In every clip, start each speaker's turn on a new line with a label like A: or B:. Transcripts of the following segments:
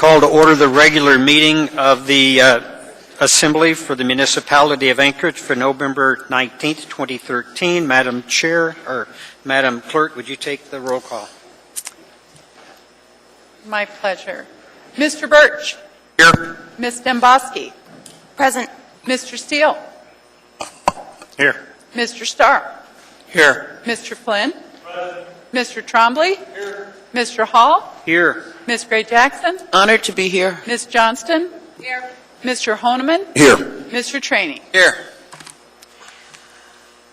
A: Call to order the regular meeting of the Assembly for the Municipality of Anchorage for November 19th, 2013. Madam Chair, or Madam Clerk, would you take the roll call?
B: My pleasure. Mr. Birch.
A: Here.
B: Ms. Demboski.
C: Present.
B: Mr. Steele.
A: Here.
B: Mr. Starr.
A: Here.
B: Mr. Flynn. Present. Mr. Trombley. Here. Mr. Hall.
A: Here.
B: Ms. Gray Jackson.
C: Honored to be here.
B: Ms. Johnston. Here. Mr. Honeman.
A: Here.
B: Mr. Trainey.
A: Here.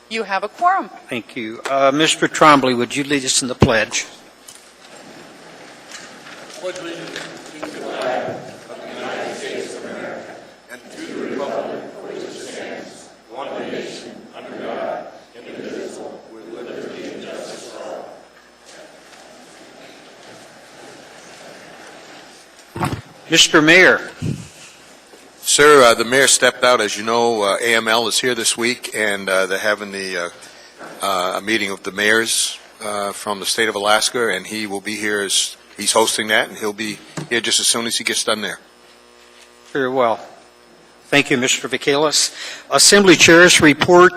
B: You have a quorum.
A: Thank you. Mr. Trombley, would you lead us in the pledge? Mr. Mayor.
D: Sir, the mayor stepped out. As you know, AML is here this week, and they're having a meeting of the mayors from the state of Alaska, and he will be here as he's hosting that, and he'll be here just as soon as he gets done there.
A: Very well. Thank you, Mr. Vakelis. Assembly Chair's report.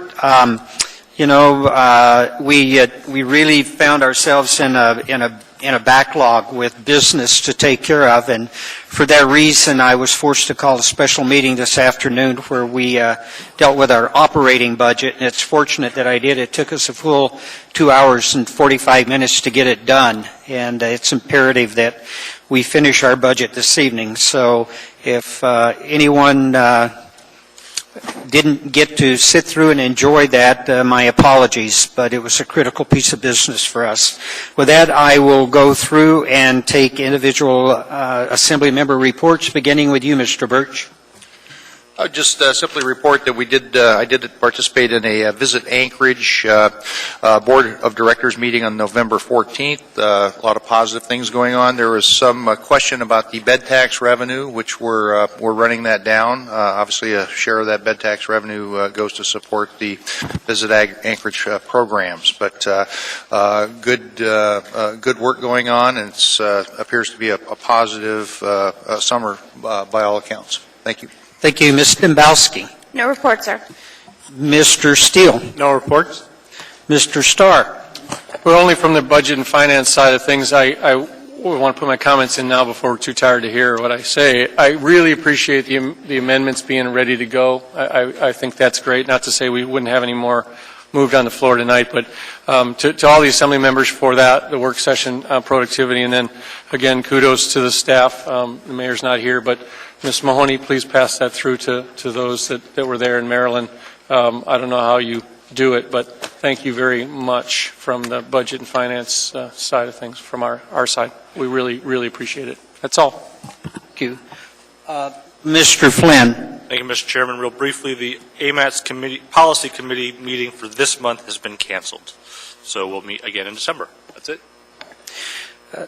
A: We really found ourselves in a backlog with business to take care of, and for that reason I was forced to call a special meeting this afternoon where we dealt with our operating budget, and it's fortunate that I did. It took us a full 2 hours and 45 minutes to get it done, and it's imperative that we finish our budget this evening. So if anyone didn't get to sit through and enjoy that, my apologies, but it was a critical piece of business for us. With that, I will go through and take individual Assembly member reports, beginning with you, Mr. Birch.
E: I would just simply report that I did participate in a Visit Anchorage Board of Directors meeting on November 14th. A lot of positive things going on. There was some question about the bed tax revenue, which we're running that down. Obviously, a share of that bed tax revenue goes to support the Visit Anchorage programs. But good work going on, and it appears to be a positive summer by all accounts. Thank you.
A: Thank you. Ms. Dembowski.
C: No report, sir.
A: Mr. Steele.
F: No reports.
A: Mr. Starr.
F: We're only from the budget and finance side of things. I want to put my comments in now before we're too tired to hear what I say. I really appreciate the amendments being ready to go. I think that's great. Not to say we wouldn't have any more moved on the floor tonight, but to all the Assembly members for that, the work session productivity, and then again, kudos to the staff. The mayor's not here, but Ms. Mahoney, please pass that through to those that were there in Maryland. I don't know how you do it, but thank you very much from the budget and finance side of things, from our side. We really, really appreciate it. That's all.
A: Thank you. Mr. Flynn.
G: Thank you, Mr. Chairman. Real briefly, the AMATS Policy Committee meeting for this month has been canceled. So we'll meet again in December. That's it.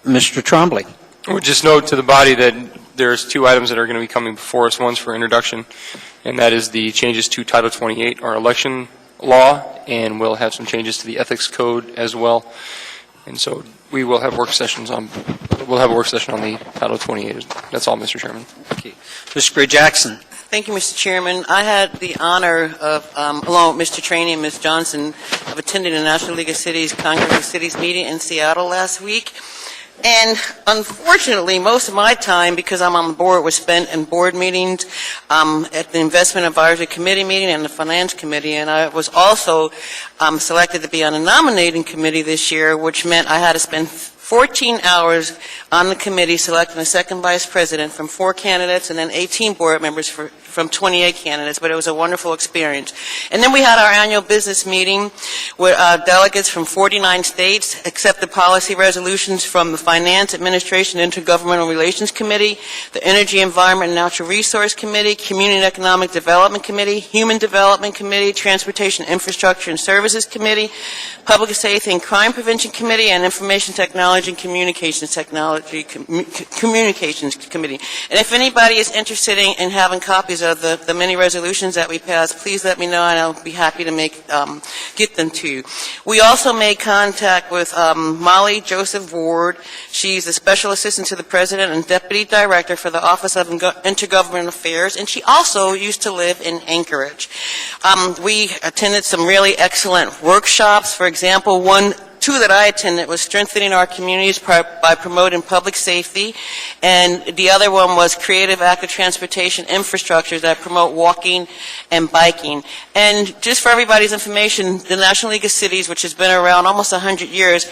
A: Mr. Trombley.
H: I would just note to the body that there's two items that are going to be coming before us. One's for introduction, and that is the changes to Title 28, our election law, and we'll have some changes to the ethics code as well. And so we will have a work session on the Title 28. That's all, Mr. Chairman.
A: Thank you. Ms. Gray Jackson.
C: Thank you, Mr. Chairman. I had the honor of, along with Mr. Trainey and Ms. Johnson, of attending the National League of Cities Congress of Cities meeting in Seattle last week. And unfortunately, most of my time, because I'm on the board, was spent in board meetings, at the Investment Advisory Committee meeting and the Finance Committee. And I was also selected to be on a nominating committee this year, which meant I had to spend 14 hours on the committee selecting a second vice president from 4 candidates and then 18 board members from 28 candidates, but it was a wonderful experience. And then we had our annual business meeting where delegates from 49 states accepted policy resolutions from the Finance, Administration, Intergovernmental Relations Committee, the Energy, Environment, and Natural Resource Committee, Community and Economic Development Committee, Human Development Committee, Transportation, Infrastructure, and Services Committee, Public Safety and Crime Prevention Committee, and Information Technology and Communications Committee. And if anybody is interested in having copies of the many resolutions that we passed, please let me know, and I'll be happy to get them to you. We also made contact with Molly Joseph Ward. She's the Special Assistant to the President and Deputy Director for the Office of Intergovernmental Affairs, and she also used to live in Anchorage. We attended some really excellent workshops. For example, two that I attended was strengthening our communities by promoting public safety, and the other one was creative active transportation infrastructure that promote walking and biking. And just for everybody's information, the National League of Cities, which has been around almost 100 years,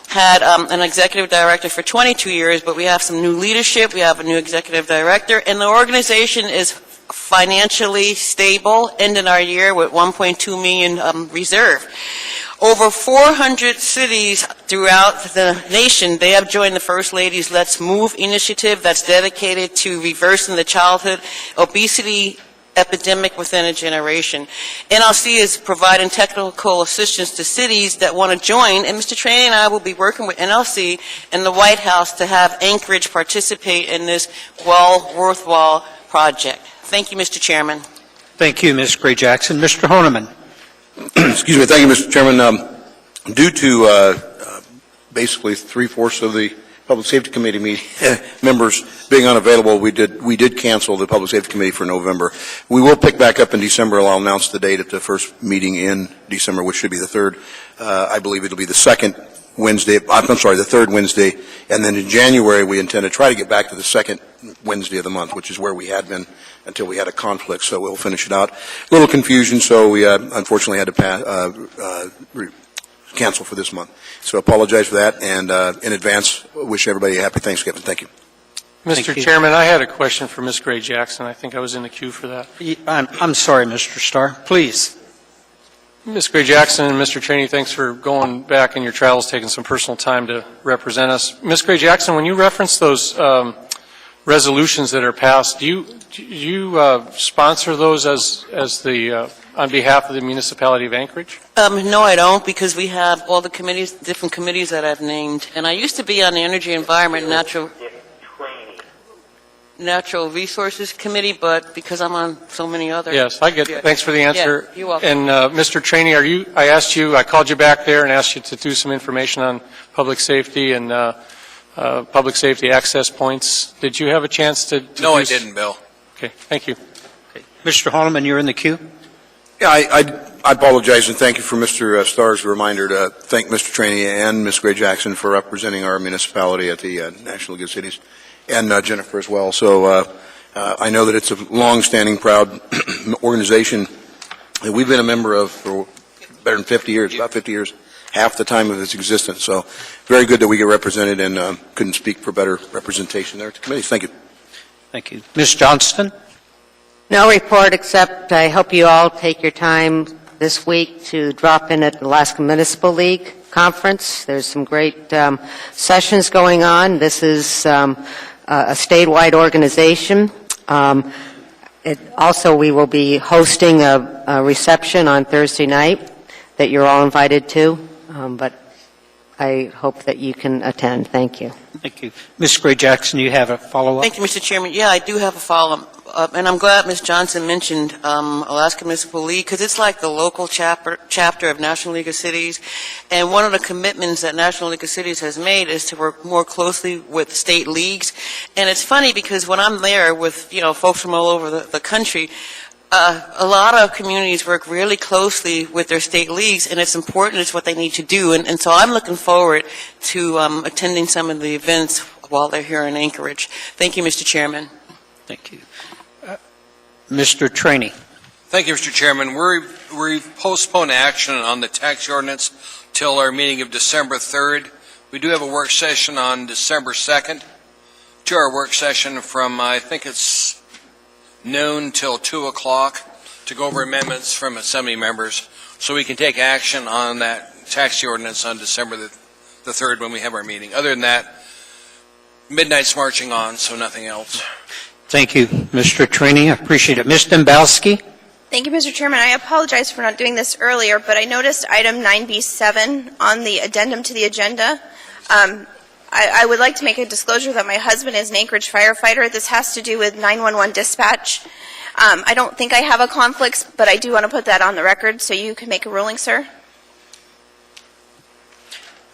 C: had an executive director for 22 years, but we have some new leadership, we have a new executive director, and the organization is financially stable, ending our year with $1.2 million reserve. Over 400 cities throughout the nation, they have joined the First Lady's Let's Move initiative that's dedicated to reversing the childhood obesity epidemic within a generation. NLC is providing technical assistance to cities that want to join, and Mr. Traney and I will be working with NLC and the White House to have Anchorage participate in this worthwhile project. Thank you, Mr. Chairman.
A: Thank you, Ms. Gray Jackson. Mr. Honeman.
I: Excuse me. Thank you, Mr. Chairman. Due to basically 3/4 of the Public Safety Committee members being unavailable, we did cancel the Public Safety Committee for November. We will pick back up in December. I'll announce the date at the first meeting in December, which should be the 3rd. I believe it'll be the second Wednesday. I'm sorry, the 3rd Wednesday. And then in January, we intend to try to get back to the second Wednesday of the month, which is where we had been until we had a conflict. So we'll finish it out. A little confusion, so we unfortunately had to cancel for this month. So apologize for that, and in advance, wish everybody a happy Thanksgiving. Thank you.
F: Mr. Chairman, I had a question for Ms. Gray Jackson. I think I was in the queue for that.
A: I'm sorry, Mr. Starr. Please.
F: Ms. Gray Jackson and Mr. Cheney, thanks for going back in your travels, taking some personal time to represent us. Ms. Gray Jackson, when you reference those resolutions that are passed, do you sponsor those as the on behalf of the municipality of Anchorage?
C: No, I don't, because we have all the committees, different committees that I've named. And I used to be on the Energy, Environment, and Natural Resources Committee, but because I'm on so many other...
F: Yes, I get it. Thanks for the answer.
C: Yeah, you're welcome.
F: And Mr. Cheney, I called you back there and asked you to do some information on public safety and public safety access points. Did you have a chance to
I: No, I didn't, Bill.
F: Okay, thank you.
A: Okay. Mr. Holloman, you're in the queue.
I: Yeah, I apologize, and thank you for Mr. Starr's reminder to thank Mr. Traney and Ms. Gray Jackson for representing our municipality at the National League of Cities, and Jennifer as well. So I know that it's a long-standing, proud organization that we've been a member of for better than 50 years, about 50 years, half the time of its existence. So very good that we get represented, and couldn't speak for better representation there at the committee. Thank you.
A: Thank you. Ms. Johnston?
J: No report, except I hope you all take your time this week to drop in at the Alaska Municipal League Conference. There's some great sessions going on. This is a statewide organization. Also, we will be hosting a reception on Thursday night that you're all invited to, but I hope that you can attend. Thank you.
A: Thank you. Ms. Gray Jackson, you have a follow-up?
C: Thank you, Mr. Chairman. Yeah, I do have a follow-up. And I'm glad Ms. Johnson mentioned Alaska Municipal League, because it's like the local chapter of National League of Cities. And one of the commitments that National League of Cities has made is to work more closely with state leagues. And it's funny because when I'm there with, folks from all over the country, a lot of communities work really closely with their state leagues, and it's important. It's what they need to do. And so I'm looking forward to attending some of the events while they're here in Anchorage. Thank you, Mr. Chairman.
A: Thank you. Mr. Traney.
K: Thank you, Mr. Chairman. We've postponed action on the tax ordinance till our meeting of December 3rd. We do have a work session on December 2nd. To our work session from, I think it's noon till 2 o'clock to go over amendments from Assembly members so we can take action on that tax ordinance on December the 3rd when we have our meeting. Other than that, midnight's marching on, so nothing else.
A: Thank you, Mr. Traney. I appreciate it. Ms. Dembowski?
L: Thank you, Mr. Chairman. I apologize for not doing this earlier, but I noticed item 9B7 on the addendum to the agenda. I would like to make a disclosure that my husband is an Anchorage firefighter. This has to do with 911 dispatch. I don't think I have a conflict, but I do want to put that on the record so you can make a ruling, sir.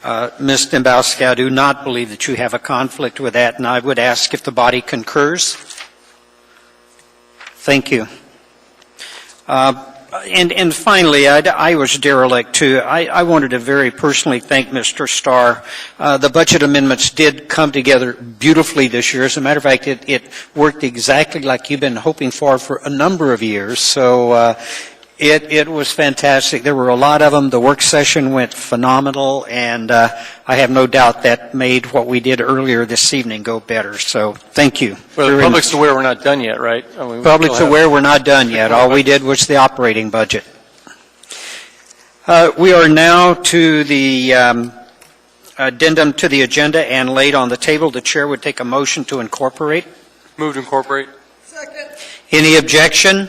A: Ms. Dembowski, I do not believe that you have a conflict with that, and I would ask if the body concurs. Thank you. And finally, I was derelict too. I wanted to very personally thank Mr. Starr. The budget amendments did come together beautifully this year. As a matter of fact, it worked exactly like you've been hoping for a number of years. So it was fantastic. There were a lot of them. The work session went phenomenal, and I have no doubt that made what we did earlier this evening go better. So thank you.
F: Well, the public's aware we're not done yet, right? I mean,
A: Public's aware we're not done yet. All we did was the operating budget. We are now to the addendum to the agenda and laid on the table. The chair would take a motion to incorporate.
H: Move to incorporate.
A: Any objection?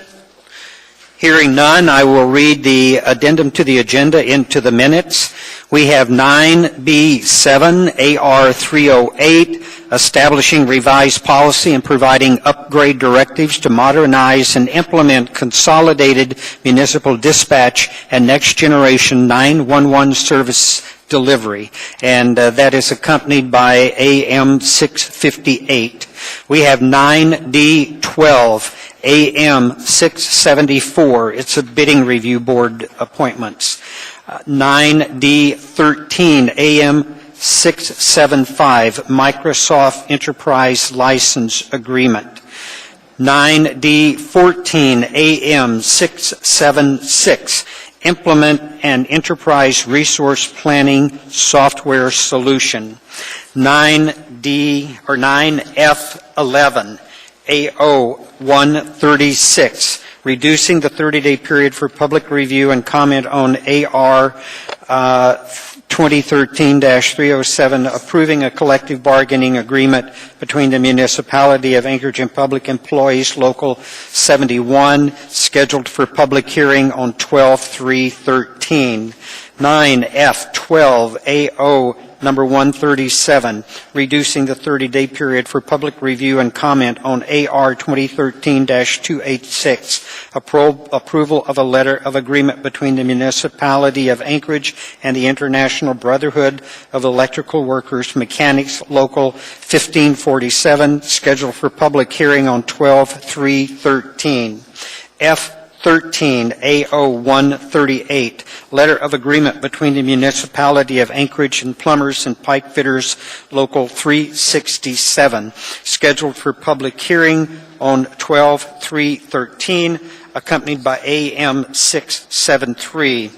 A: Hearing none, I will read the addendum to the agenda into the minutes. We have 9B7 AR 308, establishing revised policy and providing upgrade directives to modernize and implement consolidated municipal dispatch and next generation 911 service delivery. And that is accompanied by AM 658. We have 9D12 AM 674. It's a bidding review board appointments. 9D13 AM 675 Microsoft Enterprise License Agreement. 9D14 AM 676 Implement an Enterprise Resource Planning Software Solution. 9F11 AO 136, reducing the 30-day period for public review and comment on AR 2013-307, approving a collective bargaining agreement between the municipality of Anchorage and Public Employees Local 71, scheduled for public hearing on 12/3/13. 9F12 AO number 137, reducing the 30-day period for public review and comment on AR 2013-286, approval of a letter of agreement between the municipality of Anchorage and the International Brotherhood of Electrical Workers Mechanics Local 1547, scheduled for public hearing on 12/3/13. F13 AO 138, letter of agreement between the municipality of Anchorage and plumbers and pipe fitters Local 367, scheduled for public hearing on 12/3/13, accompanied by AM 673.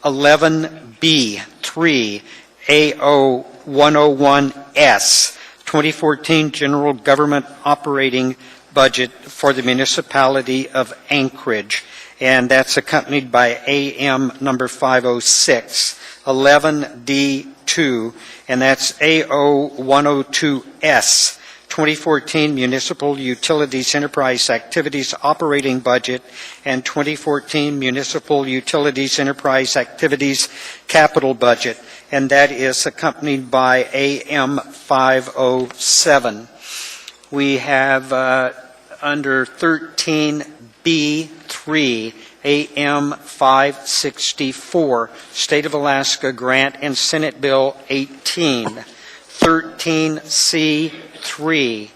A: 11B3 AO 101S, 2014 General Government Operating Budget for the municipality of Anchorage, and that's accompanied by AM number 506. 11D2, and that's AO 102S, 2014 Municipal Utilities Enterprise Activities Operating Budget and 2014 Municipal Utilities Enterprise Activities Capital Budget, and that is accompanied by AM 507. We have under 13B3, AM 564, State of Alaska Grant and Senate Bill 18. 13C3,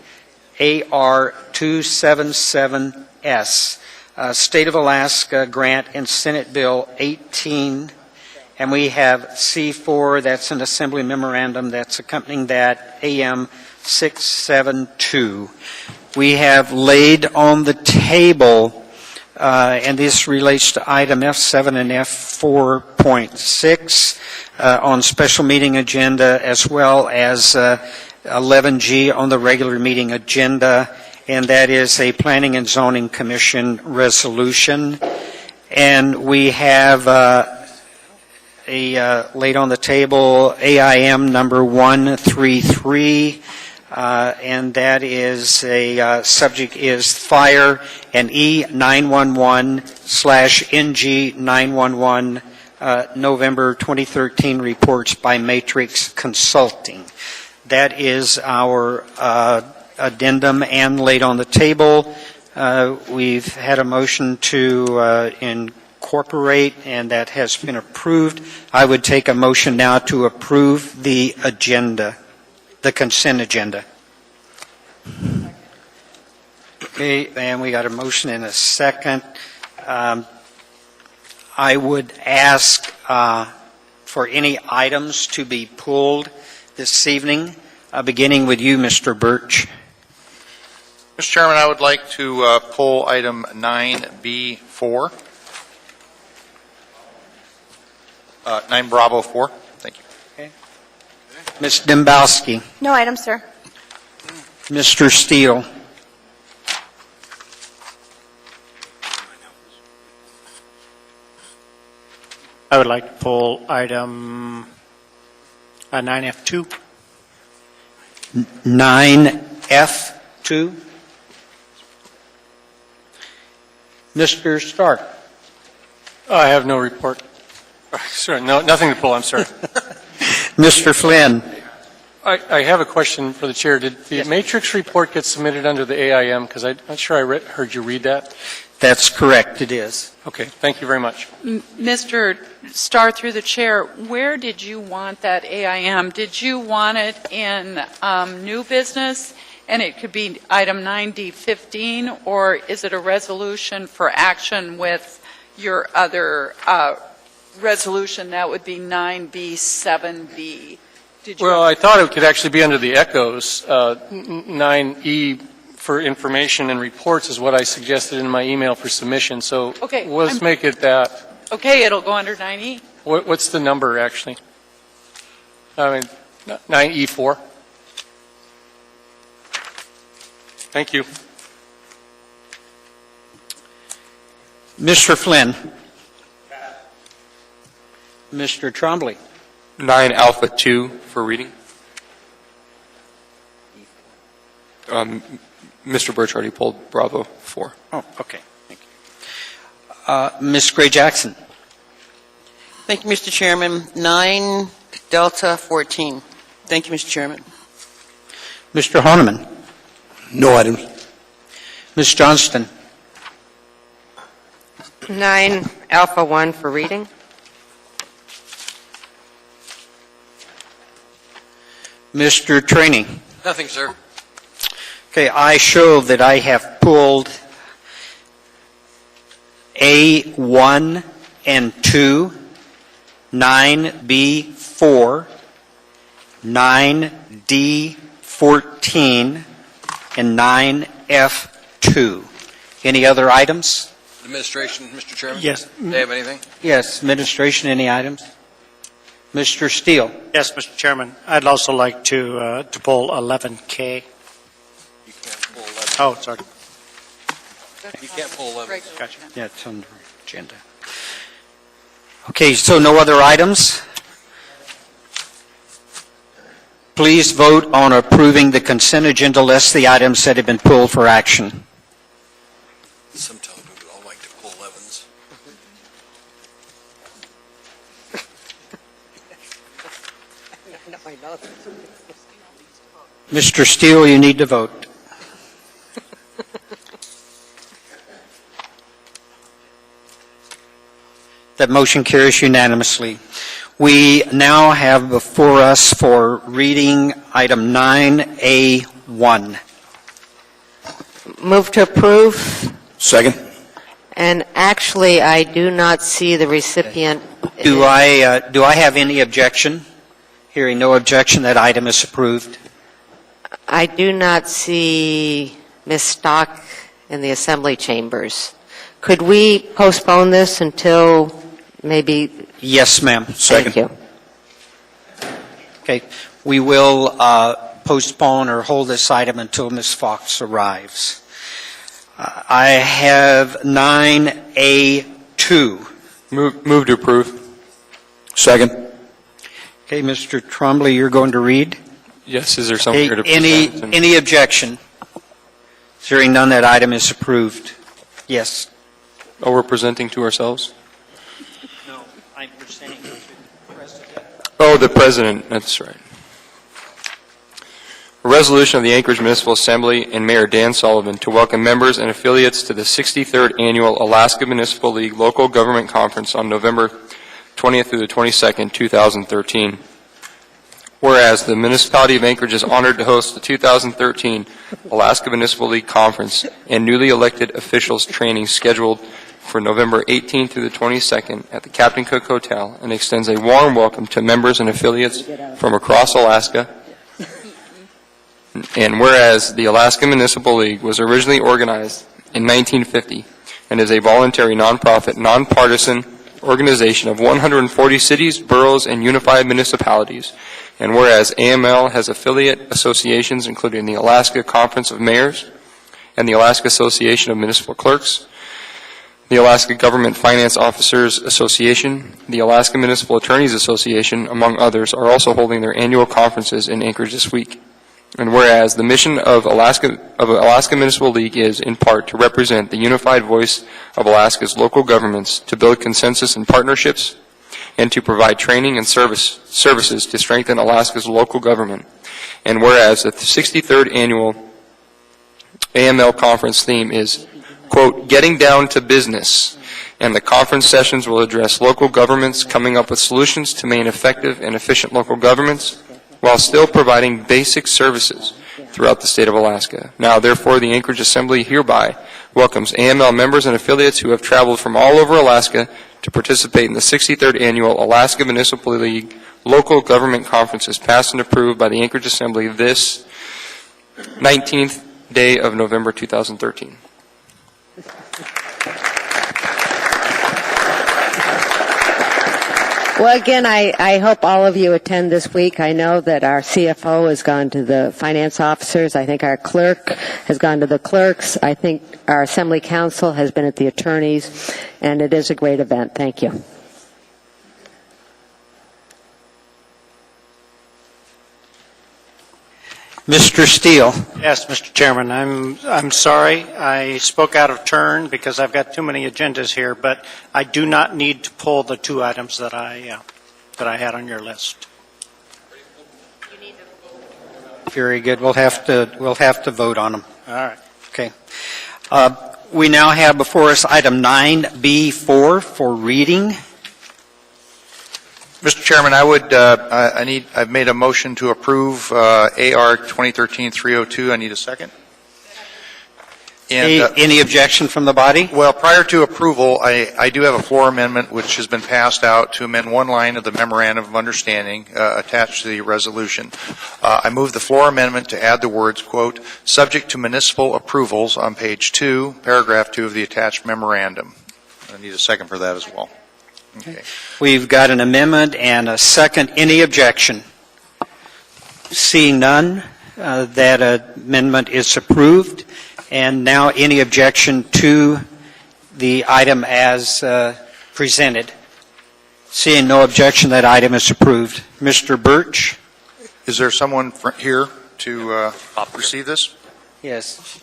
A: AR 277S, State of Alaska Grant and Senate Bill 18. And we have C4, that's an Assembly memorandum that's accompanying that, AM 672. We have laid on the table, and this relates to item F7 and F4.6 on special meeting agenda, as well as 11G on the regular meeting agenda, and that is a Planning and Zoning Commission resolution. And we have laid on the table AIM number 133, and that is a subject is fire and E911/NG911 November 2013 reports by Matrix Consulting. That is our addendum and laid on the table. We've had a motion to incorporate, and that has been approved. I would take a motion now to approve the agenda, the consent agenda. Okay, and we got a motion and a second. I would ask for any items to be pulled this evening, beginning with you, Mr. Birch.
E: Mr. Chairman, I would like to pull item 9B4. 9 Bravo 4. Thank you.
A: Ms. Dembowski.
L: No item, sir.
A: Mr. Steele.
M: I would like to pull item 9F2.
A: 9F2. Mr. Stark.
F: I have no report. Sorry, no, nothing to pull, I'm sorry.
A: Mr. Flynn.
F: I have a question for the chair. Did the matrix report get submitted under the AIM? Because I'm not sure I heard you read that.
A: That's correct, it is.
F: Okay, thank you very much.
B: Mr. Starr, through the chair, where did you want that AIM? Did you want it in new business, and it could be item 9D15, or is it a resolution for action with your other resolution? That would be 9B7B.
F: Well, I thought it could actually be under the echoes. 9E for information and reports is what I suggested in my email for submission. So
B: Okay,
F: let's make it that.
B: Okay, it'll go under 9E.
F: What's the number, actually? I mean, 9E4. Thank you.
A: Mr. Flynn. Mr. Trombley.
H: 9 Alpha 2 for reading. Mr. Birch already pulled Bravo 4.
A: Oh, okay. Thank you. Ms. Gray-Jackson.
C: Thank you, Mr. Chairman. 9 Delta 14. Thank you, Mr. Chairman.
A: Mr. Honeman.
I: No items.
A: Ms. Johnston.
J: 9 Alpha 1 for reading.
A: Mr. Trainee.
K: Nothing, sir.
A: Okay, I show that I have pulled A1 and 2, 9B4, 9D14, and 9F2. Any other items?
K: Administration, Mr. Chairman?
M: Yes.
K: Do they have anything?
A: Yes, administration, any items? Mr. Steele.
M: Yes, Mr. Chairman. I'd also like to pull 11K.
K: You can't pull 11.
M: Oh, sorry.
K: You can't pull 11.
M: Gotcha.
A: Yeah, it's on the agenda. Okay, so no other items? Please vote on approving the consent agenda lest the items that have been pulled for action.
K: Sometimes we would all like to pull 11s.
A: Mr. Steele, you need to vote. That motion carries unanimously. We now have before us for reading item 9A1.
J: Move to approve.
I: Second.
J: And actually, I do not see the recipient.
A: Do I have any objection? Hearing no objection, that item is approved.
J: I do not see Ms. Stock in the assembly chambers. Could we postpone this until maybe?
A: Yes, ma'am.
J: Thank you.
A: Okay. We will postpone or hold this item until Ms. Fox arrives. I have 9A2.
H: Move to approve.
I: Second.
A: Okay, Mr. Trombley, you're going to read?
H: Yes, is there something here to
A: Okay,
H: present?
A: any objection? Hearing none, that item is approved. Yes.
H: Oh, we're presenting to ourselves?
A: No, I'm presenting to the President.
H: Oh, the president, that's right. A resolution of the Anchorage Municipal Assembly and Mayor Dan Sullivan to welcome members and affiliates to the 63rd Annual Alaska Municipal League Local Government Conference on November 20th through the 22nd, 2013. Whereas the municipality of Anchorage is honored to host the 2013 Alaska Municipal League Conference and newly elected officials training scheduled for November 18th through the 22nd at the Captain Cook Hotel, and extends a warm welcome to members and affiliates from across Alaska. And whereas the Alaska Municipal League was originally organized in 1950 and is a voluntary nonprofit, nonpartisan organization of 140 cities, boroughs, and unified municipalities. And whereas AML has affiliate associations including the Alaska Conference of Mayors and the Alaska Association of Municipal Clerks, the Alaska Government Finance Officers Association, the Alaska Municipal Attorneys Association, among others, are also holding their annual conferences in Anchorage this week. And whereas the mission of Alaska Municipal League is, in part, to represent the unified voice of Alaska's local governments, to build consensus and partnerships, and to provide training and services to strengthen Alaska's local government. And whereas the 63rd Annual AML Conference theme is, quote, getting down to business, and the conference sessions will address local governments coming up with solutions to maintain effective and efficient local governments, while still providing basic services throughout the state of Alaska. Now, therefore, the Anchorage Assembly hereby welcomes AML members and affiliates who have traveled from all over Alaska to participate in the 63rd Annual Alaska Municipal League Local Government Conferences, passed and approved by the Anchorage Assembly this 19th day of November 2013.
J: Well, again, I hope all of you attend this week. I know that our CFO has gone to the finance officers. I think our clerk has gone to the clerks. I think our assembly council has been at the attorneys, and it is a great event. Thank you.
A: Mr. Steele.
M: Yes, Mr. Chairman, I'm sorry. I spoke out of turn because I've got too many agendas here, but I do not need to pull the two items that I had on your list.
A: Very good. We'll have to vote on them.
M: All right.
A: Okay. We now have before us item 9B4 for reading.
E: Mr. Chairman, I've made a motion to approve AR 2013-302. I need a second. And,
A: Any objection from the body?
E: Well, prior to approval, I do have a floor amendment which has been passed out to amend one line of the memorandum of understanding attached to the resolution. I move the floor amendment to add the words, quote, subject to municipal approvals on page 2, paragraph 2 of the attached memorandum. I need a second for that as well. Okay.
A: We've got an amendment and a second. Any objection? Seeing none, that amendment is approved. And now any objection to the item as presented? Seeing no objection, that item is approved. Mr. Birch?
E: Is there someone here to receive this?
A: Yes.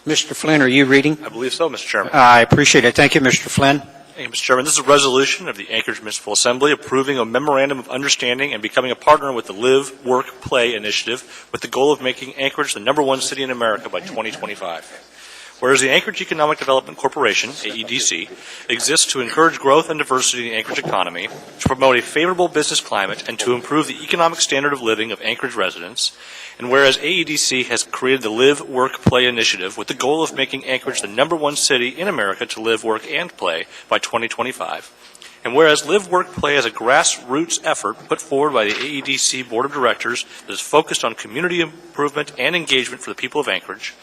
A: Mr. Flynn, are you reading?
G: I believe so, Mr. Chairman.
A: I appreciate it. Thank you, Mr. Flynn.
G: Thank you, Mr. Chairman. This is a resolution of the Anchorage Municipal Assembly approving a memorandum of understanding and becoming a partner with the Live, Work, Play initiative with the goal of making Anchorage the #1 city in America by 2025. Whereas the Anchorage Economic Development Corporation, AEDC, exists to encourage growth and diversity in the Anchorage economy, to promote a favorable business climate, and to improve the economic standard of living of Anchorage residents, and whereas AEDC has created the Live, Work, Play initiative with the goal of making Anchorage the #1 city in America to live, work, and play by 2025. And whereas Live, Work, Play is a grassroots effort put forward by the AEDC Board of Directors that is focused on community improvement and engagement for the people of Anchorage.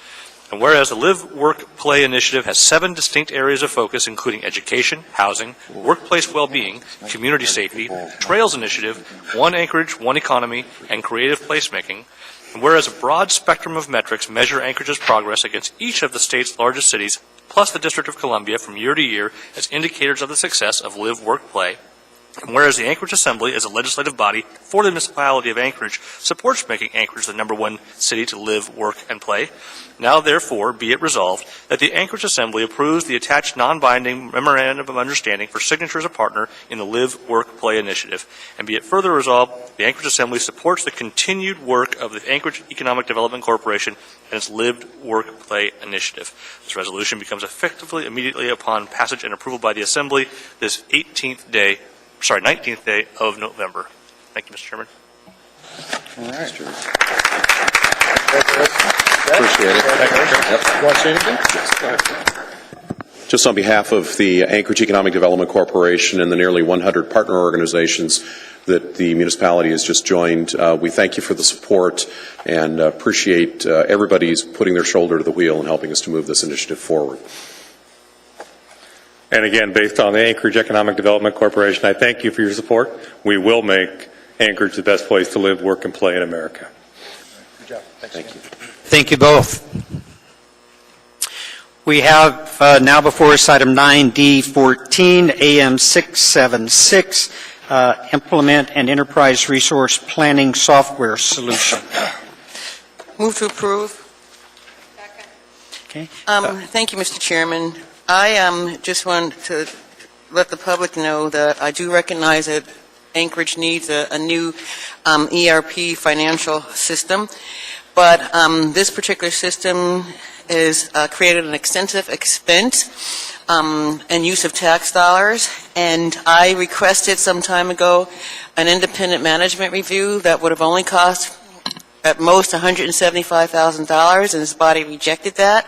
G: And whereas the Live, Work, Play initiative has 7 distinct areas of focus, including education, housing, workplace well-being, community safety, trails initiative, One Anchorage, One Economy, and creative placemaking. And whereas a broad spectrum of metrics measure Anchorage's progress against each of the state's largest cities, plus the District of Columbia from year to year as indicators of the success of Live, Work, Play. And whereas the Anchorage Assembly, as a legislative body for the municipality of Anchorage, supports making Anchorage the #1 city to live, work, and play, now therefore be it resolved that the Anchorage Assembly approves the attached non-binding memorandum of understanding for signature as a partner in the Live, Work, Play initiative. And be it further resolved, the Anchorage Assembly supports the continued work of the Anchorage Economic Development Corporation and its Live, Work, Play initiative. This resolution becomes effectively immediately upon passage and approval by the Assembly this 19th day of November. Thank you, Mr. Chairman.
N: All right. Appreciate it. Yep. Want to say anything? Just on behalf of the Anchorage Economic Development Corporation and the nearly 100 partner organizations that the municipality has just joined, we thank you for the support and appreciate everybody's putting their shoulder to the wheel and helping us to move this initiative forward.
O: And again, based on the Anchorage Economic Development Corporation, I thank you for your support. We will make Anchorage the best place to live, work, and play in America.
N: Good job. Thank you.
A: Thank you both. We have now before us item 9D14, AM 676, Implement an Enterprise Resource Planning Software Solution.
C: Move to approve.
A: Okay.
C: Thank you, Mr. Chairman. I just want to let the public know that I do recognize that Anchorage needs a new ERP financial system, but this particular system has created an extensive expense and use of tax dollars, and I requested some time ago an independent management review that would have only cost at most $175,000, and this body rejected that.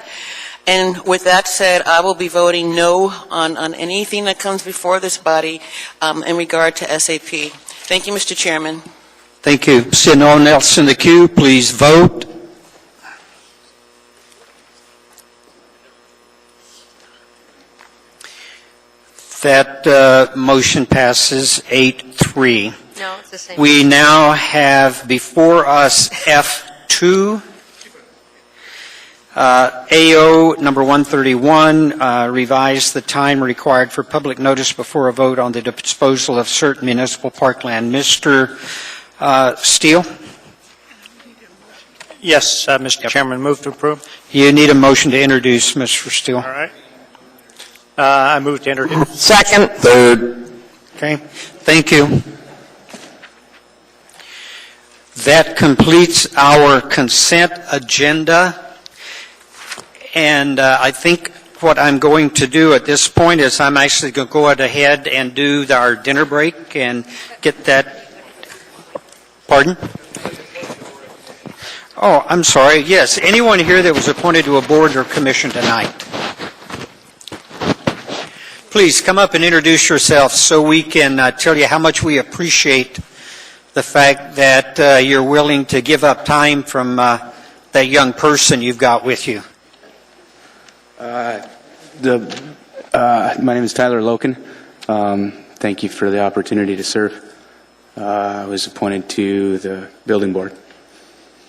C: And with that said, I will be voting no on anything that comes before this body in regard to SAP. Thank you, Mr. Chairman.
A: Thank you. Seeing no one else in the queue, please vote. That motion passes 8-3.
J: No, it's the same.
A: We now have before us F2. AO number 131, revise the time required for public notice before a vote on the disposal of certain municipal parkland. Mr. Steele?
M: Yes, Mr. Chairman, move to approve.
A: You need a motion to introduce, Mr. Steele.
M: All right. I move to introduce.
J: Second.
I: Third.
A: Okay, thank you. That completes our consent agenda. And I think what I'm going to do at this point is I'm actually going to go ahead and do our dinner break and get that. Pardon? Oh, I'm sorry. Yes, anyone here that was appointed to a board or commission tonight? Please come up and introduce yourself so we can tell you how much we appreciate the fact that you're willing to give up time from that young person you've got with you.
P: My name is Tyler Loken. Thank you for the opportunity to serve. I was appointed to the building board.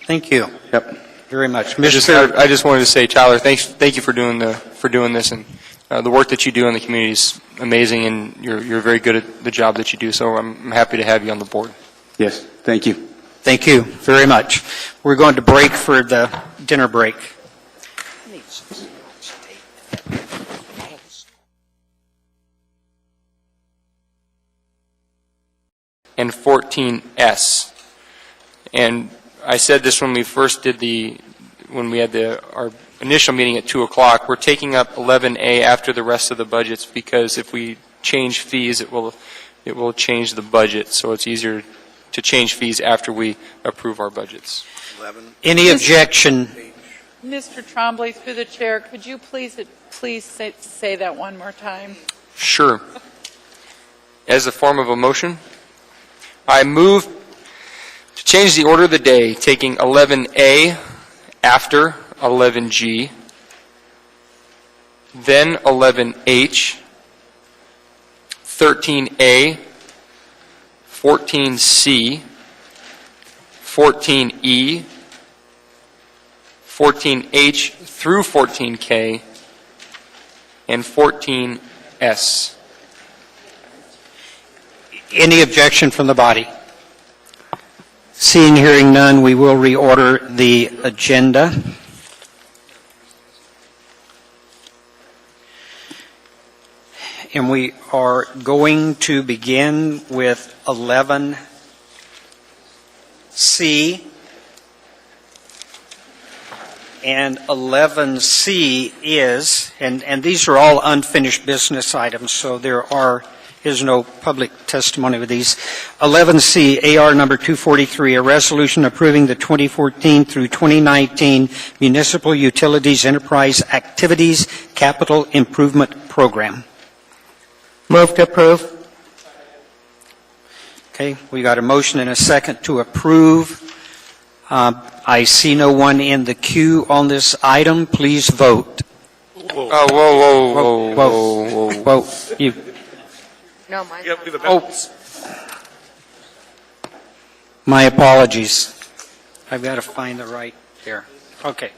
A: Thank you.
P: Yep.
A: Very much.
H: I just wanted to say, Tyler, thank you for doing this, and the work that you do in the community is amazing, and you're very good at the job that you do. So I'm happy to have you on the board.
P: Yes. Thank you.
A: Thank you very much. We're going to break for the dinner break.
H: And 14S. And I said this when we first did when we had our initial meeting at 2 o'clock. We're taking up 11A after the rest of the budgets because if we change fees, it will change the budget. So it's easier to change fees after we approve our budgets.
A: Any objection?
B: Mr. Trombley, through the chair, could you please say that one more time?
H: Sure. As a form of a motion, I move to change the order of the day, taking 11A after 11G, then 11H, 13A, 14C, 14E, 14H through 14K, and 14S.
A: Any objection from the body? Seeing, hearing none, we will reorder the agenda. And we are going to begin with 11C. And 11C is, and these are all unfinished business items, so there is no public testimony with these. 11C, AR number 243, a resolution approving the 2014 through 2019 Municipal Utilities Enterprise Activities Capital Improvement Program.
J: Move to approve.
A: Okay, we got a motion and a second to approve. I see no one in the queue on this item. Please vote.
H: Oh, whoa.
A: You.
J: No, mine.
A: My apologies. I've got to find the right here. Okay.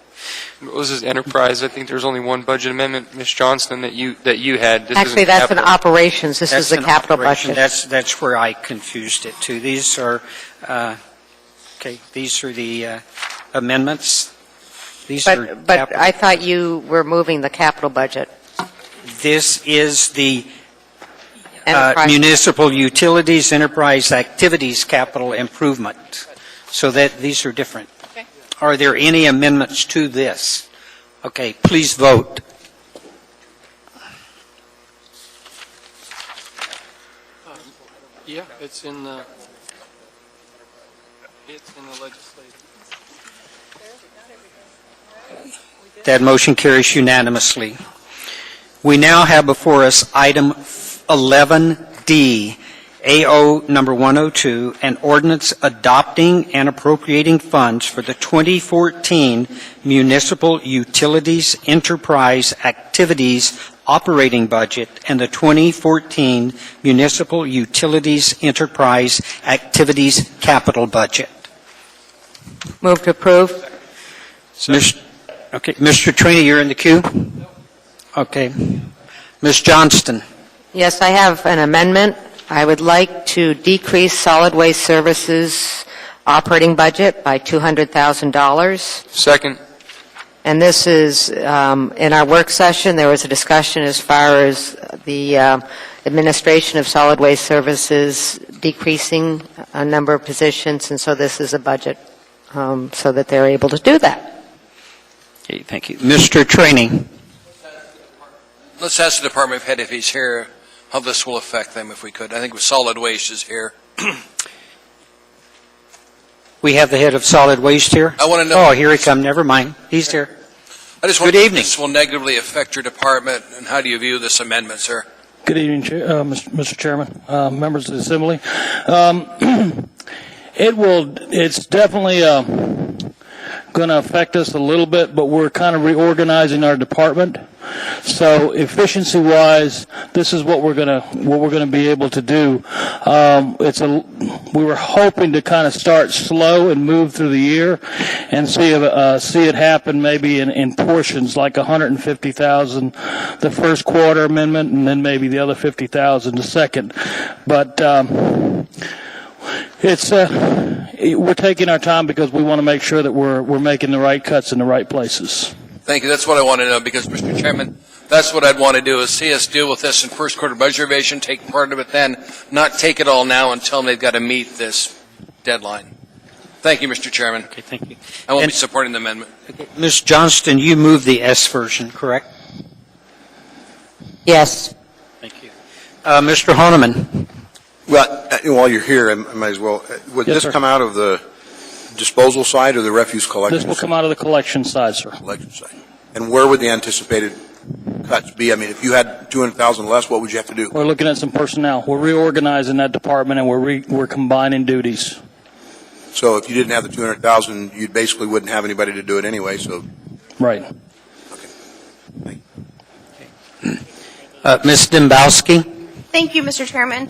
H: This is enterprise. I think there's only one budget amendment, Ms. Johnston, that you had. This
J: Actually,
H: isn't
J: that's an
H: capital.
J: operations. This is the
A: an
J: capital
A: operation.
J: budget.
A: That's where I confused it too. These are, these are the amendments. These are
J: But
A: capital.
J: I thought you were moving the capital budget.
A: This is the
J: Enterprise.
A: Municipal Utilities Enterprise Activities Capital Improvement. So that these are different.
B: Okay.
A: Are there any amendments to this? Okay, please vote.
F: Yeah, it's in the legislative.
A: That motion carries unanimously. We now have before us item 11D, AO number 102, an ordinance adopting and appropriating funds for the 2014 Municipal Utilities Enterprise Activities Operating Budget and the 2014 Municipal Utilities Enterprise Activities Capital Budget.
J: Move to approve.
A: Okay, Mr. Trainee, you're in the queue? Okay. Ms. Johnston?
J: Yes, I have an amendment. I would like to decrease solid waste services operating budget by $200,000.
H: Second.
J: And this is, in our work session, there was a discussion as far as the administration of solid waste services decreasing a number of positions, and so this is a budget so that they're able to do that.
A: Okay, thank you. Mr. Trainee?
K: Let's ask the department head if he's here, how this will affect them if we could. I think with solid waste is here.
A: We have the head of solid waste here?
K: I want to know.
A: Oh, here he comes. Never mind. He's here.
K: I just
A: Good
K: wonder if
A: evening.
K: this will negatively affect your department, and how do you view this amendment, sir?
Q: Good evening, Mr. Chairman, members of the Assembly. It's definitely going to affect us a little bit, but we're kind of reorganizing our department. So efficiency-wise, this is what we're going to be able to do. We were hoping to kind of start slow and move through the year, and see it happen maybe in portions, like 150,000 the first quarter amendment, and then maybe the other 50,000 the second. But we're taking our time because we want to make sure that we're making the right cuts in the right places.
K: Thank you. That's what I want to know, because, Mr. Chairman, that's what I'd want to do, is see us deal with this in first quarter budget revision, take part of it then, not take it all now and tell them they've got to meet this deadline. Thank you, Mr. Chairman.
A: Okay, thank you.
K: I won't
A: And-
K: be supporting the amendment.
A: Ms. Johnston, you moved the S version, correct?
J: Yes.
A: Thank you. Mr. Honeman?
I: Well, while you're here, I might as well, would
Q: Yes,
I: this
Q: sir.
I: come out of the disposal side or the refuse collection?
Q: This will come out of the collection side, sir.
I: Collection side. And where would the anticipated cuts be? I mean, if you had 200,000 less, what would you have to do?
Q: We're looking at some personnel. We're reorganizing that department, and we're combining duties.
I: So if you didn't have the 200,000, you basically wouldn't have anybody to do it anyway, so.
Q: Right.
A: Ms. Dembowski?
L: Thank you, Mr. Chairman.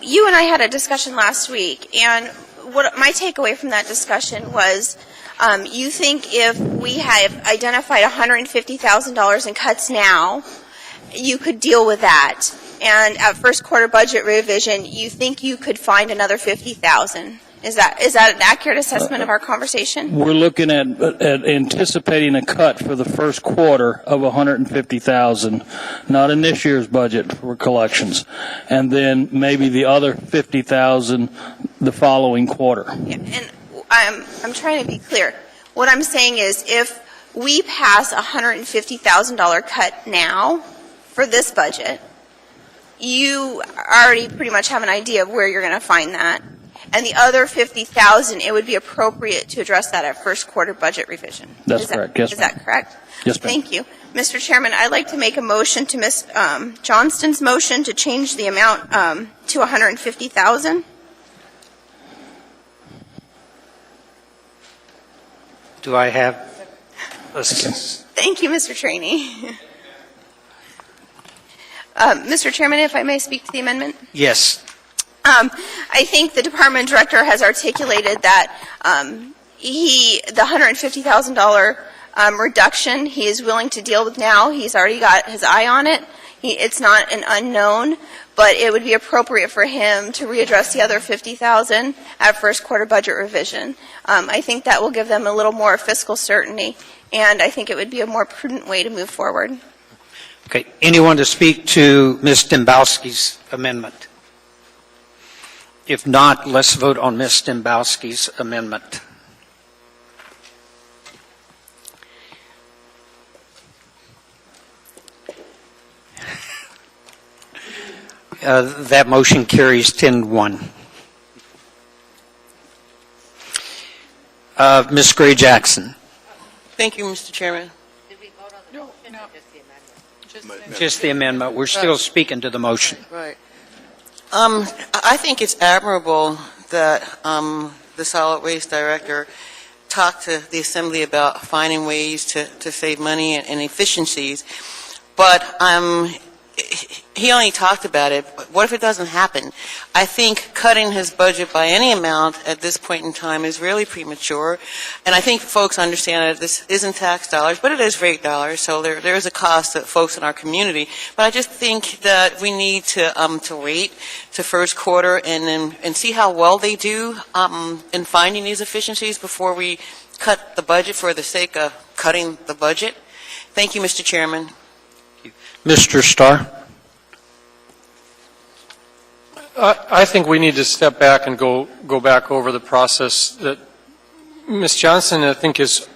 L: You and I had a discussion last week, and what my takeaway from that discussion was you think if we have identified $150,000 in cuts now, you could deal with that. and at first quarter budget revision, you think you could find another 50,000. Is that an accurate assessment of our conversation?
Q: We're looking at anticipating a cut for the first quarter of 150,000, not in this year's budget for collections, and then maybe the other 50,000 the following quarter.
L: Yeah, and I'm trying to be clear. What I'm saying is, if we pass a $150,000 cut now for this budget, you already pretty much have an idea of where you're going to find that. And the other 50,000, it would be appropriate to address that at first quarter budget revision.
Q: That's correct. Yes,
L: Is that correct?
Q: Yes, ma'am.
L: Thank you. Mr. Chairman, I'd like to make a motion to Ms. Johnston's motion to change the amount to 150,000.
A: Do I have?
L: Thank you, Mr. Trainee. Mr. Chairman, if I may speak to the amendment?
A: Yes.
L: I think the department director has articulated that the $150,000 reduction he is willing to deal with now. He's already got his eye on it. It's not an unknown, but it would be appropriate for him to readdress the other 50,000 at first quarter budget revision. I think that will give them a little more fiscal certainty, and I think it would be a more prudent way to move forward.
A: Okay. Anyone to speak to Ms. Dembowski's amendment? If not, let's vote on Ms. Dembowski's amendment. That motion carries 10-1. Ms. Gray Jackson.
C: Thank you, Mr. Chairman.
A: Just the amendment. We're still speaking to the motion.
C: Right. I think it's admirable that the solid waste director talked to the assembly about finding ways to save money and efficiencies, but he only talked about it. What if it doesn't happen? I think cutting his budget by any amount at this point in time is really premature, and I think folks understand that this isn't tax dollars, but it is rate dollars, so there is a cost to folks in our community. But I just think that we need to wait to first quarter and see how well they do in finding these efficiencies before we cut the budget for the sake of cutting the budget. Thank you, Mr. Chairman.
A: Mr. Starr.
F: I think we need to step back and go back over the process that Ms. Johnson, I think, is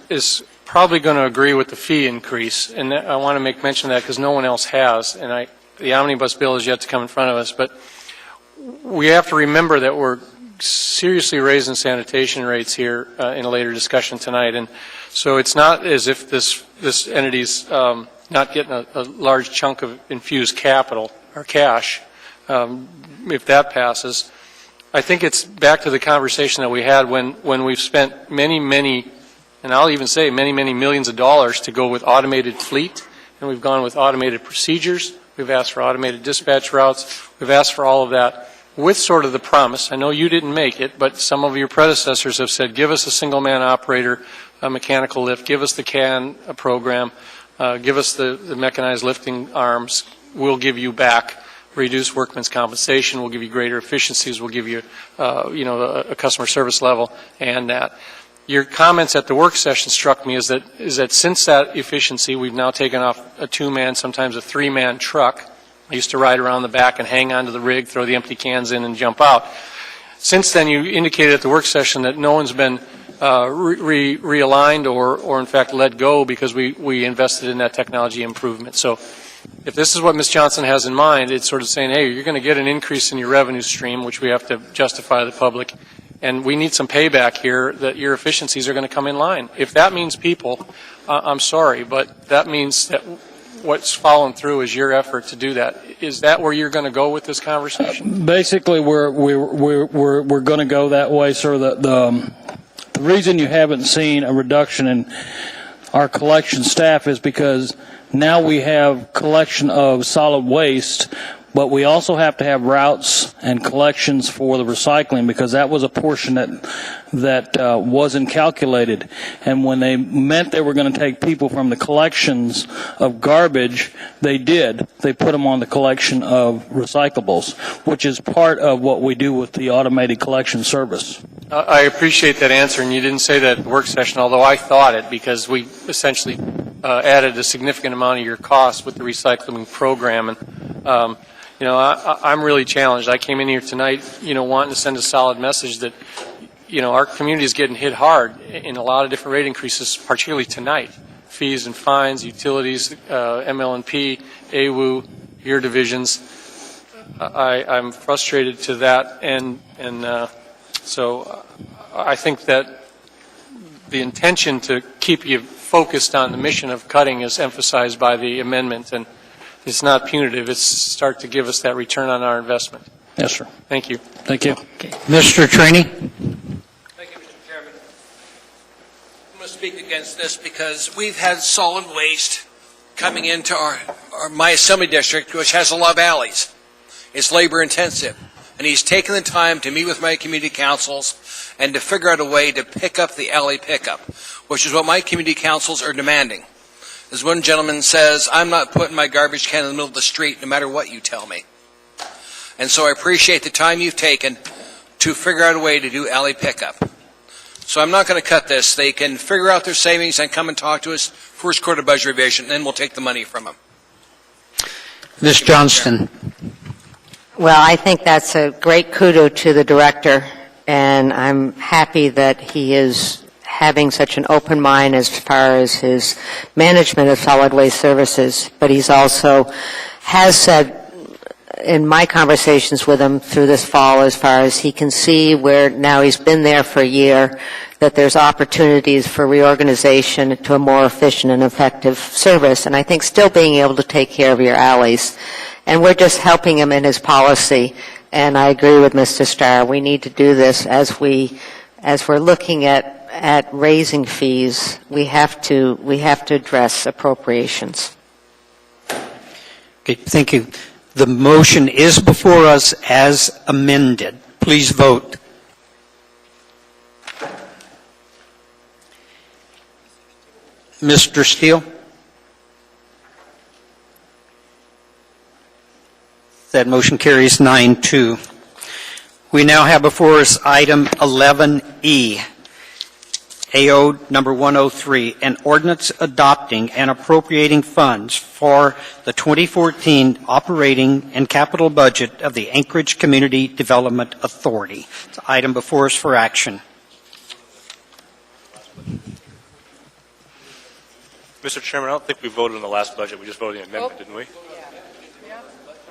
F: probably going to agree with the fee increase, and I want to make mention of that because no one else has, and the omnibus bill is yet to come in front of us, but we have to remember that we're seriously raising sanitation rates here in a later discussion tonight, and so it's not as if this entity's not getting a large chunk of infused capital or cash. If that passes, I think it's back to the conversation that we had when we've spent many, and I'll even say many millions of dollars to go with automated fleet, and we've gone with automated procedures. We've asked for automated dispatch routes. We've asked for all of that with sort of the promise. I know you didn't make it, but some of your predecessors have said, give us a single-man operator, a mechanical lift, give us the CAN program, give us the mechanized lifting arms. We'll give you back reduced workman's compensation. We'll give you greater efficiencies. We'll give you, a customer service level and that. Your comments at the work session struck me is that since that efficiency, we've now taken off a two-man, sometimes a three-man truck. I used to ride around the back and hang onto the rig, throw the empty cans in, and jump out. Since then, you indicated at the work session that no one's been realigned or in fact let go because we invested in that technology improvement. So if this is what Ms. Johnson has in mind, it's sort of saying, hey, you're going to get an increase in your revenue stream, which we have to justify to the public, and we need some payback here that your efficiencies are going to come in line. If that means people, I'm sorry, but that means that what's fallen through is your effort to do that. Is that where you're going to go with this conversation?
Q: Basically, we're going to go that way, sir. The reason you haven't seen a reduction in our collection staff is because now we have collection of solid waste but we also have to have routes and collections for the recycling, because that was a portion that wasn't calculated. And when they meant they were going to take people from the collections of garbage, they did. They put them on the collection of recyclables, which is part of what we do with the automated collection service.
F: I appreciate that answer, and you didn't say that at the work session, although I thought it, because we essentially added a significant amount of your costs with the recycling program. And, I'm really challenged. I came in here tonight, wanting to send a solid message that, our community is getting hit hard in a lot of different rate increases, particularly tonight. Fees and fines, utilities, ML&P, AWU, your divisions. I'm frustrated to that, and so I think that the intention to keep you focused on the mission of cutting is emphasized by the amendment, and it's not punitive. It's start to give us that return on our investment.
Q: Yes, sir.
F: Thank you.
Q: Thank you.
A: Mr. Trainee?
K: Thank you, Mr. Chairman. I'm going to speak against this because we've had solid waste coming into my assembly district, which has a lot of alleys. It's labor intensive. And he's taken the time to meet with my community councils and to figure out a way to pick up the alley pickup, which is what my community councils are demanding. As one gentleman says, I'm not putting my garbage can in the middle of the street no matter what you tell me. And so I appreciate the time you've taken to figure out a way to do alley pickup. So I'm not going to cut this. They can figure out their savings and come and talk to us first quarter budget revision, and then we'll take the money from them.
A: Ms. Johnston?
J: Well, I think that's a great kudo to the director, and I'm happy that he is having such an open mind as far as his management of solid waste services. But he's also has said in my conversations with him through this fall, as far as he can see where now he's been there for a year, that there's opportunities for reorganization to a more efficient and effective service. And I think still being able to take care of your alleys. And we're just helping him in his policy. And I agree with Mr. Starr. We need to do this as we're looking at raising fees. We have to address appropriations.
A: Okay, thank you. The motion is before us as amended. Please vote. Mr. Steele? That motion carries 9-2. We now have before us item 11E, AO number 103, an ordinance adopting and appropriating funds for the 2014 operating and capital budget of the Anchorage Community Development Authority. It's an item before us for action.
G: Mr. Chairman, I don't think we voted on the last budget. We just voted the amendment, didn't we?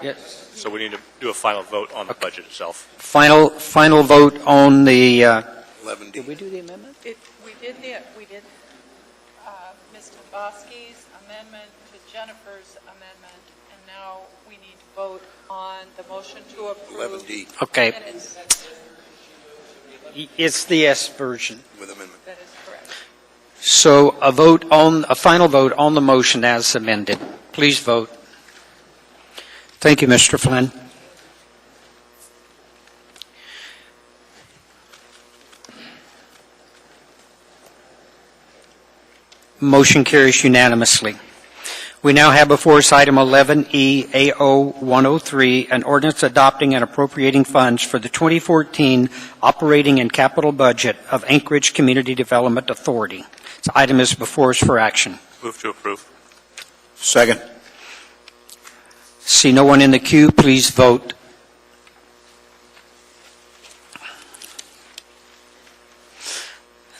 A: Yes.
G: So we need to do a final vote on the budget itself.
A: Final vote on the 11D. Did we do the amendment?
B: We did Ms. Tombowski's amendment to Jennifer's amendment, and now we need to vote on the motion to approve.
I: 11D.
A: Okay.
B: And
A: It's the S version.
I: With amendment.
B: that is correct.
A: So a final vote on the motion as amended. Please vote. Thank you, Mr. Flynn. Motion carries unanimously. We now have before us item 11E AO 103, an ordinance adopting and appropriating funds for the 2014 operating and capital budget of Anchorage Community Development Authority. This item is before us for action.
G: Move to approve.
I: Second.
A: See no one in the queue, please vote.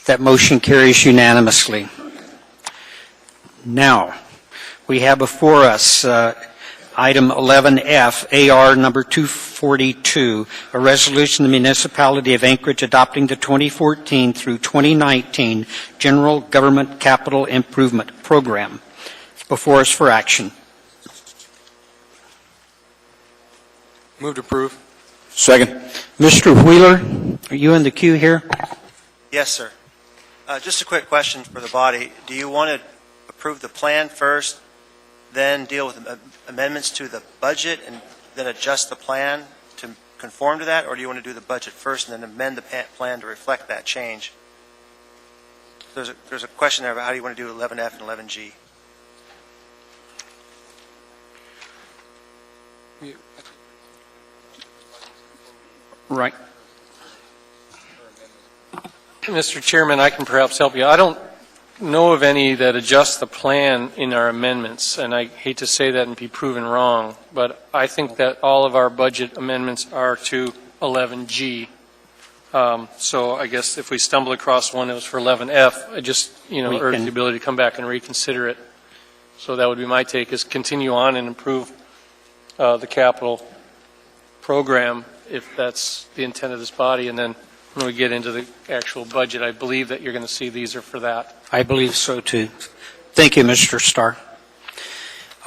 A: That motion carries unanimously. Now, we have before us item 11F, AR number 242, a resolution of the municipality of Anchorage adopting the 2014 through 2019 General Government Capital Improvement Program. It's before us for action.
H: Move to approve.
I: Second.
A: Mr. Wheeler, are you in the queue here?
R: Yes, sir. Just a quick question for the body. Do you want to approve the plan first, then deal with amendments to the budget, and then adjust the plan to conform to that, or do you want to do the budget first and then amend the plan to reflect that change? There's a question there about how do you want to do 11F and 11G.
F: Right. Mr. Chairman, I can perhaps help you. I don't know of any that adjust the plan in our amendments, and I hate to say that and be proven wrong, but I think that all of our budget amendments are to 11G. So I guess if we stumble across one that was for 11F, I just, urge the ability to come back and reconsider it. So that would be my take, is continue on and improve the capital program, if that's the intent of this body, and then when we get into the actual budget, I believe that you're going to see these are for that.
A: I believe so, too. Thank you, Mr. Starr.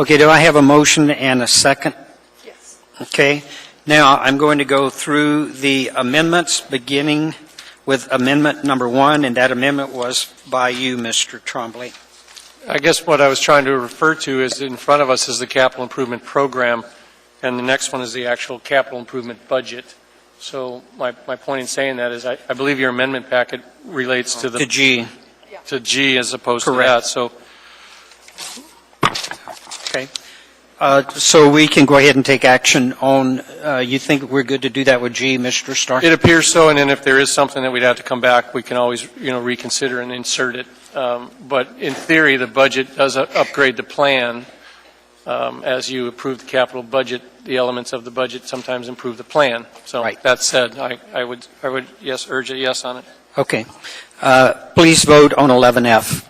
A: Okay, do I have a motion and a second?
B: Yes.
A: Okay. Now, I'm going to go through the amendments, beginning with amendment number 1, and that amendment was by you, Mr. Trombley.
F: I guess what I was trying to refer to is in front of us is the capital improvement program, and the next one is the actual capital improvement budget. So my point in saying that is I believe your amendment packet relates to the...
A: To G.
F: To G as opposed
A: Correct.
F: to that, so...
A: Okay. So we can go ahead and take action on, you think we're good to do that with G, Mr. Starr?
F: It appears so, and then if there is something that we'd have to come back, we can always, reconsider and insert it. But in theory, the budget does upgrade the plan. As you approve the capital budget, the elements of the budget sometimes improve the plan. So
A: Right.
F: That said, I would yes, urge a yes on it.
A: Okay. Please vote on 11F.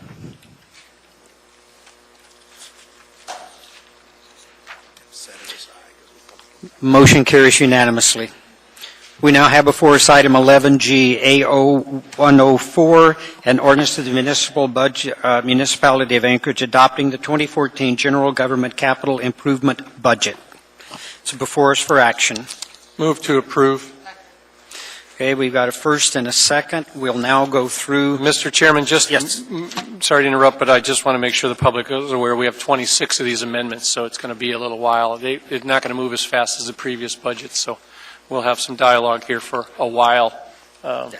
A: Motion carries unanimously. We now have before us item 11G, A0104, an ordinance to the municipal budget, municipality of Anchorage adopting the 2014 general government capital improvement budget. It's before us for action.
F: Move to approve.
A: Okay, we've got a first and a second. We'll now go through.
F: Mr. Chairman, just,
A: Yes.
F: sorry to interrupt, but I just want to make sure the public is aware we have 26 of these amendments, so it's going to be a little while. They're not going to move as fast as the previous budget, so we'll have some dialogue here for a while.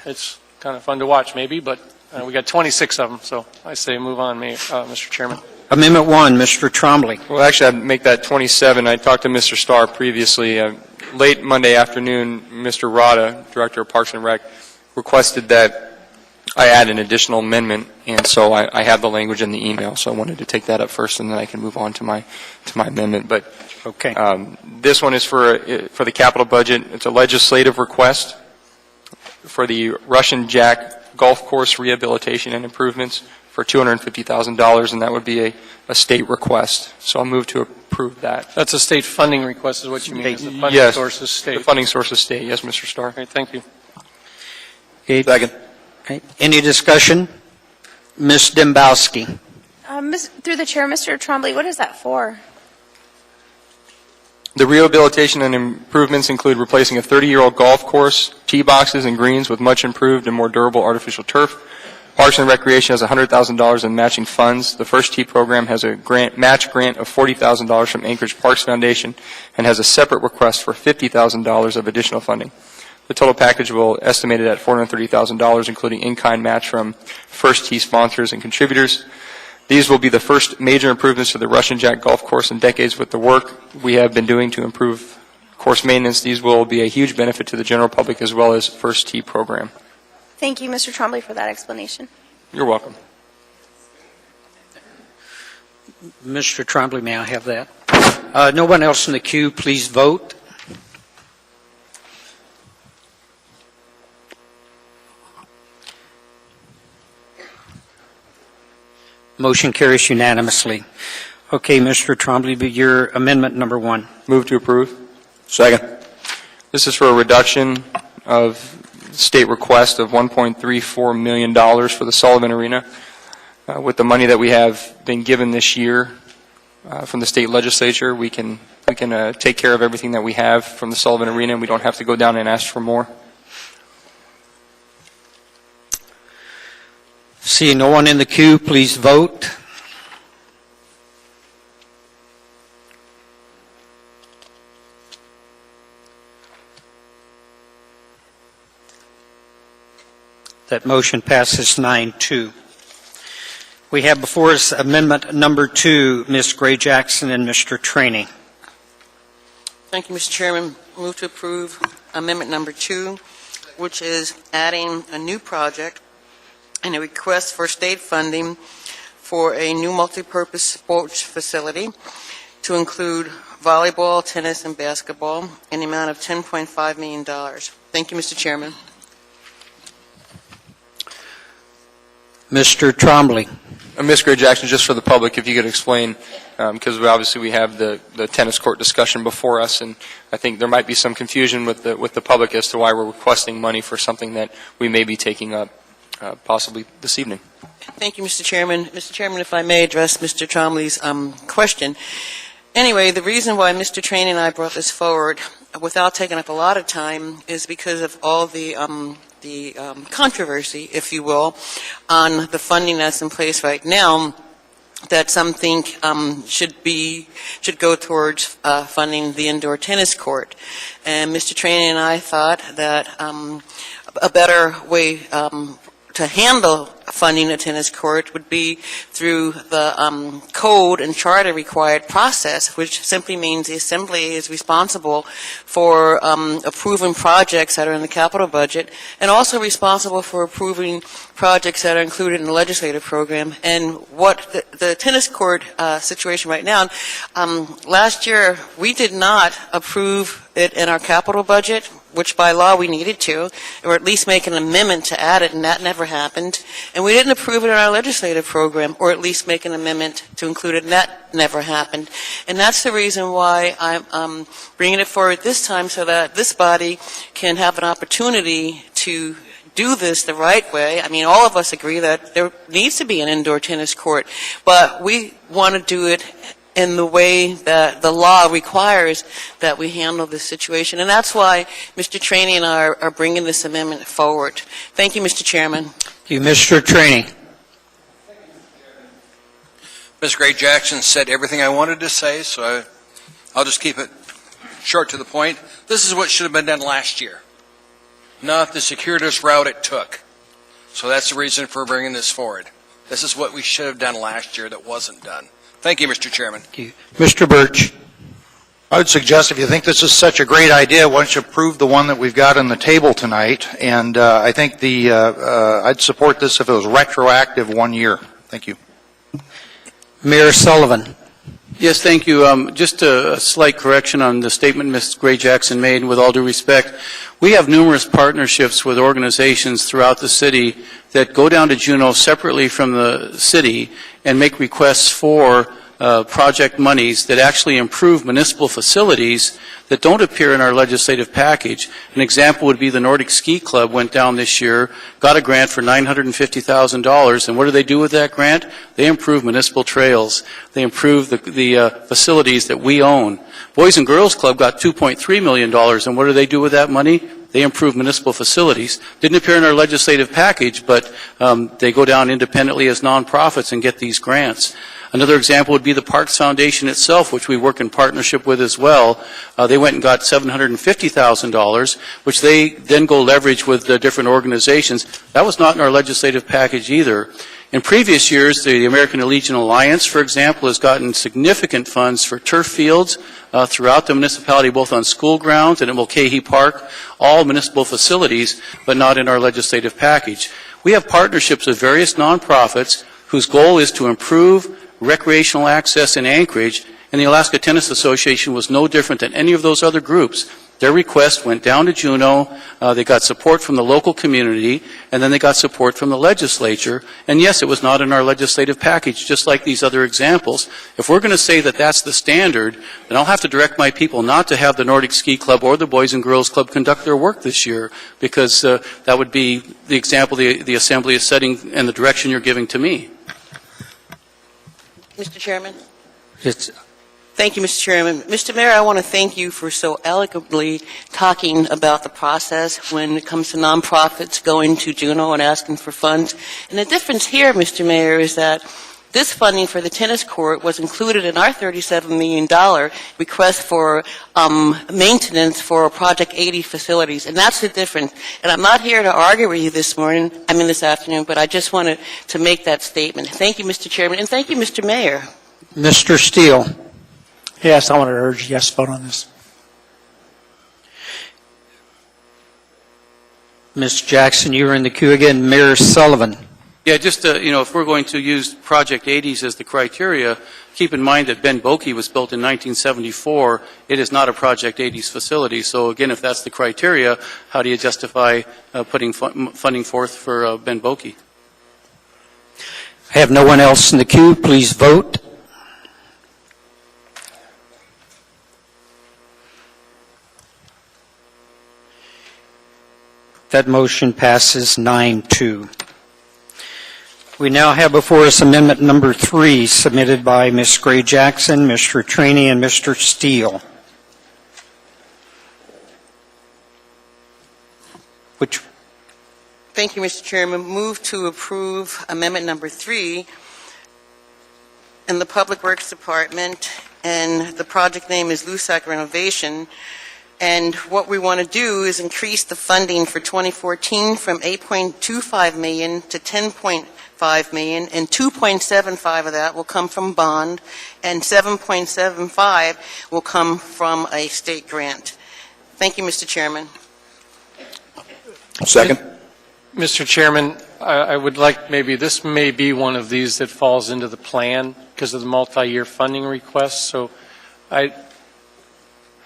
F: It's kind of fun to watch, maybe, but we got 26 of them, so I say move on, Mr. Chairman.
A: Amendment 1, Mr. Trombley.
H: Well, actually, I'd make that 27. I talked to Mr. Starr previously. Late Monday afternoon, Mr. Rada, Director of Parks and Rec, requested that I add an additional amendment, and so I have the language in the email, so I wanted to take that up first, and then I can move on to my amendment. But
A: okay,
H: this one is for the capital budget. It's a legislative request for the Russian Jack Golf Course rehabilitation and improvements for $250,000, and that would be a state request. So I'll move to approve that.
F: That's a state funding request is what you mean? Is the funding
H: Yes,
F: source is state?
H: the funding source is state. Yes, Mr. Starr.
F: Okay, thank you.
A: Okay.
I: Second.
A: Okay. Any discussion? Ms. Dembowski.
L: Through the chair, Mr. Trombley, what is that for?
H: The rehabilitation and improvements include replacing a 30-year-old golf course, tee boxes, and greens with much improved and more durable artificial turf. Parks and Recreation has $100,000 in matching funds. The First Tee program has a match grant of $40,000 from Anchorage Parks Foundation and has a separate request for $50,000 of additional funding. The total package will estimated at $430,000, including in-kind match from First Tee sponsors and contributors. These will be the first major improvements to the Russian Jack Golf Course in decades. With the work we have been doing to improve course maintenance, these will be a huge benefit to the general public as well as First Tee program.
L: Thank you, Mr. Trombley, for that explanation.
H: You're welcome.
A: Mr. Trombley, may I have that? No one else in the queue, please vote. Motion carries unanimously. Okay, Mr. Trombley, your amendment number 1.
H: Move to approve.
I: Second.
H: This is for a reduction of state request of $1.34 million for the Sullivan Arena. With the money that we have been given this year from the state legislature, we can take care of everything that we have from the Sullivan Arena, and we don't have to go down and ask for more.
A: Seeing no one in the queue, please vote. That motion passes 9-2. We have before us amendment number 2, Ms. Gray Jackson and Mr. Trainee.
C: Thank you, Mr. Chairman. Move to approve amendment number 2, which is adding a new project and a request for state funding for a new multipurpose sports facility to include volleyball, tennis, and basketball in the amount of $10.5 million. Thank you, Mr. Chairman.
A: Mr. Trombley.
H: Ms. Gray Jackson, just for the public, if you could explain, because obviously we have the tennis court discussion before us, and I think there might be some confusion with the public as to why we're requesting money for something that we may be taking up possibly this evening.
C: Thank you, Mr. Chairman. Mr. Chairman, if I may address Mr. Trombley's question. Anyway, the reason why Mr. Trainee and I brought this forward without taking up a lot of time is because of all the controversy, if you will, on the funding that's in place right now, that some think should go towards funding the indoor tennis court. And Mr. Trainee and I thought that a better way to handle funding a tennis court would be through the code and charter required process, which simply means the Assembly is responsible for approving projects that are in the capital budget and also responsible for approving projects that are included in the legislative program. And what the tennis court situation right now, last year we did not approve it in our capital budget, which by law we needed to, or at least make an amendment to add it, and that never happened. And we didn't approve it in our legislative program, or at least make an amendment to include it, and that never happened. And that's the reason why I'm bringing it forward this time, so that this body can have an opportunity to do this the right way. I mean, all of us agree that there needs to be an indoor tennis court, but we want to do it in the way that the law requires that we handle this situation. And that's why Mr. Trainee and I are bringing this amendment forward. Thank you, Mr. Chairman.
A: Thank you, Mr. Trainee.
K: Ms. Gray Jackson said everything I wanted to say, so I'll just keep it short to the point. This is what should have been done last year, not the circuitous route it took. So that's the reason for bringing this forward. This is what we should have done last year that wasn't done. Thank you, Mr. Chairman.
A: Thank you. Mr. Birch.
S: I would suggest if you think this is such a great idea, why don't you approve the one that we've got on the table tonight? And I think I'd support this if it was retroactive 1 year. Thank you.
A: Mayor Sullivan.
T: Yes, thank you. Just a slight correction on the statement Ms. Gray Jackson made, and with all due respect, we have numerous partnerships with organizations throughout the city that go down to Juneau separately from the city and make requests for project monies that actually improve municipal facilities that don't appear in our legislative package. An example would be the Nordic Ski Club went down this year, got a grant for $950,000, and what do they do with that grant? They improve municipal trails. They improve the facilities that we own. Boys and Girls Club got $2.3 million, and what do they do with that money? They improve municipal facilities. Didn't appear in our legislative package, but they go down independently as nonprofits and get these grants. Another example would be the Parks Foundation itself, which we work in partnership with as well. They went and got $750,000, which they then go leverage with the different organizations. That was not in our legislative package either. In previous years, the American Legion Alliance, for example, has gotten significant funds for turf fields throughout the municipality, both on school grounds and at Mulcahy Park, all municipal facilities, but not in our legislative package. We have partnerships with various nonprofits whose goal is to improve recreational access in Anchorage, and the Alaska Tennis Association was no different than any of those other groups. Their request went down to Juneau, they got support from the local community, and then they got support from the legislature, and yes, it was not in our legislative package, just like these other examples. If we're going to say that that's the standard, then I'll have to direct my people not to have the Nordic Ski Club or the Boys and Girls Club conduct their work this year, because that would be the example the Assembly is setting and the direction you're giving to me.
C: Mr. Chairman? Thank you, Mr. Chairman. Mr. Mayor, I want to thank you for so eloquently talking about the process when it comes to nonprofits going to Juneau and asking for funds. And the difference here, Mr. Mayor, is that This funding for the tennis court was included in our $37 million request for maintenance for Project 80 facilities, and that's the difference. And I'm not here to argue with you this afternoon, but I just wanted to make that statement. Thank you, Mr. Chairman, and thank you, Mr. Mayor.
A: Mr. Steele.
M: Yes, I want to urge yes vote on this.
A: Ms. Jackson, you are in the queue again. Mayor Sullivan.
T: Yeah, just, if we're going to use Project 80s as the criteria, keep in mind that Ben Boeke was built in 1974. It is not a Project 80s facility. So again, if that's the criteria, how do you justify putting funding forth for Ben Boeke?
A: I have no one else in the queue. Please vote. That motion passes 9-2. We now have before us amendment number 3, submitted by Ms. Gray Jackson, Mr. Trainee, and Mr. Steele.
C: Thank you, Mr. Chairman. Move to approve amendment number 3 in the Public Works Department, and the project name is LUSAC Renovation. And what we want to do is increase the funding for 2014 from $8.25 million to $10.5 million, and $2.75 of that will come from bond, and $7.75 will come from a state grant. Thank you, Mr. Chairman.
I: Second.
F: Mr. Chairman, I would like this may be one of these that falls into the plan because of the multi-year funding request. So I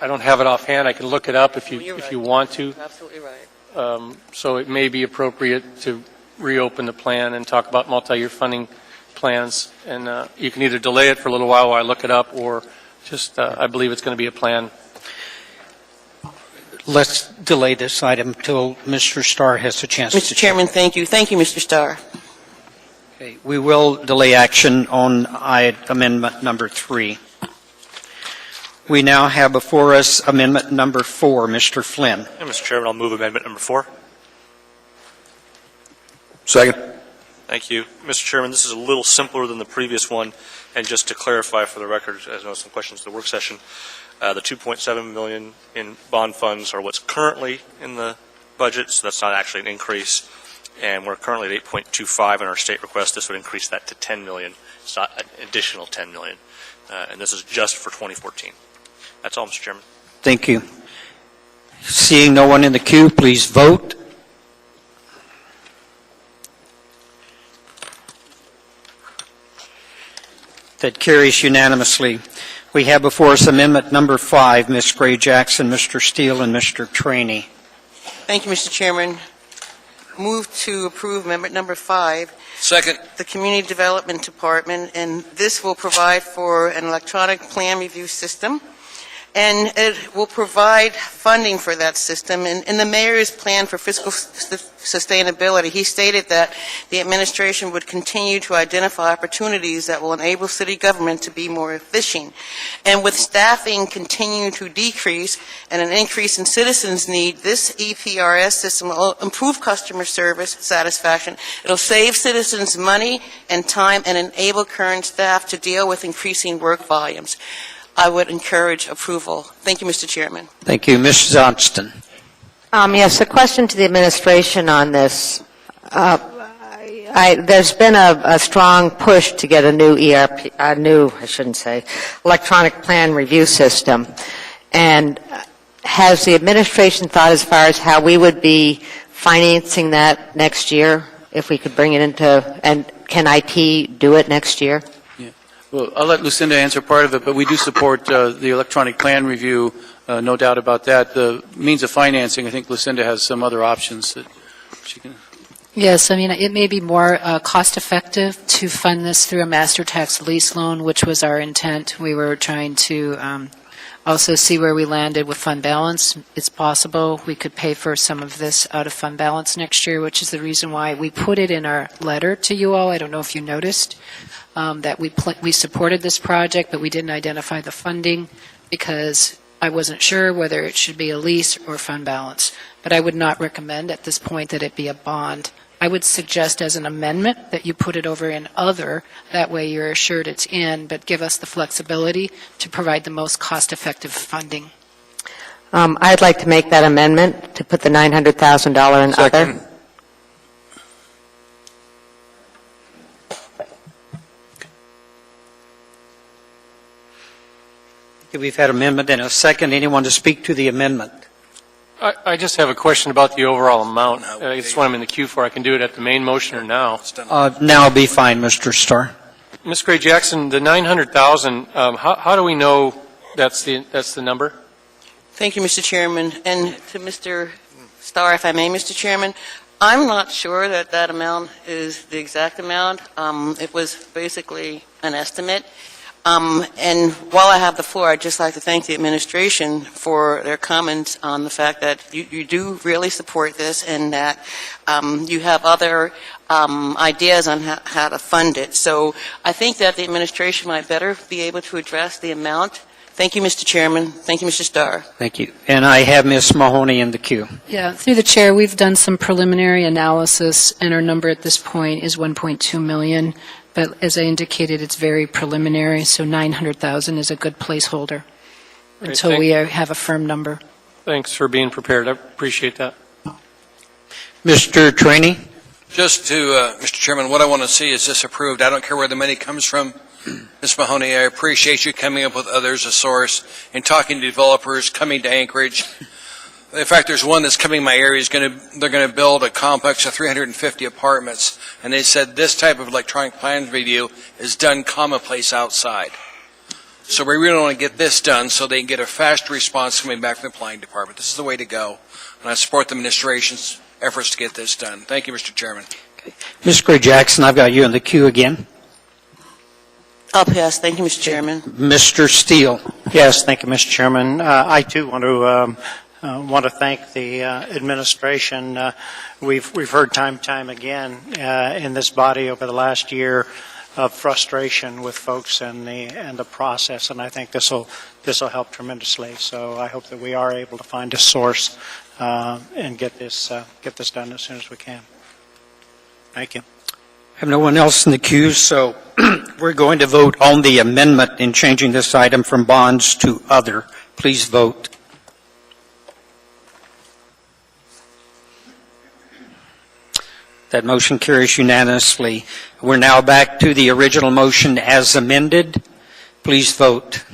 F: don't have it offhand. I can look it up if you want to.
C: Absolutely right.
F: So it may be appropriate to reopen the plan and talk about multi-year funding plans. And you can either delay it for a little while I look it up, or just I believe it's going to be a plan.
A: Let's delay this item until Mr. Starr has a chance to
C: Mr. Chairman, thank you. Thank you, Mr. Starr.
A: Okay, we will delay action on amendment number 3. We now have before us amendment number 4. Mr. Flynn.
G: And Mr. Chairman, I'll move amendment number 4.
I: Second.
G: Thank you. Mr. Chairman, this is a little simpler than the previous one, and just to clarify for the record, as I know some questions in the work session, the $2.7 million in bond funds are what's currently in the budget, so that's not actually an increase. And we're currently at 8.25 in our state request. This would increase that to $10 million. It's not an additional $10 million. And this is just for 2014. That's all, Mr. Chairman.
A: Thank you. Seeing no one in the queue, please vote. That carries unanimously. We have before us amendment number 5, Ms. Gray Jackson, Mr. Steele, and Mr. Trainee.
C: Thank you, Mr. Chairman. Move to approve amendment number 5.
K: Second.
C: The Community Development Department, and this will provide for an electronic plan review system, and it will provide funding for that system. And in the mayor's plan for fiscal sustainability, he stated that the administration would continue to identify opportunities that will enable city government to be more efficient. And with staffing continuing to decrease and an increase in citizens' need, this EPRS system will improve customer service satisfaction. It'll save citizens money and time and enable current staff to deal with increasing work volumes. I would encourage approval. Thank you, Mr. Chairman.
A: Thank you. Ms. Johnston.
J: Yes, a question to the administration on this. There's been a strong push to get a new electronic plan review system. And has the administration thought as far as how we would be financing that next year, if we could bring it into, and can IT do it next year?
T: Well, I'll let Lucinda answer part of it, but we do support the electronic plan review, no doubt about that. The means of financing, I think Lucinda has some other options that she can.
U: Yes, I mean, it may be more cost-effective to fund this through a master tax lease loan, which was our intent. We were trying to also see where we landed with fund balance. It's possible we could pay for some of this out of fund balance next year, which is the reason why we put it in our letter to you all. I don't know if you noticed. That we supported this project, but we didn't identify the funding because I wasn't sure whether it should be a lease or fund balance. But I would not recommend at this point that it be a bond I would suggest as an amendment that you put it over in other, that way you're assured it's in, but give us the flexibility to provide the most cost-effective funding.
J: I'd like to make that amendment to put the $900,000 in other.
A: We've had amendment and a second. Anyone to speak to the amendment?
F: I just have a question about the overall amount. It's what I'm in the queue for. I can do it at the main motion or now.
A: Now will be fine, Mr. Starr.
F: Ms. Gray Jackson, the 900,000, how do we know that's the number?
C: Thank you, Mr. Chairman. And to Mr. Starr, if I may, Mr. Chairman, I'm not sure that that amount is the exact amount. It was basically an estimate. And while I have the floor, I'd just like to thank the administration for their comments on the fact that you do really support this and that you have other ideas on how to fund it. So I think that the administration might better be able to address the amount. Thank you, Mr. Chairman. Thank you, Mr. Starr.
A: Thank you. And I have Ms. Mahoney in the queue.
U: Yeah, through the chair, we've done some preliminary analysis, and our number at this point is $1.2 million. But as I indicated, it's very preliminary, so 900,000 is a good placeholder until we have a firm number.
F: Thanks for being prepared. I appreciate that.
A: Mr. Trainee?
K: Just to, Mr. Chairman, what I want to see is this approved. I don't care where the money comes from. Ms. Mahoney, I appreciate you coming up with others, a source, and talking to developers, coming to Anchorage. In fact, there's one that's coming in my area. They're going to build a complex of 350 apartments, and they said this type of electronic plan review is done commonplace outside. So we really want to get this done so they can get a fast response coming back from the planning department. This is the way to go, and I support the administration's efforts to get this done. Thank you, Mr. Chairman.
A: Ms. Gray Jackson, I've got you in the queue again.
C: I'll pass. Thank you, Mr. Chairman.
A: Mr. Steele?
M: Yes, thank you, Mr. Chairman. I, too, want to thank the administration. We've heard time and time again in this body over the last year of frustration with folks and the process, and I think this will help tremendously. So I hope that we are able to find a source and get this done as soon as we can. Thank you.
A: I have no one else in the queue, so we're going to vote on the amendment in changing this item from bonds to other. Please vote. That motion carries unanimously. We're now back to the original motion as amended. Please vote.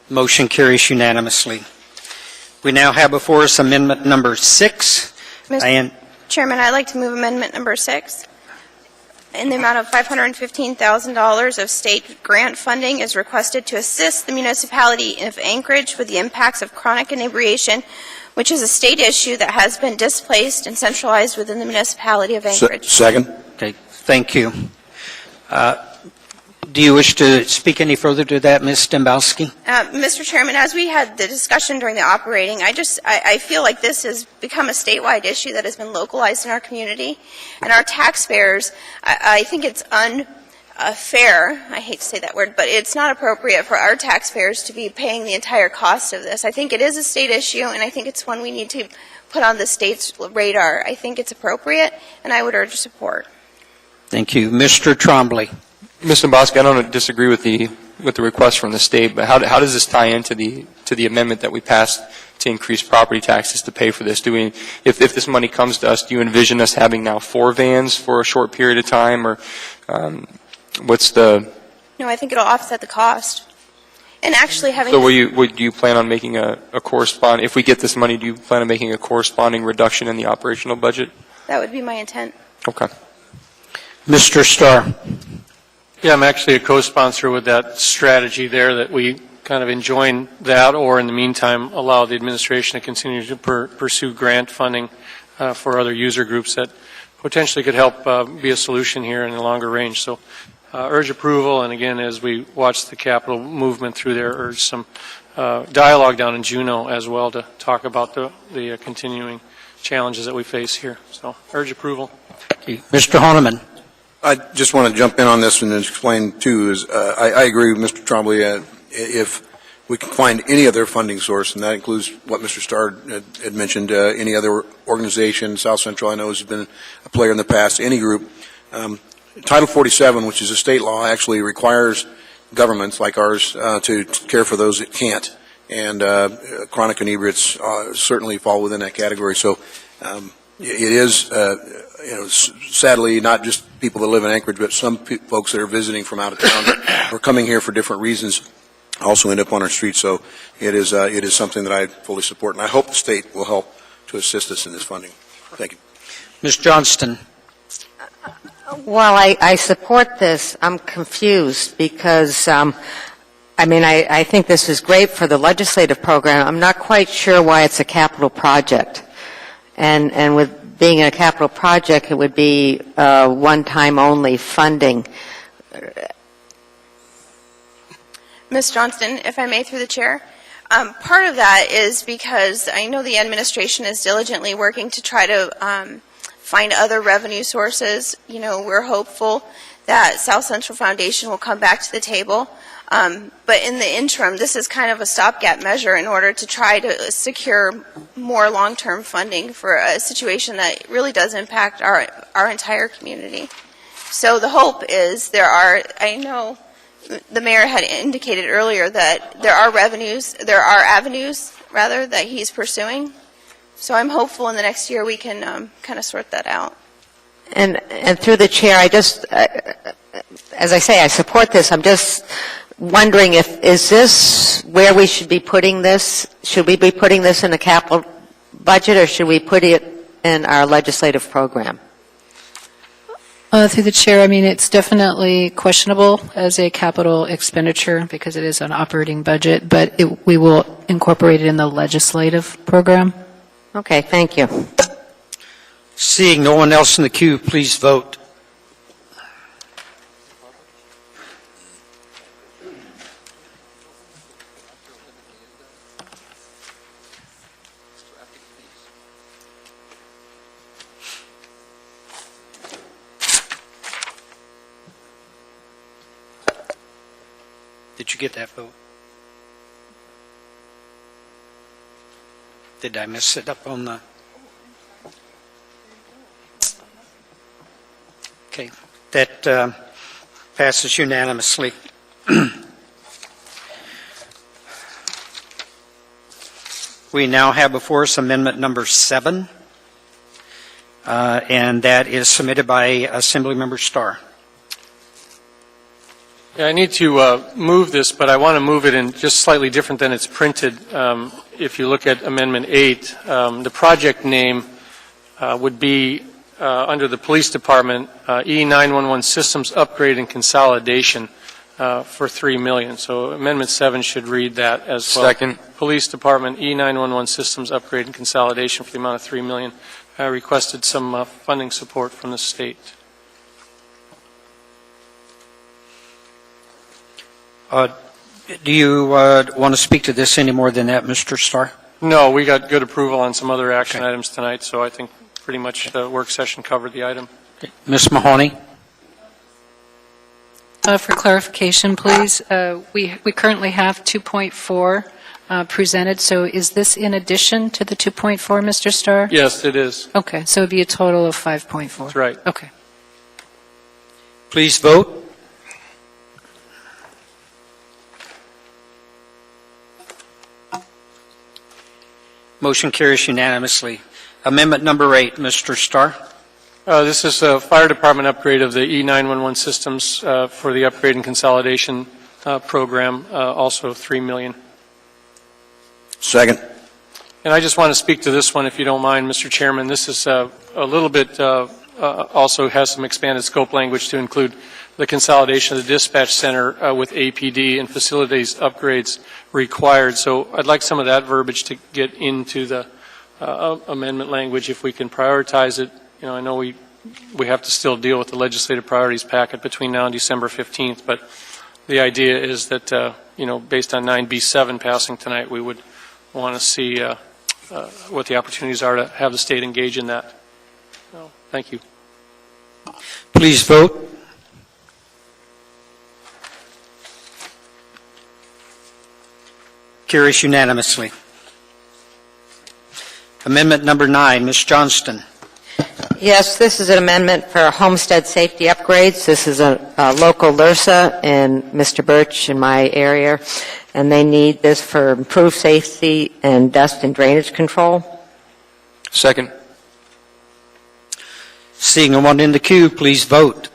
A: Motion carries unanimously. We now have before us amendment number 6.
L: Mr. Chairman, I'd like to move amendment number 6. In the amount of $515,000 of state grant funding is requested to assist the municipality of Anchorage with the impacts of chronic inebriation, which is a state issue that has been displaced and centralized within the municipality of Anchorage.
I: Second.
A: Okay, thank you. Do you wish to speak any further to that, Ms. Dembowski?
L: Mr. Chairman, as we had the discussion during the operating, I feel like this has become a statewide issue that has been localized in our community. And our taxpayers, I think it's unfair, I hate to say that word, but it's not appropriate for our taxpayers to be paying the entire cost of this. I think it is a state issue, and I think it's one we need to put on the state's radar. I think it's appropriate, and I would urge support.
A: Thank you. Mr. Trombley.
H: Mr. Bosque, I don't disagree with the request from the state, but how does this tie into the amendment that we passed to increase property taxes to pay for this? If this money comes to us, do you envision us having now 4 vans for a short period of time, or what's the?
L: No, I think it'll offset the cost. And actually having.
H: So do you plan on making a corresponding? If we get this money, do you plan on making a corresponding reduction in the operational budget?
L: That would be my intent.
H: Okay.
A: Mr. Starr.
F: Yeah, I'm actually a co-sponsor with that strategy there, that we kind of enjoin that, or in the meantime allow the administration to continue to pursue grant funding for other user groups that potentially could help be a solution here in the longer range. So urge approval, and again, as we watch the capital movement through there, urge some dialogue down in Juneau as well to talk about the continuing challenges that we face here. So urge approval.
A: Mr. Honeman.
I: I just want to jump in on this and explain, too, I agree with Mr. Trombley. If we can find any other funding source, and that includes what Mr. Starr had mentioned, any other organization. South Central, I know, has been a player in the past, any group. Title 47, which is a state law, actually requires governments like ours to care for those that can't, and chronic inebriates certainly fall within that category. So it is, sadly, not just people that live in Anchorage, but some folks that are visiting from out of town or coming here for different reasons also end up on our streets. So it is something that I fully support, and I hope the state will help to assist us in this funding. Thank you.
A: Ms. Johnston.
J: While I support this, I'm confused because, I think this is great for the legislative program. I'm not quite sure why it's a capital project. And with being a capital project, it would be one-time only funding.
L: Ms. Johnston, if I may, through the chair. Part of that is because I know the administration is diligently working to try to find other revenue sources. We're hopeful that South Central Foundation will come back to the table. But in the interim, this is kind of a stopgap measure in order to try to secure more long-term funding for a situation that really does impact our entire community. So the hope is I know the mayor had indicated earlier that there are avenues that he's pursuing. So I'm hopeful in the next year we can kind of sort that out.
J: And through the chair, as I say, I support this. I'm just wondering is this where we should be putting this? Should we be putting this in the capital budget, or should we put it in our legislative program?
U: Through the chair, it's definitely questionable as a capital expenditure because it is an operating budget, but we will incorporate it in the legislative program.
J: Okay, thank you.
A: Seeing no one else in the queue, please vote. Did you get that vote? Did I miss it up on the... Okay, that passes unanimously. We now have before us amendment number 7, and that is submitted by Assemblymember Starr.
F: Yeah, I need to move this, but I want to move it in just slightly different than it's printed. If you look at Amendment 8, the project name would be under the Police Department, E911 Systems Upgrade and Consolidation for $3 million. So Amendment 7 should read that as well.
H: Second.
F: Police Department, E911 Systems Upgrade and Consolidation for the amount of $3 million. I requested some funding support from the state.
A: Do you want to speak to this any more than that, Mr. Starr?
F: No, we got good approval on some other action items tonight, so I think pretty much the work session covered the item.
A: Ms. Mahoney?
U: For clarification, please, we currently have 2.4 presented, so is this in addition to the 2.4, Mr. Starr?
F: Yes, it is.
U: Okay, so it would be a total of 5.4.
F: That's right.
U: Okay.
A: Please vote. Motion carries unanimously. Amendment number 8, Mr. Starr.
F: This is a fire department upgrade of the E911 systems for the upgrade and consolidation program, also $3 million.
I: Second.
F: And I just want to speak to this one, if you don't mind, Mr. Chairman. This is a little bit, also has some expanded scope language to include the consolidation of the dispatch center with APD and facilities upgrades required. So I'd like some of that verbiage to get into the amendment language if we can prioritize it. I know we have to still deal with the legislative priorities packet between now and December 15th, but the idea is that, based on 9B7 passing tonight, we would want to see what the opportunities are to have the state engage in that. So, thank you.
A: Please vote. Carries unanimously. Amendment number 9, Ms. Johnston.
J: Yes, this is an amendment for homestead safety upgrades. This is a local LRSA in Mr. Birch in my area, and they need this for improved safety and dust and drainage control.
H: Second.
A: Seeing no one in the queue, please vote.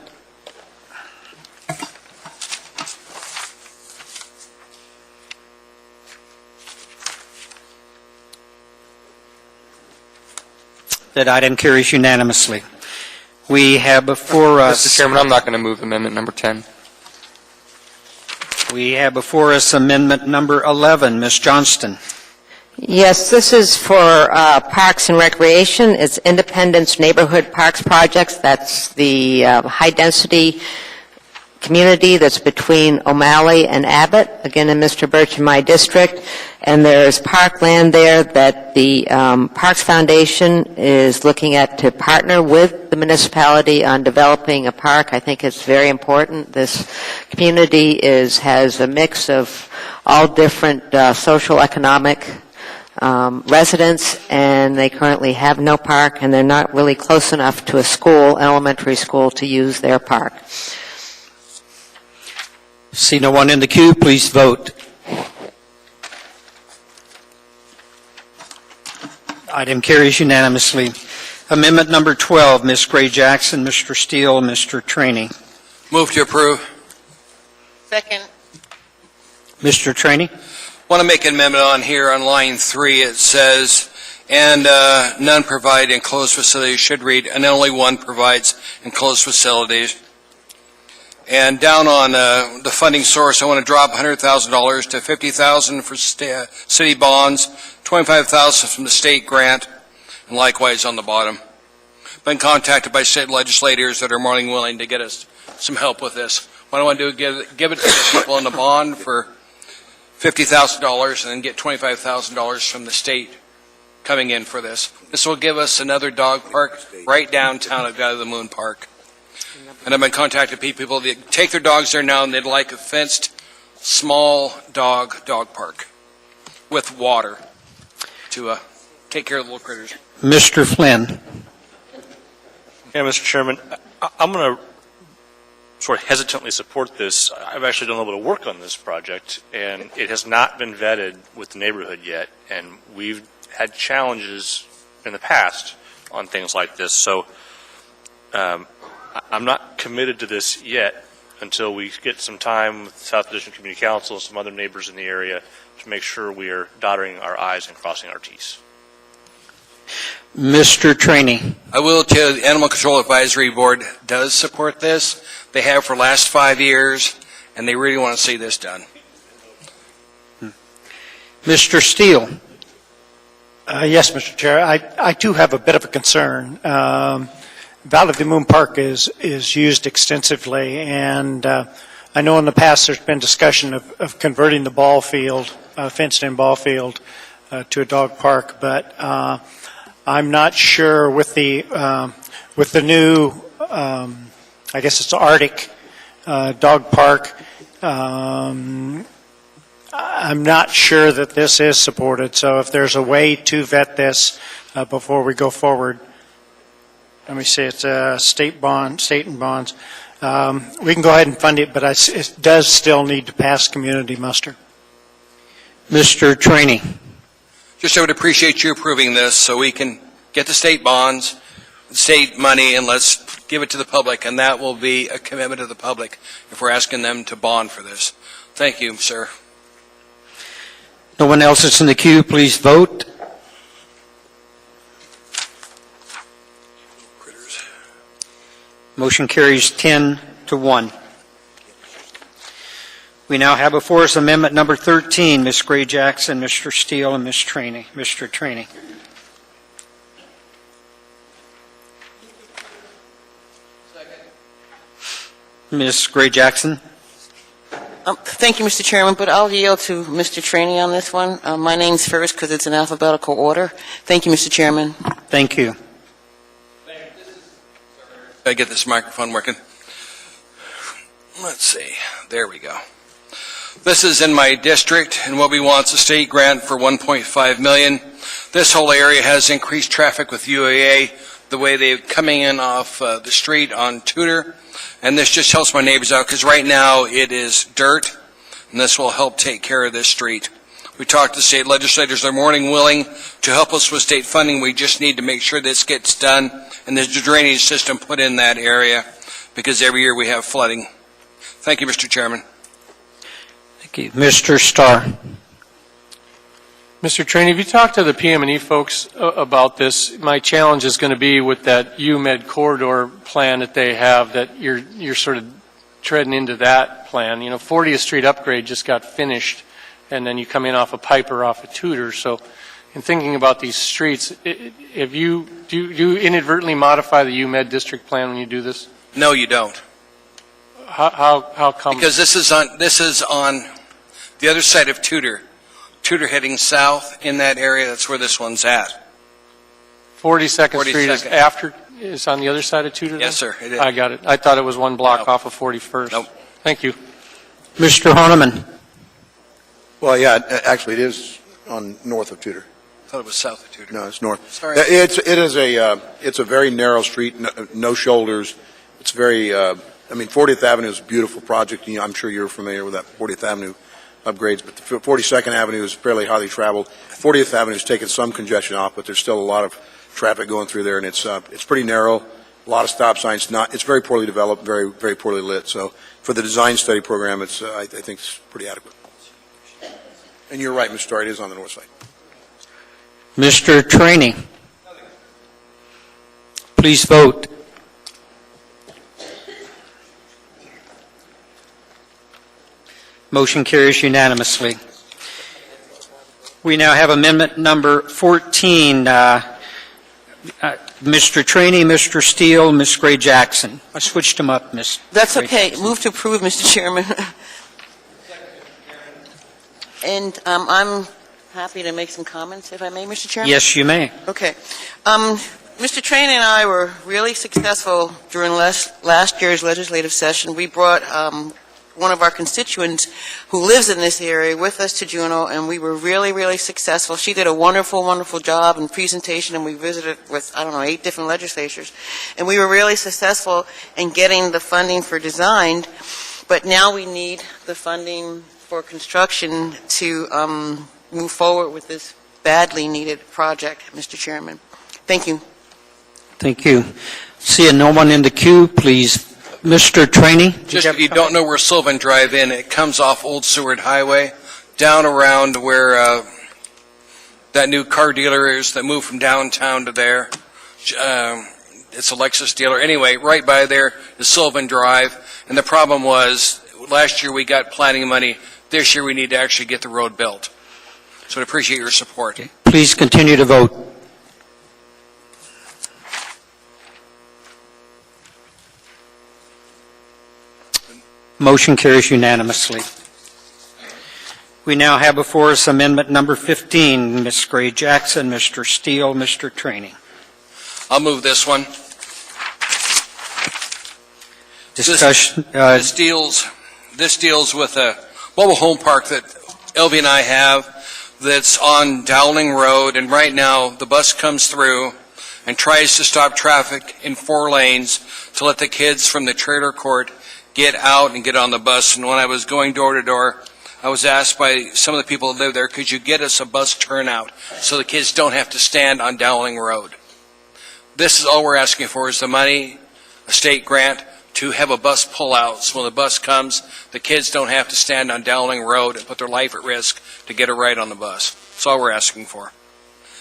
A: That item carries unanimously. We have before us...
H: Mr. Chairman, I'm not going to move amendment number 10.
A: We have before us amendment number 11. Ms. Johnston.
J: Yes, this is for Parks and Recreation. It's Independence Neighborhood Parks Projects. That's the high-density community that's between O'Malley and Abbott, again in Mr. Birch in my district. And there's parkland there that the Parks Foundation is looking at to partner with the municipality on developing a park. I think it's very important. This community has a mix of all different social, economic residents, and they currently have no park, and they're not really close enough to a school, elementary school, to use their park.
A: See no one in the queue, please vote. Item carries unanimously. Amendment number 12, Ms. Gray Jackson, Mr. Steele, Mr. Trainee.
K: Move to approve.
C: Second.
A: Mr. Trainee?
K: Want to make an amendment on here on line 3. It says, and none provide enclosed facilities should read, and only one provides enclosed facilities. And down on the funding source, I want to drop $100,000 to $50,000 for city bonds, $25,000 from the state grant, and likewise on the bottom. Been contacted by state legislators that are more than willing to get us some help with this. What I want to do is give it to the people in the bond for $50,000 and then get $25,000 from the state coming in for this. This will give us another dog park right downtown at Valley of the Moon Park. And I've been contacting people that take their dogs there now, and they'd like a fenced, small dog park with water to take care of the little critters.
A: Mr. Flynn.
G: Yeah, Mr. Chairman, I'm going to sort of hesitantly support this. I've actually done a little bit of work on this project, and it has not been vetted with the neighborhood yet, and we've had challenges in the past on things like this. So I'm not committed to this yet until we get some time with South District Community Council and some other neighbors in the area to make sure we are dotting our I's and crossing our T's.
A: Mr. Trainee.
K: I will tell you, the Animal Control Advisory Board does support this. They have for the last 5 years, and they really want to see this done.
A: Mr. Steele.
M: Yes, Mr. Chair. I too have a bit of a concern. Valley of the Moon Park is used extensively, and I know in the past there's been discussion of converting the ball field, fenced-in ball field, to a dog park, but I'm not sure with the new, I guess it's Arctic dog park. I'm not sure that this is supported. So if there's a way to vet this before we go forward, let me see, it's a state and bonds. We can go ahead and fund it, but it does still need to pass community muster.
A: Mr. Trainee.
K: Just I would appreciate you approving this so we can get the state bonds, state money, and let's give it to the public, and that will be a commitment to the public if we're asking them to bond for this. Thank you, sir.
A: No one else is in the queue, please vote. Motion carries 10-1. We now have before us amendment number 13, Ms. Gray Jackson, Mr. Steele, and Ms. Trainee. Mr. Trainee. Ms. Gray Jackson.
C: Thank you, Mr. Chairman, but I'll yield to Mr. Trainee on this one. My name's first because it's in alphabetical order. Thank you, Mr. Chairman.
A: Thank you.
K: I get this microphone working. Let's see. There we go. This is in my district, and what we want is a state grant for $1.5 million. This whole area has increased traffic with UAA, the way they're coming in off the street on Tudor, and this just helps my neighbors out, because right now it is dirt, and this will help take care of this street. We talked to state legislators. They're more than willing to help us with state funding. We just need to make sure this gets done and there's a drainage system put in that area, because every year we have flooding. Thank you, Mr. Chairman.
A: Thank you. Mr. Starr.
F: Mr. Trainee, have you talked to the PM&E folks about this? My challenge is going to be with that UMed corridor plan that they have, that you're sort of treading into that plan. You know, 40th Street upgrade just got finished, and then you come in off of Piper, off of Tudor. So in thinking about these streets, do you inadvertently modify the UMed district plan when you do this?
K: No, you don't.
F: How come?
K: Because this is on the other side of Tudor. Tudor heading south in that area. That's where this one's at.
F: 42nd Street is on the other side of Tudor?
K: Yes, sir. It is.
F: I got it. I thought it was one block off of 41st.
K: Nope.
F: Thank you.
A: Mr. Honeman.
I: Well, yeah, actually, it is on north of Tudor.
K: I thought it was south of Tudor.
I: No, it's north.
K: Sorry.
I: It's a very narrow street, no shoulders. It's very, 40th Avenue is a beautiful project. You know, I'm sure you're familiar with that 40th Avenue upgrades, but the 42nd Avenue is fairly highly traveled. 40th Avenue has taken some congestion off, but there's still a lot of traffic going through there, and it's pretty narrow. A lot of stop signs. It's very poorly developed, very, very poorly lit. So for the design study program, I think it's pretty adequate. And you're right, Mr. Starr, it is on the north side.
A: Mr. Trainee. Please vote. Motion carries unanimously. We now have amendment number 14. Mr. Trainee, Mr. Steele, Ms. Gray Jackson. I switched them up, Ms.
C: That's
A: Gray
C: okay.
A: Jackson.
C: Move to approve, Mr. Chairman. And I'm happy to make some comments, if I may, Mr. Chairman?
A: Yes, you may.
C: Okay. Mr. Train and I were really successful during last year's legislative session. We brought one of our constituents who lives in this area with us to Juneau, and we were really, really successful. She did a wonderful, wonderful job and presentation, and we visited with, 8 different legislatures. And we were really successful in getting the funding for design, but now we need the funding for construction to move forward with this badly needed project, Mr. Chairman. Thank you.
A: Thank you. Seeing no one in the queue, please. Mr. Trainee?
K: Just if you don't know where Sylvan Drive in, it comes off Old Seward Highway, down around where that new car dealer is that moved from downtown to there. It's a Lexus dealer. Anyway, right by there is Sylvan Drive. And the problem was, last year we got planning money. This year we need to actually get the road built. So I appreciate your support.
A: Please continue to vote. Motion carries unanimously. We now have before us amendment number 15. Ms. Gray Jackson, Mr. Steele, Mr. Trainee.
K: I'll move this one.
A: Discussion.
K: This deals with a mobile home park that Elvie and I have that's on Dowling Road, and right now the bus comes through and tries to stop traffic in 4 lanes to let the kids from the trailer court get out and get on the bus. And when I was going door to door, I was asked by some of the people that live there, could you get us a bus turnout so the kids don't have to stand on Dowling Road? This is all we're asking for, is the money, a state grant, to have a bus pull out. So when the bus comes, the kids don't have to stand on Dowling Road and put their life at risk to get a ride on the bus. That's all we're asking for.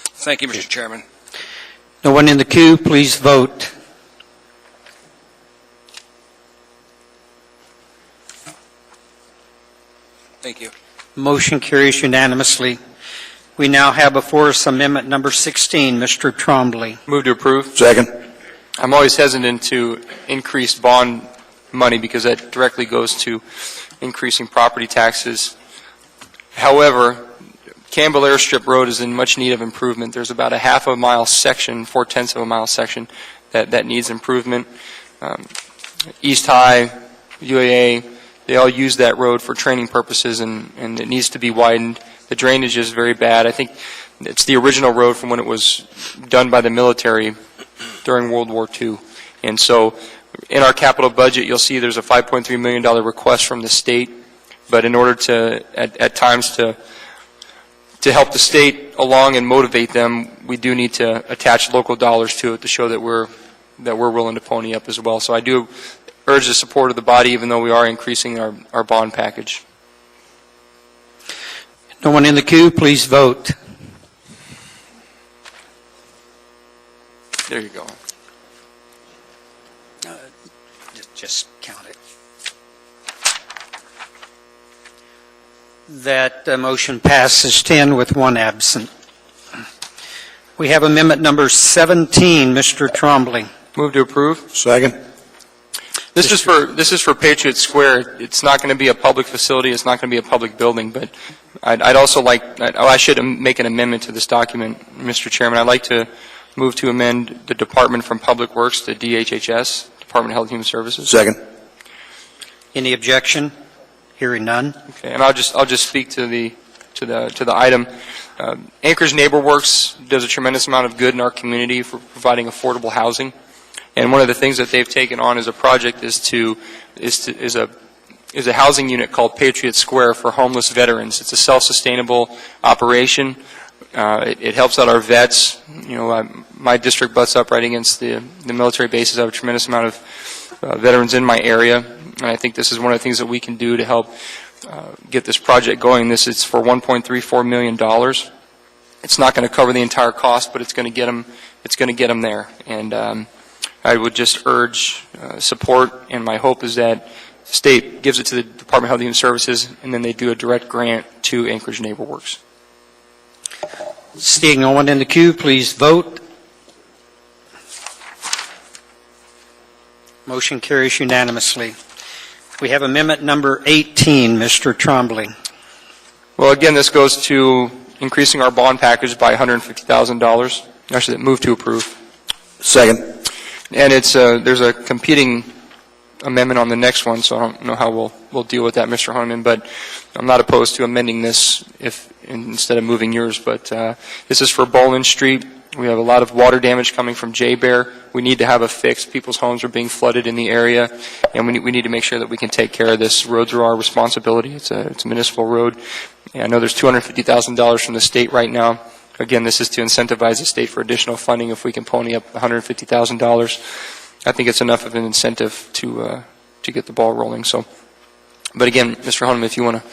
K: Thank you, Mr. Chairman.
A: No one in the queue, please vote.
K: Thank you.
A: Motion carries unanimously. We now have before us amendment number 16. Mr. Trombley.
H: Move to approve.
I: Second.
H: I'm always hesitant to increase bond money because that directly goes to increasing property taxes. However, Campbell Airstrip Road is in much need of improvement. There's about a half a mile section, 4/10 of a mile section that needs improvement. East High, UAA, all use that road for training purposes, and it needs to be widened. The drainage is very bad. I think it's the original road from when it was done by the military during World War II. And so in our capital budget, you'll see there's a $5.3 million request from the state, but in order to, at times, to help the state along and motivate them, we do need to attach local dollars to it to show that we're willing to pony up as well. So I do urge the support of the body, even though we are increasing our bond package.
A: No one in the queue, please vote.
H: There you go.
A: Just count it. That motion passes 10 with 1 absent. We have amendment number 17, Mr. Trombley.
H: Move to approve.
I: Second.
H: This is for Patriot Square. It's not going to be a public facility. It's not going to be a public building. But I'd also like. I should make an amendment to this document, Mr. Chairman. I'd like to move to amend the Department from Public Works to DHHS, Department of Health and Human Services.
I: Second.
A: Any objection? Hearing none.
H: Okay, and I'll just speak to the item. Anchorage Neighbor Works does a tremendous amount of good in our community for providing affordable housing. And one of the things that they've taken on as a project is a housing unit called Patriot Square for homeless veterans. It's a self-sustainable operation. It helps out our vets. You know, my district butts up right against the military bases. I have a tremendous amount of veterans in my area, and I think this is one of the things that we can do to help get this project going. This is for $1.34 million. It's not going to cover the entire cost, but it's going to get them. It's going to get them there. And I would just urge support, and my hope is that the state gives it to the Department of Health and Human Services, and then they do a direct grant to Anchorage Neighbor Works.
A: Seeing no one in the queue, please vote. Motion carries unanimously. We have amendment number 18, Mr. Trombley.
H: Well, again, this goes to increasing our bond package by $150,000. Actually, move to approve.
I: Second.
H: And it's there's a competing amendment on the next one, so I don't know how we'll deal with that, Mr. Honeman, but I'm not opposed to amending this instead of moving yours. But this is for Boland Street. We have a lot of water damage coming from J-Bear. We need to have a fix. People's homes are being flooded in the area, and we need to make sure that we can take care of this. Roads are our responsibility. It's a municipal road. And I know there's $250,000 from the state right now. Again, this is to incentivize the state for additional funding. If we can pony up $150,000, I think it's enough of an incentive to get the ball rolling. So, but again, Mr. Honeman, if you want to.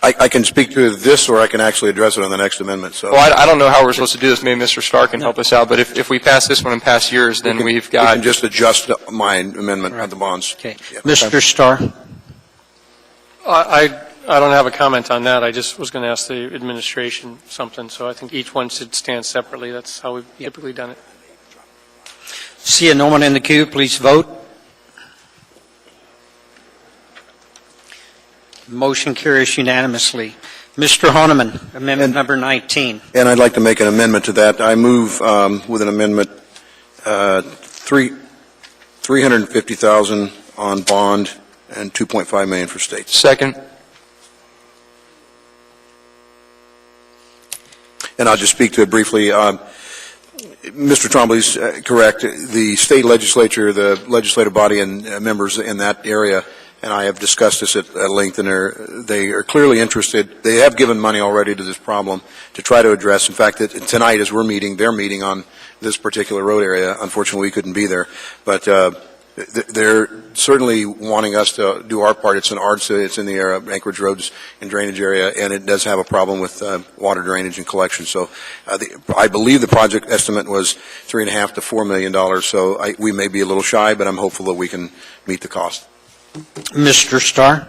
I: I can speak to this, or I can actually address it on the next amendment. So.
H: Well, I don't know how we're supposed to do this. Maybe Mr. Starr can help us out. But if we pass this one and pass yours, then we've got.
I: We can just adjust my amendment of the bonds.
A: Okay. Yeah. Mr. Starr.
F: I don't have a comment on that. I just was going to ask the administration something, so I think each one should stand separately. That's how we've typically done it.
A: Seeing no one in the queue, please vote. Motion carries unanimously. Mr. Honeman, amendment number 19.
I: And I'd like to make an amendment to that. I move with an amendment $350,000 on bond and $2.5 million for state.
H: Second.
I: And I'll just speak to it briefly. Mr. Trombley's correct. The state legislature, the legislative body and members in that area, and I have discussed this at length, and they are clearly interested. They have given money already to this problem to try to address. In fact, tonight as we're meeting, they're meeting on this particular road area. Unfortunately, we couldn't be there. But they're certainly wanting us to do our part. It's in the Anchorage Roads and Drainage area, and it does have a problem with water drainage and collection. So I believe the project estimate was $3.5 to $4 million. So we may be a little shy, but I'm hopeful that we can meet the cost.
A: Mr. Starr.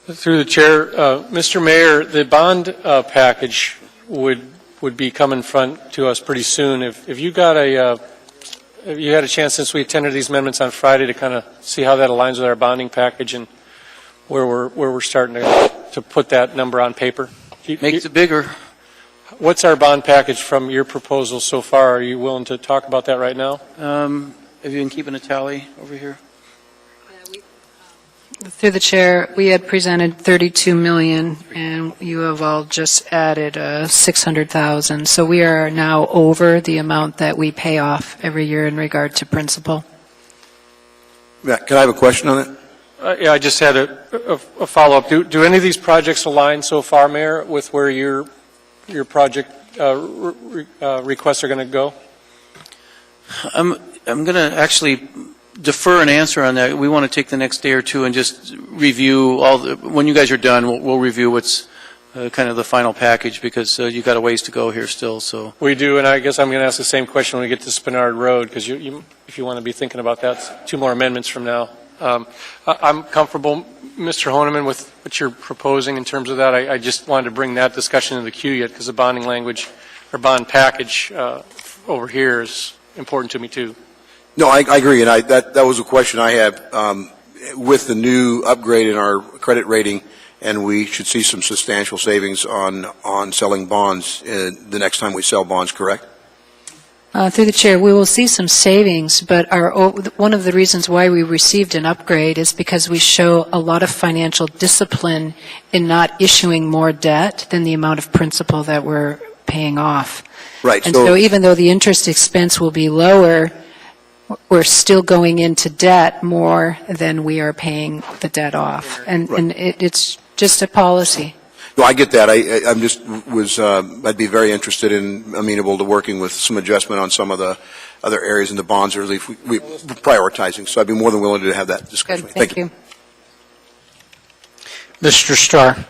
F: Through the chair, Mr. Mayor, the bond package would be coming front to us pretty soon. If you got if you had a chance since we attended these amendments on Friday to kind of see how that aligns with our bonding package and where we're starting to put that number on paper.
T: Makes it bigger.
F: What's our bond package from your proposal so far? Are you willing to talk about that right now?
T: Have you been keeping a tally over here?
U: Through the chair, we had presented 32 million, and you have all just added 600,000. So we are now over the amount that we pay off every year in regard to principal.
I: Yeah, can I have a question on that?
F: Yeah, I just had a follow-up. Do any of these projects align so far, Mayor, with where your project requests are going to go?
T: I'm going to actually defer an answer on that. We want to take the next day or two and just review when you guys are done, we'll review what's kind of the final package, because you've got a ways to go here still. So
F: We do, and I guess I'm going to ask the same question when we get to Spenard Road, because if you want to be thinking about that, 2 more amendments from now. I'm comfortable, Mr. Honeman, with what you're proposing in terms of that. I just wanted to bring that discussion into the queue yet, because the bonding language or bond package over here is important to me too.
I: No, I agree, and that was a question I had with the new upgrade in our credit rating, and we should see some substantial savings on selling bonds the next time we sell bonds, correct?
U: Through the chair, we will see some savings, but one of the reasons why we received an upgrade is because we show a lot of financial discipline in not issuing more debt than the amount of principal that we're paying off.
I: Right.
U: And so even though the interest expense will be lower, we're still going into debt more than we are paying the debt off. And it's just a policy.
I: No, I get that. I'd be very interested in, amenable to working with some adjustment on some of the other areas in the bonds, or at least we prioritizing. So I'd be more than willing to have that discussion.
U: Good, thank you.
A: Mr. Starr.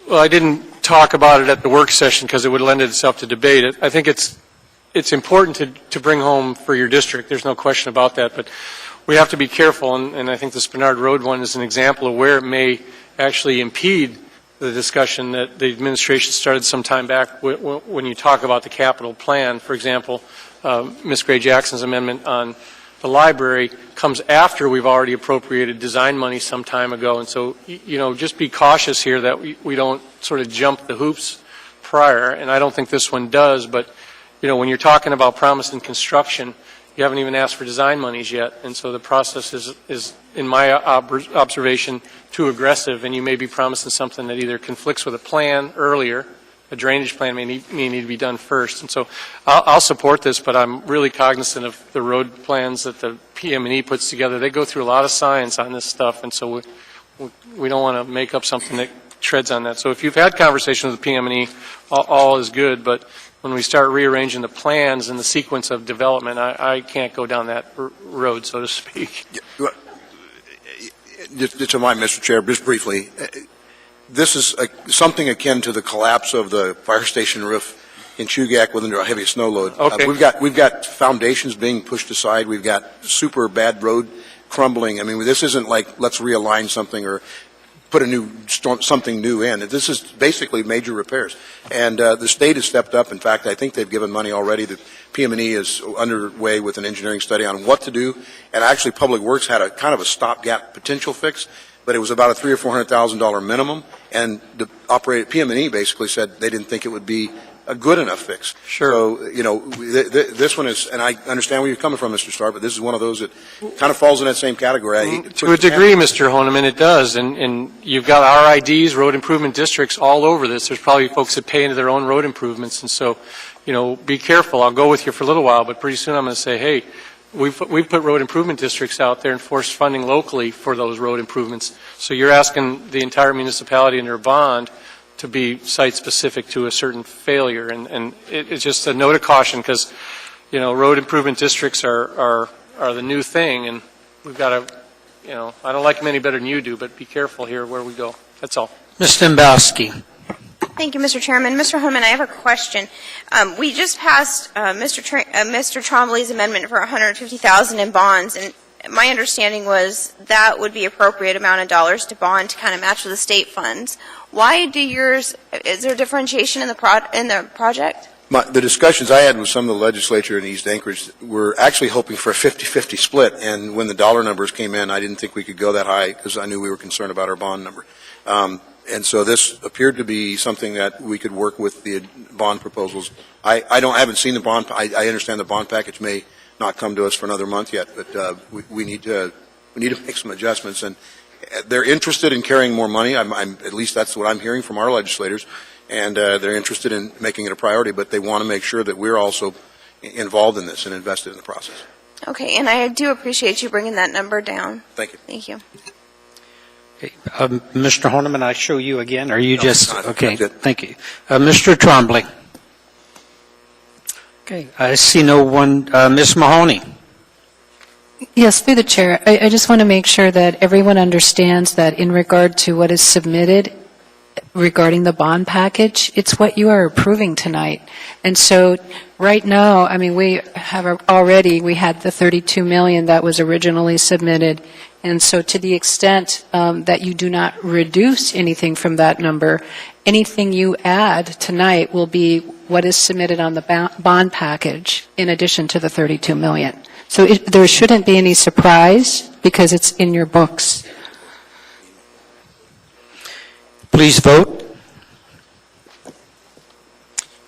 F: Well, I didn't talk about it at the work session because it would lend itself to debate. I think it's important to bring home for your district. There's no question about that. But we have to be careful, and I think the Spenard Road one is an example of where it may actually impede the discussion that the administration started some time back when you talk about the capital plan. For example, Ms. Gray Jackson's amendment on the library comes after we've already appropriated design money some time ago. And so, just be cautious here that we don't sort of jump the hoops prior. And I don't think this one does, but when you're talking about promising construction, you haven't even asked for design monies yet. And so the process is in my observation, too aggressive, and you may be promising something that either conflicts with a plan earlier. A drainage plan may need to be done first. And so I'll support this, but I'm really cognizant of the road plans that the PM&E puts together. They go through a lot of science on this stuff, and so we don't want to make up something that treads on that. So if you've had conversations with PM&E, all is good, but when we start rearranging the plans and the sequence of development, I can't go down that road, so to speak.
I: Just to mind, Mr. Chair, just briefly, this is something akin to the collapse of the fire station roof in Chugach with a heavy snow load.
F: Okay.
I: We've got foundations being pushed aside. We've got super bad road crumbling. I mean, this isn't like let's realign something or put something new in. This is basically major repairs. And the state has stepped up. In fact, I think they've given money already. The PM&E is underway with an engineering study on what to do. And actually, Public Works had a kind of a stopgap potential fix, but it was about a $300,000 or $400,000 minimum. And the PM&E basically said they didn't think it would be a good enough fix.
F: Sure.
I: So, this one is, and I understand where you're coming from, Mr. Starr, but this is one of those that kind of falls in that same category.
F: To a degree, Mr. Honeman, it does. And you've got RIDs, road improvement districts, all over this. There's probably folks that pay into their own road improvements. And so, be careful. I'll go with you for a little while, but pretty soon I'm going to say, hey, we've put road improvement districts out there and forced funding locally for those road improvements. So you're asking the entire municipality in their bond to be site-specific to a certain failure. And it's just a note of caution because, road improvement districts are the new thing, and we've got to, I don't like them any better than you do, but be careful here where we go. That's all.
A: Ms. Dembowski.
L: Thank you, Mr. Chairman. Mr. Honeman, I have a question. We just passed Mr. Trombley's amendment for $150,000 in bonds, and my understanding was that would be appropriate amount of dollars to bond to kind of match with the state funds. Why do yours? Is there differentiation in the project?
I: The discussions I had with some of the legislature in East Anchorage were actually hoping for a 50-50 split, and when the dollar numbers came in, I didn't think we could go that high because I knew we were concerned about our bond number. And so this appeared to be something that we could work with the bond proposals. I haven't seen the bond. I understand the bond package may not come to us for another month yet, but we need to make some adjustments. And they're interested in carrying more money. At least that's what I'm hearing from our legislators, and they're interested in making it a priority, but they want to make sure that we're also involved in this and invested in the process.
L: Okay, and I do appreciate you bringing that number down.
I: Thank you.
L: Thank you.
A: Mr. Horniman, I show you again, or you
I: No,
A: just,
I: not-
A: okay,
I: that's it.
A: thank you. Mr. Trombley. Okay, I see no one. Ms. Mahoney.
U: Yes, through the chair, I just want to make sure that everyone understands that in regard to what is submitted regarding the bond package, it's what you are approving tonight. And so right now, I mean, we had the 32 million that was originally submitted. And so to the extent that you do not reduce anything from that number, anything you add tonight will be what is submitted on the bond package in addition to the 32 million. So there shouldn't be any surprise because it's in your books.
A: Please vote.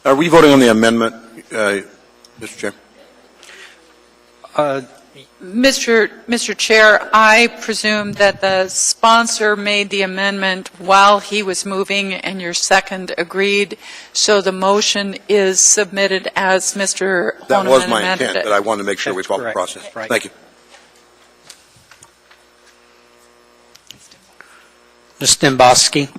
I: Are we voting on the amendment, Mr. Chair?
B: Mr. Chair, I presume that the sponsor made the amendment while he was moving and your second agreed, so the motion is submitted as Mr. Horniman
I: That was my
B: amended
I: intent,
B: it.
I: but I wanted to make sure we
A: That's
I: followed the
A: correct.
I: process.
A: Right.
I: Thank you.
A: Ms. Dembowski.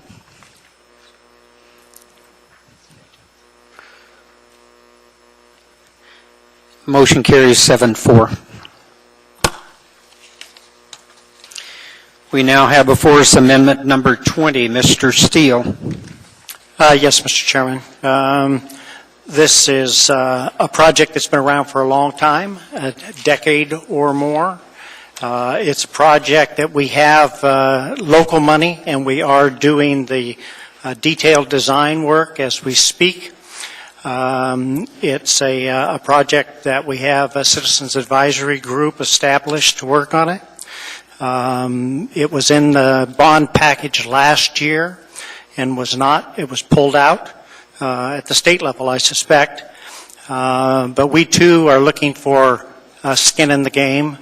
A: Motion carries 7-4. We now have before us amendment number 20. Mr. Steele.
M: Yes, Mr. Chairman. This is a project that's been around for a long time, a decade or more. It's a project that we have local money, and we are doing the detailed design work as we speak. It's a project that we have a Citizens Advisory Group established to work on it. It was in the bond package last year and it was pulled out at the state level, I suspect. But we too are looking for skin in the game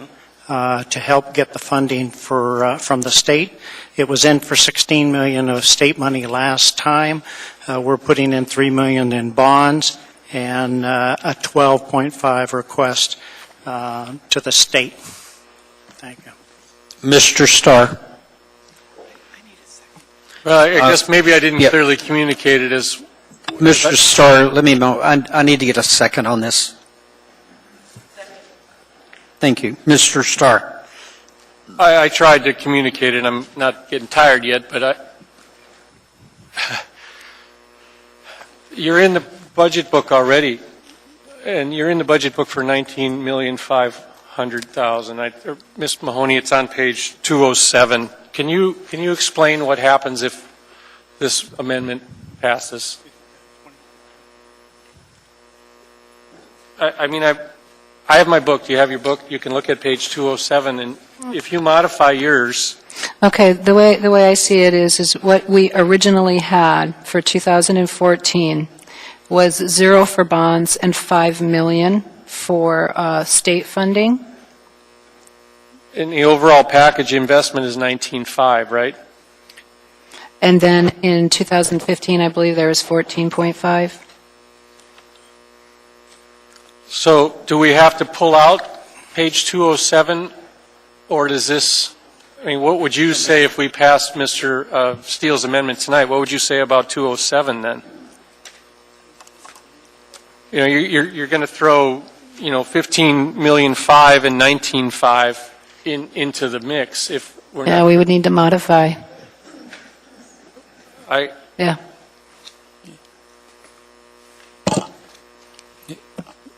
M: to help get the funding from the state. It was in for $16 million of state money last time. We're putting in $3 million in bonds and a 12.5 request to the state. Thank you.
A: Mr. Starr.
F: Well, I guess maybe I didn't clearly communicate it as...
A: Mr. Starr, let me know. I need to get a second on this. Thank you. Mr. Starr.
F: I tried to communicate it. I'm not getting tired yet, but you're in the budget book already, and you're in the budget book for $19,500,000. Ms. Mahoney, it's on page 207. Can you explain what happens if this amendment passes? I mean, I have my book. Do you have your book? You can look at page 207, and if you modify yours...
U: Okay, the way I see it is what we originally had for 2014 was 0 for bonds and $5 million for state funding.
F: And the overall package investment is 19.5, right?
U: And then in 2015, I believe there was 14.5.
F: So do we have to pull out page 207, or does this, I mean, what would you say if we passed Mr. Steele's amendment tonight? What would you say about 207 then? You know, you're going to throw, 15 million 5 and 19.5 into the mix if we're
U: Yeah,
F: not.
U: we would need to modify. Yeah.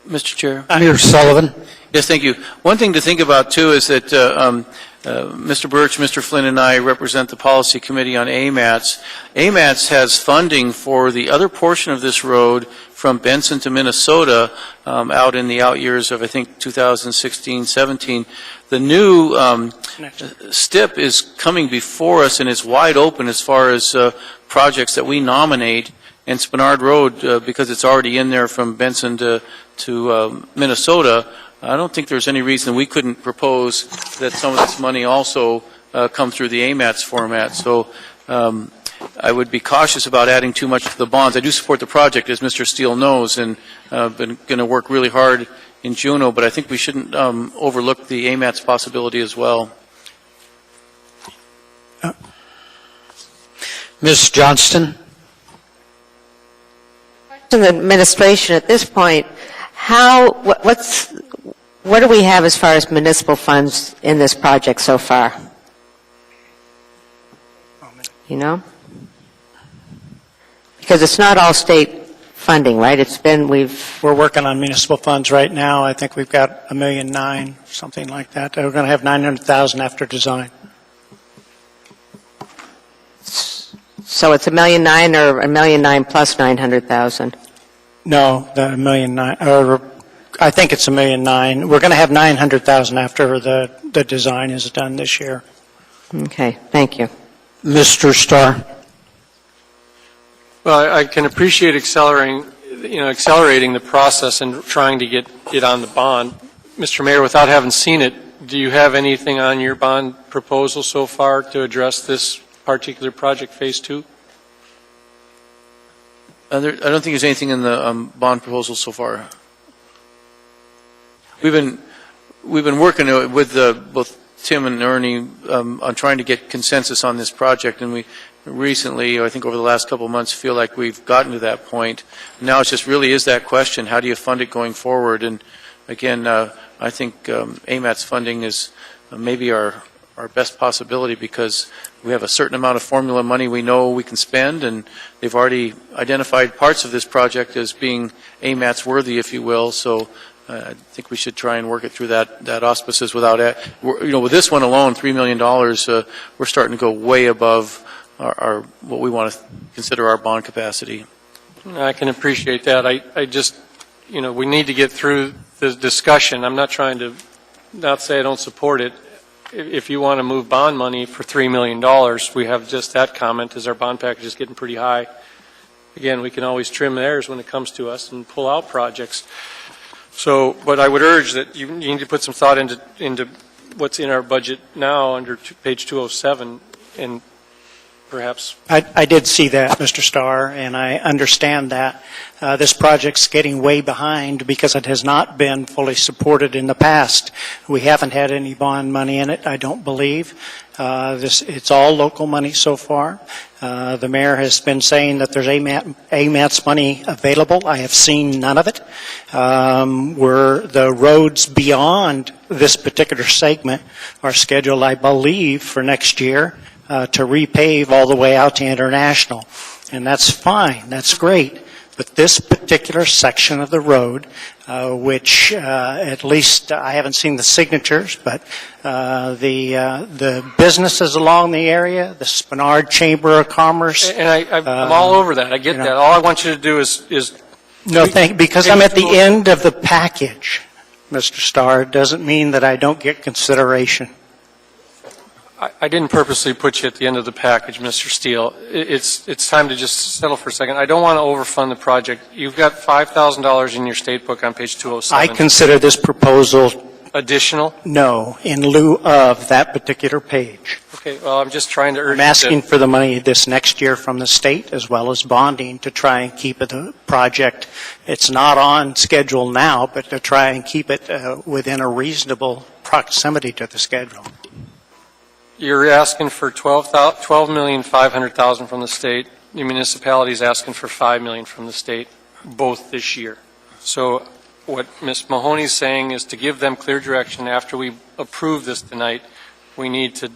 T: Mr. Chair.
A: Mayor Sullivan.
T: Yes, thank you. One thing to think about, too, is that Mr. Birch, Mr. Flynn, and I represent the Policy Committee on AMATS. AMATS has funding for the other portion of this road from Benson to Minnesota out in the out years of, I think, 2016-17. The new STIP is coming before us, and it's wide open as far as projects that we nominate. And Spenard Road, because it's already in there from Benson to Minnesota, I don't think there's any reason we couldn't propose that some of this money also come through the AMATS format. So I would be cautious about adding too much to the bonds. I do support the project, as Mr. Steele knows, and been going to work really hard in Juneau, but I think we shouldn't overlook the AMATS possibility as well.
A: Ms. Johnston?
J: To the administration at this point, what do we have as far as municipal funds in this project so far? You know? Because it's not all state funding, right? We're
M: working on municipal funds right now. I think we've got $1.9 million, something like that. We're going to have $900,000 after design.
J: So it's $1.9 million or $1.9 million plus 900,000?
M: No, the $1.9 million, or I think it's $1.9 million. We're going to have 900,000 after the design is done this year.
J: Okay, thank you.
A: Mr. Starr?
F: Well, I can appreciate accelerating the process and trying to get it on the bond. Mr. Mayor, without having seen it, do you have anything on your bond proposal so far to address this particular project, Phase 2?
T: I don't think there's anything in the bond proposal so far. We've been working with both Tim and Ernie on trying to get consensus on this project, and we recently, I think over the last couple of months, feel like we've gotten to that point. Now it just really is that question: how do you fund it going forward? And again, I think AMATS funding is maybe our best possibility, because we have a certain amount of formula money we know we can spend, and they've already identified parts of this project as being AMATS worthy, if you will. So I think we should try and work it through that auspices without it. With this one alone, $3 million, we're starting to go way above our what we want to consider our bond capacity.
F: I can appreciate that. I just, we need to get through the discussion. I'm not trying to not say I don't support it. If you want to move bond money for $3 million, we have just that comment, as our bond package is getting pretty high. Again, we can always trim theirs when it comes to us and pull out projects. So, but I would urge that you need to put some thought into what's in our budget now under page 207, and perhaps.
M: I did see that, Mr. Starr, and I understand that. This project's getting way behind because it has not been fully supported in the past. We haven't had any bond money in it, I don't believe. It's all local money so far. The mayor has been saying that there's AMATS money available. I have seen none of it. The roads beyond this particular segment are scheduled, I believe, for next year to repave all the way out to International. And that's fine. That's great. But this particular section of the road, which at least I haven't seen the signatures, but the businesses along the area, the Spenard Chamber of Commerce.
F: And I'm all over that. I get that. All I want you to do is
M: no, because I'm at the end of the package, Mr. Starr. It doesn't mean that I don't get consideration.
F: I didn't purposely put you at the end of the package, Mr. Steele. It's time to just settle for a second. I don't want to overfund the project. You've got $5,000 in your state book on page 207.
M: I consider this proposal
F: additional?
M: No, in lieu of that particular page.
F: Okay, well, I'm just trying to urge
M: I'm asking for the money this next year from the state, as well as bonding, to try and keep the project. It's not on schedule now, but to try and keep it within a reasonable proximity to the schedule.
F: You're asking for $12,500,000 from the state. The municipality is asking for $5 million from the state, both this year. So what Ms. Mahoney's saying is to give them clear direction after we approve this tonight. We need to.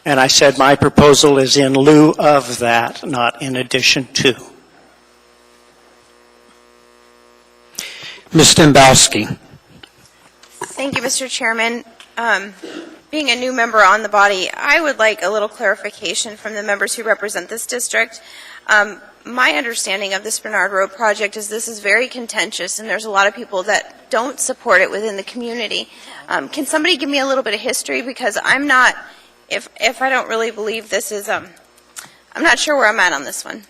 M: And I said my proposal is in lieu of that, not in addition to.
A: Ms. Dembowski.
L: Thank you, Mr. Chairman. Being a new member on the body, I would like a little clarification from the members who represent this district. My understanding of the Spenard Road project is this is very contentious, and there's a lot of people that don't support it within the community. Can somebody give me a little bit of history? Because I'm not, if I don't really believe this is, I'm not sure where I'm at on this one.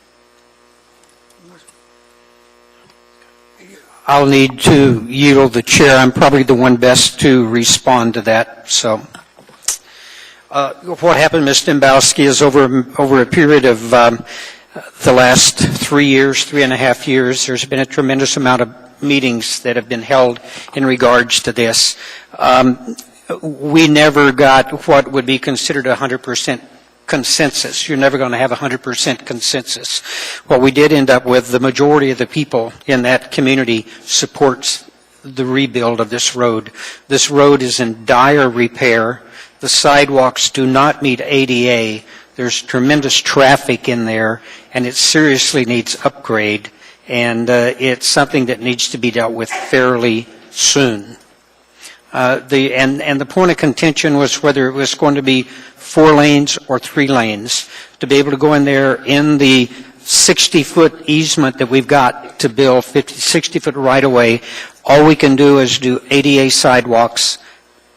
A: I'll need to yield the chair. I'm probably the one best to respond to that. So, What happened, Ms. Dembowski, is over a period of the last 3 years, 3.5 years, there's been a tremendous amount of meetings that have been held in regards to this. We never got what would be considered 100% consensus. You're never going to have 100% consensus. What we did end up with, the majority of the people in that community supports the rebuild of this road. This road is in dire repair. The sidewalks do not meet ADA. There's tremendous traffic in there, and it seriously needs upgrade, and it's something that needs to be dealt with fairly soon. The point of contention was whether it was going to be 4 lanes or 3 lanes. To be able to go in there in the 60-foot easement that we've got to build 60-foot right-of-way, all we can do is do ADA sidewalks,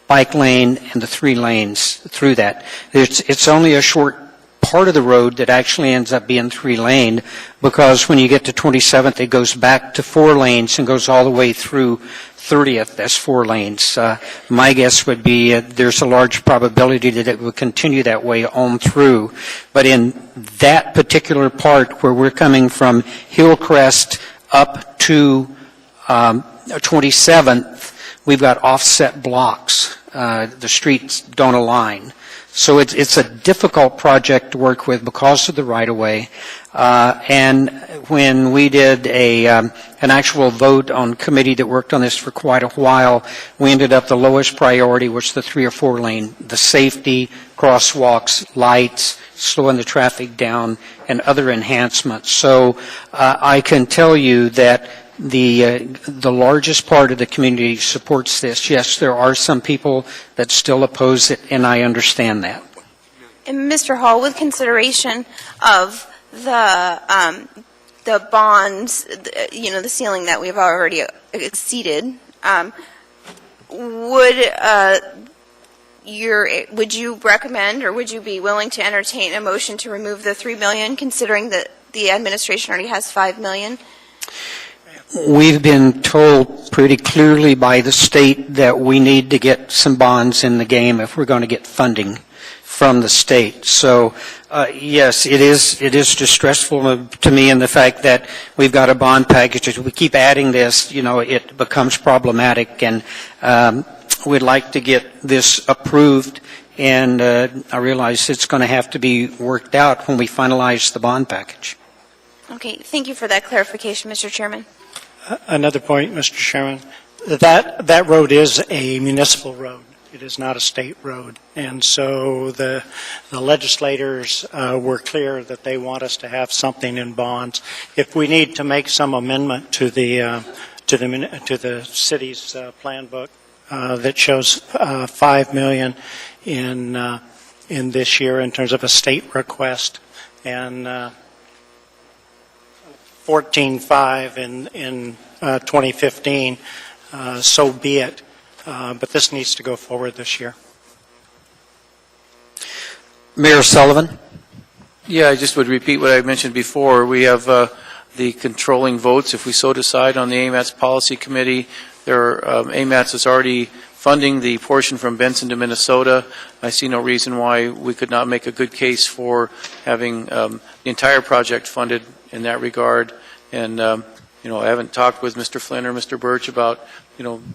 A: bike lane, and the 3 lanes through that. It's only a short part of the road that actually ends up being 3 lane, because when you get to 27th, it goes back to 4 lanes and goes all the way through 30th. That's 4 lanes. My guess would be there's a large probability that it would continue that way on through. But in that particular part where we're coming from Hillcrest up to 27th, we've got offset blocks. The streets don't align. So it's a difficult project to work with because of the right-of-way. And when we did an actual vote on committee that worked on this for quite a while, we ended up the lowest priority was the 3 or 4 lane, the safety, crosswalks, lights, slowing the traffic down, and other enhancements. So I can tell you that the largest part of the community supports this. Yes, there are some people that still oppose it, and I understand that.
L: And Mr. Hall, with consideration of the bonds, the ceiling that we've already exceeded, would you recommend, or would you be willing to entertain a motion to remove the $3 million, considering that the administration already has $5 million?
A: We've been told pretty clearly by the state that we need to get some bonds in the game if we're going to get funding from the state. So, yes, it is distressful to me in the fact that we've got a bond package. As we keep adding this, it becomes problematic, and we'd like to get this approved, and I realize it's going to have to be worked out when we finalize the bond package.
L: Okay, thank you for that clarification, Mr. Chairman.
M: Another point, Mr. Chairman, that road is a municipal road. It is not a state road. And so the legislators were clear that they want us to have something in bonds. If we need to make some amendment to the city's plan book that shows $5 million in this year in terms of a state request, and 14.5 in 2015, so be it. But this needs to go forward this year.
A: Mayor Sullivan?
T: Yeah, I just would repeat what I mentioned before. We have the controlling votes, if we so decide, on the AMATS Policy Committee. AMATS is already funding the portion from Benson to Minnesota. I see no reason why we could not make a good case for having the entire project funded in that regard. And, I haven't talked with Mr. Flynn or Mr. Birch about,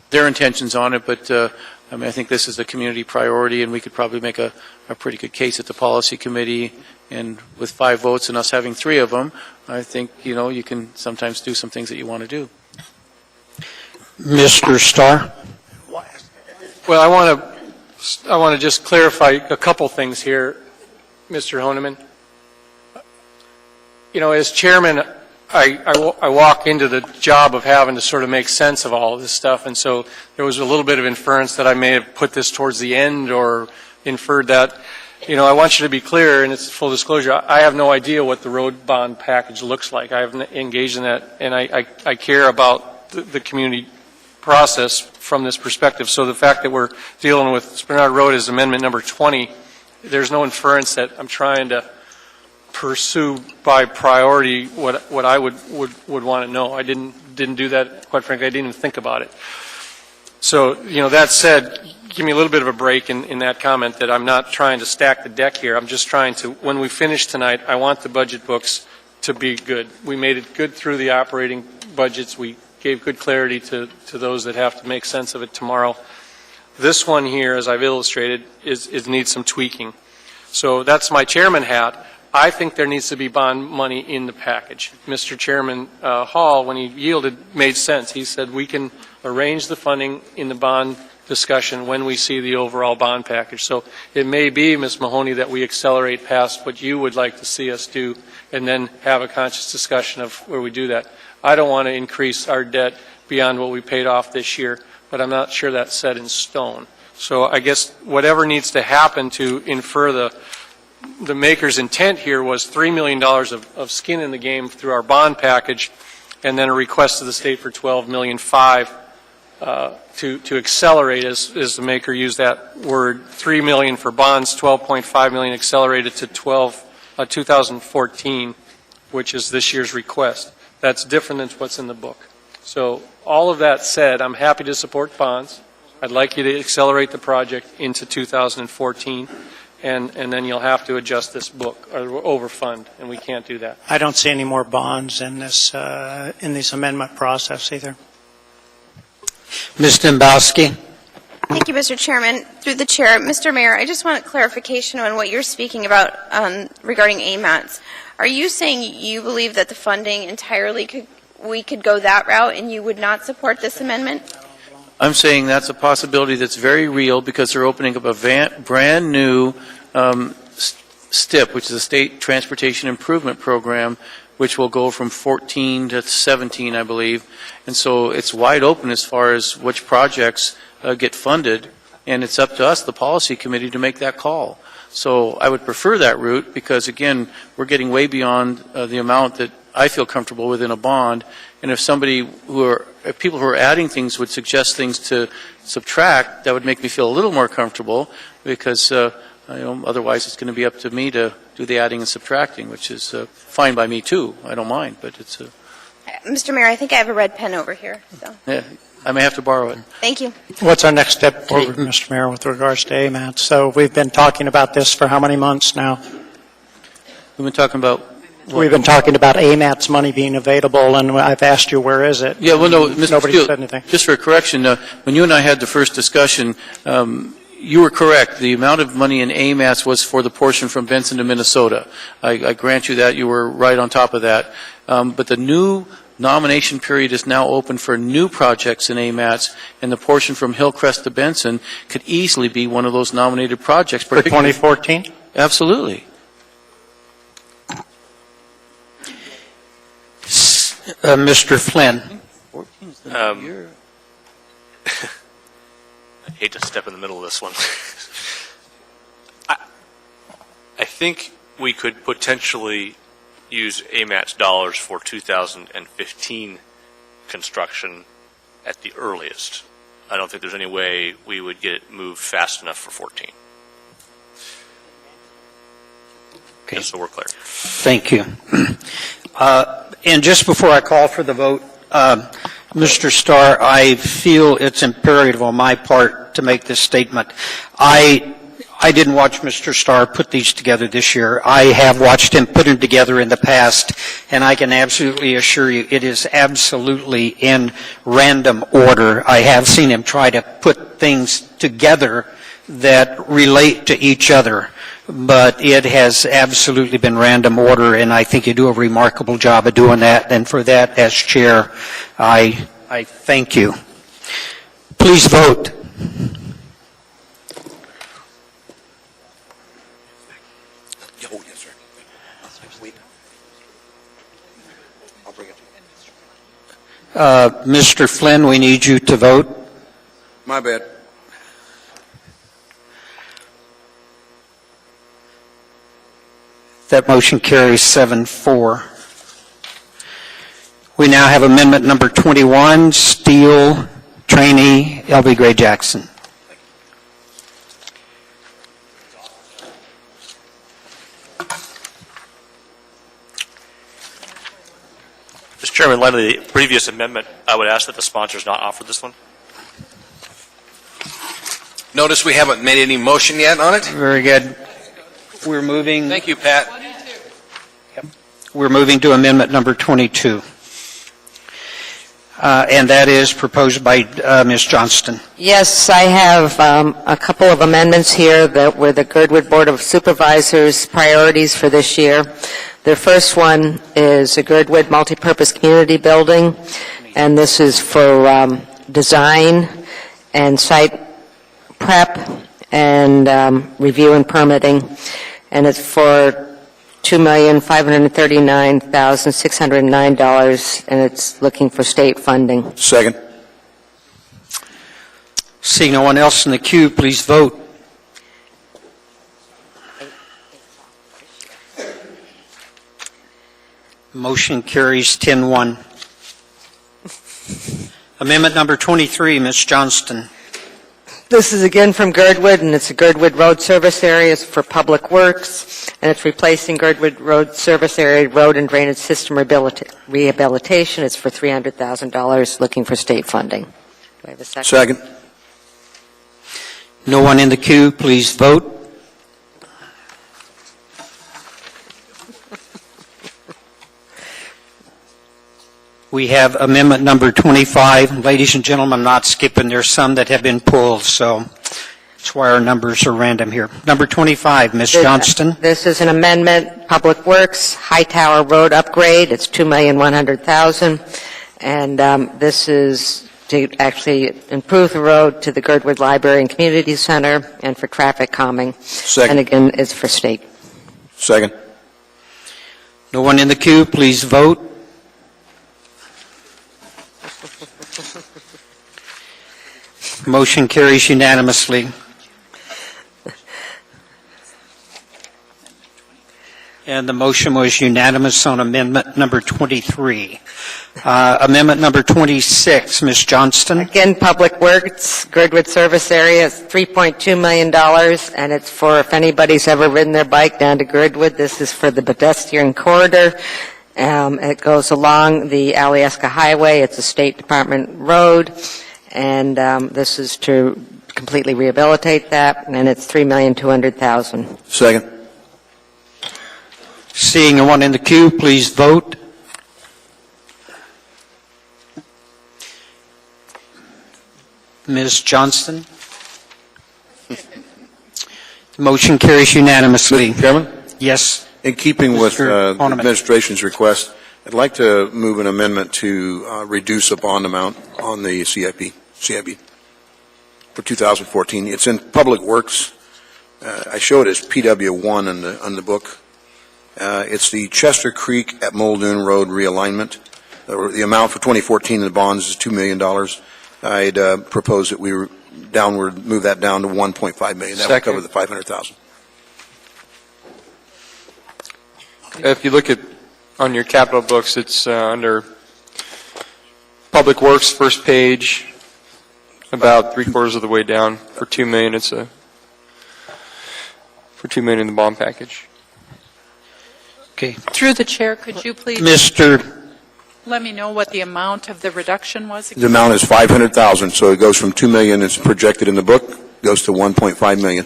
T: their intentions on it, but I think this is a community priority, and we could probably make a pretty good case at the Policy Committee. And with 5 votes and us having 3 of them, I think, you can sometimes do some things that you want to do.
A: Mr. Starr?
F: Well, I want to just clarify a couple things here, Mr. Honeman. As chairman, I walk into the job of having to sort of make sense of all of this stuff, and so there was a little bit of inference that I may have put this towards the end or inferred that. I want you to be clear, and it's full disclosure, I have no idea what the road bond package looks like. I haven't engaged in that, and I care about the community process from this perspective. So the fact that we're dealing with Spenard Road as amendment number 20, there's no inference that I'm trying to pursue by priority what I would want to know. I didn't do that, quite frankly. I didn't even think about it. So, that said, give me a little bit of a break in that comment, that I'm not trying to stack the deck here. I'm just trying to, when we finish tonight, I want the budget books to be good. We made it good through the operating budgets. We gave good clarity to those that have to make sense of it tomorrow. This one here, as I've illustrated, needs some tweaking. So that's my chairman hat. I think there needs to be bond money in the package. Mr. Chairman Hall, when he yielded, made sense. He said we can arrange the funding in the bond discussion when we see the overall bond package. So it may be, Ms. Mahoney, that we accelerate past what you would like to see us do and then have a conscious discussion of where we do that. I don't want to increase our debt beyond what we paid off this year, but I'm not sure that's set in stone. So I guess whatever needs to happen to infer the maker's intent here was $3 million of skin in the game through our bond package, and then a request to the state for $12.5 million to accelerate, as the maker used that word, $3 million for bonds, $12.5 million accelerated to 2014, which is this year's request. That's different than what's in the book. So all of that said, I'm happy to support bonds. I'd like you to accelerate the project into 2014, and then you'll have to adjust this book or overfund, and we can't do that.
M: I don't see any more bonds in this amendment process either.
A: Ms. Dembowski?
L: Thank you, Mr. Chairman. Through the chair, Mr. Mayor, I just want clarification on what you're speaking about regarding AMATs. Are you saying you believe that the funding entirely we could go that route and you would not support this amendment?
T: I'm saying that's a possibility that's very real because they're opening up a brand new STIP, which is a State Transportation Improvement Program, which will go from 14 to 17, I believe. And so it's wide open as far as which projects get funded, and it's up to us, the policy committee, to make that call. So I would prefer that route because, again, we're getting way beyond the amount that I feel comfortable with in a bond. And if people who are adding things would suggest things to subtract, that would make me feel a little more comfortable because otherwise it's going to be up to me to do the adding and subtracting, which is fine by me too. I don't mind, but it's
L: Mr. Mayor, I think I have a red pen over here. So.
T: Yeah, I may have to borrow it.
L: Thank you.
M: What's our next step forward, Mr. Mayor, with regards to AMAT? So we've been talking about this for how many months now?
T: We've been talking about
M: We've been talking about AMAT's money being available, and I've asked you, where is it?
T: Yeah, well, no, Mr.
M: Nobody
T: Steele,
M: said anything.
T: just for a correction, when you and I had the first discussion, you were correct. The amount of money in AMATs was for the portion from Benson to Minnesota. I grant you that. You were right on top of that. But the new nomination period is now open for new projects in AMATs, and the portion from Hillcrest to Benson could easily be one of those nominated projects.
M: For 2014?
T: Absolutely.
A: Mr. Flynn.
G: I hate to step in the middle of this one. I think we could potentially use AMAT's dollars for 2015 construction at the earliest. I don't think there's any way we would get it moved fast enough for 14.
A: Okay.
G: Just so we're clear.
A: Thank you. And just before I call for the vote, Mr. Starr, I feel it's imperative on my part to make this statement. I didn't watch Mr. Starr put these together this year. I have watched him put them together in the past, and I can absolutely assure you it is absolutely in random order. I have seen him try to put things together that relate to each other, but it has absolutely been random order, and I think you do a remarkable job of doing that, and for that, as chair, I thank you. Please vote. Mr. Flynn, we need you to vote.
I: My bad.
A: That motion carries 7-4. We now have amendment number 21, Steele, Trainee, L.B. Gray Jackson.
G: Mr. Chairman, in light of the previous amendment, I would ask that the sponsors not offer this one.
K: Notice we haven't made any motion yet on it.
A: Very good. We're moving.
K: Thank you, Pat.
A: We're moving to amendment number 22. And that is proposed by Ms. Johnston.
J: Yes, I have a couple of amendments here that were the Girdwood Board of Supervisors' priorities for this year. The first one is a Girdwood Multipurpose Community Building, and this is for design and site prep and review and permitting, and it's for $2,539,609, and it's looking for state funding.
I: Second.
A: Seeing no one else in the queue, please vote. Motion carries 10-1. Amendment number 23, Ms. Johnston.
J: This is again from Girdwood, and it's a Girdwood Road Service Area for Public Works, and it's replacing Girdwood Road Service Area Road and Drainage System Rehabilitation. It's for $300,000, looking for state funding. Do I have a second?
I: Second.
A: No one in the queue, please vote. We have amendment number 25. Ladies and gentlemen, I'm not skipping. There's some that have been pulled, so that's why our numbers are random here. Number 25, Ms. Johnston.
J: This is an amendment, Public Works, High Tower Road upgrade. It's $2,100,000, and this is to actually improve the road to the Girdwood Library and Community Center and for traffic calming.
I: Second.
J: And again, it's for state.
I: Second.
A: No one in the queue, please vote. Motion carries unanimously. And the motion was unanimous on amendment number 23. Amendment number 26, Ms. Johnston.
J: Again, Public Works, Girdwood Service Area, is $3.2 million, and it's for, if anybody's ever ridden their bike down to Girdwood, this is for the pedestrian corridor. It goes along the Alyeska Highway. It's a State Department road, and this is to completely rehabilitate that, and it's $3,200,000.
I: Second.
A: Seeing no one in the queue, please vote. Ms. Johnston. The motion carries unanimously.
I: Mr. Chairman?
A: Yes.
I: In keeping with
A: Mr.
I: the administration's request, I'd like to move an amendment to reduce a bond amount on the CIP for 2014. It's in Public Works. I show it as PW1 on the book. It's the Chester Creek at Muldoon Road realignment. The amount for 2014 in the bonds is $2 million. I'd propose that we move that down to $1.5 million. That would cover the $500,000.
H: If you look at on your capital books, it's under Public Works, first page, about 3/4 of the way down for $2 million. It's for $2 million in the bond package.
A: Okay.
B: Through the chair, could you please let me know what the amount of the reduction was again?
I: The amount is $500,000, so it goes from $2 million, it's projected in the book, goes to $1.5 million.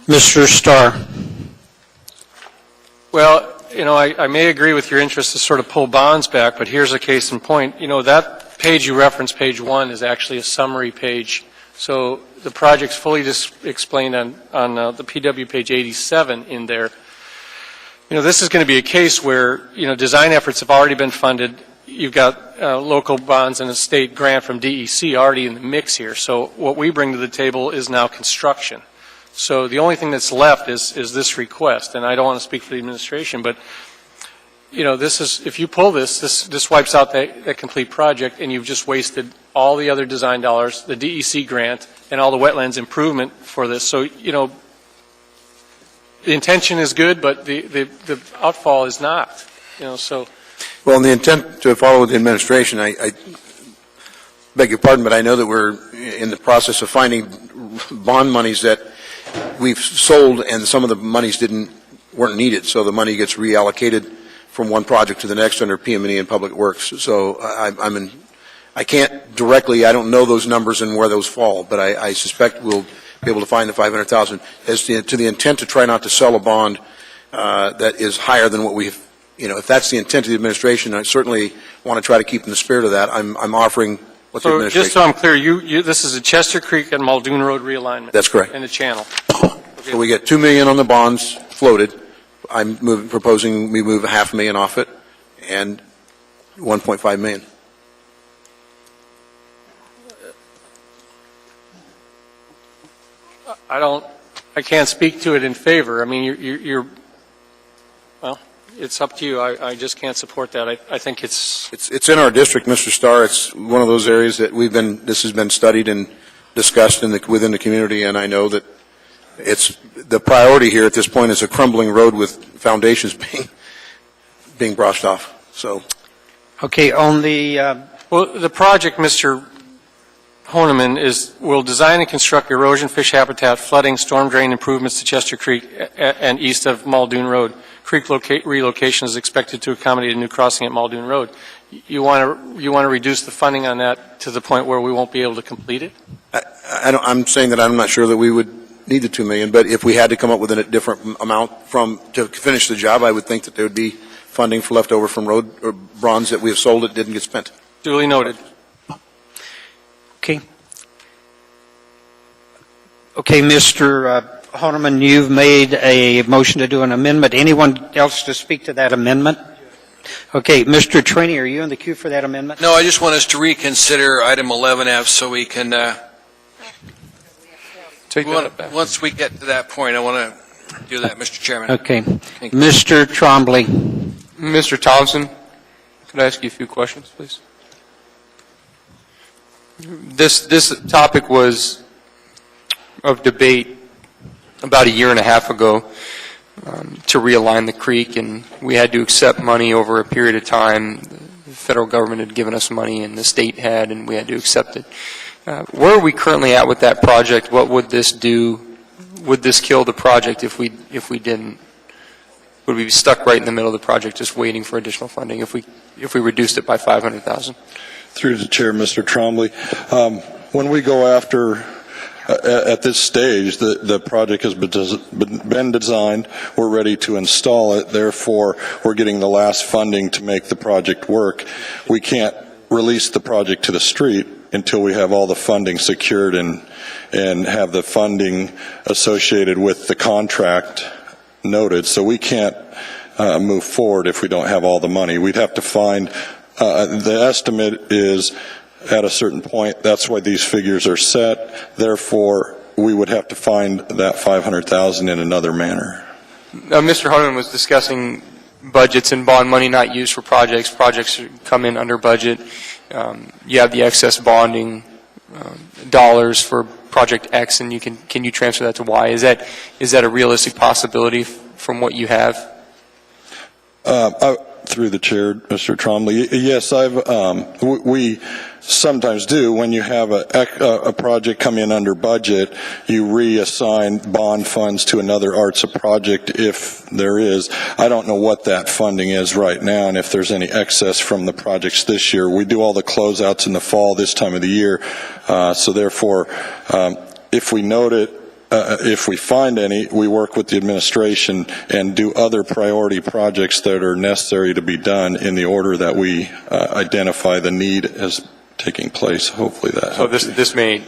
A: Mr. Starr.
F: Well, I may agree with your interest to sort of pull bonds back, but here's a case in point. That page you referenced, page 1, is actually a summary page. So the project's fully explained on the PW page 87 in there. This is going to be a case where, design efforts have already been funded. You've got local bonds and a state grant from DEC already in the mix here. So what we bring to the table is now construction. So the only thing that's left is this request, and I don't want to speak for the administration, but this is, if you pull this wipes out that complete project, and you've just wasted all the other design dollars, the DEC grant, and all the wetlands improvement for this. So the intention is good, but the outfall is not. So.
I: Well, in the intent to follow the administration, I beg your pardon, but I know that we're in the process of finding bond monies that we've sold, and some of the monies weren't needed, so the money gets reallocated from one project to the next under PM&E and Public Works. So I I can't directly, I don't know those numbers and where those fall, but I suspect we'll be able to find the 500,000. As to the intent to try not to sell a bond that is higher than what we've, if that's the intent of the administration, I certainly want to try to keep in the spirit of that. I'm offering what the
F: So
I: administration.
F: just so I'm clear, this is a Chester Creek and Muldoon Road realignment?
I: That's correct.
F: And the channel?
I: So we get $2 million on the bonds floated. I'm proposing we move $500,000 off it and $1.5 million.
F: I can't speak to it in favor. I mean, well, it's up to you. I just can't support that. I think
I: It's in our district, Mr. Starr. It's one of those areas that this has been studied and discussed within the community, and I know that it's the priority here at this point is a crumbling road with foundations being brushed off. So,
A: Okay, on the,
F: well, the project, Mr. Honeman, will design and construct erosion fish habitat, flooding, storm drain improvements to Chester Creek and east of Muldoon Road. Creek relocation is expected to accommodate a new crossing at Muldoon Road. You want to reduce the funding on that to the point where we won't be able to complete it?
I: I'm saying that I'm not sure that we would need the $2 million, but if we had to come up with a different amount to finish the job, I would think that there would be funding for leftover from road or bonds that we have sold that didn't get spent.
F: Duly noted.
A: okay. Okay, Mr. Honeman, you've made a motion to do an amendment. Anyone else to speak to that amendment? Okay, Mr. Trainee, are you in the queue for that amendment?
K: No, I just want us to reconsider item 11F so we can, once we get to that point, I want to do that, Mr. Chairman.
A: Okay.
K: Thank you.
A: Mr. Trombley.
H: Mr. Thompson, could I ask you a few questions, please? This topic was of debate about a year and a half ago to realign the creek, and we had to accept money over a period of time. The federal government had given us money, and the state had, and we had to accept it. Where are we currently at with that project? What would this do? Would this kill the project if we didn't? Would we be stuck right in the middle of the project just waiting for additional funding if we reduced it by 500,000?
D: Through the chair, Mr. Trombley, when we go after at this stage, the project has been designed. We're ready to install it. Therefore, we're getting the last funding to make the project work. We can't release the project to the street until we have all the funding secured and have the funding associated with the contract noted. So we can't move forward if we don't have all the money. We'd have to find, the estimate is at a certain point. That's why these figures are set. Therefore, we would have to find that 500,000 in another manner.
H: Mr. Honeman was discussing budgets and bond money not used for projects. Projects come in under budget. You have the excess bonding dollars for project X, and can you transfer that to Y? Is that a realistic possibility from what you have?
D: Through the chair, Mr. Trombley, yes, we sometimes do. When you have a project come in under budget, you reassign bond funds to another ARTSA project if there is. I don't know what that funding is right now and if there's any excess from the projects this year. We do all the closeouts in the fall this time of the year, so therefore, if we note it, if we find any, we work with the administration and do other priority projects that are necessary to be done in the order that we identify the need as taking place. Hopefully that helps.
H: So this may,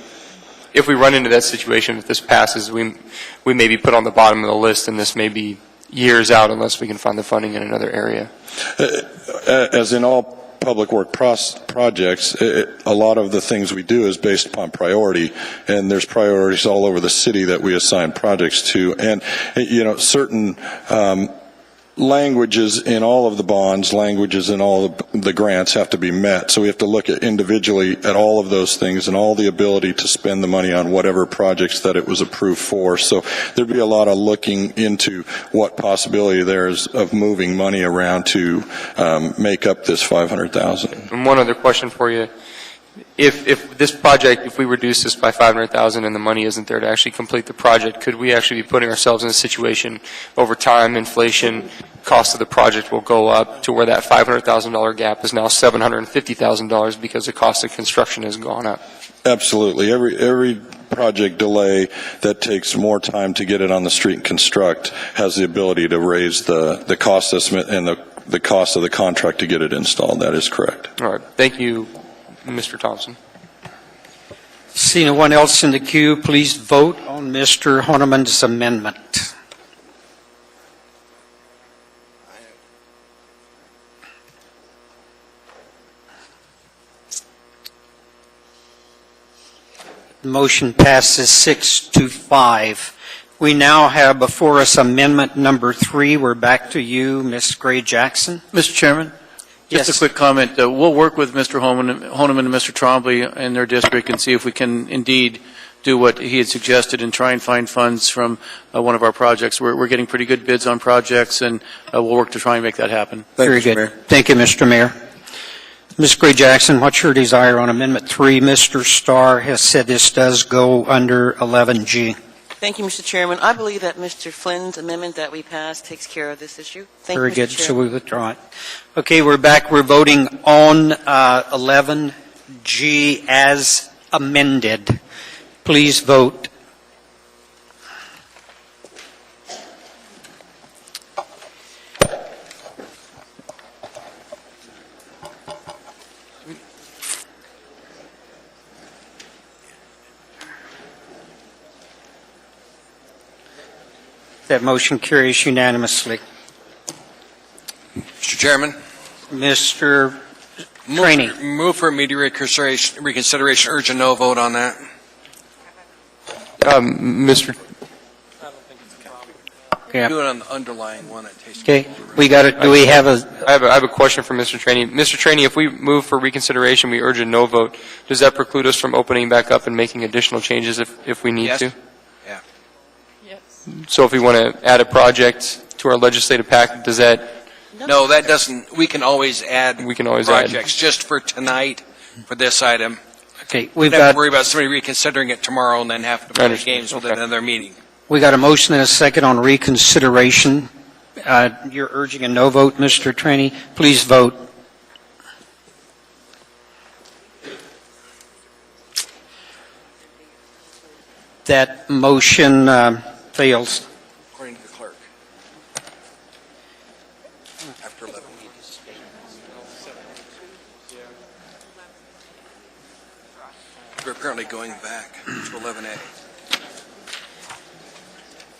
H: if we run into that situation, if this passes, we may be put on the bottom of the list, and this may be years out unless we can find the funding in another area.
D: As in all public work projects, a lot of the things we do is based upon priority, and there's priorities all over the city that we assign projects to. And, certain languages in all of the bonds, languages in all of the grants have to be met. So we have to look at individually at all of those things and all the ability to spend the money on whatever projects that it was approved for. So there'd be a lot of looking into what possibility there is of moving money around to make up this 500,000.
H: And one other question for you. If this project, if we reduce this by 500,000 and the money isn't there to actually complete the project, could we actually be putting ourselves in a situation over time, inflation, cost of the project will go up to where that $500,000 gap is now $750,000 because the cost of construction has gone up.
D: Absolutely. Every project delay that takes more time to get it on the street and construct has the ability to raise the cost estimate and the cost of the contract to get it installed. That is correct.
H: All right. Thank you, Mr. Thompson.
A: See no one else in the queue, please vote on Mr. Honeman's amendment. The motion passes 6-5. We now have before us amendment number 3. We're back to you, Ms. Gray Jackson.
T: Mr. Chairman? Just
A: Yes.
T: a quick comment. We'll work with Mr. Honeman and Mr. Trombley in their district and see if we can indeed do what he had suggested and try and find funds from one of our projects. We're getting pretty good bids on projects, and we'll work to try and make that happen.
A: Very good. Thank you, Mr. Mayor. Ms. Gray Jackson, what's your desire on Amendment 3? Mr. Starr has said this does go under 11G.
C: Thank you, Mr. Chairman. I believe that Mr. Flynn's amendment that we passed takes care of this issue. Thank
A: Very
C: you, Mr.
A: good.
C: Chairman.
A: So we withdraw it. Okay, we're back. We're voting on 11G as amended. Please vote. That motion carries unanimously.
K: Mr. Chairman.
A: Mr. Trainee.
K: Move for immediate reconsideration, urge a no vote on that.
H: Mr.
A: Okay.
K: Do it on the underlying one. It tastes
A: Okay, we got it. Do we have a?
H: I have a question for Mr. Trainee. Mr. Trainee, if we move for reconsideration, we urge a no vote. Does that preclude us from opening back up and making additional changes if we need
K: Yes.
H: to?
K: Yeah.
H: So if we want to add a project to our legislative packet, does that?
K: No, that doesn't. We can always add projects.
H: Add.
K: Just for tonight, for this item.
A: Okay,
K: We
A: we've
K: don't have
A: got
K: to worry about somebody reconsidering it tomorrow and then have to play games with it in their meeting.
A: we got a motion and a second on reconsideration. You're urging a no vote, Mr. Trainee. Please vote. That motion fails.
K: According to the clerk. After 11 meetings. We're currently going back to 11A.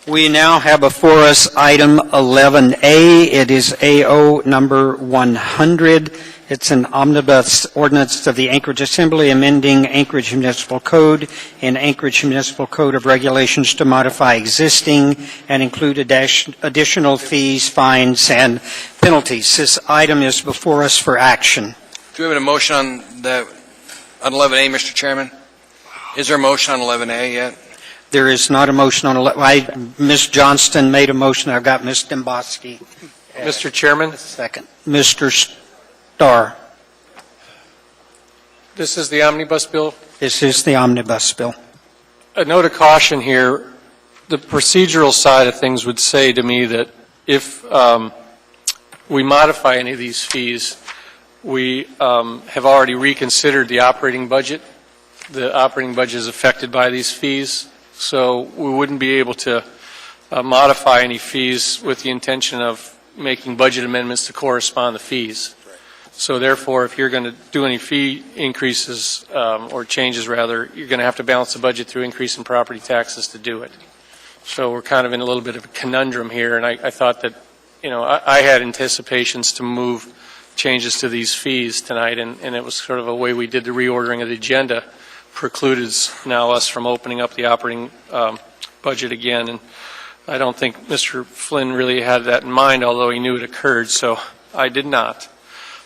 A: We now have before us item 11A. It is AO number 100. It's an omnibus ordinance of the Anchorage Assembly amending Anchorage Municipal Code and Anchorage Municipal Code of Regulations to modify existing and include additional fees, fines, and penalties. This item is before us for action.
K: Do we have a motion on 11A, Mr. Chairman? Is there a motion on 11A yet?
A: There is not a motion on 11. Ms. Johnston made a motion. I've got Ms. Demboski.
F: Mr. Chairman?
A: Second. Mr. Starr.
F: This is the omnibus bill.
A: This is the omnibus bill.
F: A note of caution here, the procedural side of things would say to me that if we modify any of these fees, we have already reconsidered the operating budget. The operating budget is affected by these fees, so we wouldn't be able to modify any fees with the intention of making budget amendments to correspond to fees. So therefore, if you're going to do any fee increases or changes, rather, you're going to have to balance the budget through increase in property taxes to do it. So we're kind of in a little bit of a conundrum here, and I thought that, I had anticipations to move changes to these fees tonight, and it was sort of a way we did the reordering of the agenda precluded now us from opening up the operating budget again. And I don't think Mr. Flynn really had that in mind, although he knew it occurred, so I did not.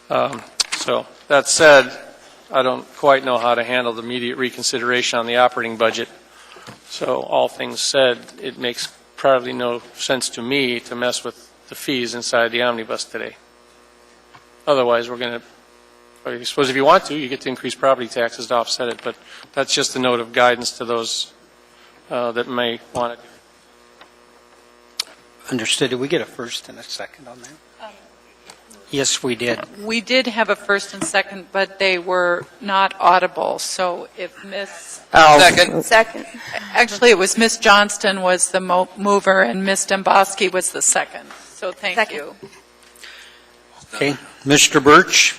F: So that said, I don't quite know how to handle the immediate reconsideration on the operating budget. So all things said, it makes probably no sense to me to mess with the fees inside the omnibus today. Otherwise, we're going to, I suppose if you want to, you get to increase property taxes to offset it, but that's just a note of guidance to those that may want to.
A: Understood. Did we get a first and a second on that? Yes, we did.
B: We did have a first and second, but they were not audible. So if Ms.
L: Second.
B: Actually, it was Ms. Johnston was the mover and Ms. Domboski was the second. So thank you.
A: Okay. Mr. Birch?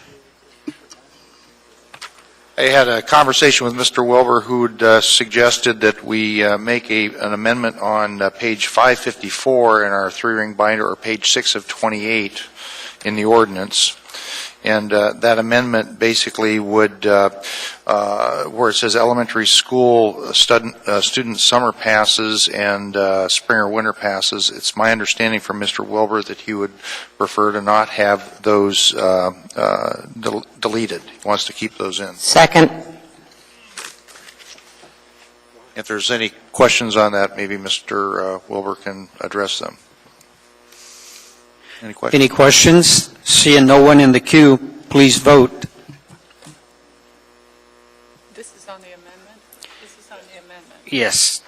S: I had a conversation with Mr. Wilbur, who had suggested that we make an amendment on page 554 in our three-ring binder, or page 6 of 28 in the ordinance. And that amendment basically would, where it says elementary school student summer passes and spring or winter passes, it's my understanding from Mr. Wilbur that he would prefer to not have those deleted. He wants to keep those in.
J: Second.
S: If there's any questions on that, maybe Mr. Wilbur can address them. Any questions?
A: Any questions? Seeing no one in the queue, please vote.
B: This is on the amendment? This is on the amendment.
A: Yes.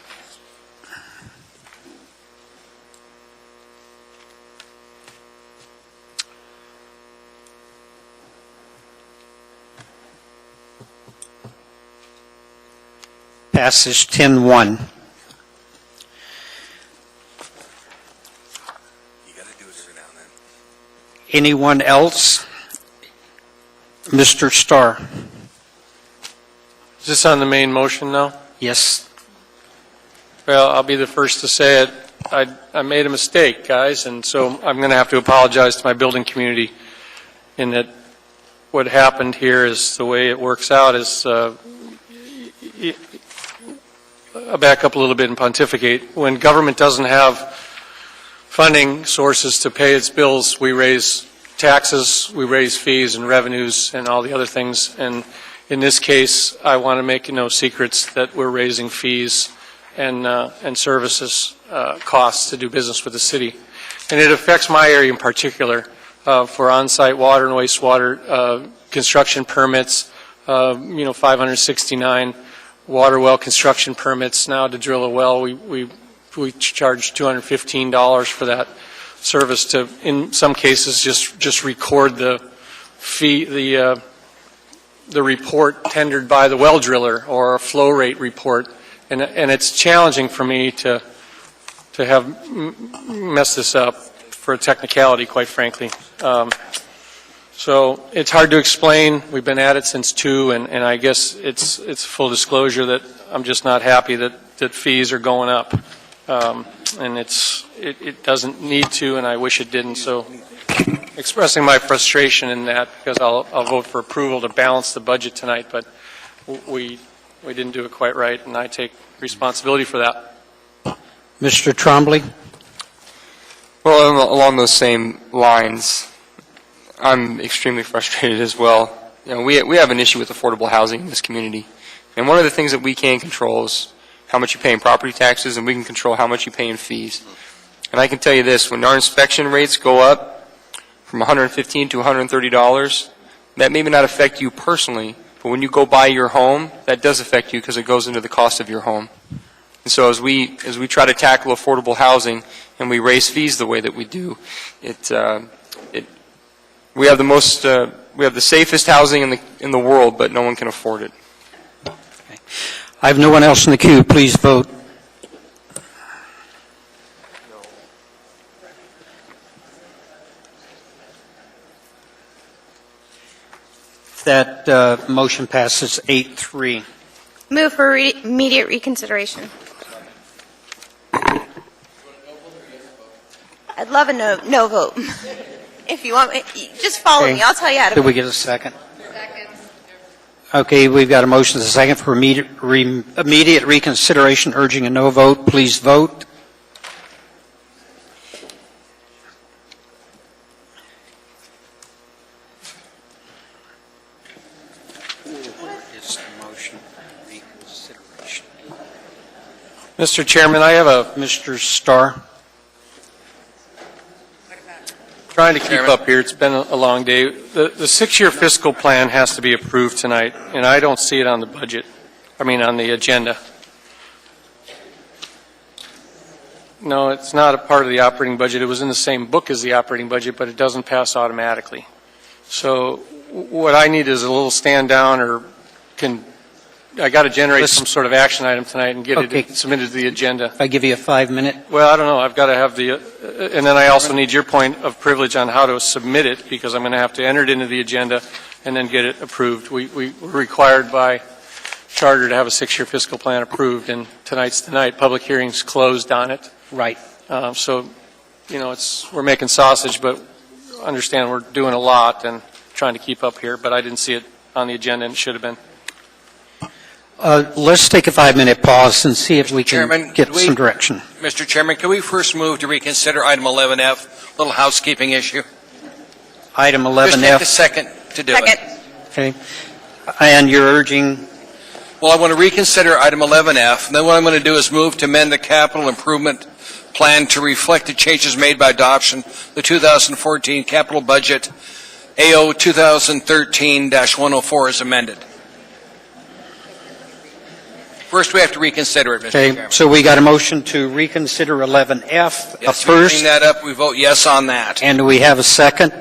A: Passes 10-1. Anyone else? Mr. Starr?
F: Is this on the main motion now?
A: Yes.
F: Well, I'll be the first to say it. I made a mistake, guys, and so I'm going to have to apologize to my building community in that what happened here is the way it works out is, I'll back up a little bit and pontificate. When government doesn't have funding sources to pay its bills, we raise taxes, we raise fees and revenues and all the other things. And in this case, I want to make no secrets that we're raising fees and services costs to do business with the city. And it affects my area in particular for on-site water and wastewater construction permits, 569 water well construction permits now to drill a well. We charge $215 for that service to, in some cases, just record the fee, the report tendered by the well driller or a flow rate report, and it's challenging for me to have messed this up for a technicality, quite frankly. So it's hard to explain. We've been at it since 2, and I guess it's full disclosure that I'm just not happy that fees are going up. And it doesn't need to, and I wish it didn't. So expressing my frustration in that, because I'll vote for approval to balance the budget tonight, but we didn't do it quite right, and I take responsibility for that.
A: Mr. Trombley?
H: Well, along those same lines, I'm extremely frustrated as well. We have an issue with affordable housing in this community, and one of the things that we can control is how much you pay in property taxes, and we can control how much you pay in fees. And I can tell you this, when our inspection rates go up from $115 to $130, that may not affect you personally, but when you go buy your home, that does affect you because it goes into the cost of your home. And so as we try to tackle affordable housing and we raise fees the way that we do, we have the safest housing in the world, but no one can afford it.
A: I have no one else in the queue. Please vote. That motion passes 8-3.
L: Move for immediate reconsideration. I'd love a no vote. If you want, just follow me. I'll tell you how to
A: Did
L: vote.
A: we get a second? Okay, we've got a motion and a second for immediate reconsideration, urging a no vote. Please vote.
F: Mr. Chairman, I have a
A: Mr. Starr.
F: trying to keep up here. It's been a long day. The 6-year fiscal plan has to be approved tonight, and I don't see it on the budget. On the agenda. No, it's not a part of the operating budget. It was in the same book as the operating budget, but it doesn't pass automatically. So what I need is a little stand down, or I got to generate some sort of action item tonight and get it submitted to the agenda.
A: If I give you a 5-minute?
F: Well, I don't know. I've got to have and then I also need your point of privilege on how to submit it, because I'm going to have to enter it into the agenda and then get it approved. We're required by charter to have a 6-year fiscal plan approved, and tonight's the night. Public hearings closed on it.
A: Right.
F: So, we're making sausage, but understand we're doing a lot and trying to keep up here, but I didn't see it on the agenda, and it should have been.
A: Let's take a 5-minute pause and see if we can get some direction.
K: Mr. Chairman, can we first move to reconsider item 11F, little housekeeping issue?
A: Item 11F.
K: Just take a second to do it.
A: Okay. And you're urging?
K: Well, I want to reconsider item 11F, and then what I'm going to do is move to amend the capital improvement plan to reflect the changes made by adoption, the 2014 capital budget, AO 2013-104 is amended. First, we have to reconsider it, Mr.
A: Okay,
K: Chairman.
A: so we got a motion to reconsider 11F
K: Yes,
A: first.
K: we bring that up, we vote yes on that.
A: And do we have a second?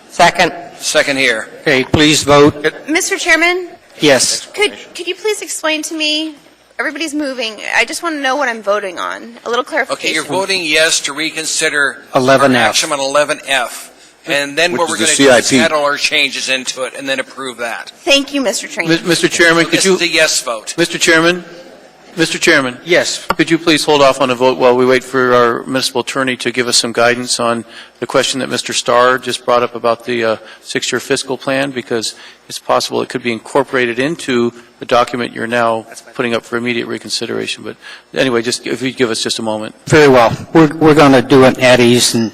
J: Second.
K: Second here.
A: Okay, please vote.
L: Mr. Chairman,
A: Yes.
L: could you please explain to me, everybody's moving, I just want to know what I'm voting on, a little
K: Okay,
L: clarification.
K: you're voting yes to reconsider
A: 11F.
K: our action on 11F. And then what we're
I: Which
K: going
I: is
K: to
I: the
K: do is
I: CIP.
K: add all our changes into it and then approve that.
L: Thank you, Mr. Trainor.
T: Mr. Chairman, could
K: This
T: you,
K: is a yes vote.
T: Mr. Chairman,
A: Yes.
T: could you please hold off on a vote while we wait for our municipal attorney to give us some guidance on the question that Mr. Starr just brought up about the 6-year fiscal plan, because it's possible it could be incorporated into the document you're now putting up for immediate reconsideration. But anyway, just if you'd give us just a moment.
A: Very well. We're going to do it at ease and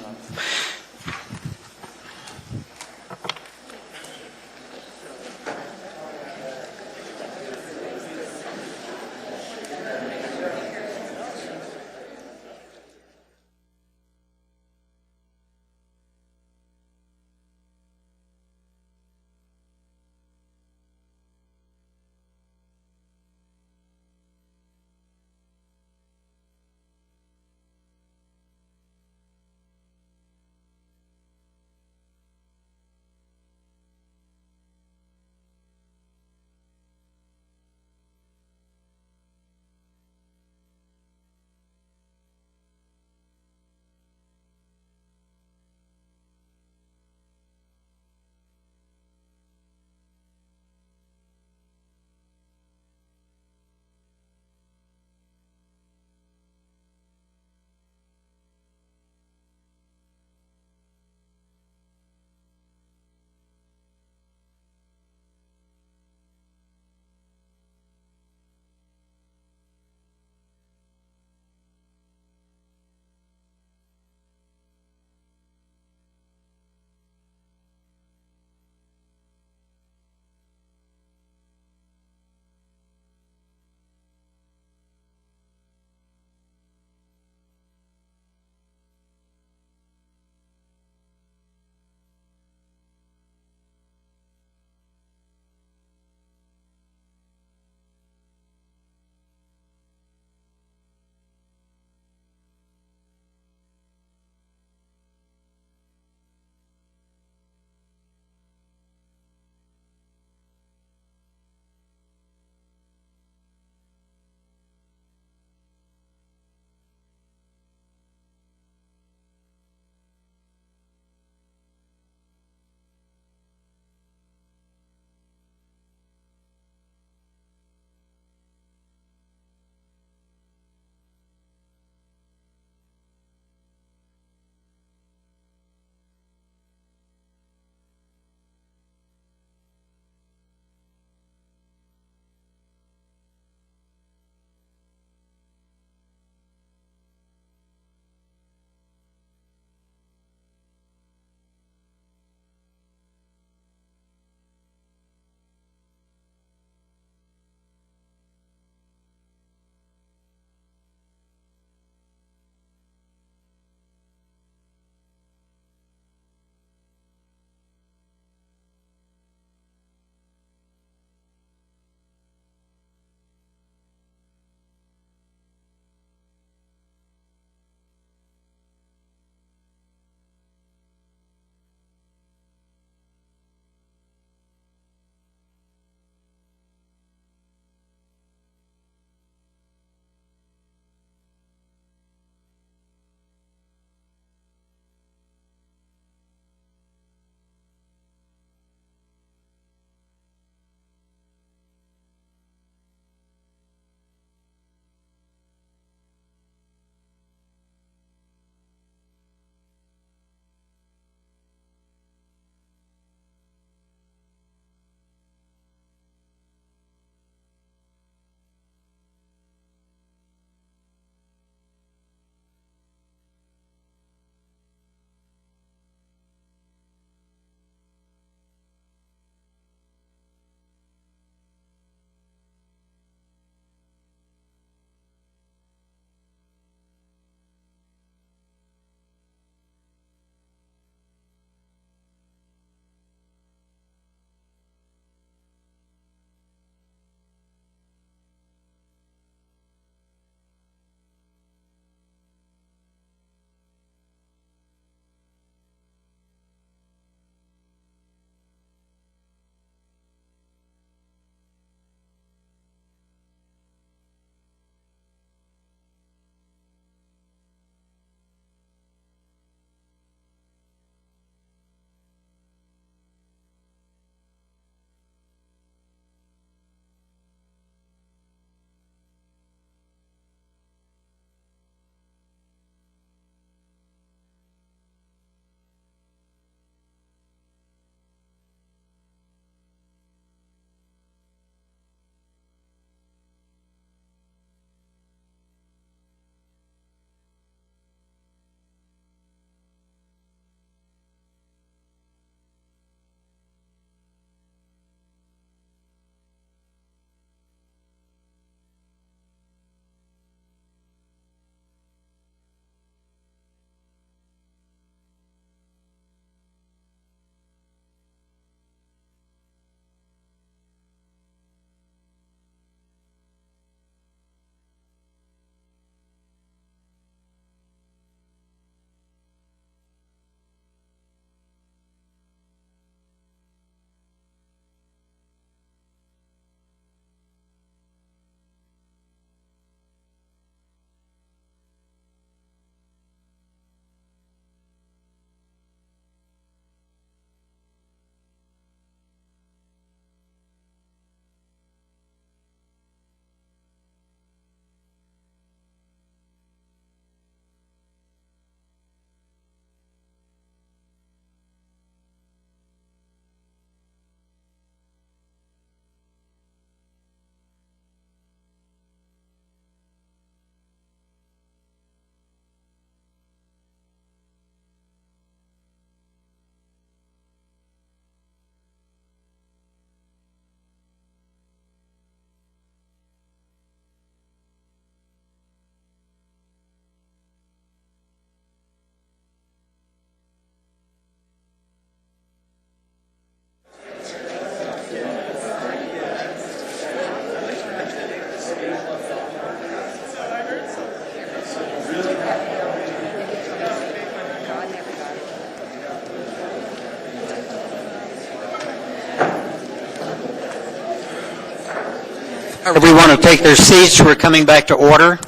A: Everyone will take their seats. We're coming back to order.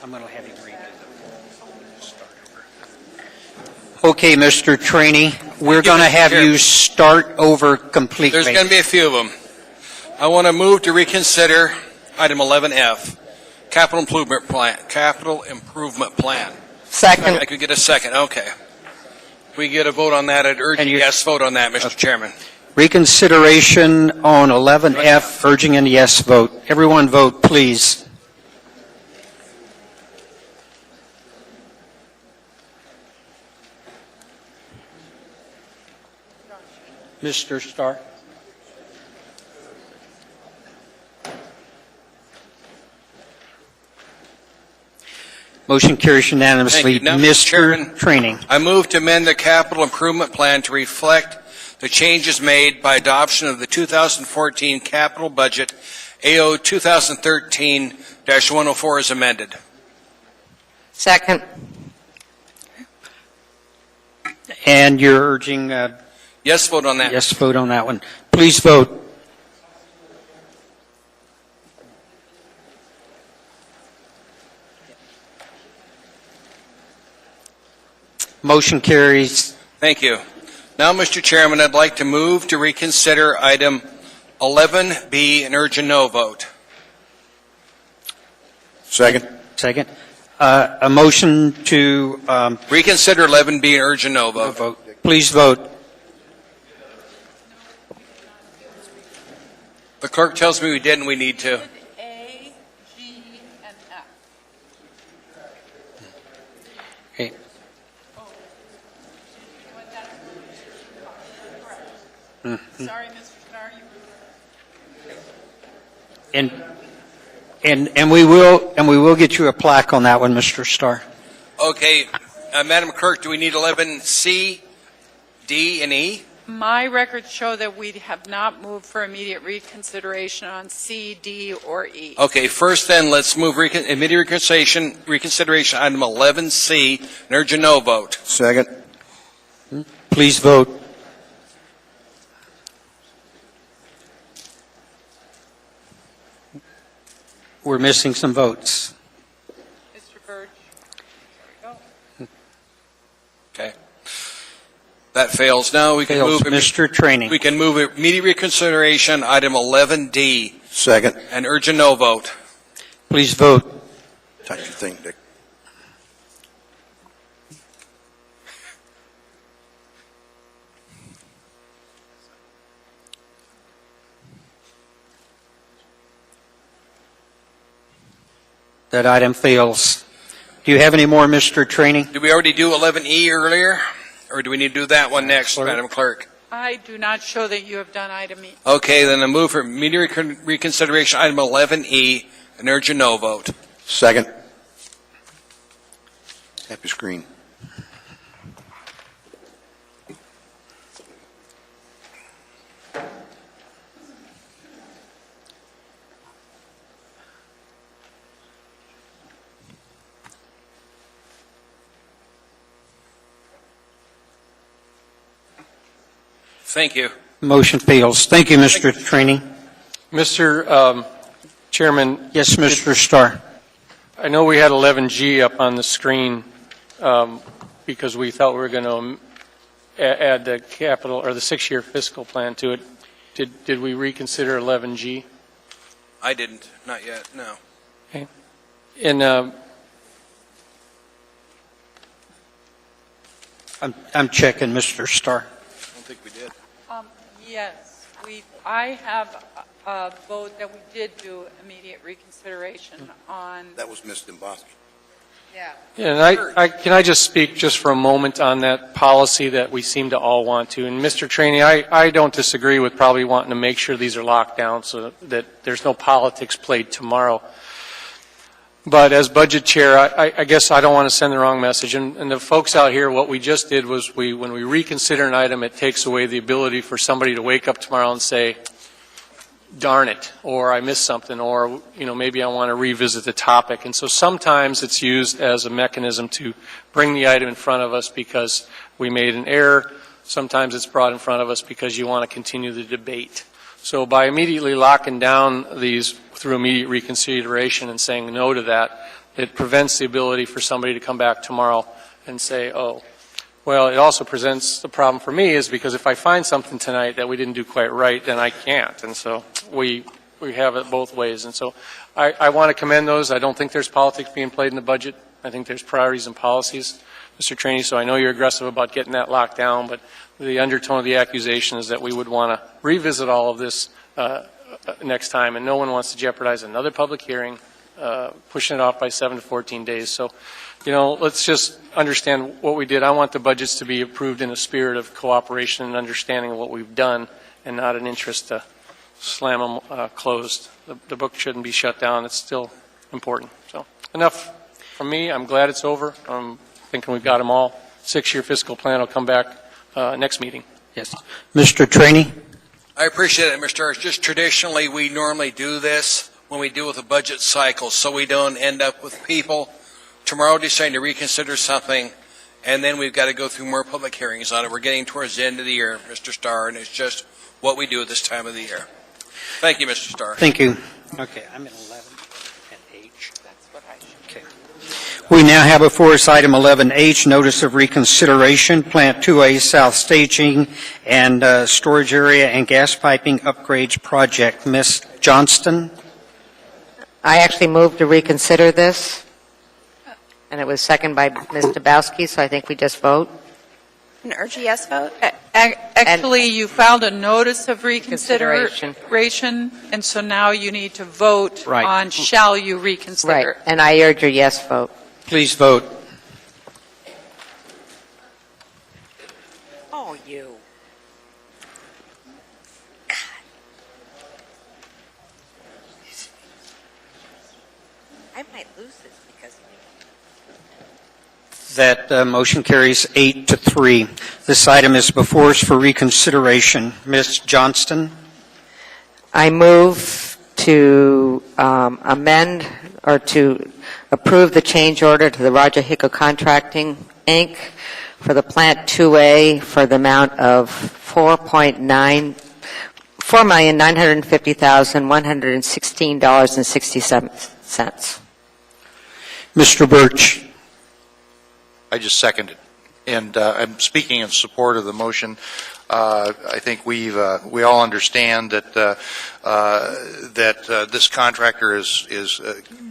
A: I'm going to have you read it. Okay, Mr. Trainee, we're going to have you start over completely.
K: There's going to be a few of them. I want to move to reconsider item 11F, capital improvement plan.
J: Second.
K: I could get a second. Okay. If we get a vote on that, I'd urge a yes vote on that, Mr. Chairman.
A: Reconsideration on 11F, urging a yes vote. Everyone vote, please. Mr. Starr. Motion carries unanimously.
K: Thank you. Now,
A: Mr. Training.
K: I move to amend the capital improvement plan to reflect the changes made by adoption of the 2014 capital budget, AO 2013-104 as amended.
J: Second.
A: And you're urging
K: yes vote on that.
A: Yes vote on that one. Please vote. Motion carries.
K: Thank you. Now, Mr. Chairman, I'd like to move to reconsider item 11B and urge a no vote.
I: Second.
A: Second. A motion to
K: reconsider 11B and urge a no vote.
A: Please vote.
K: The clerk tells me we did and we need to.
B: A, G, and F.
A: Okay. Mm-hmm.
B: Sorry, Mr. Starr.
A: And we will get you a plaque on that one, Mr. Starr.
K: Okay, Madam Clerk, do we need 11C, D, and E?
B: My records show that we have not moved for immediate reconsideration on C, D, or E.
K: Okay, first then, let's move immediate reconsideration item 11C and urge a no vote.
I: Second.
A: Please vote. We're missing some votes.
B: Mr. Burge.
K: Okay. That fails. Now we can
A: Fails.
K: move
A: Mr. Training.
K: We can move immediate reconsideration item 11D
I: Second.
K: and urge a no vote.
A: Please vote.
I: Touch your thing, Dick.
A: That item fails. Do you have any more, Mr. Training?
K: Did we already do 11E earlier, or do we need to do that one next, Madam Clerk?
B: I do not show that you have done item E.
K: Okay, then I move for immediate reconsideration item 11E and urge a no vote.
I: Second. Tap your screen.
K: Thank you.
A: Motion fails. Thank you, Mr. Training.
F: Mr. Chairman.
A: Yes, Mr. Starr.
F: I know we had 11G up on the screen because we thought we were going to add the capital or the 6-year fiscal plan to it. Did we reconsider 11G?
K: I didn't. Not yet. No.
F: Okay. And
A: I'm checking, Mr. Starr.
K: I don't think we did.
B: Yes, I have a vote that we did do immediate reconsideration on.
I: That was Ms. Dimboski.
B: Yeah.
F: Yeah, and can I just speak just for a moment on that policy that we seem to all want to? And Mr. Trainee, I don't disagree with probably wanting to make sure these are locked down so that there's no politics played tomorrow. But as budget chair, I guess I don't want to send the wrong message. And the folks out here, what we just did was when we reconsider an item, it takes away the ability for somebody to wake up tomorrow and say, darn it, or I missed something, or maybe I want to revisit the topic. And so sometimes it's used as a mechanism to bring the item in front of us because we made an error. Sometimes it's brought in front of us because you want to continue the debate. So by immediately locking down these through immediate reconsideration and saying no to that, it prevents the ability for somebody to come back tomorrow and say, oh, well, it also presents the problem for me is because if I find something tonight that we didn't do quite right, then I can't. And so we have it both ways. And so I want to commend those. I don't think there's politics being played in the budget. I think there's priorities and policies, Mr. Trainee, so I know you're aggressive about getting that locked down, but the undertone of the accusation is that we would want to revisit all of this next time, and no one wants to jeopardize another public hearing, pushing it off by 7 to 14 days. So, you know, let's just understand what we did. I want the budgets to be approved in a spirit of cooperation and understanding of what we've done and not an interest to slam them closed. The book shouldn't be shut down. It's still important. So enough from me. I'm glad it's over. I'm thinking we've got them all. 6-year fiscal plan will come back next meeting.
A: Yes. Mr. Trainee?
K: I appreciate it, Mr. Harris. Just traditionally, we normally do this when we deal with a budget cycle, so we don't end up with people tomorrow deciding to reconsider something, and then we've got to go through more public hearings on it. We're getting towards the end of the year, Mr. Starr, and it's just what we do at this time of the year. Thank you, Mr. Starr.
A: Thank you. Okay, I'm in 11 and H. That's what I should. Okay. We now have before us item 11H, notice of reconsideration, Plant 2A South Staging and Storage Area and Gas Piping Upgrades Project. Ms. Johnston?
J: I actually moved to reconsider this, and it was seconded by Ms. Dabowski, so I think we just vote.
L: An urge a yes vote?
B: Actually, you filed a notice of reconsideration, and so now you need to vote
A: Right.
B: on shall you reconsider.
J: Right, and I urge a yes vote.
A: Please vote.
J: Oh, you. I might lose this because of you.
A: That motion carries 8-3. This item is before us for reconsideration. Ms. Johnston?
J: I move to amend or to approve the change order to the Roger Hickel Contracting, Inc. for the Plant 2A for the amount of $4,950,116.67.
A: Mr. Birch?
S: I just seconded. And I'm speaking in support of the motion. I think we all understand that this contractor is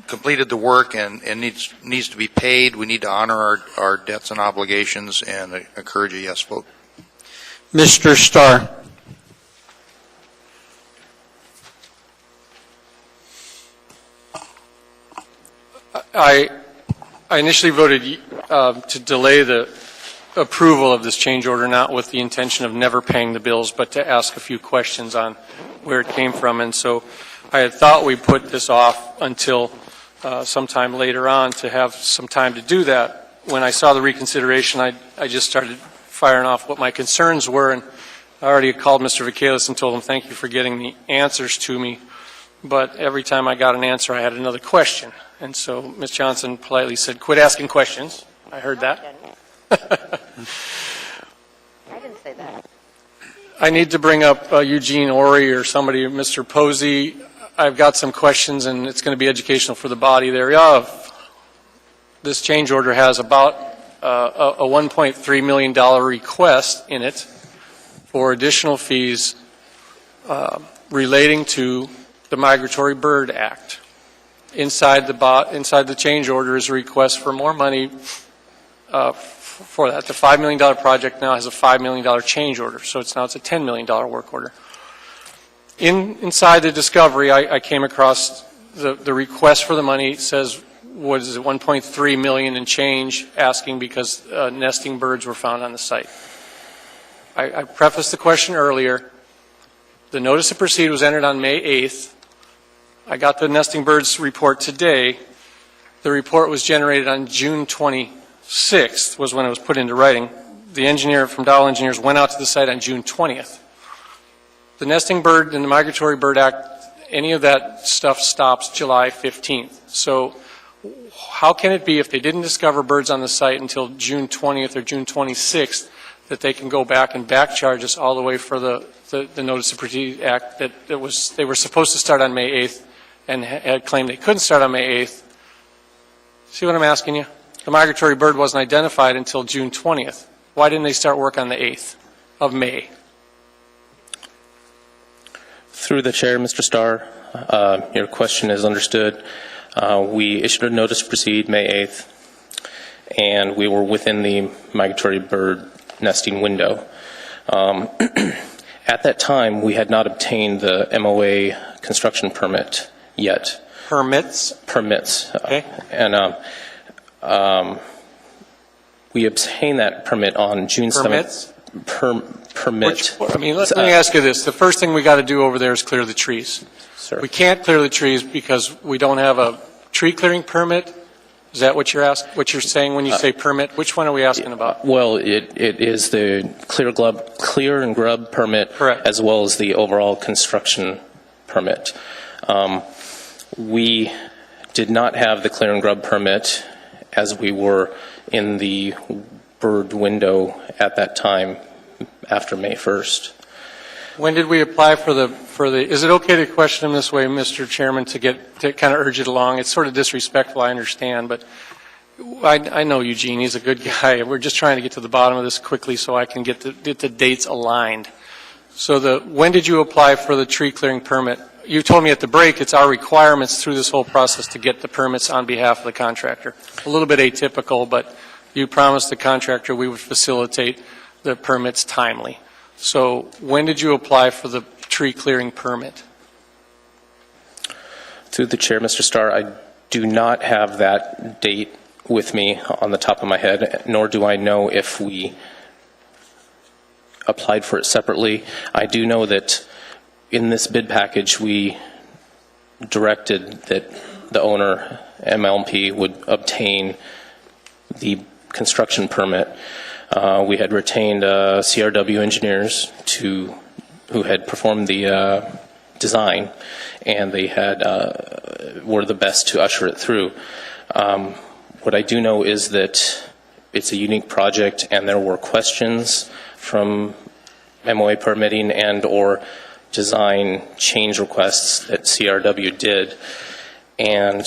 S: completed the work and needs to be paid. We need to honor our debts and obligations, and encourage a yes vote.
A: Mr. Starr?
F: I initially voted to delay the approval of this change order, not with the intention of never paying the bills, but to ask a few questions on where it came from. And so I had thought we put this off until sometime later on to have some time to do that. When I saw the reconsideration, I just started firing off what my concerns were, and I already called Mr. Vacalis and told him thank you for getting the answers to me. But every time I got an answer, I had another question. And so Ms. Johnson politely said, quit asking questions. I heard that.
J: I didn't say that.
F: I need to bring up Eugene Ori or somebody, Mr. Posey. I've got some questions, and it's going to be educational for the body thereof. This change order has about a $1.3 million request in it for additional fees relating to the Migratory Bird Act. Inside the change order is a request for more money for that. The $5 million project now has a $5 million change order, so it's a $10 million work order. Inside the discovery, I came across the request for the money. It says, what is it, 1.3 million and change, asking because nesting birds were found on the site. I prefaced the question earlier. The notice to proceed was entered on May 8th. I got the nesting birds report today. The report was generated on June 26th, was when it was put into writing. The engineer from Dowell Engineers went out to the site on June 20th. The nesting bird and the Migratory Bird Act, any of that stuff stops July 15th. So how can it be if they didn't discover birds on the site until June 20th or June 26th that they can go back and back charge us all the way for the Notice of Proceed Act that they were supposed to start on May 8th and had claimed they couldn't start on May 8th. See what I'm asking you? The migratory bird wasn't identified until June 20th. Why didn't they start work on the 8th of May?
E: Through the chair, Mr. Starr, your question is understood. We issued a notice to proceed May 8th, and we were within the migratory bird nesting window. At that time, we had not obtained the MOA construction permit yet.
F: Permits?
E: Permits.
F: Okay.
E: And we obtained that permit on June 7th.
F: Permits?
E: Permit.
F: Let me ask you this. The first thing we got to do over there is clear the trees.
E: Sir.
F: We can't clear the trees because we don't have a tree clearing permit. Is that what you're saying when you say permit? Which one are we asking about?
E: Well, it is the clear and grub permit,
F: correct,
E: as well as the overall construction permit. We did not have the clear and grub permit as we were in the bird window at that time after May 1st.
F: When did we apply for the, is it okay to question him this way, Mr. Chairman, to kind of urge it along? It's sort of disrespectful, I understand, but I know Eugene, he's a good guy. We're just trying to get to the bottom of this quickly so I can get the dates aligned. So when did you apply for the tree clearing permit? You told me at the break it's our requirements through this whole process to get the permits on behalf of the contractor. A little bit atypical, but you promised the contractor we would facilitate the permits timely. So when did you apply for the tree clearing permit?
E: Through the chair, Mr. Starr, I do not have that date with me on the top of my head, nor do I know if we applied for it separately. I do know that in this bid package, we directed that the owner, MLP, would obtain the construction permit. We had retained CRW engineers who had performed the design, and they were the best to usher it through. What I do know is that it's a unique project, and there were questions from MOA permitting and or design change requests that CRW did, and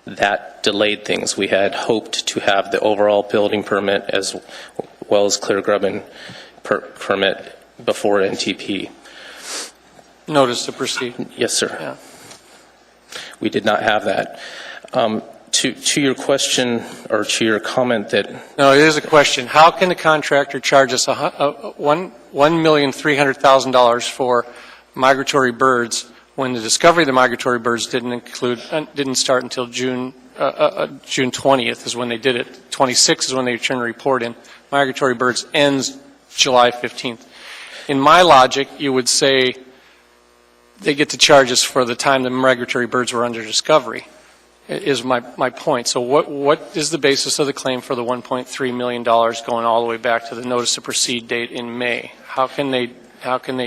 E: that delayed things. We had hoped to have the overall building permit as well as clear grubbing permit before NTP.
F: Notice to proceed.
E: Yes, sir.
F: Yeah.
E: We did not have that. To your question, or to your comment that...
F: No, it is a question. How can the contractor charge us $1,300,000 for migratory birds when the discovery of the migratory birds didn't start until June 20th is when they did it. 26th is when they turned the report in. Migratory birds ends July 15th. In my logic, you would say they get to charge us for the time the migratory birds were under discovery, is my point. So what is the basis of the claim for the $1.3 million going all the way back to the notice to proceed date in May? How can they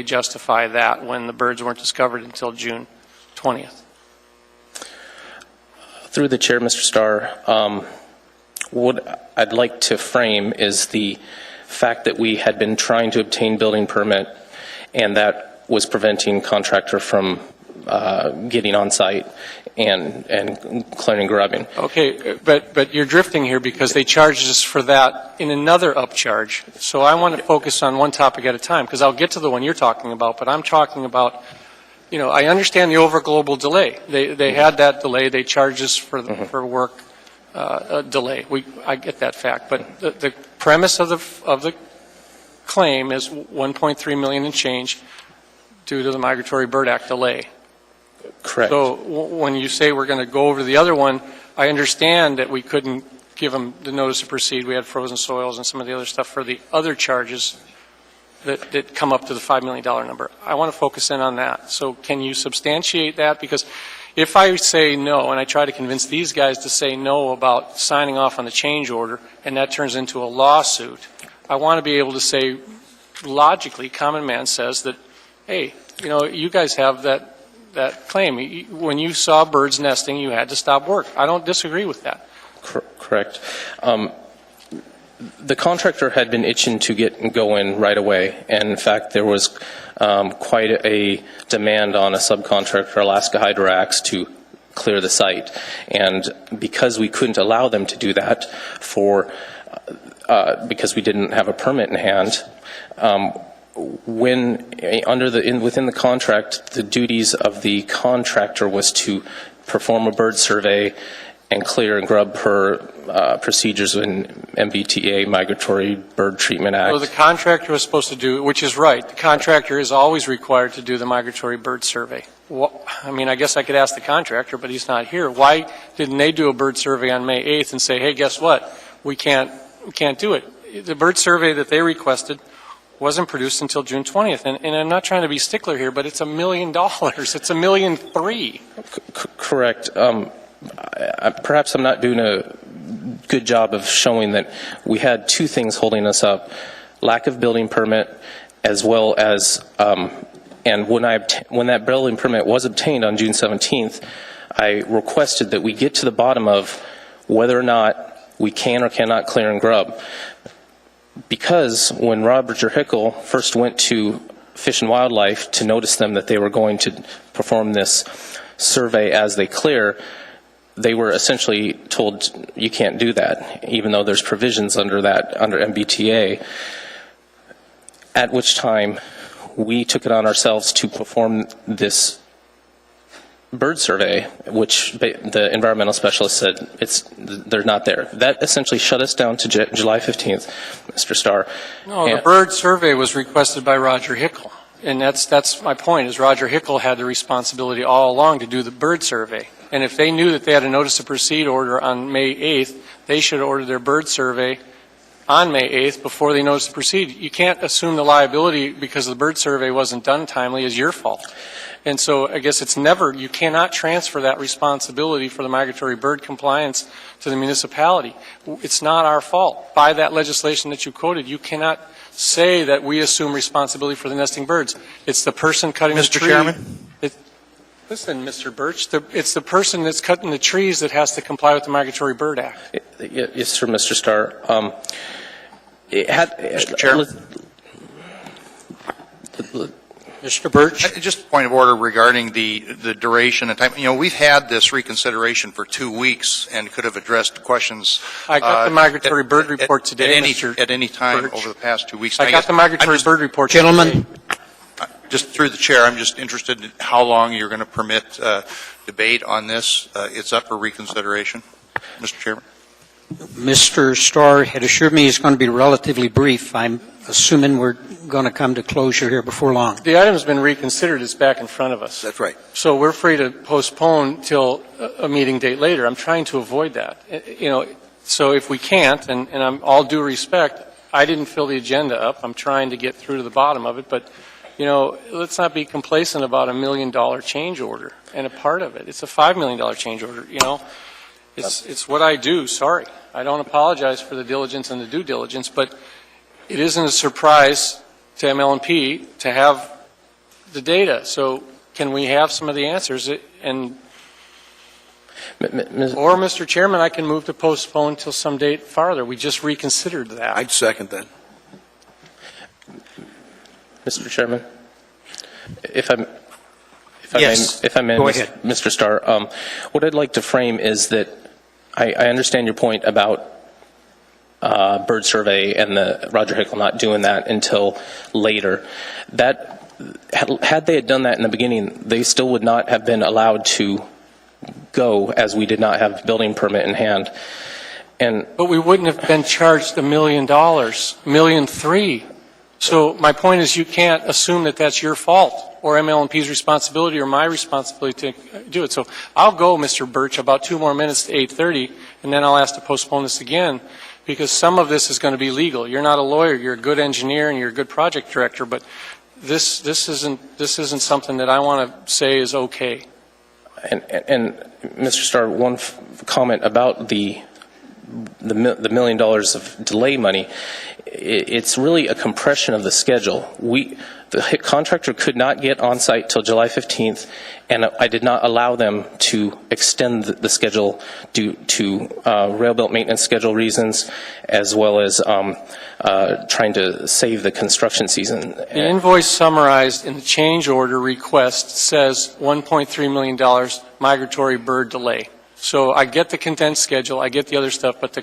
F: justify that when the birds weren't discovered until June 20th?
E: Through the chair, Mr. Starr, what I'd like to frame is the fact that we had been trying to obtain building permit, and that was preventing contractor from getting on site and clearing grubbing.
F: Okay, but you're drifting here because they charged us for that in another upcharge. So I want to focus on one topic at a time, because I'll get to the one you're talking about, but I'm talking about, I understand the over global delay. They had that delay. They charged us for work delay. I get that fact, but the premise of the claim is $1.3 million and change due to the Migratory Bird Act delay.
E: Correct.
F: So when you say we're going to go over to the other one, I understand that we couldn't give them the notice to proceed. We had frozen soils and some of the other stuff for the other charges that come up to the $5 million number. I want to focus in on that. So can you substantiate that? Because if I say no, and I try to convince these guys to say no about signing off on the change order, and that turns into a lawsuit, I want to be able to say, logically, common man says that, hey, you guys have that claim. When you saw birds nesting, you had to stop work. I don't disagree with that.
E: Correct. the contractor had been itching to get going right away, and in fact, there was quite a demand on a subcontractor, Alaska Hydroax, to clear the site. And because we couldn't allow them to do that because we didn't have a permit in hand, within the contract, the duties of the contractor was to perform a bird survey and clear and grub per procedures in MBTA, Migratory Bird Treatment Act.
F: So the contractor was supposed to do, which is right, the contractor is always required to do the migratory bird survey. I mean, I guess I could ask the contractor, but he's not here. Why didn't they do a bird survey on May 8th and say, hey, guess what? We can't do it. The bird survey that they requested wasn't produced until June 20th. And I'm not trying to be stickler here, but it's $1 million. It's $1.3 million.
E: Correct. Perhaps I'm not doing a good job of showing that we had two things holding us up: lack of building permit, as well as, and when that building permit was obtained on June 17th, I requested that we get to the bottom of whether or not we can or cannot clear and grub. Because when Roger Hickel first went to Fish and Wildlife to notice them that they were going to perform this survey as they clear, they were essentially told you can't do that, even though there's provisions under MBTA, at which time we took it on ourselves to perform this bird survey, which the environmental specialist said they're not there. That essentially shut us down to July 15th, Mr. Starr.
F: No, the bird survey was requested by Roger Hickel. And that's my point, is Roger Hickel had the responsibility all along to do the bird survey. And if they knew that they had a notice to proceed order on May 8th, they should order their bird survey on May 8th before they notice to proceed. You can't assume the liability because the bird survey wasn't done timely as your fault. And so I guess you cannot transfer that responsibility for the migratory bird compliance to the municipality. It's not our fault. By that legislation that you quoted, you cannot say that we assume responsibility for the nesting birds. It's the person cutting the tree.
S: Mr. Chairman?
F: Listen, Mr. Birch, it's the person that's cutting the trees that has to comply with the Migratory Bird Act.
E: Yes, sir, Mr. Starr.
S: Mr. Chairman?
F: Mr. Birch?
S: Just a point of order regarding the duration and time. You know, we've had this reconsideration for 2 weeks and could have addressed questions.
F: I got the migratory bird report today,
S: at any time
F: Birch.
S: over the past 2 weeks.
F: I got the migratory bird report
A: Gentlemen.
F: today.
S: Just through the chair, I'm just interested in how long you're going to permit debate on this. It's up for reconsideration. Mr. Chairman.
A: Mr. Starr had assured me it's going to be relatively brief. I'm assuming we're going to come to closure here before long.
F: The item's been reconsidered. It's back in front of us.
I: That's right.
F: So we're free to postpone till a meeting date later. I'm trying to avoid that. So if we can't, and I'm all due respect, I didn't fill the agenda up. I'm trying to get through to the bottom of it, but let's not be complacent about $1 million change order and a part of it. It's a $5 million change order. It's what I do. Sorry. I don't apologize for the diligence and the due diligence, but it isn't a surprise to ML&P to have the data. So can we have some of the answers? Or, Mr. Chairman, I can move to postpone till some date farther. We just reconsidered that.
I: I'd second that.
E: Mr. Chairman, if I may,
A: Go ahead.
E: Mr. Starr, what I'd like to frame is that I understand your point about bird survey and the Roger Hickel not doing that until later. That had they had done that in the beginning, they still would not have been allowed to go, as we did not have building permit in hand.
F: But we wouldn't have been charged $1 million, $1.3 million. So my point is, you can't assume that that's your fault or ML&P's responsibility or my responsibility to do it. So I'll go, Mr. Birch, about 2 more minutes to 8:30, and then I'll ask to postpone this again, because some of this is going to be legal. You're not a lawyer. You're a good engineer and you're a good project director, but this isn't something that I want to say is okay.
E: And Mr. Starr, one comment about the $1 million of delay money. it's really a compression of the schedule. The contractor could not get on site till July 15th, and I did not allow them to extend the schedule due to rail belt maintenance schedule reasons, as well as trying to save the construction season.
F: The invoice summarized in the change order request says $1.3 million migratory bird delay. So I get the condensed schedule, I get the other stuff, but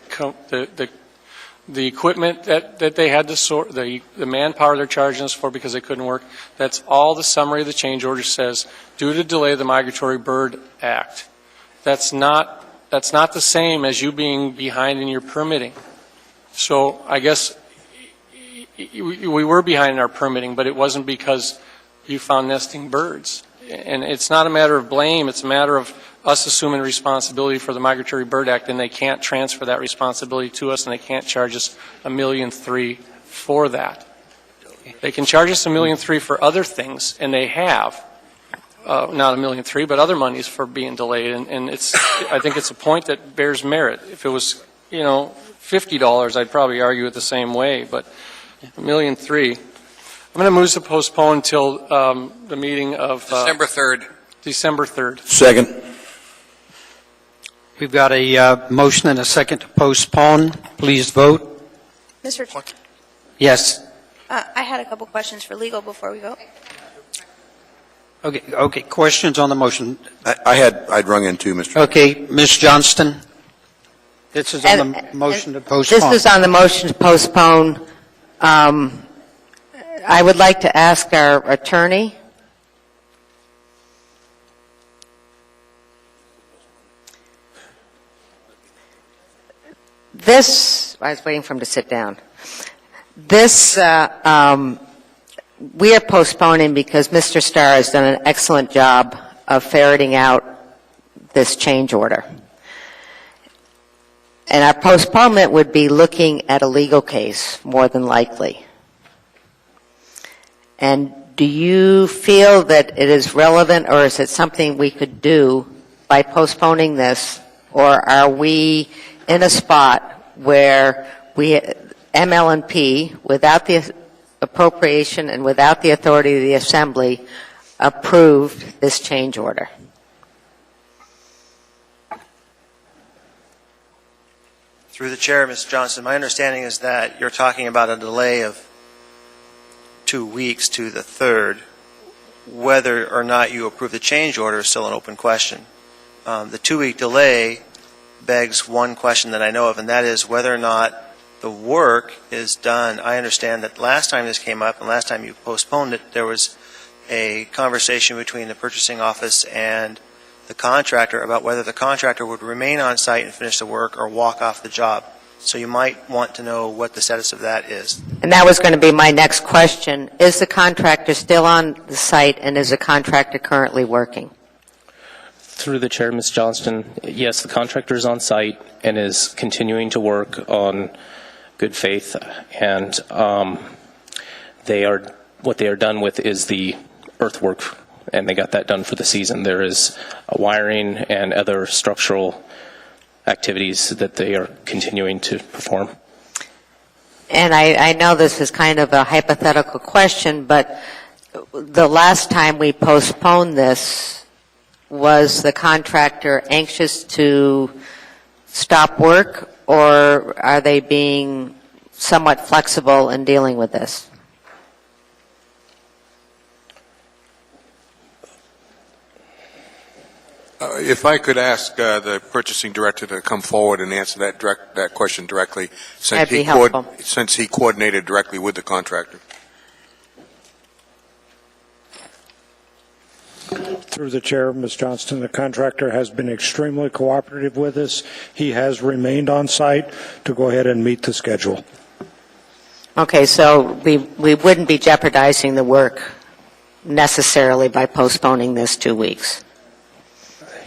F: the equipment that they had to sort, the manpower they're charging us for because they couldn't work, that's all the summary of the change order says, due to delay of the Migratory Bird Act. That's not the same as you being behind in your permitting. So I guess we were behind in our permitting, but it wasn't because you found nesting birds. And it's not a matter of blame, it's a matter of us assuming responsibility for the Migratory Bird Act, and they can't transfer that responsibility to us, and they can't charge us $1.3 million for that. They can charge us $1.3 million for other things, and they have, not $1.3 million, but other monies for being delayed, and I think it's a point that bears merit. If it was, $50, I'd probably argue it the same way, but $1.3 million. I'm going to move to postpone until the meeting of
K: December 3rd.
F: December 3rd.
I: Second.
A: We've got a motion and a second to postpone. Please vote.
L: Mr. Chair,
A: Yes.
L: I had a couple questions for legal before we vote.
A: Okay. Questions on the motion?
I: I'd rung in too, Mr.
A: Okay, Ms. Johnston. This is on the motion to postpone.
J: This is on the motion to postpone. I would like to ask our attorney. I was waiting for him to sit down. We are postponing because Mr. Starr has done an excellent job of ferreting out this change order. And our postponement would be looking at a legal case, more than likely. And do you feel that it is relevant, or is it something we could do by postponing this, or are we in a spot where ML&P, without the appropriation and without the authority of the Assembly, approved this change order?
R: Through the chair, Ms. Johnson, my understanding is that you're talking about a delay of 2 weeks to the 3rd. Whether or not you approve the change order is still an open question. The 2-week delay begs one question that I know of, and that is whether or not the work is done. I understand that last time this came up, and last time you postponed it, there was a conversation between the purchasing office and the contractor about whether the contractor would remain on site and finish the work or walk off the job. So you might want to know what the status of that is.
J: And that was going to be my next question. Is the contractor still on the site, and is the contractor currently working?
E: Through the chair, Ms. Johnston, yes, the contractor is on site and is continuing to work on good faith, and what they are done with is the earthwork, and they got that done for the season. There is wiring and other structural activities that they are continuing to perform.
J: And I know this is kind of a hypothetical question, but the last time we postponed this, was the contractor anxious to stop work, or are they being somewhat flexible in dealing with this?
O: If I could ask the purchasing director to come forward and answer that question directly,
J: That'd be helpful.
O: since he coordinated directly with the contractor.
V: Through the chair, Ms. Johnston, the contractor has been extremely cooperative with us. He has remained on site to go ahead and meet the schedule.
J: Okay, so we wouldn't be jeopardizing the work necessarily by postponing this 2 weeks.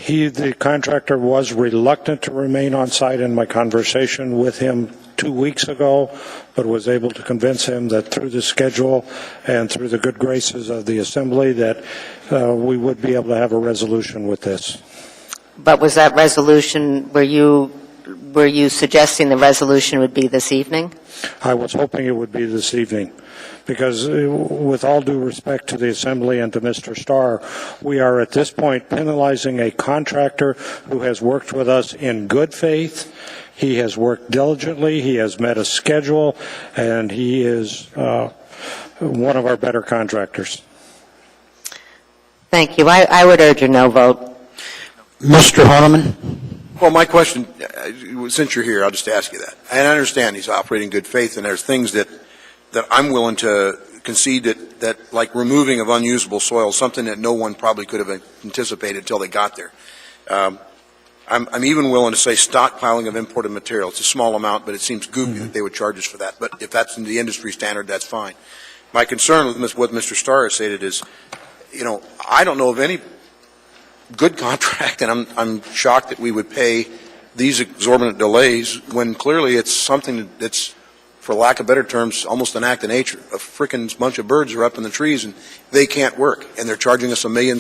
V: The contractor was reluctant to remain on site in my conversation with him 2 weeks ago, but was able to convince him that through the schedule and through the good graces of the Assembly that we would be able to have a resolution with this.
J: But was that resolution, were you were you suggesting the resolution would be this evening?
V: I was hoping it would be this evening, because with all due respect to the Assembly and to Mr. Starr, we are at this point penalizing a contractor who has worked with us in good faith. He has worked diligently, he has met a schedule, and he is one of our better contractors.
J: Thank you. I would urge a no vote.
I: Mr. Hardeman? Well, my question, since you're here, I'll just ask you that. And I understand he's operating good faith, and there's things that I'm willing to concede that like removing of unusable soil, something that no one probably could have anticipated until they got there. I'm even willing to say stockpiling of imported material. It's a small amount, but it seems goofy that they would charge us for that. But if that's in the industry standard, that's fine. My concern with what Mr. Starr has stated is, I don't know of any good contract, and I'm shocked that we would pay these exorbitant delays when clearly it's something that's, for lack of better terms, almost an act of nature. A frickin' bunch of birds are up in the trees and they can't work, and they're charging us $1.3 million?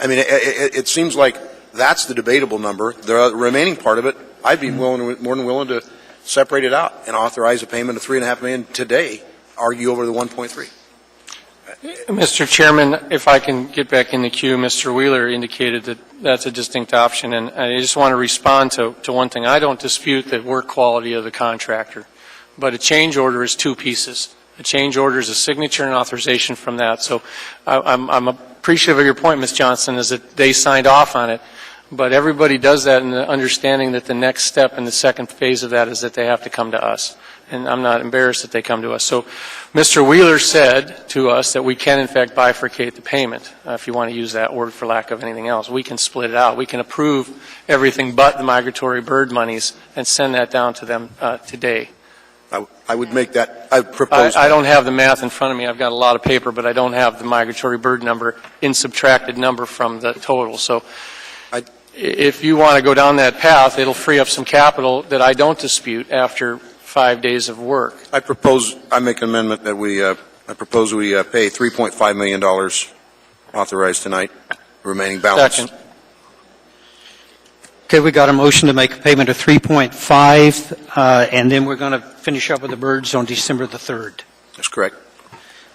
I: I mean, it seems like that's the debatable number. The remaining part of it, I'd be more than willing to separate it out and authorize a payment of $3.5 million today, argue over the 1.3.
F: Mr. Chairman, if I can get back in the queue, Mr. Wheeler indicated that that's a distinct option, and I just want to respond to one thing. I don't dispute the work quality of the contractor, but a change order is two pieces. A change order is a signature and authorization from that. So I'm appreciative of your point, Ms. Johnson, is that they signed off on it, but everybody does that in the understanding that the next step in the second phase of that is that they have to come to us. And I'm not embarrassed that they come to us. So Mr. Wheeler said to us that we can, in fact, bifurcate the payment, if you want to use that word for lack of anything else. We can split it out. We can approve everything but the migratory bird monies and send that down to them today.
I: I would make that, I propose.
F: I don't have the math in front of me. I've got a lot of paper, but I don't have the migratory bird number in subtracted number from the total. So if you want to go down that path, it'll free up some capital that I don't dispute after 5 days of work.
I: I make an amendment that I propose we pay $3.5 million authorized tonight, remaining balance.
F: Second.
A: Okay, we got a motion to make a payment of 3.5, and then we're going to finish up with the birds on December the 3rd.
I: That's correct.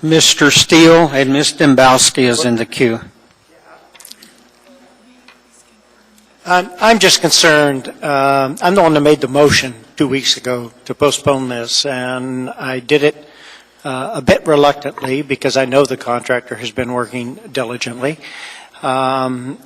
A: Mr. Steele and Ms. Dembowski is in the queue.
M: I'm just concerned. I'm the one that made the motion 2 weeks ago to postpone this, and I did it a bit reluctantly because I know the contractor has been working diligently. Why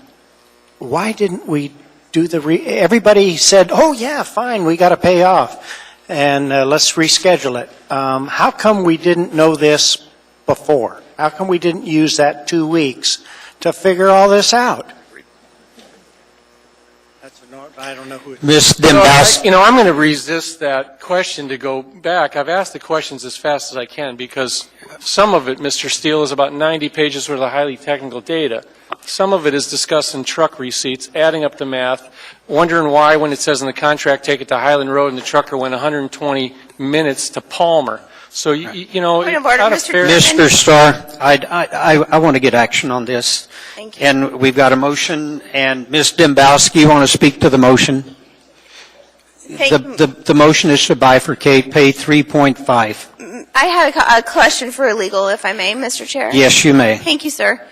M: didn't we do everybody said, oh yeah, fine, we got to pay off, and let's reschedule it. How come we didn't know this before? How come we didn't use that 2 weeks to figure all this out? I don't know who.
A: Ms. Dembowski.
F: I'm going to resist that question to go back. I've asked the questions as fast as I can because some of it, Mr. Steele, is about 90 pages worth of highly technical data. Some of it is discussed in truck receipts, adding up the math, wondering why when it says in the contract, take it to Highland Road, and the trucker went 120 minutes to Palmer. So,
L: Point of order,
A: Mr. Starr, I want to get action on this.
L: Thank you.
A: And we've got a motion, and Ms. Dembowski, you want to speak to the motion? The motion is to bifurcate, pay 3.5.
L: I had a question for legal, if I may, Mr. Chair.
A: Yes, you may.
L: Thank you, sir.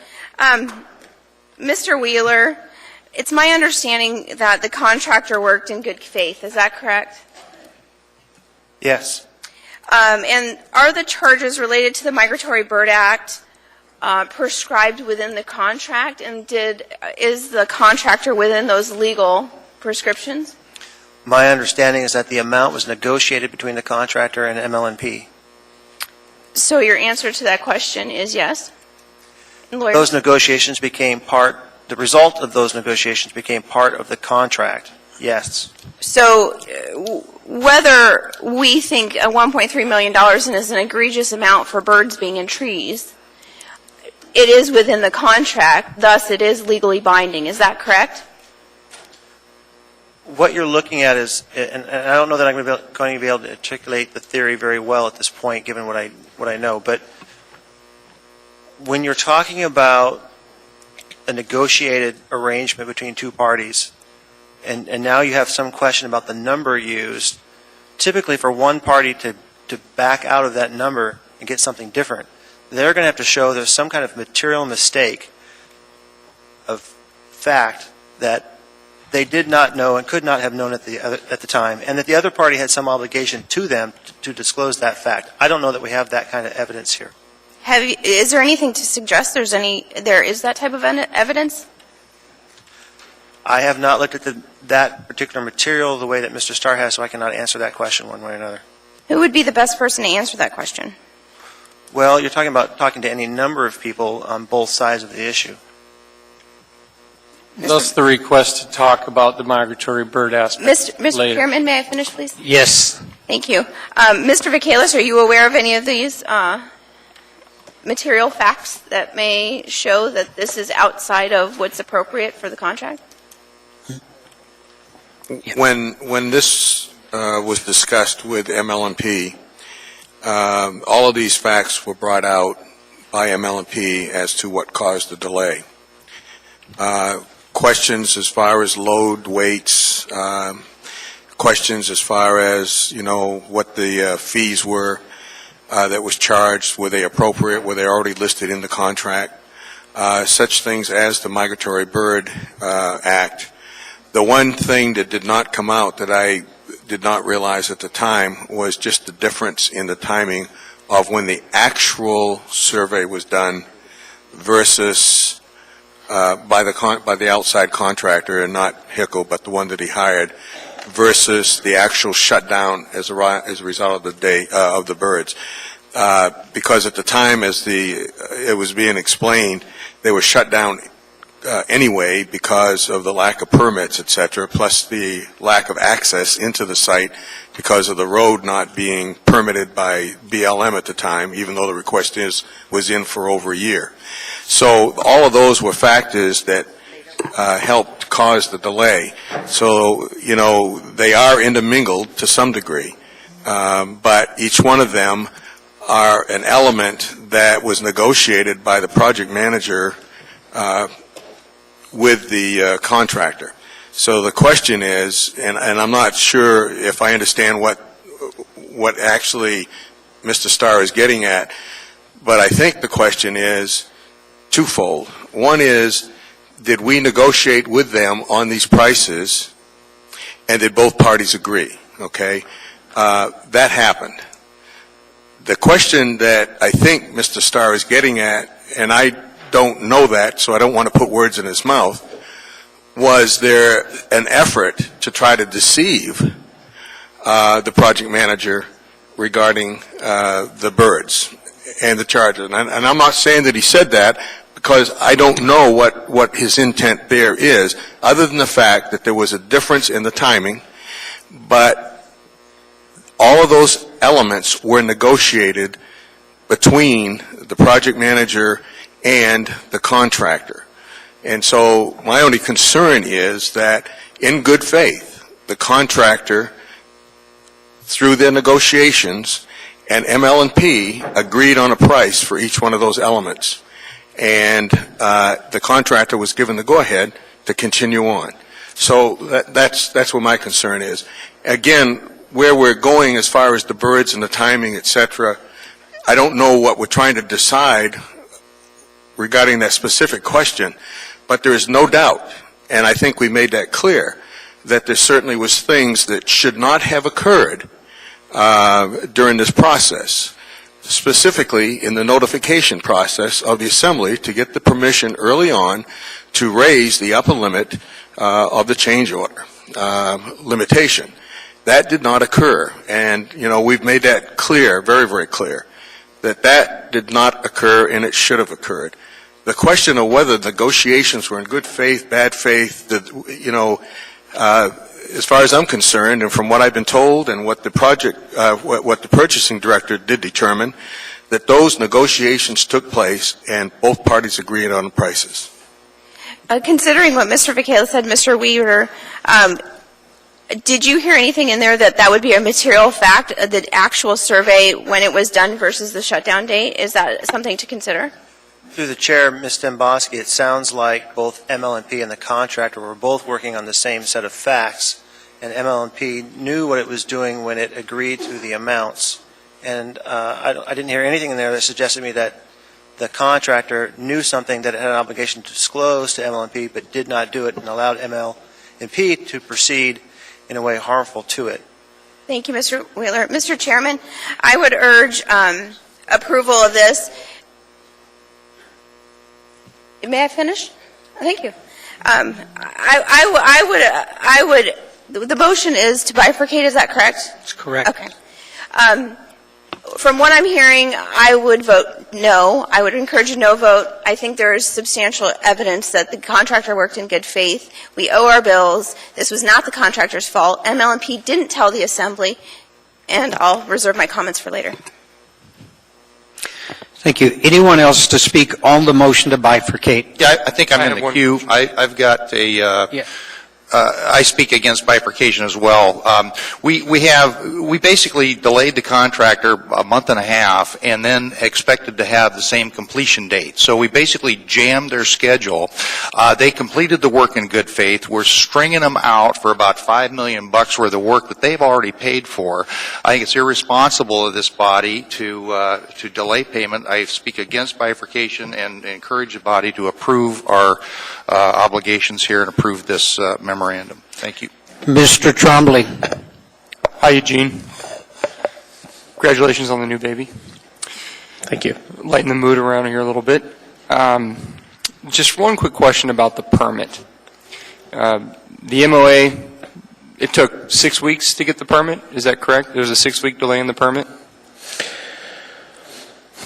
L: Mr. Wheeler, it's my understanding that the contractor worked in good faith. Is that correct?
R: Yes.
L: And are the charges related to the Migratory Bird Act prescribed within the contract? And is the contractor within those legal prescriptions?
R: My understanding is that the amount was negotiated between the contractor and MLNP.
L: So your answer to that question is yes? Lawyer?
R: Those negotiations became the result of those negotiations became part of the contract. Yes.
L: So whether we think $1.3 million is an egregious amount for birds being in trees, it is within the contract, thus it is legally binding. Is that correct?
R: What you're looking at is, and I don't know that I'm going to be able to articulate the theory very well at this point, given what I know, but when you're talking about a negotiated arrangement between two parties, and now you have some question about the number used, typically for one party to back out of that number and get something different, they're going to have to show there's some kind of material mistake of fact that they did not know and could not have known at the time, and that the other party had some obligation to them to disclose that fact. I don't know that we have that kind of evidence here.
L: Is there anything to suggest there is that type of evidence?
R: I have not looked at that particular material the way that Mr. Starr has, so I cannot answer that question one way or another.
L: Who would be the best person to answer that question?
R: Well, you're talking about talking to any number of people on both sides of the issue.
F: Thus the request to talk about the migratory bird aspect
L: Mr.
F: later.
L: Chairman, may I finish, please?
A: Yes.
L: Thank you. Mr. Vacalis, are you aware of any of these material facts that may show that this is outside of what's appropriate for the contract?
O: When this was discussed with ML&P, all of these facts were brought out by ML&P as to what caused the delay. Questions as far as load weights, questions as far as, what the fees were that was charged, were they appropriate, were they already listed in the contract, such things as the Migratory Bird Act. The one thing that did not come out that I did not realize at the time was just the difference in the timing of when the actual survey was done versus by the outside contractor, and not Hickel, but the one that he hired, versus the actual shutdown as a result of the birds. Because at the time, as it was being explained, they were shut down anyway because of the lack of permits, etc., plus the lack of access into the site because of the road not being permitted by BLM at the time, even though the request was in for over a year. So all of those were factors that helped cause the delay. So, they are intermingled to some degree, but each one of them are an element that was negotiated by the project manager with the contractor. So the question is, and I'm not sure if I understand what actually Mr. Starr is getting at, but I think the question is twofold. One is, did we negotiate with them on these prices, and did both parties agree? Okay, that happened. The question that I think Mr. Starr is getting at, and I don't know that, so I don't want to put words in his mouth, was there an effort to try to deceive the project manager regarding the birds and the charges? And I'm not saying that he said that, because I don't know what his intent there is, other than the fact that there was a difference in the timing, but all of those elements were negotiated between the project manager and the contractor. And so my only concern is that, in good faith, the contractor, through their negotiations, and ML&P agreed on a price for each one of those elements. And the contractor was given the go-ahead to continue on. So that's what my concern is. Again, where we're going as far as the birds and the timing, etc., I don't know what we're trying to decide regarding that specific question, but there is no doubt, and I think we made that clear, that there certainly was things that should not have occurred during this process, specifically in the notification process of the Assembly to get the permission early on to raise the upper limit of the change order limitation. That did not occur, and we've made that clear, very, very clear, that did not occur, and it should have occurred. The question of whether negotiations were in good faith, bad faith, as far as I'm concerned, and from what I've been told, and what the purchasing director did determine, that those negotiations took place and both parties agreed on the prices.
L: Considering what Mr. Vacalis said, Mr. Weaver, did you hear anything in there that would be a material fact, the actual survey when it was done versus the shutdown date? Is that something to consider?
R: Through the chair, Ms. Demboski, it sounds like both ML&P and the contractor were both working on the same set of facts, and ML&P knew what it was doing when it agreed to the amounts. And I didn't hear anything in there that suggested to me that the contractor knew something that it had an obligation to disclose to ML&P but did not do it and allowed ML&P to proceed in a way harmful to it.
L: Thank you, Mr. Wheeler. Mr. Chairman, I would urge approval of this. May I finish? Thank you. I would. The motion is to bifurcate. Is that correct?
A: That's correct.
L: Okay. From what I'm hearing, I would vote no. I would encourage a no vote. I think there is substantial evidence that the contractor worked in good faith. We owe our bills. This was not the contractor's fault. ML&P didn't tell the Assembly, and I'll reserve my comments for later.
A: Thank you. Anyone else to speak on the motion to bifurcate?
S: Yeah, I think I'm in the queue. I've got a, I speak against bifurcation as well. We basically delayed the contractor a month and a half and then expected to have the same completion date. So we basically jammed their schedule. They completed the work in good faith. We're stringing them out for about $5 million worth of work that they've already paid for. I think it's irresponsible of this body to delay payment. I speak against bifurcation and encourage the body to approve our obligations here and approve this memorandum. Thank you.
A: Mr. Trombley.
H: Hi, Eugene. Congratulations on the new baby.
E: Thank you.
H: Lighten the mood around here a little bit. Just one quick question about the permit. The MOA, it took 6 weeks to get the permit. Is that correct? There was a 6-week delay in the permit?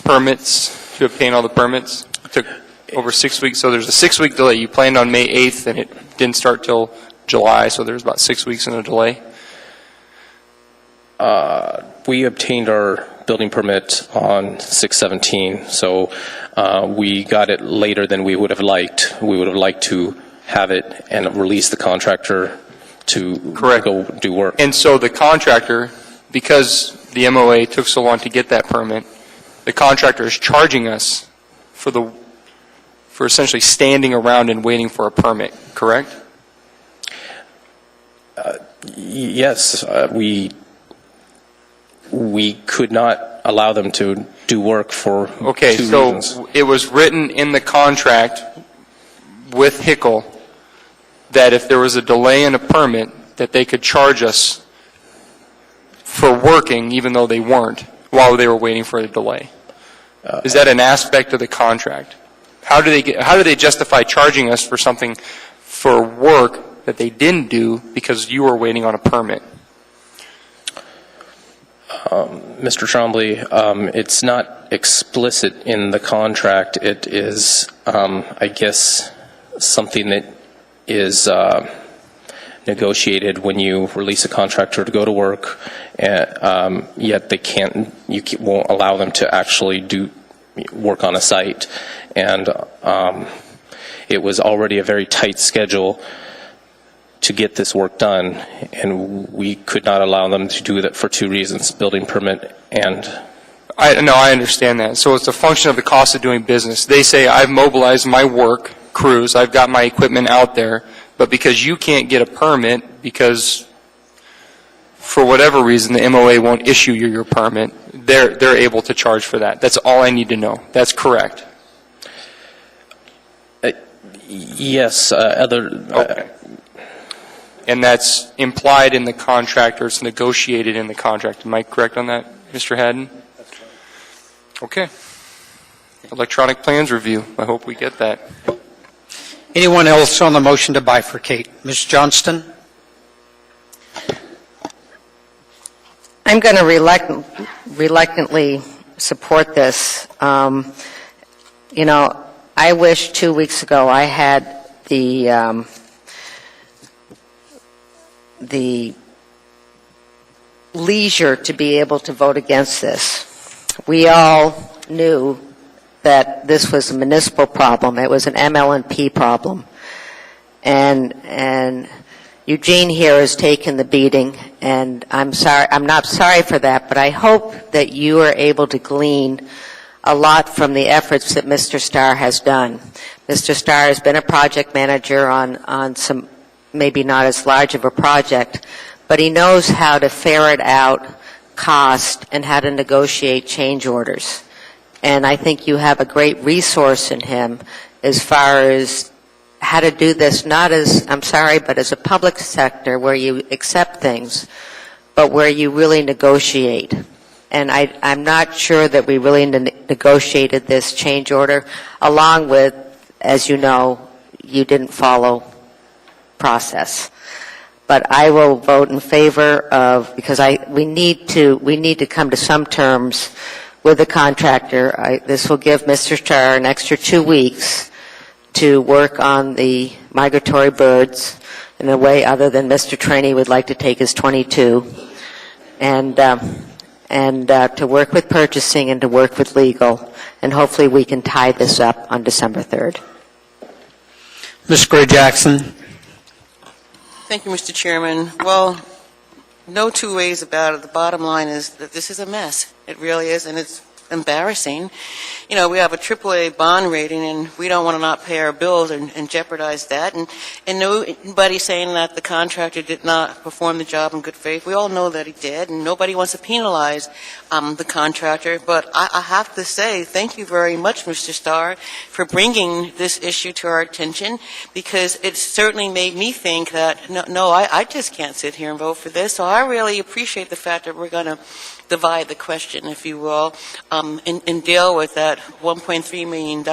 H: Permits, to obtain all the permits? It took over 6 weeks, so there's a 6-week delay. You planned on May 8th, and it didn't start till July, so there's about 6 weeks in a delay.
E: We obtained our building permit on 6/17, so we got it later than we would have liked. We would have liked to have it and release the contractor to go do work.
H: And so the contractor, because the MOA took so long to get that permit, the contractor is charging us for essentially standing around and waiting for a permit, correct?
E: Yes, we could not allow them to do work for
H: Okay,
E: two
H: so
E: reasons.
H: it was written in the contract with Hickle that if there was a delay in a permit, that they could charge us for working even though they weren't while they were waiting for the delay. Is that an aspect of the contract? How do they justify charging us for something for work that they didn't do because you were waiting on a permit?
E: Mr. Trombley, it's not explicit in the contract. It is, I guess, something that is negotiated when you release a contractor to go to work, and, yet you won't allow them to actually do work on a site. And it was already a very tight schedule to get this work done, and we could not allow them to do that for two reasons: building permit and...
H: I understand that. So it's a function of the cost of doing business. They say, I've mobilized my work crews, I've got my equipment out there, but because you can't get a permit, because for whatever reason the MOA won't issue you your permit, they're able to charge for that. That's all I need to know. That's correct.
E: Yes,
H: Okay. And that's implied in the contract, or it's negotiated in the contract. Am I correct on that, Mr. Haddon? Okay. Electronic plans review. I hope we get that.
A: Anyone else on the motion to bifurcate? Ms. Johnston?
J: I'm going to reluctantly support this. You know, I wish 2 weeks ago I had the leisure to be able to vote against this. We all knew that this was a municipal problem. It was an ML&P problem. And Eugene here has taken the beating, and I'm not sorry for that, but I hope that you are able to glean a lot from the efforts that Mr. Starr has done. Mr. Starr has been a project manager on some, maybe not as large of a project, but he knows how to ferret out cost and how to negotiate change orders. And I think you have a great resource in him as far as how to do this, not as, I'm sorry, but as a public sector where you accept things, but where you really negotiate. And I'm not sure that we really negotiated this change order, along with, as you know, you didn't follow process. But I will vote in favor of, because we need to come to some terms with the contractor. This will give Mr. Starr an extra 2 weeks to work on the migratory birds in a way other than Mr. Trainee would like to take his 22, and to work with purchasing and to work with legal, and hopefully we can tie this up on December 3rd.
A: Ms. Gray Jackson.
C: Thank you, Mr. Chairman. Well, no two ways about it. The bottom line is that this is a mess. It really is, and it's embarrassing. You know, we have a AAA bond rating, and we don't want to not pay our bills and jeopardize that. And nobody saying that the contractor did not perform the job in good faith. We all know that he did, and nobody wants to penalize the contractor. But I have to say, thank you very much, Mr. Starr, for bringing this issue to our attention, because it certainly made me think that, I just can't sit here and vote for this. So I really appreciate the fact that we're going to divide the question, if you will, and deal with that $1.3 million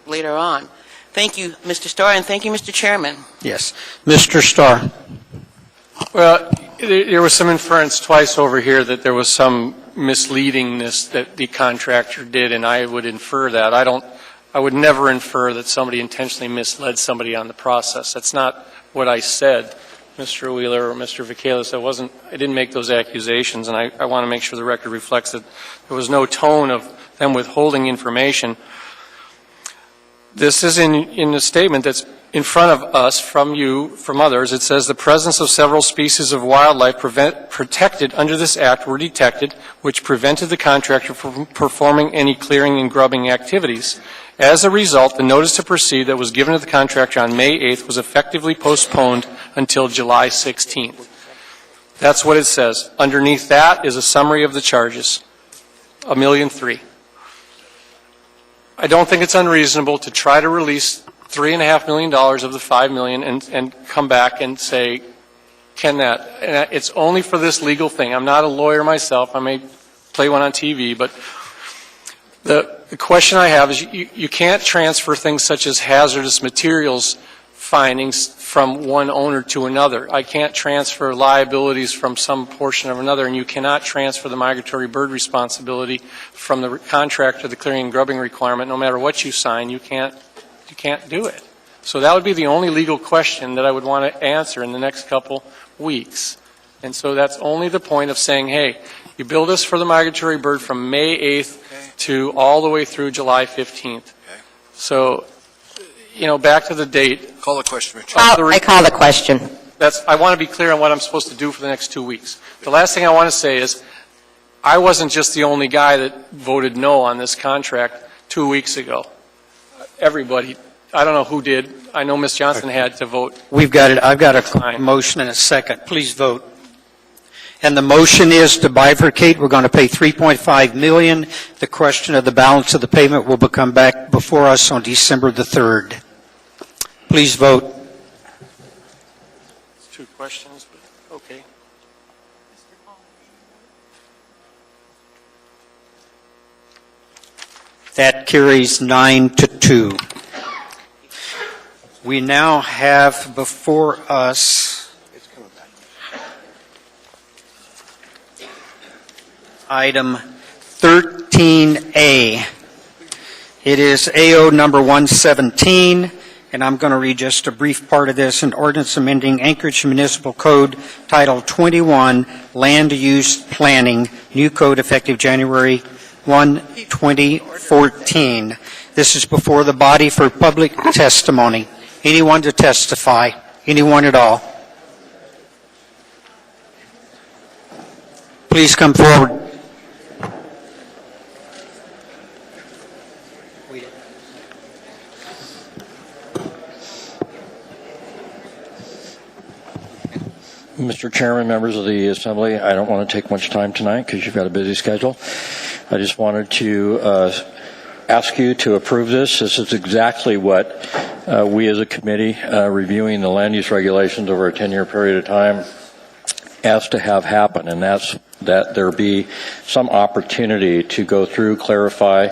C: later on. Thank you, Mr. Starr, and thank you, Mr. Chairman.
A: Yes. Mr. Starr.
F: Well, there was some inference twice over here that there was some misleadingness that the contractor did, and I would infer that. I would never infer that somebody intentionally misled somebody on the process. That's not what I said, Mr. Wheeler or Mr. Vacalis. I didn't make those accusations, and I want to make sure the record reflects that there was no tone of them withholding information. This is in a statement that's in front of us, from you, from others. It says the presence of several species of wildlife protected under this act were detected, which prevented the contractor from performing any clearing and grubbing activities. As a result, the notice to proceed that was given to the contractor on May 8th was effectively postponed until July 16th. That's what it says. Underneath that is a summary of the charges, $1.3 million. I don't think it's unreasonable to try to release $3.5 million of the $5 million and come back and say, can that? And it's only for this legal thing. I'm not a lawyer myself. I may play one on TV, but the question I have is you can't transfer things such as hazardous materials findings from one owner to another. I can't transfer liabilities from some portion of another, and you cannot transfer the migratory bird responsibility from the contractor, the clearing and grubbing requirement. No matter what you sign, you can't do it. So that would be the only legal question that I would want to answer in the next couple weeks. And so that's only the point of saying, hey, you billed us for the migratory bird from May 8th to all the way through July 15th. So, back to the date.
K: Call the question, Mr.
J: I call the question.
F: I want to be clear on what I'm supposed to do for the next 2 weeks. The last thing I want to say is I wasn't just the only guy that voted no on this contract 2 weeks ago. Everybody, I don't know who did. I know Ms. Johnson had to vote.
A: We've got it. I've got a motion and a second. Please vote. And the motion is to bifurcate. We're going to pay $3.5 million. The question of the balance of the payment will come back before us on December the 3rd. Please vote.
F: It's 2 questions, but okay.
A: That carries 9-2. We now have before us item 13A. It is AO number 117, and I'm going to read just a brief part of this. An ordinance amending Anchorage Municipal Code Title 21, Land Use Planning, new code effective January 1, 2014. This is before the body for public testimony. Anyone to testify? Anyone at all? Please come forward.
N: Mr. Chairman, members of the Assembly, I don't want to take much time tonight because you've got a busy schedule. I just wanted to ask you to approve this. This is exactly what we as a committee reviewing the land use regulations over a 10-year period of time asked to have happen, and that's that there be some opportunity to go through, clarify.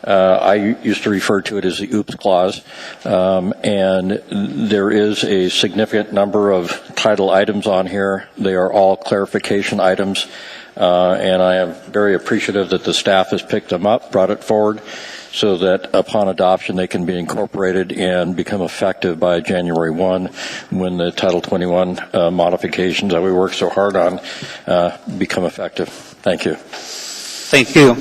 N: I used to refer to it as the OOPS clause, and there is a significant number of title items on here. They are all clarification items, and I am very appreciative that the staff has picked them up, brought it forward, so that upon adoption they can be incorporated and become effective by January 1 when the Title 21 modifications that we work so hard on become effective. Thank you.
A: Thank you.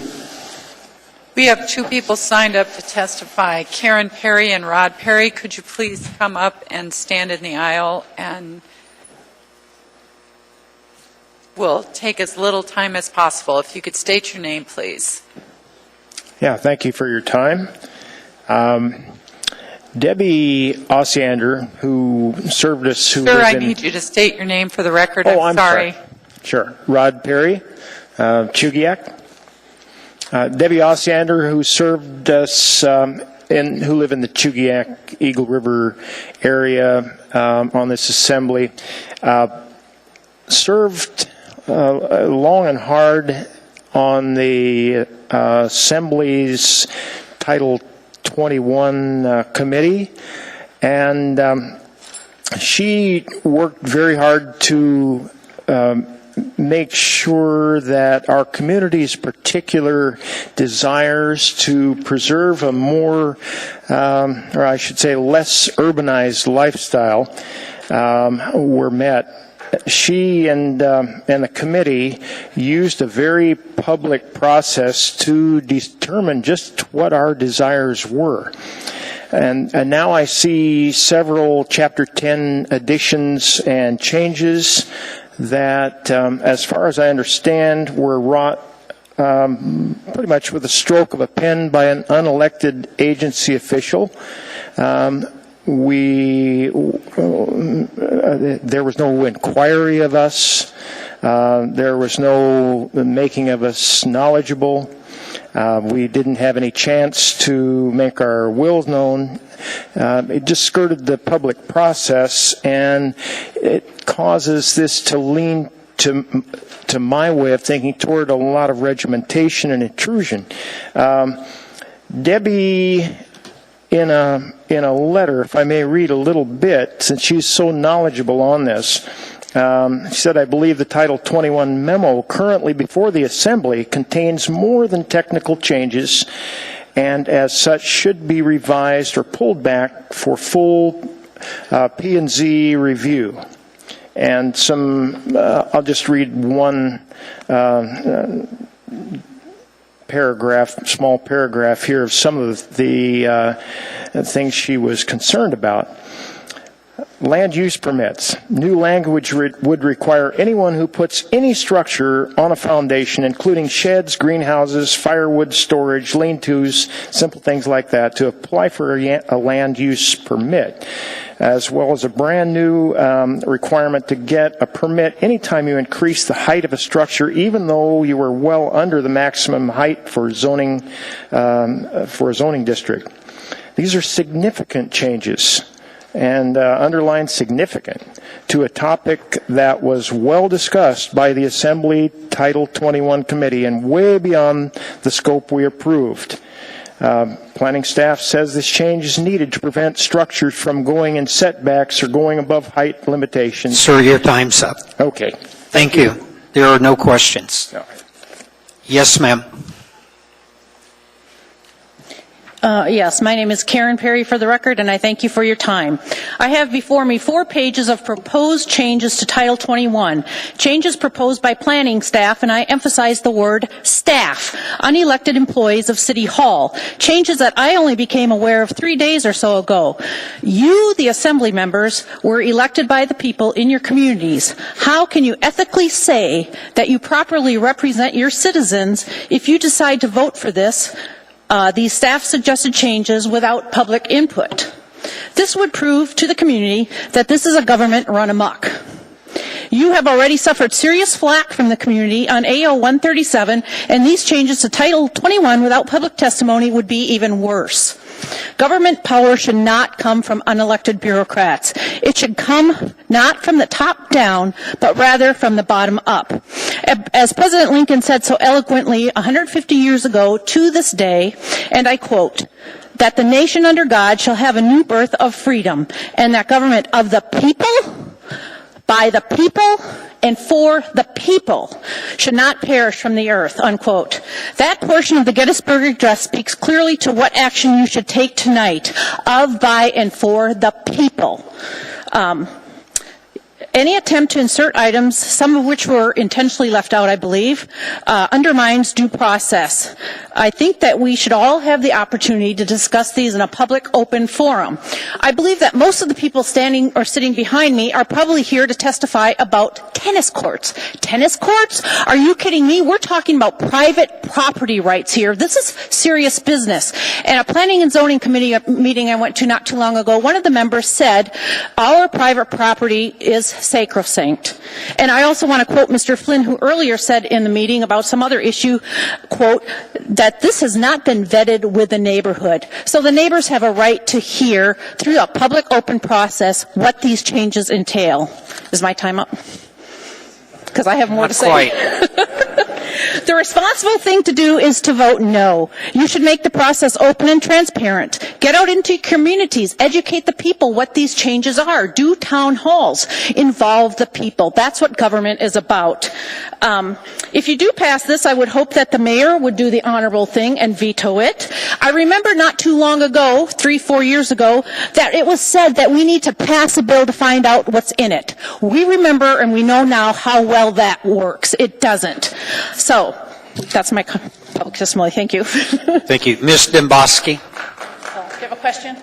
B: We have two people signed up to testify, Karen Perry and Rod Perry. Could you please come up and stand in the aisle, and we'll take as little time as possible. If you could state your name, please.
P: Yeah, thank you for your time. Debbie Osiander, who served us...
B: Sir, I need you to state your name for the record.
P: I'm
B: sorry.
P: Sure. Rod Perry, Chugiak. Debbie Osiander, who served us, who live in the Chugiak, Eagle River area on this assembly, served long and hard on the Assembly's Title 21 committee, and she worked very hard to make sure that our community's particular desires to preserve a more, or I should say less urbanized lifestyle were met. She and the committee used a very public process to determine just what our desires were. And now I see several Chapter 10 additions and changes that, as far as I understand, were wrought pretty much with a stroke of a pen by an unelected agency official. There was no inquiry of us. There was no making of us knowledgeable. We didn't have any chance to make our wills known. It just skirted the public process, and it causes this to lean to my way of thinking toward a lot of regimentation and intrusion. Debbie, in a letter, if I may read a little bit, since she's so knowledgeable on this, she said, I believe the Title 21 memo currently before the Assembly contains more than technical changes, and as such should be revised or pulled back for full P&Z review. And I'll just read one small paragraph here of some of the things she was concerned about. Land use permits. New language would require anyone who puts any structure on a foundation, including sheds, greenhouses, firewood storage, lean-tos, simple things like that, to apply for a land use permit, as well as a brand new requirement to get a permit anytime you increase the height of a structure, even though you were well under the maximum height for zoning for a zoning district. These are significant changes, and underline significant, to a topic that was well discussed by the Assembly Title 21 Committee and way beyond the scope we approved. Planning staff says this change is needed to prevent structures from going in setbacks or going above height limitations.
A: Sir, your time's up.
P: Okay.
A: Thank you. There are no questions.
P: No.
A: Yes, ma'am.
W: Yes, my name is Karen Perry for the record, and I thank you for your time. I have before me 4 pages of proposed changes to Title 21, changes proposed by planning staff, and I emphasize the word staff, unelected employees of City Hall, changes that I only became aware of 3 days or so ago. You, the Assembly members, were elected by the people in your communities. How can you ethically say that you properly represent your citizens if you decide to vote for these staff-suggested changes without public input? This would prove to the community that this is a government run amok. You have already suffered serious flack from the community on AO 137, and these changes to Title 21 without public testimony would be even worse. Government power should not come from unelected bureaucrats. It should come not from the top down, but rather from the bottom up. As President Lincoln said so eloquently 150 years ago to this day, and I quote, that the nation under God shall have a new birth of freedom, and that government of the people, by the people, and for the people should not perish from the earth, unquote. That portion of the Gettysburg Address speaks clearly to what action you should take tonight of, by, and for the people. Any attempt to insert items, some of which were intentionally left out, I believe, undermines due process. I think that we should all have the opportunity to discuss these in a public, open forum. I believe that most of the people standing or sitting behind me are probably here to testify about tennis courts. Tennis courts? Are you kidding me? We're talking about private property rights here. This is serious business. And a planning and zoning committee meeting I went to not too long ago, one of the members said, our private property is sacrosanct. And I also want to quote Mr. Flynn, who earlier said in the meeting about some other issue, quote, that this has not been vetted with the neighborhood. So the neighbors have a right to hear through a public open process what these changes entail. Is my time up? Because I have more to say. The responsible thing to do is to vote no. You should make the process open and transparent. Get out into communities. Educate the people what these changes are. Do town halls. Involve the people. That's what government is about. If you do pass this, I would hope that the mayor would do the honorable thing and veto it. I remember not too long ago, 3-4 years ago, that it was said that we need to pass a bill to find out what's in it. We remember and we know now how well that works. It doesn't. So, that's my public testimony. Thank you.
A: Thank you. Ms. Demboski.
W: Do you have a question?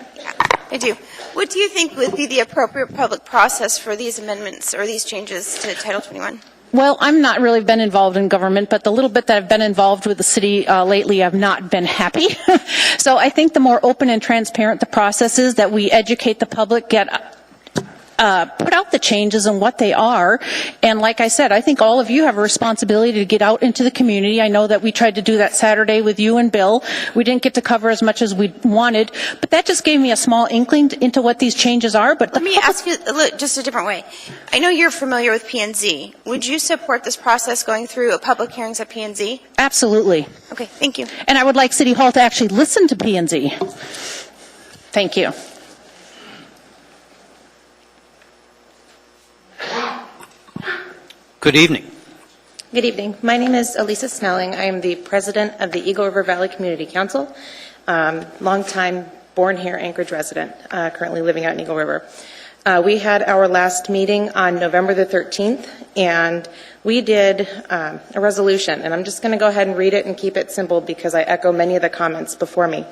L: I do. What do you think would be the appropriate public process for these amendments or these changes to Title 21?
W: Well, I've not really been involved in government, but the little bit that I've been involved with the city lately, I've not been happy. So I think the more open and transparent the process is, that we educate the public, put out the changes and what they are. And like I said, I think all of you have a responsibility to get out into the community. I know that we tried to do that Saturday with you and Bill. We didn't get to cover as much as we wanted, but that just gave me a small inkling into what these changes are. But
L: let me ask you just a different way. I know you're familiar with P&Z. Would you support this process going through a public hearings at P&Z?
W: Absolutely.
L: Okay, thank you.
W: And I would like City Hall to actually listen to P&Z. Thank you.
A: Good evening.
G: Good evening. My name is Elisa Snelling. I am the president of the Eagle River Valley Community Council. Longtime born here Anchorage resident, currently living out in Eagle River. We had our last meeting on November the 13th, and we did a resolution. And I'm just going to go ahead and read it and keep it simple because I echo many of the comments before me.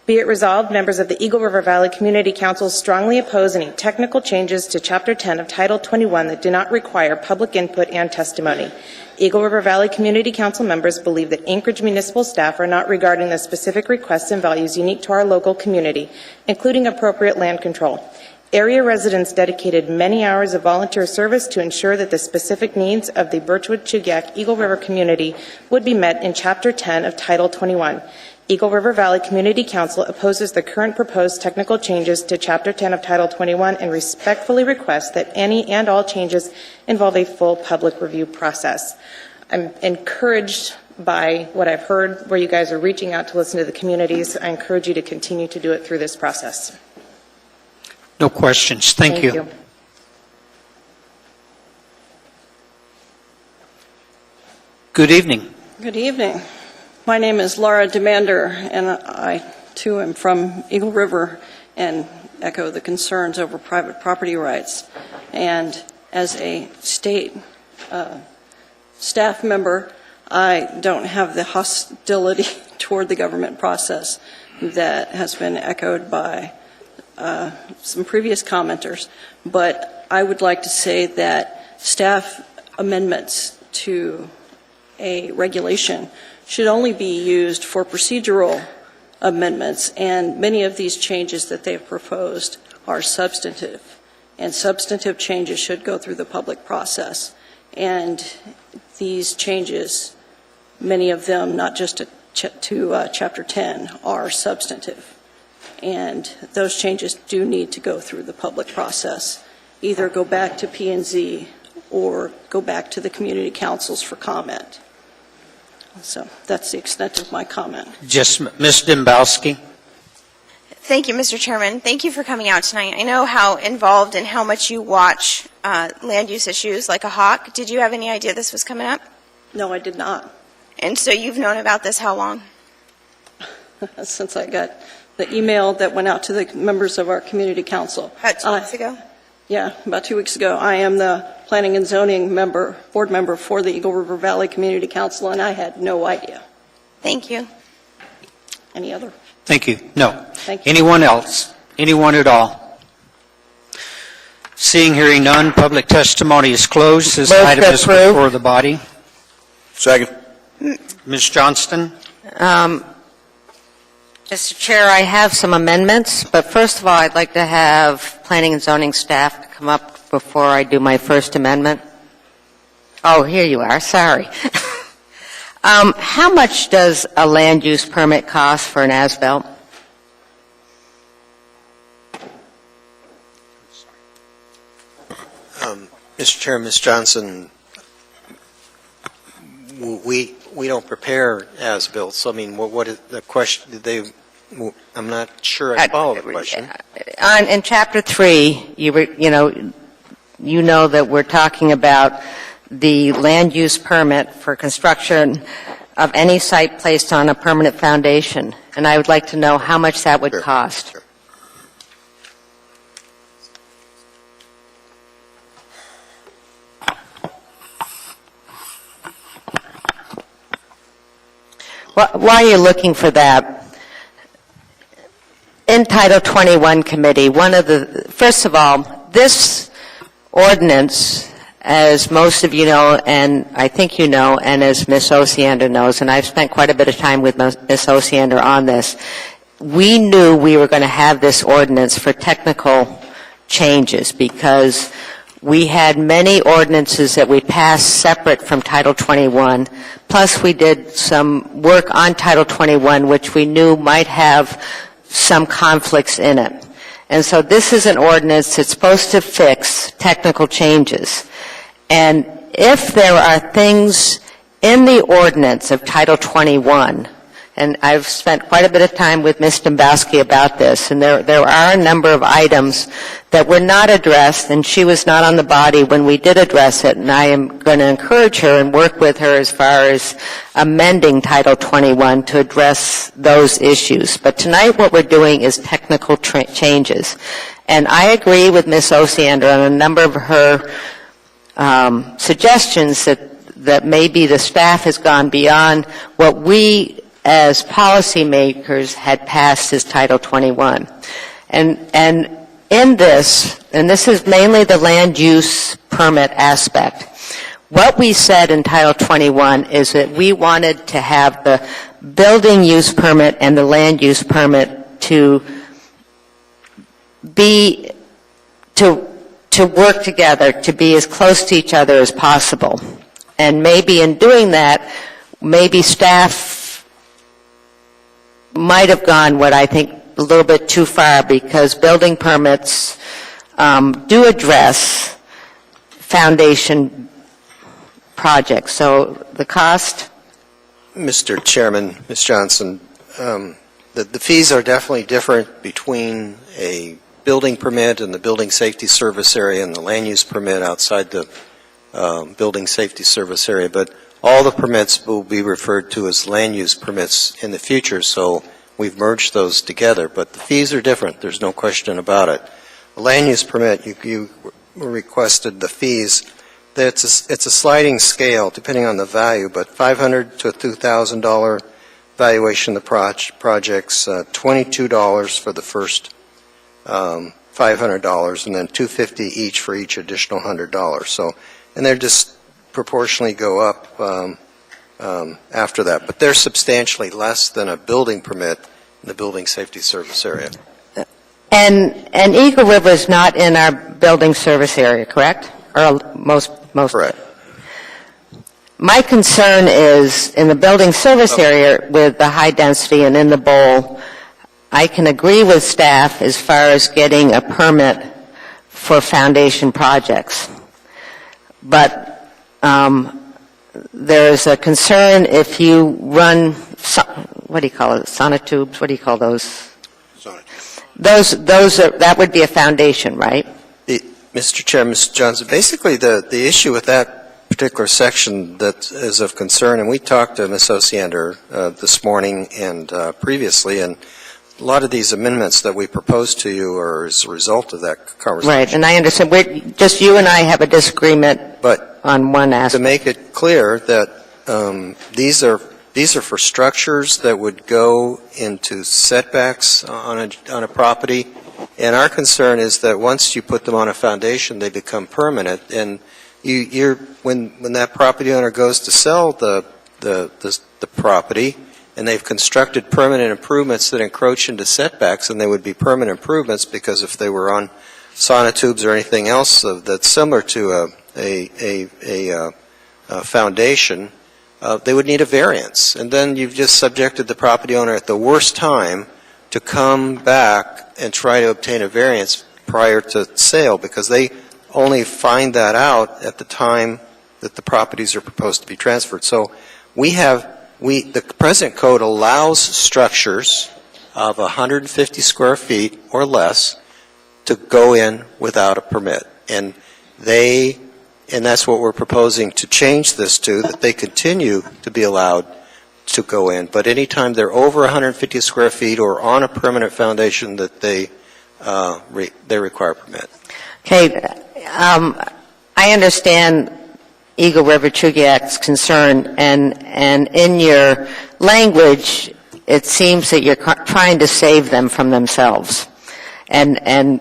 G: Be it resolved, members of the Eagle River Valley Community Council strongly oppose any technical changes to Chapter 10 of Title 21 that do not require public input and testimony. Eagle River Valley Community Council members believe that Anchorage municipal staff are not regarding the specific requests and values unique to our local community, including appropriate land control. Area residents dedicated many hours of volunteer service to ensure that the specific needs of the Birchwood-Chugach-Eagle River community would be met in Chapter 10 of Title 21. Eagle River Valley Community Council opposes the current proposed technical changes to Chapter 10 of Title 21 and respectfully requests that any and all changes involve a full public review process. I'm encouraged by what I've heard, where you guys are reaching out to listen to the communities. I encourage you to continue to do it through this process.
A: No questions. Thank you. Good evening.
Q: Good evening. My name is Laura Demander, and I, too, am from Eagle River and echo the concerns over private property rights. And as a state staff member, I don't have the hostility toward the government process that has been echoed by some previous commenters. But I would like to say that staff amendments to a regulation should only be used for procedural amendments, and many of these changes that they've proposed are substantive. and substantive changes should go through the public process. And these changes, many of them, not just to Chapter 10, are substantive. And those changes do need to go through the public process, either go back to P&Z or go back to the community councils for comment. So that's the extent of my comment.
A: Just Ms. Dembowski.
L: Thank you, Mr. Chairman. Thank you for coming out tonight. I know how involved and how much you watch land use issues like a hawk. Did you have any idea this was coming up?
Q: No, I did not.
L: And so you've known about this how long?
Q: Since I got the email that went out to the members of our community council.
L: About 2 weeks ago?
Q: Yeah, about 2 weeks ago. I am the Planning and Zoning board member for the Eagle River Valley Community Council, and I had no idea.
L: Thank you.
Q: Any other?
A: Thank you. No.
Q: Thank you.
A: Anyone else? Anyone at all? Seeing, hearing none, public testimony is closed. This
J: Move
A: item
J: to
A: is
J: approve.
A: before the body.
I: Second.
A: Ms. Johnston?
J: Mr. Chair, I have some amendments, but first of all, I'd like to have Planning and Zoning staff to come up before I do my first amendment. Oh, here you are. Sorry. How much does a land use permit cost for an as-built?
R: Mr. Chair, Ms. Johnson, we don't prepare as-built, so I mean, what is the question? Did they? I'm not sure I follow the question.
J: In Chapter 3, you know that we're talking about the land use permit for construction of any site placed on a permanent foundation, and I would like to know how much that would cost.
R: Sure.
J: While you're looking for that, in Title 21 committee, first of all, this ordinance, as most of you know, and I think you know, and as Ms. Osiander knows, and I've spent quite a bit of time with Ms. Osiander on this, we knew we were going to have this ordinance for technical changes because we had many ordinances that we passed separate from Title 21, plus we did some work on Title 21 which we knew might have some conflicts in it. And so this is an ordinance that's supposed to fix technical changes. And if there are things in the ordinance of Title 21, and I've spent quite a bit of time with Ms. Dembowski about this, and there are a number of items that were not addressed, and she was not on the body when we did address it, and I am going to encourage her and work with her as far as amending Title 21 to address those issues. But tonight what we're doing is technical changes. And I agree with Ms. Osiander on a number of her suggestions that maybe the staff has gone beyond what we as policymakers had passed as Title 21. And in this, and this is mainly the land use permit aspect, what we said in Title 21 is that we wanted to have the building use permit and the land use permit to work together, to be as close to each other as possible. And maybe in doing that, maybe staff might have gone what I think a little bit too far because building permits do address foundation projects. So the cost?
R: Mr. Chairman, Ms. Johnson, the fees are definitely different between a building permit and the building safety service area and the land use permit outside the building safety service area, but all the permits will be referred to as land use permits in the future, so we've merged those together, but the fees are different, there's no question about it. The land use permit, you requested the fees, it's a sliding scale depending on the value, but $500 to $2,000 valuation of the projects, $22 for the first $500, and then $250 each for each additional $100. So, and they're just proportionally go up after that, but they're substantially less than a building permit in the building safety service area.
J: And Eagle River is not in our building service area, correct? Or most.
R: Correct.
J: My concern is in the building service area with the high density and in the bowl, I can agree with staff as far as getting a permit for foundation projects. But there's a concern if you run, what do you call it, sonotubes? What do you call those? That would be a foundation, right?
R: Mr. Chair, Mr. Johnson, basically the issue with that particular section that is of concern, and we talked to Ms. Osiander this morning and previously, and a lot of these amendments that we proposed to you are as a result of that conversation.
J: Right, and I understand. Just you and I have a disagreement on one aspect.
R: To make it clear that these are for structures that would go into setbacks on a property, and our concern is that once you put them on a foundation, they become permanent, and when that property owner goes to sell the property, and they've constructed permanent improvements that encroach into setbacks, and they would be permanent improvements because if they were on sonotubes or anything else that's similar to a foundation, they would need a variance. And then you've just subjected the property owner at the worst time to come back and try to obtain a variance prior to sale because they only find that out at the time that the properties are proposed to be transferred. So the present code allows structures of 150 square feet or less to go in without a permit. And that's what we're proposing to change this to, that they continue to be allowed to go in. But anytime they're over 150 square feet or on a permanent foundation, that they require a permit.
J: Okay. I understand Eagle River Chugiak's concern, and in your language, it seems that you're trying to save them from themselves. And I'm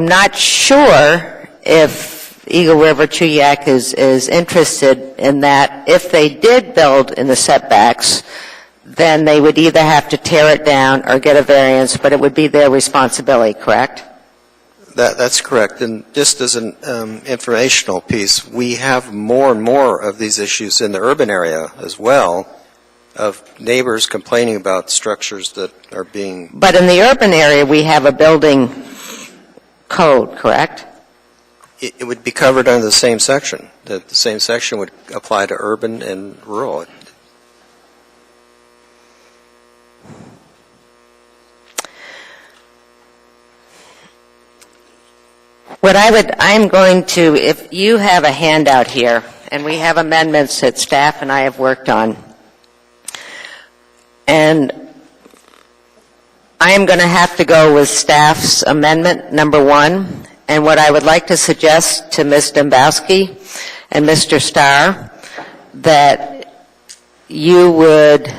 J: not sure if Eagle River Chugiak is interested in that. If they did build in the setbacks, then they would either have to tear it down or get a variance, but it would be their responsibility, correct?
R: That's correct. And just as an informational piece, we have more and more of these issues in the urban area as well, of neighbors complaining about structures that are being...
J: But in the urban area, we have a building code, correct?
R: It would be covered under the same section. The same section would apply to urban and rural.
J: I'm going to, if you have a handout here, and we have amendments that staff and I have worked on, and I am going to have to go with staff's amendment number 1, and what I would like to suggest to Ms. Dembowski and Mr. Starr, that you would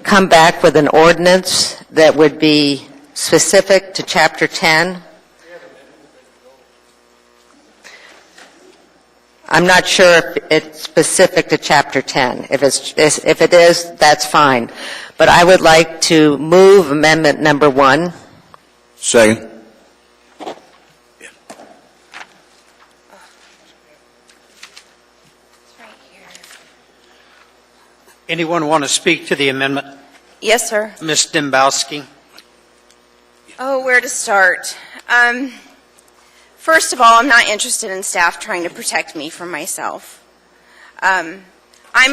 J: come back with an ordinance that would be specific to Chapter 10. I'm not sure if it's specific to Chapter 10. If it is, that's fine. But I would like to move amendment number 1.
I: Second.
A: Anyone want to speak to the amendment?
L: Yes, sir.
A: Ms. Dembowski?
L: Oh, where to start? First of all, I'm not interested in staff trying to protect me from myself. I'm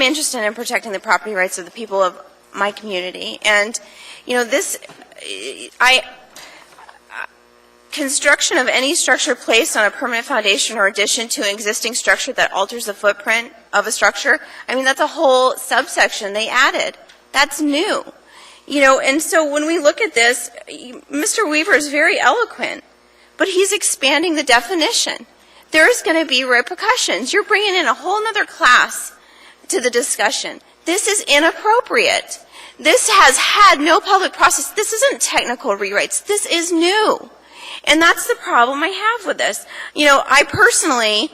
L: interested in protecting the property rights of the people of my community. And, construction of any structure placed on a permanent foundation or addition to an existing structure that alters the footprint of a structure, that's a whole subsection they added. That's new. And so when we look at this, Mr. Weaver is very eloquent, but he's expanding the definition. There's going to be repercussions. You're bringing in a whole other class to the discussion. This is inappropriate. This has had no public process. This isn't technical rewrites. This is new. And that's the problem I have with this. I personally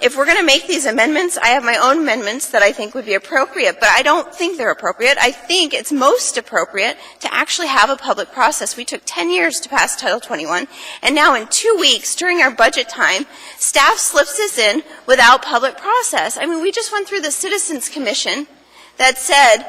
L: If we're going to make these amendments, I have my own amendments that I think would be appropriate, but I don't think they're appropriate. I think it's most appropriate to actually have a public process. We took 10 years to pass Title 21, and now in 2 weeks during our budget time, staff slips this in without public process. I mean, we just went through the Citizens Commission that said,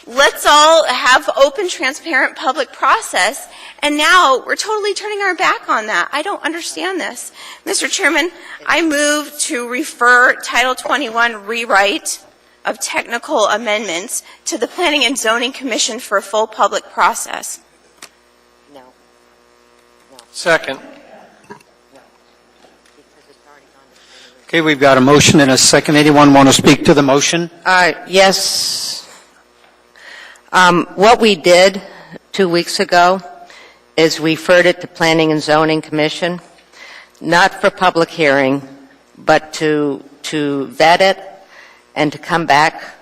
L: let's all have open, transparent public process, and now we're totally turning our back on that. I don't understand this. Mr. Chairman, I move to refer Title 21 rewrite of technical amendments to the Planning and Zoning Commission for a full public process.
F: Second.
A: Okay, we've got a motion and a second. Anyone want to speak to the motion?
J: Yes. What we did 2 weeks ago is referred it to Planning and Zoning Commission, not for public hearing, but to vet it and to come back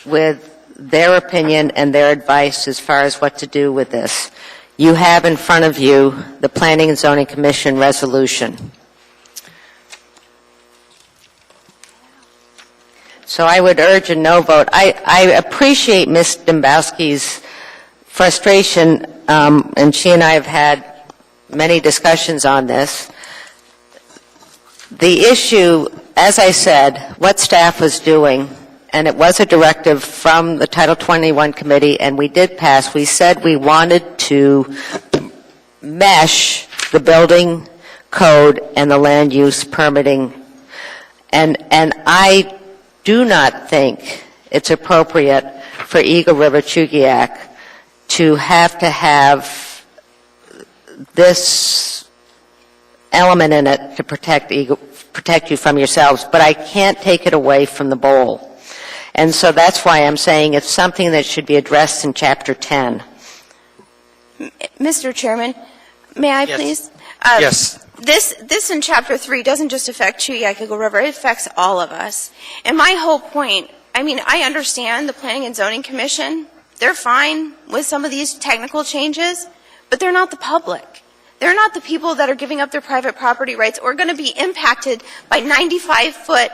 J: with their opinion and their advice as far as what to do with this. You have in front of you the Planning and Zoning Commission resolution. So I would urge a no vote. I appreciate Ms. Dembowski's frustration, and she and I have had many discussions on this. The issue, as I said, what staff was doing, and it was a directive from the Title 21 committee, and we did pass. We said we wanted to mesh the building code and the land use permitting, and I do not think it's appropriate for Eagle River Chugiak to have this element in it to protect you from yourselves, but I can't take it away from the bowl. And so that's why I'm saying it's something that should be addressed in Chapter 10.
L: Mr. Chairman, may I please?
A: Yes.
L: This in Chapter 3 doesn't just affect Chugiak Eagle River, it affects all of us. And my whole point, I mean, I understand the Planning and Zoning Commission. They're fine with some of these technical changes, but they're not the public. They're not the people that are giving up their private property rights or going to be impacted by 95-foot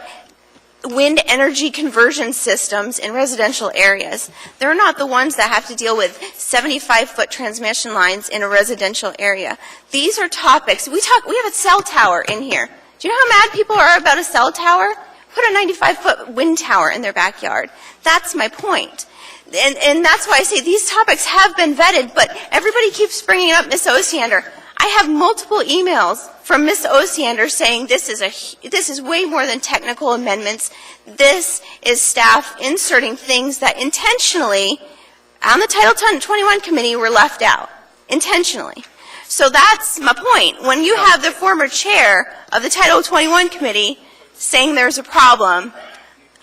L: wind energy conversion systems in residential areas. They're not the ones that have to deal with 75-foot transmission lines in a residential area. These are topics. We have a cell tower in here. Do you know how mad people are about a cell tower? Put a 95-foot wind tower in their backyard. That's my point. And that's why I say these topics have been vetted, but everybody keeps bringing up Ms. Osiander. I have multiple emails from Ms. Osiander saying this is way more than technical amendments. This is staff inserting things that intentionally, on the Title 21 committee, were left out. Intentionally. So that's my point. When you have the former chair of the Title 21 committee saying there's a problem,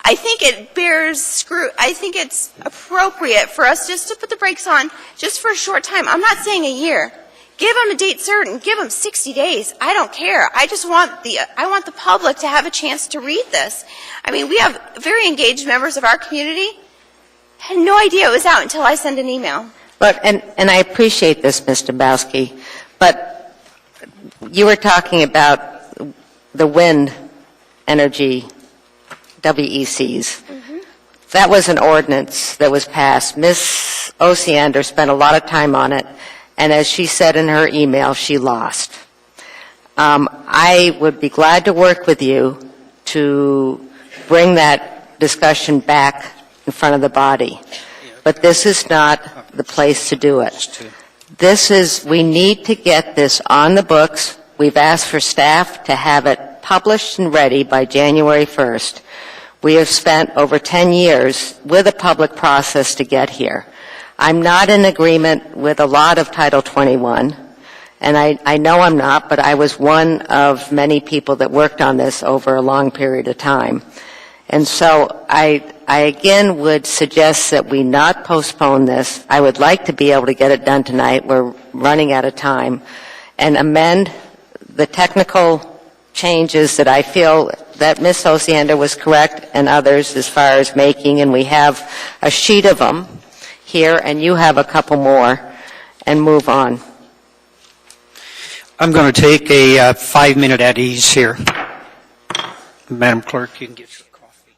L: I think I think it's appropriate for us just to put the brakes on just for a short time. I'm not saying a year. Give them a date certain. Give them 60 days. I don't care. I want the public to have a chance to read this. I mean, we have very engaged members of our community. I had no idea it was out until I sent an email.
J: But, and I appreciate this, Ms. Dembowski, but you were talking about the wind energy WECs. Mm-hmm. That was an ordinance that was passed. Ms. Osiander spent a lot of time on it. And as she said in her email, she lost. I would be glad to work with you to bring that discussion back in front of the body. But this is not the place to do it. We need to get this on the books. We've asked for staff to have it published and ready by January 1st. We have spent over 10 years with a public process to get here. I'm not in agreement with a lot of Title 21, and I know I'm not, but I was one of many people that worked on this over a long period of time. And so I again would suggest that we not postpone this. I would like to be able to get it done tonight. We're running out of time. And amend the technical changes that I feel that Ms. Osiander was correct and others as far as making, and we have a sheet of them here, and you have a couple more, and move on.
A: I'm going to take a 5-minute at ease here. Madam Clerk, you can get your coffee.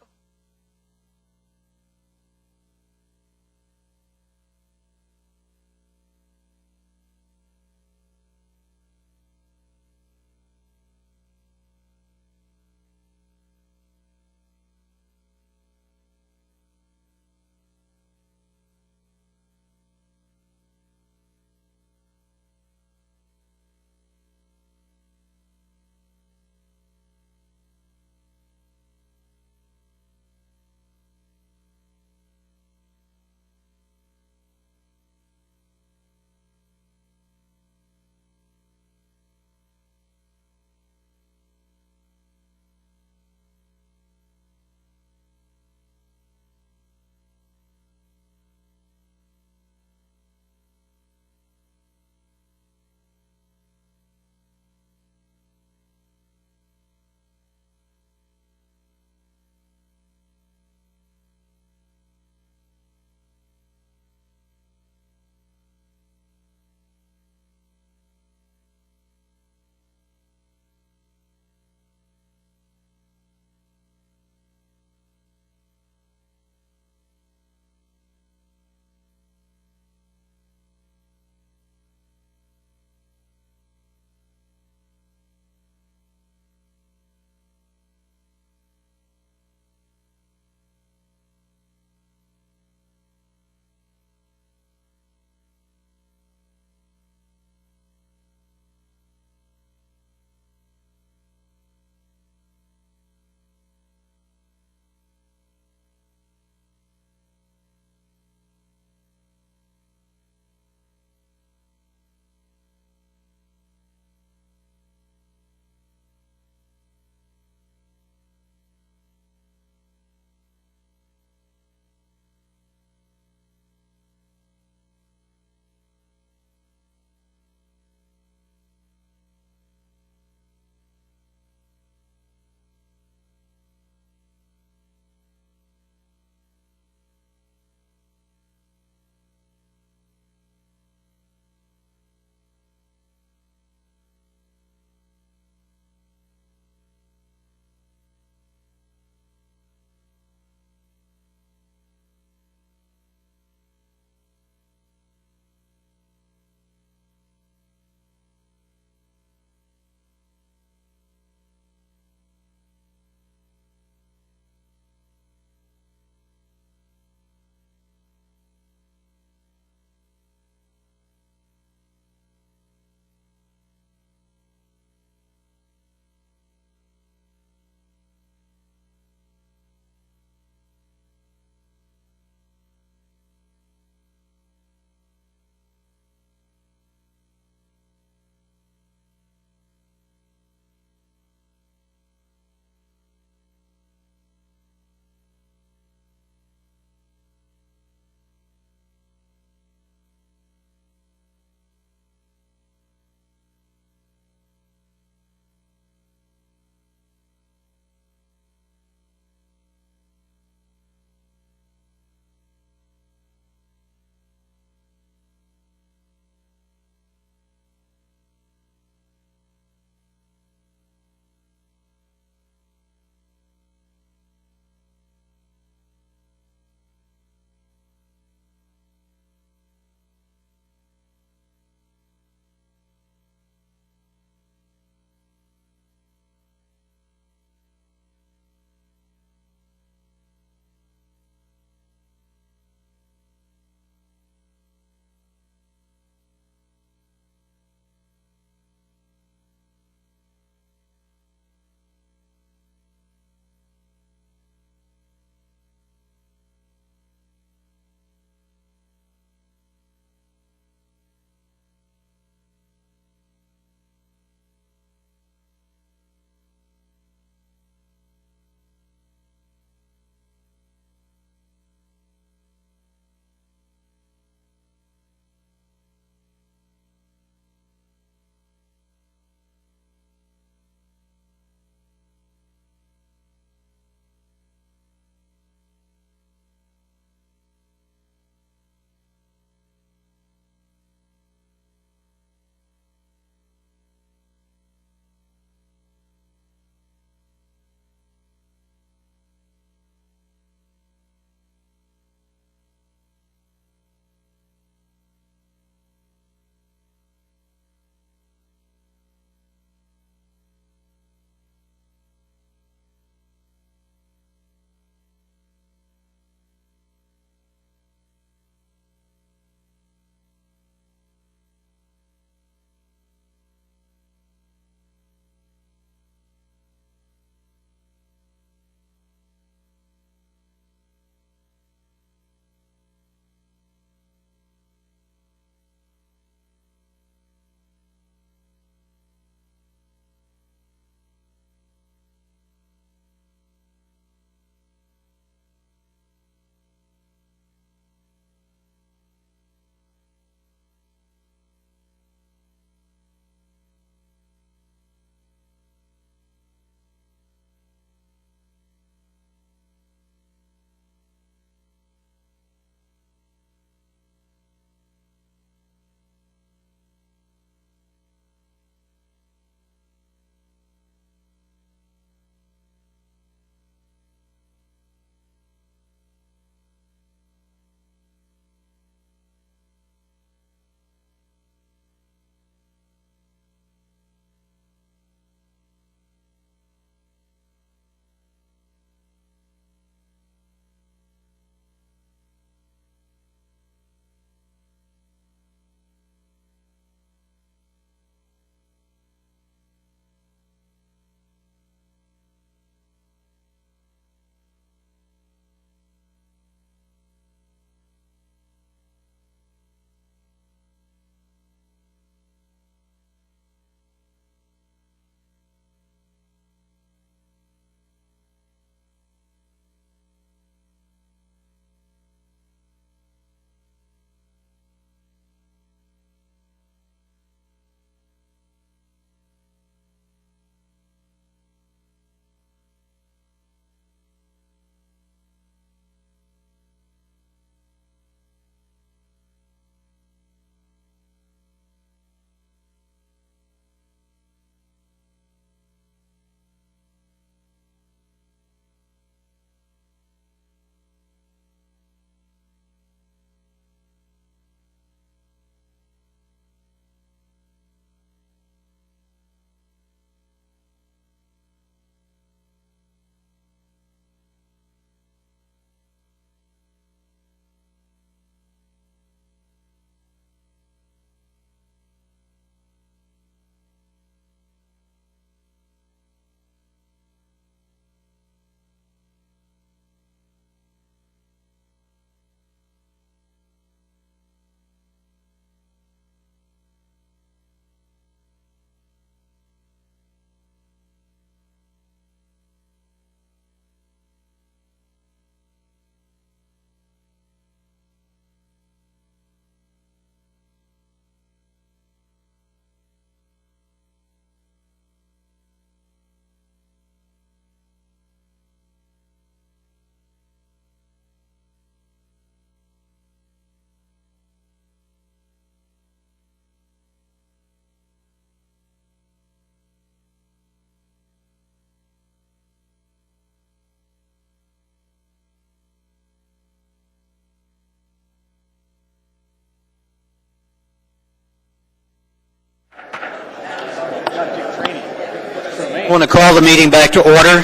A: Want to call the meeting back to order?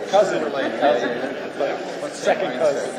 P: Cousin related. Second cousin.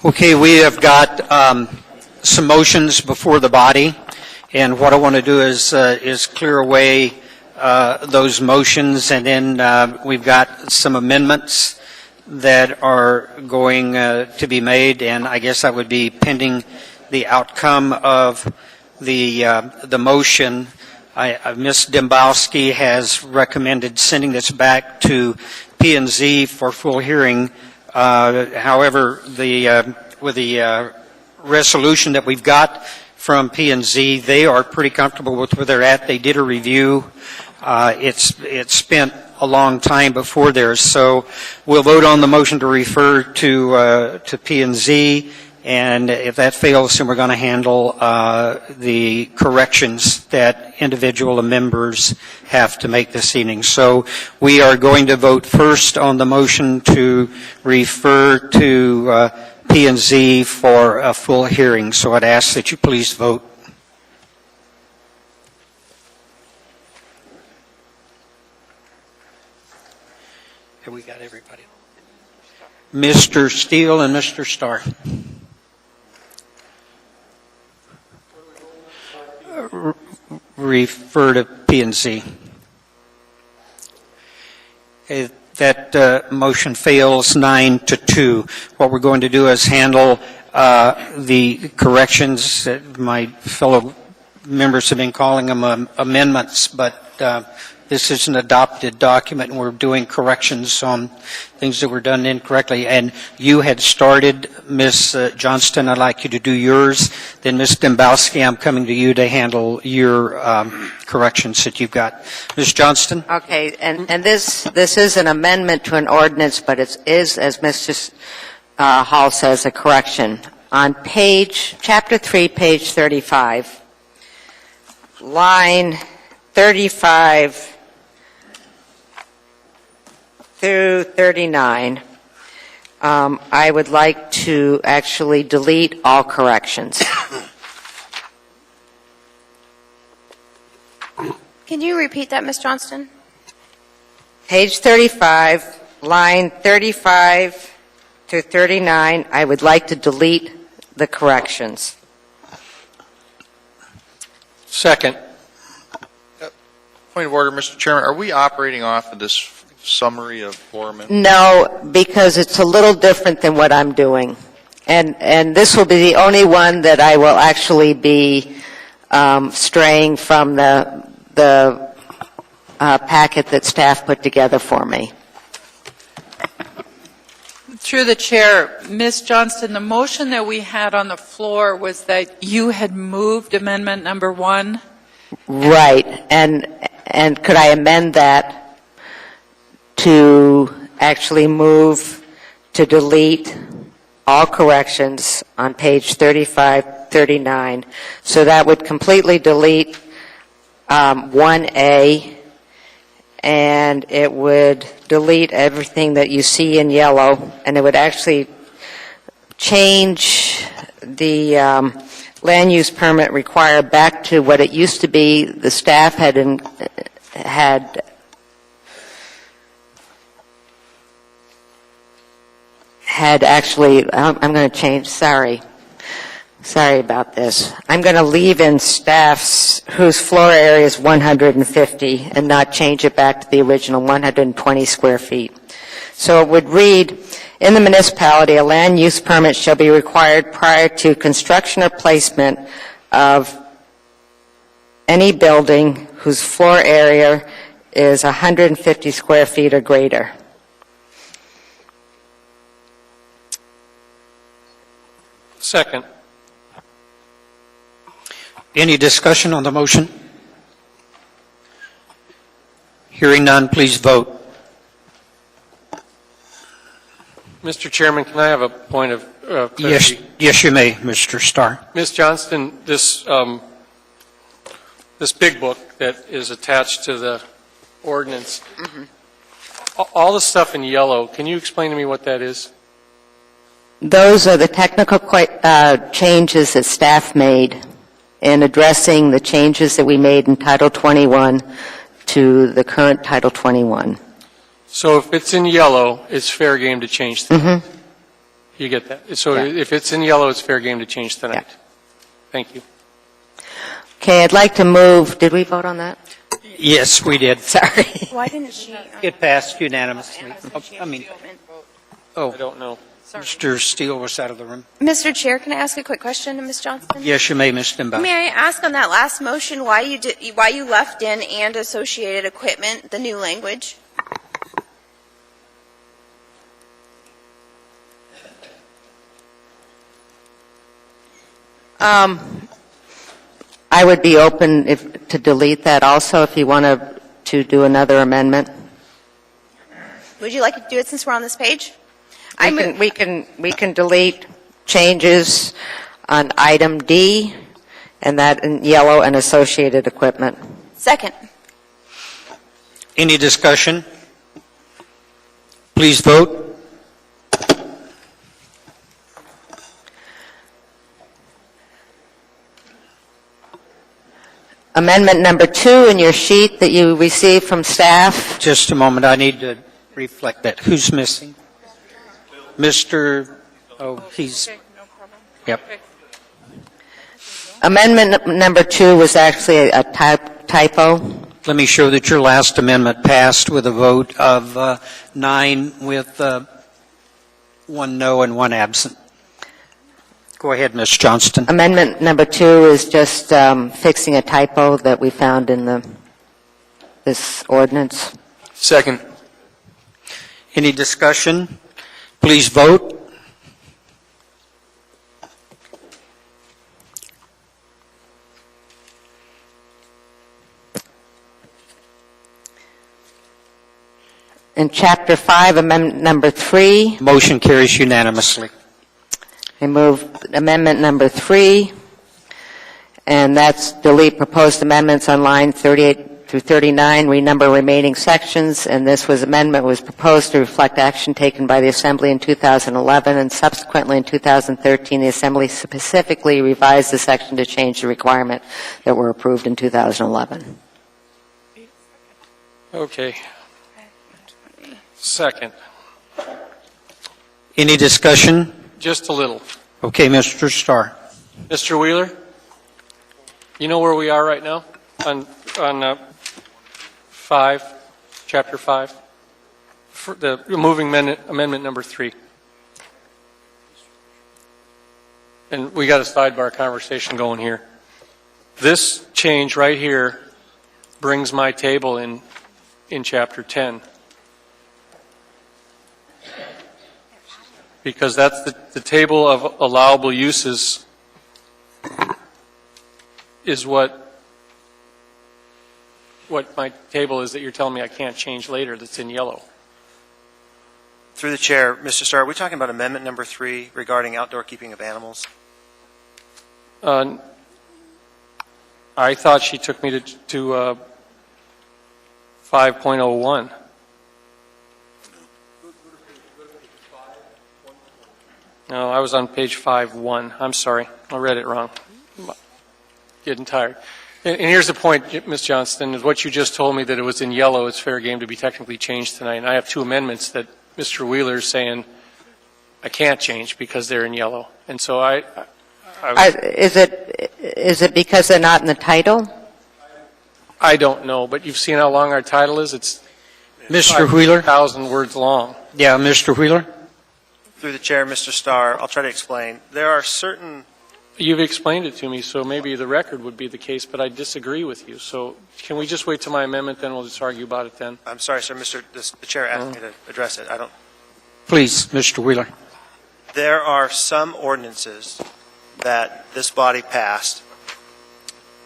A: Okay, we have got some motions before the body, and what I want to do is clear away those motions, and then we've got some amendments that are going to be made, and I guess that would be pending the outcome of the motion. Ms. Dembowski has recommended sending this back to P&Z for full hearing. However, with the resolution that we've got from P&Z, they are pretty comfortable with where they're at. They did a review. It's spent a long time before theirs, so we'll vote on the motion to refer to P&Z, and if that fails, then we're going to handle the corrections that individual members have to make this evening. So we are going to vote first on the motion to refer to P&Z for a full hearing. So I'd ask that you please vote. Have we got everybody? Mr. Steele and Mr. Starr. Refer to P&Z. That motion fails 9-2. What we're going to do is handle the corrections. My fellow members have been calling them amendments, but this is an adopted document, and we're doing corrections on things that were done incorrectly. And you had started, Ms. Johnston, I'd like you to do yours. Then Ms. Dembowski, I'm coming to you to handle your corrections that you've got. Ms. Johnston?
J: Okay, and this is an amendment to an ordinance, but it is, as Mr. Hall says, a correction. On chapter 3, page 35, line 35 through 39, I would like to actually delete all corrections.
L: Can you repeat that, Ms. Johnston?
J: Page 35, line 35 to 39, I would like to delete the corrections.
F: Second.
S: Point of order, Mr. Chairman. Are we operating off of this summary of floor amendments?
J: No, because it's a little different than what I'm doing. And this will be the only one that I will actually be straying from the packet that staff put together for me.
B: Through the chair, Ms. Johnston, the motion that we had on the floor was that you had moved amendment number 1.
J: Right, and could I amend that to actually move to delete all corrections on page 35, 39? So that would completely delete 1A, and it would delete everything that you see in yellow, and it would actually change the land use permit required back to what it used to be. The staff had actually, I'm going to change, sorry about this. I'm going to leave in staff's whose floor area is 150 and not change it back to the original 120 square feet. So it would read, In the municipality, a land use permit shall be required prior to construction or placement of any building whose floor area is 150 square feet or greater.
F: Second.
A: Any discussion on the motion? Hearing none, please vote.
F: Mr. Chairman, can I have a point of clarity?
A: Yes, you may, Mr. Starr.
F: Ms. Johnston, this big book that is attached to the ordinance, all the stuff in yellow, can you explain to me what that is?
J: Those are the technical changes that staff made in addressing the changes that we made in Title 21 to the current Title 21.
F: So if it's in yellow, it's fair game to change tonight? You get that? So if it's in yellow, it's fair game to change tonight? Thank you.
J: Okay, I'd like to move, did we vote on that?
A: Yes, we did.
J: Sorry.
L: Why didn't she?
A: It passed unanimously.
F: I don't know.
A: Mr. Steele was out of the room.
L: Mr. Chair, can I ask a quick question to Ms. Johnston?
A: Yes, you may, Ms. Dimba.
L: May I ask on that last motion why you left in and associated equipment, the new language?
J: I would be open to delete that also if you want to do another amendment.
L: Would you like to do it since we're on this page?
J: We can delete changes on item D, and that in yellow, and associated equipment.
L: Second.
A: Any discussion? Please vote.
J: Amendment number 2 in your sheet that you received from staff.
A: Just a moment, I need to reflect that. Who's missing? He's, yep.
J: Amendment number 2 was actually a typo.
A: Let me show that your last amendment passed with a vote of 9 with 1 no and 1 absent. Go ahead, Ms. Johnston.
J: Amendment number 2 is just fixing a typo that we found in this ordinance.
F: Second.
A: Any discussion? Please vote.
J: In Chapter 5, Amendment number 3.
A: Motion carries unanimously.
J: I move Amendment number 3, and that's delete proposed amendments on line 38 through 39, renumber remaining sections, and this amendment was proposed to reflect action taken by the Assembly in 2011, and subsequently in 2013, the Assembly specifically revised the section to change the requirement that were approved in 2011.
F: Okay. Second.
A: Any discussion?
F: Just a little.
A: Okay, Mr. Starr.
F: Mr. Wheeler, you know where we are right now on 5, Chapter 5? For the removing amendment number 3. And we got a sidebar conversation going here. This change right here brings my table in Chapter 10. Because that's the table of allowable uses is what my table is that you're telling me I can't change later that's in yellow.
R: Through the chair, Mr. Starr, are we talking about amendment number 3 regarding outdoor keeping of animals?
F: I thought she took me to 5.01. No, I was on page 5.1. I'm sorry. I read it wrong. Getting tired. And here's the point, Ms. Johnston, is what you just told me that it was in yellow. It's fair game to be technically changed tonight. And I have 2 amendments that Mr. Wheeler is saying I can't change because they're in yellow. And so
J: Is it because they're not in the title?
F: I don't know, but you've seen how long our title is. It's
A: Mr. Wheeler?
F: 5,000 words long.
A: Yeah, Mr. Wheeler?
R: Through the chair, Mr. Starr, I'll try to explain. There are certain...
F: You've explained it to me, so maybe the record would be the case, but I disagree with you. So can we just wait till my amendment, then we'll just argue about it then?
R: I'm sorry, sir, the chair asked me to address it. I don't...
A: Please, Mr. Wheeler.
R: There are some ordinances that this body passed,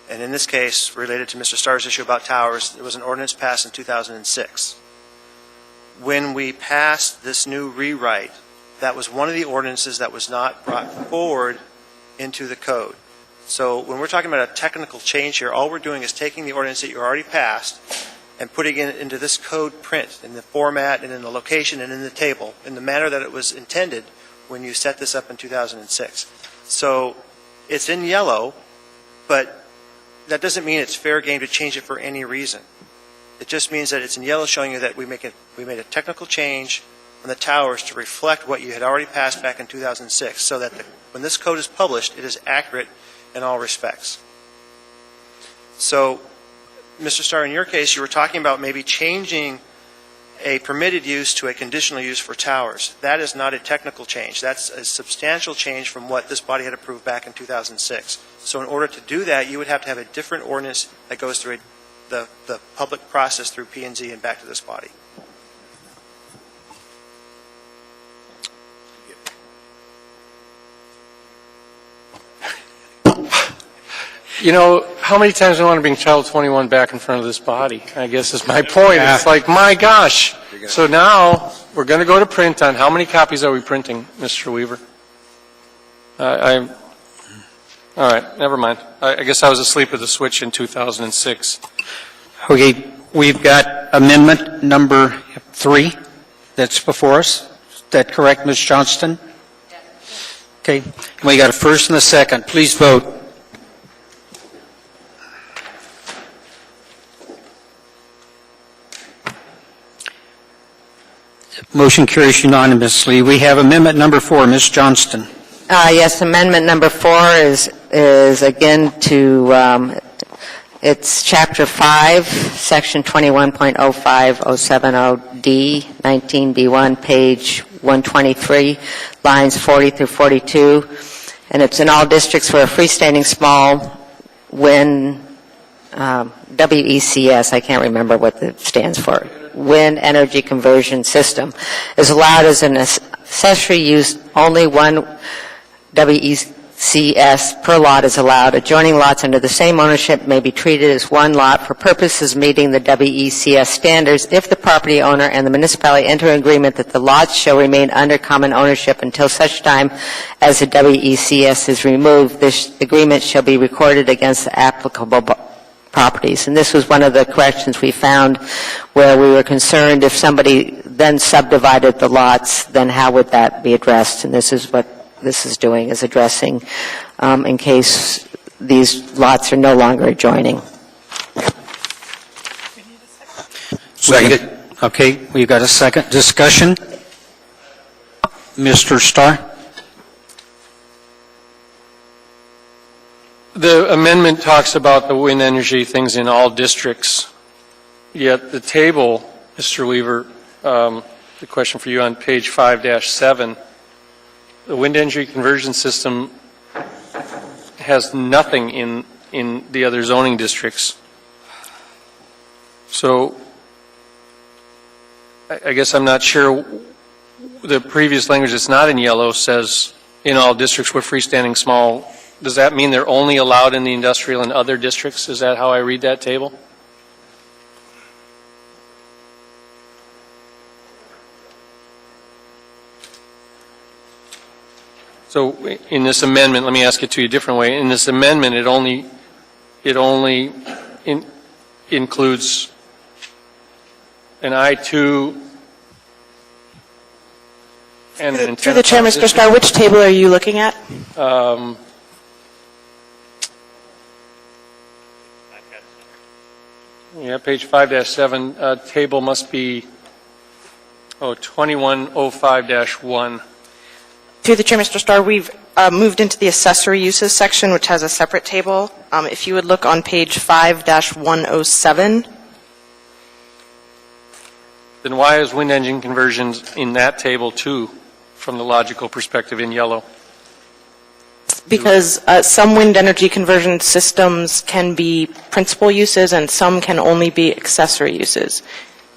R: and in this case, related to Mr. Starr's issue about towers, there was an ordinance passed in 2006. When we passed this new rewrite, that was one of the ordinances that was not brought forward into the code. So when we're talking about a technical change here, all we're doing is taking the ordinance that you already passed and putting it into this code print in the format and in the location and in the table in the manner that it was intended when you set this up in 2006. So it's in yellow, but that doesn't mean it's fair game to change it for any reason. It just means that it's in yellow, showing you that we made a technical change on the towers to reflect what you had already passed back in 2006, so that when this code is published, it is accurate in all respects. So, Mr. Starr, in your case, you were talking about maybe changing a permitted use to a conditional use for towers. That is not a technical change. That's a substantial change from what this body had approved back in 2006. So in order to do that, you would have to have a different ordinance that goes through the public process through P&Z and back to this body.
F: You know, how many times do I want to bring Title 21 back in front of this body? I guess is my point.
A: Yeah.
F: It's like, my gosh. So now we're going to go to print on how many copies are we printing, Mr. Weaver? All right, never mind. I guess I was asleep at the switch in 2006.
A: Okay, we've got amendment number 3 that's before us. Is that correct, Ms. Johnston? Okay, we got a first and a second. Please vote. Motion carries unanimously. We have amendment number 4, Ms. Johnston.
J: Yes, amendment number 4 is again to, it's chapter 5, section 21.05070D, 19B1, page 123, lines 40 through 42. And it's in all districts where a freestanding small wind, WECS, I can't remember what it stands for, wind energy conversion system, is allowed as an accessory use. Only one WECS per lot is allowed. Adjoining lots under the same ownership may be treated as one lot for purposes meeting the WECS standards if the property owner and the municipality enter an agreement that the lots shall remain under common ownership until such time as the WECS is removed. This agreement shall be recorded against the applicable properties. And this was one of the corrections we found where we were concerned if somebody then subdivided the lots, then how would that be addressed? And this is what this is doing, is addressing in case these lots are no longer adjoining.
I: Second.
A: Okay, we've got a second discussion. Mr. Starr?
F: The amendment talks about the wind energy things in all districts, yet the table, Mr. Weaver, the question for you on page 5-7, the wind energy conversion system has nothing in the other zoning districts. So I guess I'm not sure. The previous language that's not in yellow says in all districts with freestanding small. Does that mean they're only allowed in the industrial and other districts? Is that how I read that table? So in this amendment, let me ask it to you a different way. In this amendment, it only includes an I-2 and an antenna.
D: Through the chair, Mr. Starr, which table are you looking at?
F: Yeah, page 5-7, table must be 2105-1.
D: Through the chair, Mr. Starr, we've moved into the accessory uses section, which has a separate table. If you would look on page 5-107.
F: Then why is wind engine conversions in that table too? from the logical perspective in yellow?
D: Because some wind energy conversion systems can be principal uses and some can only be accessory uses.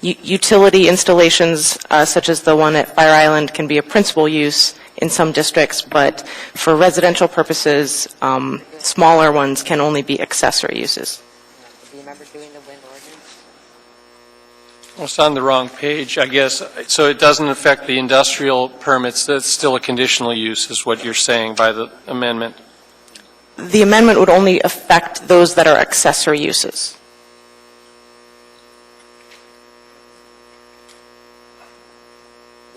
D: Utility installations such as the one at Fire Island can be a principal use in some districts, but for residential purposes, smaller ones can only be accessory uses.
J: Do you remember doing the wind ordinance?
F: Well, it's on the wrong page, I guess. So it doesn't affect the industrial permits. That's still a conditional use, is what you're saying by the amendment.
D: The amendment would only affect those that are accessory uses.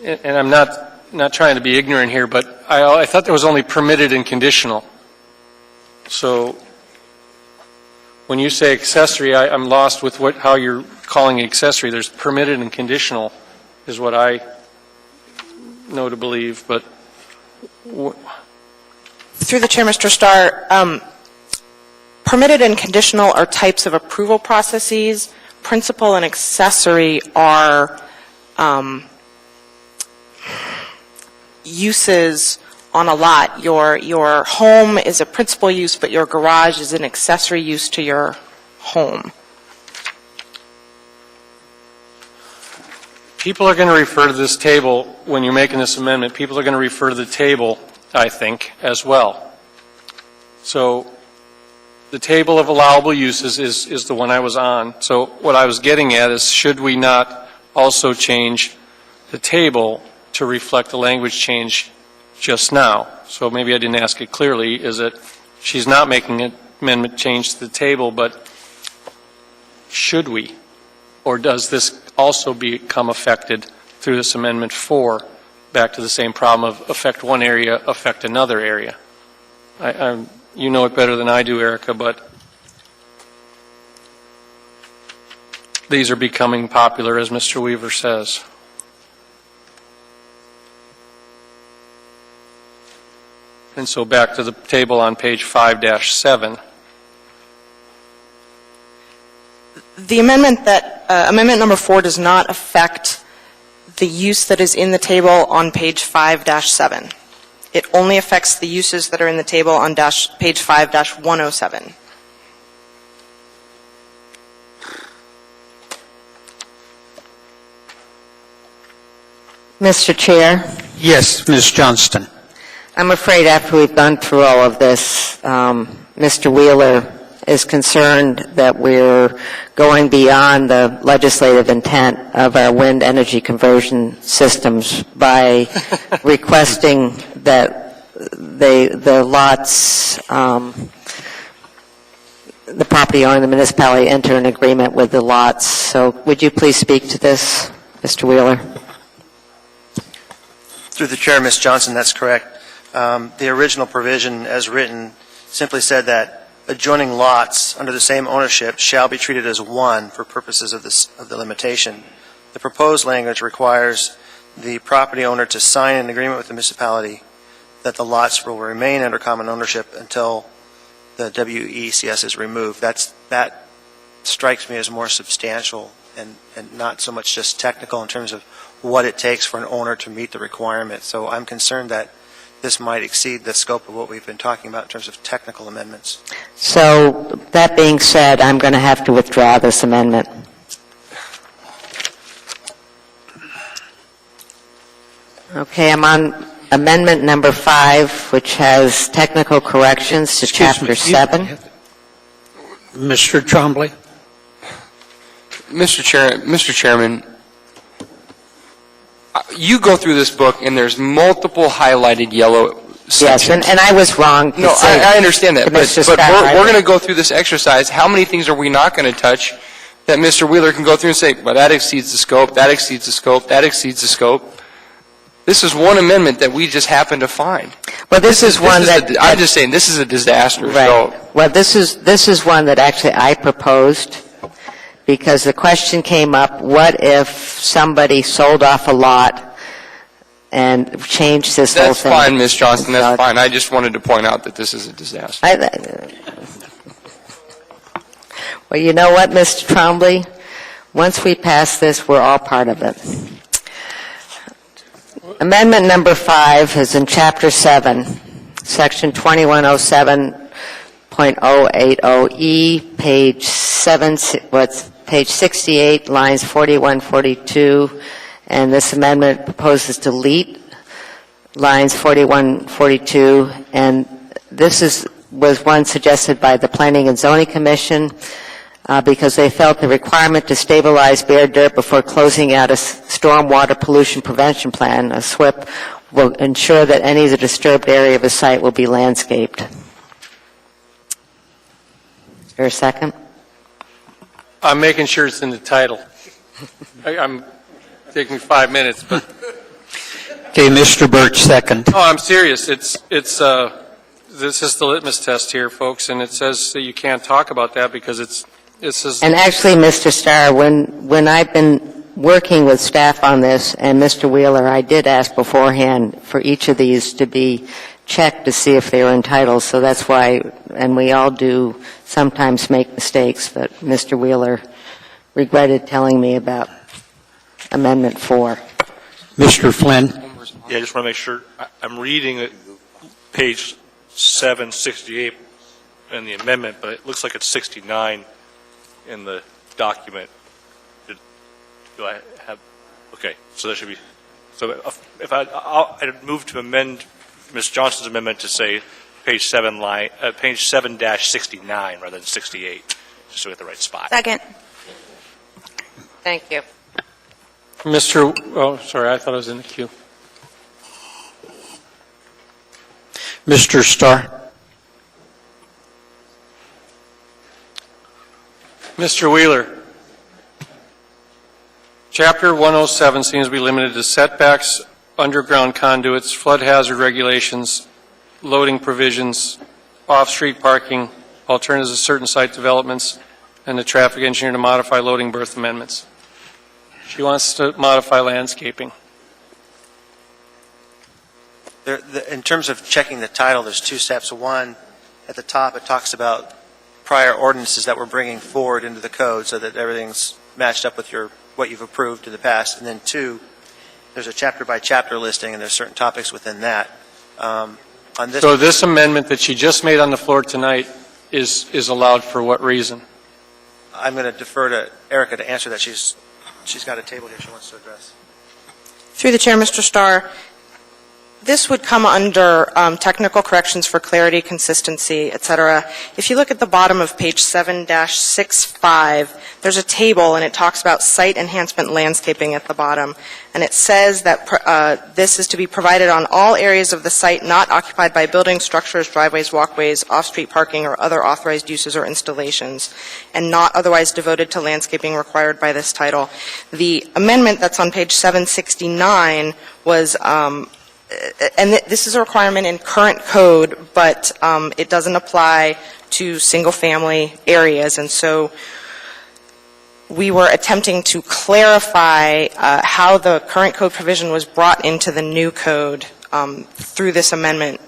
F: And I'm not trying to be ignorant here, but I thought there was only permitted and conditional. So when you say accessory, I'm lost with how you're calling accessory. There's permitted and conditional is what I know to believe, but...
D: Through the chair, Mr. Starr, permitted and conditional are types of approval processes. Principal and accessory are uses on a lot. Your home is a principal use, but your garage is an accessory use to your home.
F: People are going to refer to this table, when you're making this amendment, people are going to refer to the table, I think, as well. So the table of allowable uses is the one I was on. So what I was getting at is, should we not also change the table to reflect the language change just now? So maybe I didn't ask it clearly. Is it, she's not making an amendment change to the table, but should we? Or does this also become affected through this Amendment 4, back to the same problem of affect one area, affect another area? You know it better than I do, Erica, but these are becoming popular, as Mr. Weaver says. And so back to the table on page 5-7.
D: The amendment amendment number 4 does not affect the use that is in the table on page 5-7. It only affects the uses that are in the table on page 5-107.
J: Mr. Chair?
A: Yes, Ms. Johnston.
J: I'm afraid after we've gone through all of this, Mr. Wheeler is concerned that we're going beyond the legislative intent of our wind energy conversion systems by requesting that the lots, the property owner, the municipality, enter an agreement with the lots. So would you please speak to this, Mr. Wheeler?
R: Through the chair, Ms. Johnson, that's correct. The original provision as written simply said that adjoining lots under the same ownership shall be treated as one for purposes of the limitation. The proposed language requires the property owner to sign an agreement with the municipality that the lots will remain under common ownership until the WECS is removed. That strikes me as more substantial and not so much just technical in terms of what it takes for an owner to meet the requirement. So I'm concerned that this might exceed the scope of what we've been talking about in terms of technical amendments.
J: So that being said, I'm going to have to withdraw this amendment. Okay, I'm on amendment number 5, which has technical corrections to Chapter 7.
A: Mr. Trombley.
H: Mr. Chairman, you go through this book and there's multiple highlighted yellow sections.
J: Yes, and I was wrong.
H: No, I understand that, but we're going to go through this exercise. How many things are we not going to touch that Mr. Wheeler can go through and say, well, that exceeds the scope, that exceeds the scope, that exceeds the scope? This is one amendment that we just happen to find.
J: Well, this is one that...
H: I'm just saying, this is a disaster.
J: Right.
H: So.
J: Well, this is one that actually I proposed, because the question came up, what if somebody sold off a lot and changed this whole thing?
H: That's fine, Ms. Johnston, that's fine. I just wanted to point out that this is a disaster.
J: Well, you know what, Mr. Trombley? Once we pass this, we're all part of it. Amendment number 5 is in Chapter 7, Section 2107.080E, page 68, lines 41, 42, and this amendment proposes to delete lines 41, 42, and this was one suggested by the Planning and Zoning Commission because they felt the requirement to stabilize bare dirt before closing out a stormwater pollution prevention plan, a SWIP, will ensure that any of the disturbed area of a site will be landscaped. Is there a second?
F: I'm making sure it's in the title. I'm taking 5 minutes, but.
A: Okay, Mr. Birch, second.
F: Oh, I'm serious. This is the litmus test here, folks, and it says that you can't talk about that because this is.
J: And actually, Mr. Starr, when I've been working with staff on this, and Mr. Wheeler, I did ask beforehand for each of these to be checked to see if they were entitled, so that's why, and we all do sometimes make mistakes, but Mr. Wheeler regretted telling me about Amendment 4.
A: Mr. Flynn.
T: Yeah, I just want to make sure. I'm reading it, page 768 in the amendment, but it looks like it's 69 in the document. Do I have? Okay, so that should be. So if I'd move to amend Ms. Johnson's amendment to say page 7-69 rather than 68, just so we get the right spot.
L: Second.
J: Thank you.
F: Oh, sorry, I thought I was in the queue.
A: Mr. Starr.
F: Mr. Wheeler, Chapter 107 seems to be limited to setbacks, underground conduits, flood hazard regulations, loading provisions, off-street parking, alternatives to certain site developments, and the traffic engineer to modify loading berth amendments. She wants to modify landscaping.
R: In terms of checking the title, there's 2 steps. One, at the top, it talks about prior ordinances that we're bringing forward into the code so that everything's matched up with what you've approved in the past. And then 2, there's a chapter-by-chapter listing, and there's certain topics within that.
F: So this amendment that she just made on the floor tonight is allowed for what reason?
R: I'm going to defer to Erica to answer that. She's got a table here she wants to address.
D: Through the chair, Mr. Starr, this would come under technical corrections for clarity, consistency, et cetera. If you look at the bottom of page 7-65, there's a table, and it talks about site enhancement landscaping at the bottom. And it says that this is to be provided on all areas of the site not occupied by buildings, structures, driveways, walkways, off-street parking, or other authorized uses or installations, and not otherwise devoted to landscaping required by this title. The amendment that's on page 769 was and this is a requirement in current code, but it doesn't apply to single-family areas, and so we were attempting to clarify how the current code provision was brought into the new code through this amendment.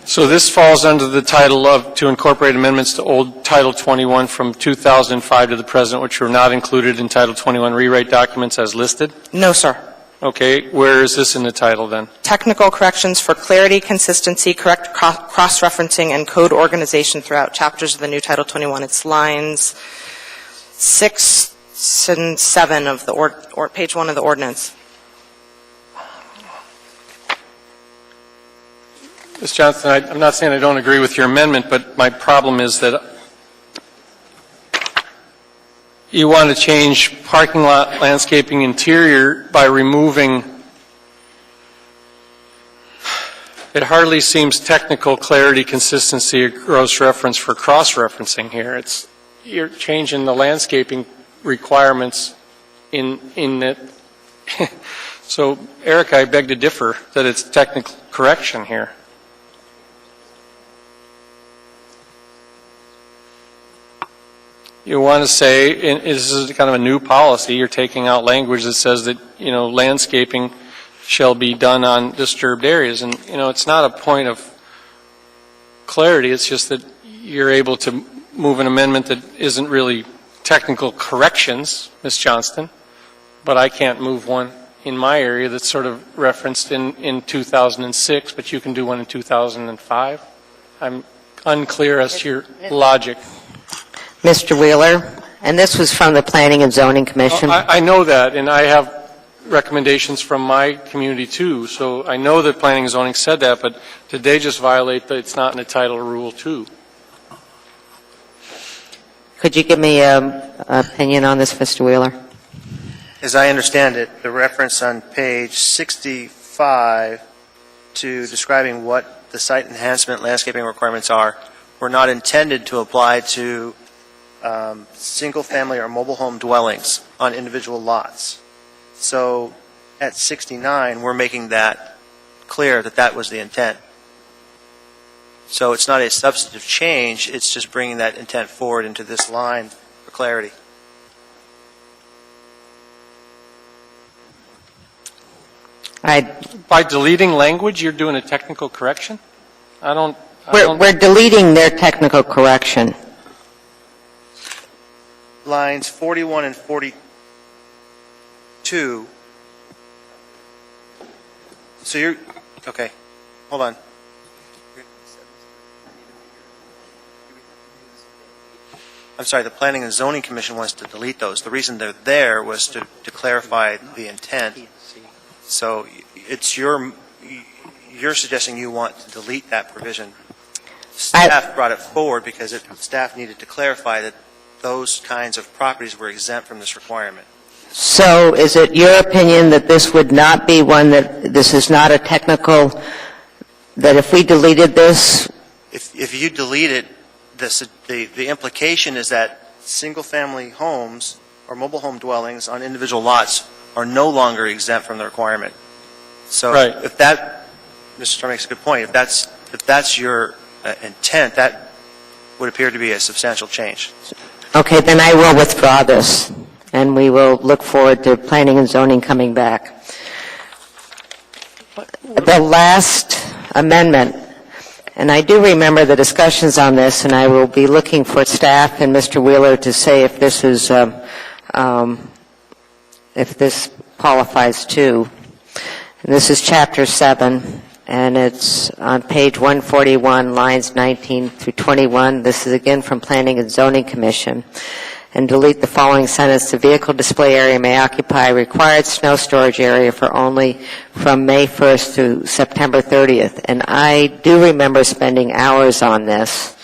F: So this falls under the title of to incorporate amendments to old Title 21 from 2005 to the present, which were not included in Title 21 rewrite documents as listed?
D: No, sir.
F: Okay, where is this in the title then?
D: Technical corrections for clarity, consistency, correct cross-referencing, and code organization throughout chapters of the new Title 21. It's lines 6 and 7 of the page 1 of the ordinance.
F: Ms. Johnson, I'm not saying I don't agree with your amendment, but my problem is that you want to change parking lot landscaping interior by removing, it hardly seems technical clarity, consistency, or gross reference for cross-referencing here. You're changing the landscaping requirements in it. So, Eric, I beg to differ that it's technical correction here. You want to say, this is kind of a new policy, you're taking out language that says that, landscaping shall be done on disturbed areas. And, it's not a point of clarity, it's just that you're able to move an amendment that isn't really technical corrections, Ms. Johnston, but I can't move one in my area that's sort of referenced in 2006, but you can do one in 2005. I'm unclear as to your logic.
J: Mr. Wheeler, and this was from the Planning and Zoning Commission.
F: I know that, and I have recommendations from my community too, so I know that planning and zoning said that, but did they just violate that it's not in the title of Rule 2?
J: Could you give me an opinion on this, Mr. Wheeler?
R: As I understand it, the reference on page 65 to describing what the site enhancement landscaping requirements are were not intended to apply to single-family or mobile home dwellings on individual lots. So at 69, we're making that clear that that was the intent. So it's not a substantive change, it's just bringing that intent forward into this line for clarity.
F: By deleting language, you're doing a technical correction?
J: We're deleting their technical correction.
R: Lines 41 and 42. So you're, okay, hold on. I'm sorry, the Planning and Zoning Commission wants to delete those. The reason they're there was to clarify the intent. So it's you're suggesting you want to delete that provision. Staff brought it forward because staff needed to clarify that those kinds of properties were exempt from this requirement.
J: So is it your opinion that this would not be one that, this is not a technical, that if we deleted this?
R: If you delete it, the implication is that single-family homes or mobile home dwellings on individual lots are no longer exempt from the requirement. So if that, Mr. Starr makes a good point, if that's your intent, that would appear to be a substantial change.
J: Okay, then I will withdraw this, and we will look forward to Planning and Zoning coming back. The last amendment, and I do remember the discussions on this, and I will be looking for staff and Mr. Wheeler to say if this is, if this qualifies too. And this is Chapter 7, and it's on page 141, lines 19 through 21. This is again from Planning and Zoning Commission. And delete the following sentence: the vehicle display area may occupy required snow storage area for only from May 1st through September 30th. And I do remember spending hours on this,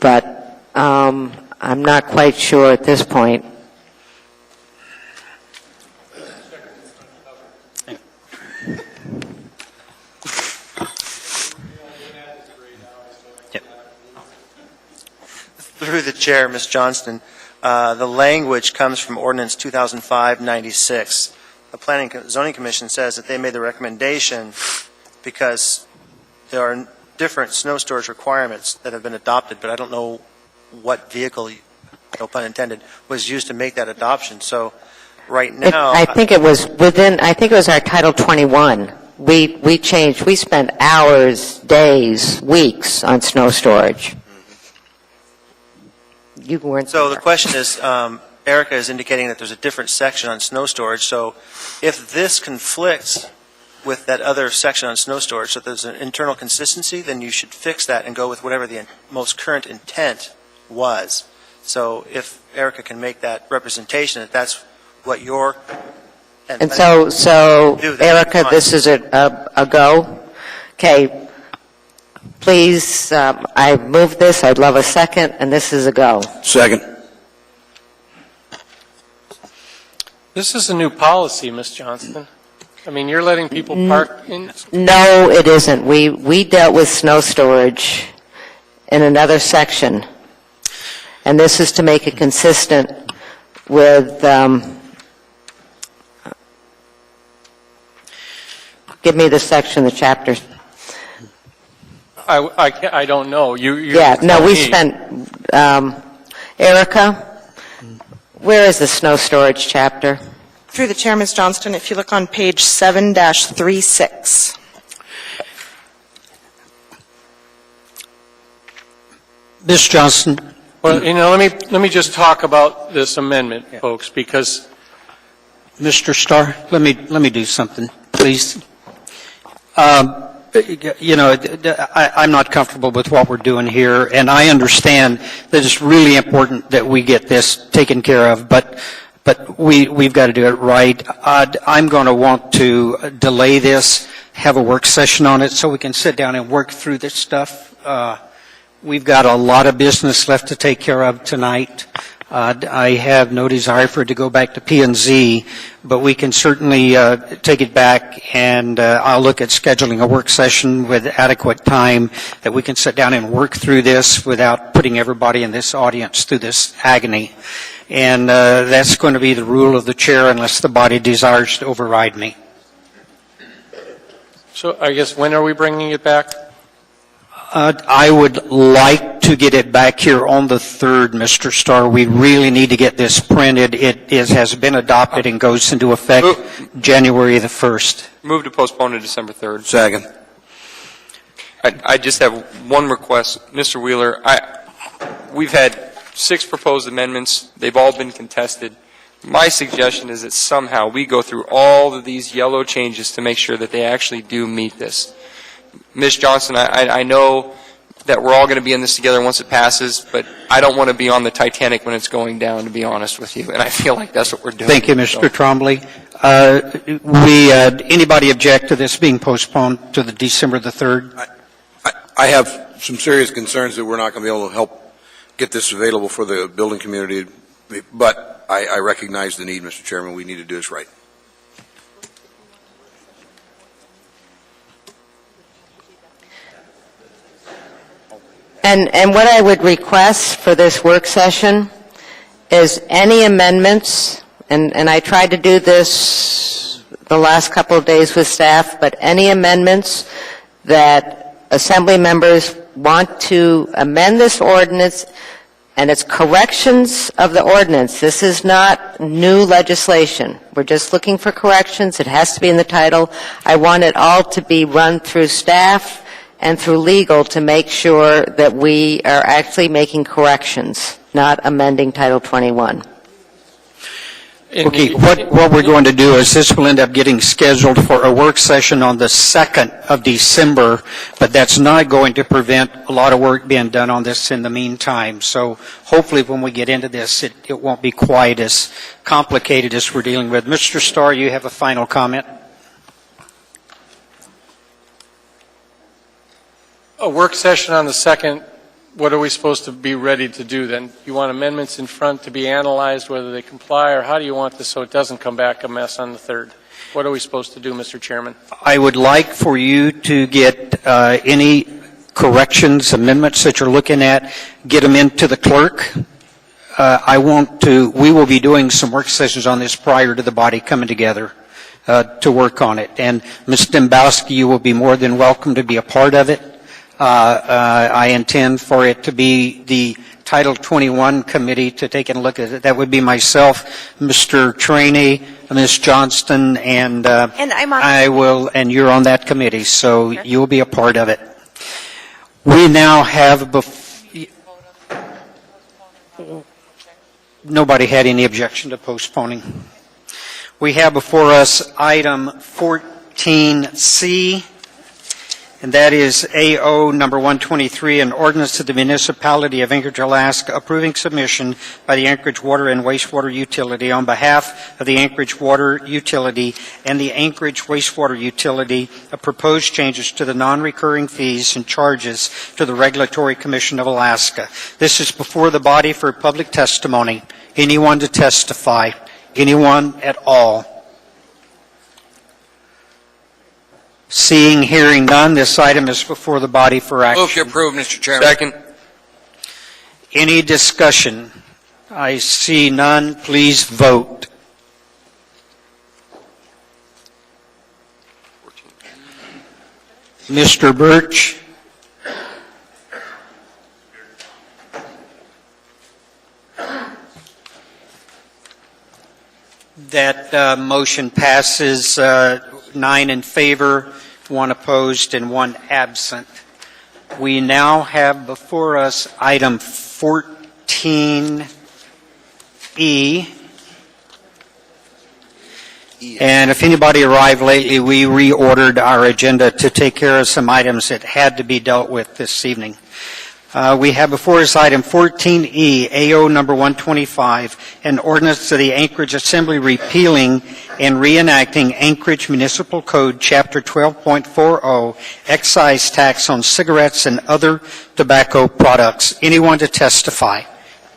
J: but I'm not quite sure at this point.
R: Through the chair, Ms. Johnston, the language comes from Ordinance 2005-96. The Planning and Zoning Commission says that they made the recommendation because there are different snow storage requirements that have been adopted, but I don't know what vehicle, no pun intended, was used to make that adoption. So right now...
J: I think it was our Title 21. We changed, we spent hours, days, weeks on snow storage. You weren't
R: So the question is, Erica is indicating that there's a different section on snow storage. So if this conflicts with that other section on snow storage, so there's an internal consistency, then you should fix that and go with whatever the most current intent was. So if Erica can make that representation, that that's what your...
J: And so Erica, this is a go? Okay. Please, I moved this. I'd love a second, and this is a go.
I: Second.
F: This is a new policy, Ms. Johnston. I mean, you're letting people park in...
J: No, it isn't. We dealt with snow storage in another section, and this is to make it consistent with... give me the section, the chapter.
F: I don't know.
J: We spent, Erica, where is the snow storage chapter?
D: Through the chair, Ms. Johnston, if you look on page 7-36.
A: Ms. Johnston.
F: Well, let me just talk about this amendment, folks, because
A: Mr. Starr, let me do something, please. I'm not comfortable with what we're doing here, and I understand that it's really important that we get this taken care of, but we've got to do it right. I'm going to want to delay this, have a work session on it so we can sit down and work through this stuff. We've got a lot of business left to take care of tonight. I have no desire for it to go back to P&Z, but we can certainly take it back, and I'll look at scheduling a work session with adequate time that we can sit down and work through this without putting everybody in this audience through this agony. And that's going to be the rule of the chair unless the body desires to override me.
F: So I guess when are we bringing it back?
A: I would like to get it back here on the 3rd, Mr. Starr. We really need to get this printed. It has been adopted and goes into effect January the 1st.
H: Move to postpone to December 3rd.
I: Second.
H: I just have one request. Mr. Wheeler, we've had 6 proposed amendments. They've all been contested. My suggestion is that somehow we go through all of these yellow changes to make sure that they actually do meet this. Ms. Johnson, I know that we're all going to be in this together once it passes, but I don't want to be on the Titanic when it's going down, to be honest with you, and I feel like that's what we're doing.
A: Thank you, Mr. Trombley. Anybody object to this being postponed to the December the 3rd?
I: I have some serious concerns that we're not going to be able to help get this available for the building community, but I recognize the need, Mr. Chairman. We need to do this right.
J: And what I would request for this work session is any amendments, and I tried to do this the last couple of days with staff, but any amendments that assembly members want to amend this ordinance, and it's corrections of the ordinance. This is not new legislation. We're just looking for corrections. It has to be in the title. I want it all to be run through staff and through legal to make sure that we are actually making corrections, not amending Title 21.
A: Okay, what we're going to do is this will end up getting scheduled for a work session on the 2nd of December, but that's not going to prevent a lot of work being done on this in the meantime. So hopefully when we get into this, it won't be quite as complicated as we're dealing with. Mr. Starr, you have a final comment?
F: A work session on the 2nd, what are we supposed to be ready to do then? You want amendments in front to be analyzed, whether they comply, or how do you want this so it doesn't come back a mess on the 3rd? What are we supposed to do, Mr. Chairman?
A: I would like for you to get any corrections, amendments that you're looking at, get them into the clerk. We will be doing some work sessions on this prior to the body coming together to work on it. And Ms. Dembowski, you will be more than welcome to be a part of it. I intend for it to be the Title 21 committee to take a look at it. That would be myself, Mr. Trainee, Ms. Johnston, and
L: I'm on
A: and you're on that committee, so you'll be a part of it. We now have nobody had any objection to postponing. We have before us item 14C. And that is AO number 123, an ordinance to the municipality of Anchorage, Alaska, approving submission by the Anchorage Water and Wastewater Utility on behalf of the Anchorage Water Utility and the Anchorage Wastewater Utility of proposed changes to the non-recurring fees and charges to the Regulatory Commission of Alaska. This is before the body for public testimony. Anyone to testify? Anyone at all? Seeing, hearing none, this item is before the body for action.
K: Move to approve, Mr. Chairman.
H: Second.
A: Any discussion? I see none. Please vote. Mr. Birch? That motion passes 9 in favor, 1 opposed, and 1 absent. We now have before us item 14E. And if anybody arrived lately, we reordered our agenda to take care of some items that had to be dealt with this evening. We have before us item 14E, AO number 125, an ordinance to the Anchorage Assembly repealing and reenacting Anchorage Municipal Code, Chapter 12.40, excise tax on cigarettes and other tobacco products. Anyone to testify?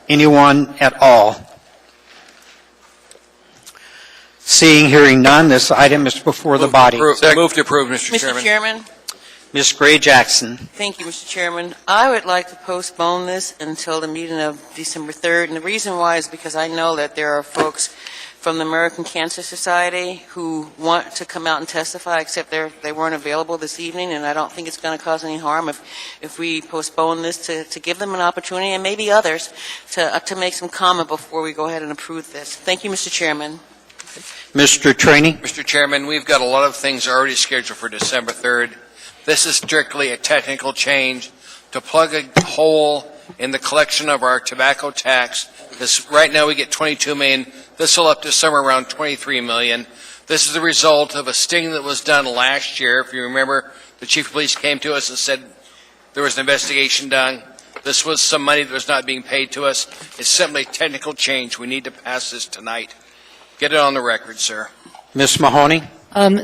A: Anyone at all? Seeing, hearing none, this item is before the body.
K: Move to approve, Mr. Chairman.
C: Mr. Chairman,
A: Ms. Gray Jackson.
C: thank you, Mr. Chairman. I would like to postpone this until the meeting of December 3rd, and the reason why is because I know that there are folks from the American Cancer Society who want to come out and testify, except they weren't available this evening, and I don't think it's going to cause any harm if we postpone this to give them an opportunity, and maybe others, to make some comment before we go ahead and approve this. Thank you, Mr. Chairman.
A: Mr. Trainee.
K: Mr. Chairman, we've got a lot of things already scheduled for December 3rd. This is strictly a technical change to plug a hole in the collection of our tobacco tax. Right now we get $22 million. This will up to somewhere around $23 million. This is the result of a sting that was done last year. If you remember, the chief of police came to us and said there was an investigation done. This was some money that was not being paid to us. It's simply a technical change. We need to pass this tonight. Get it on the record, sir.
A: Ms. Mahoney.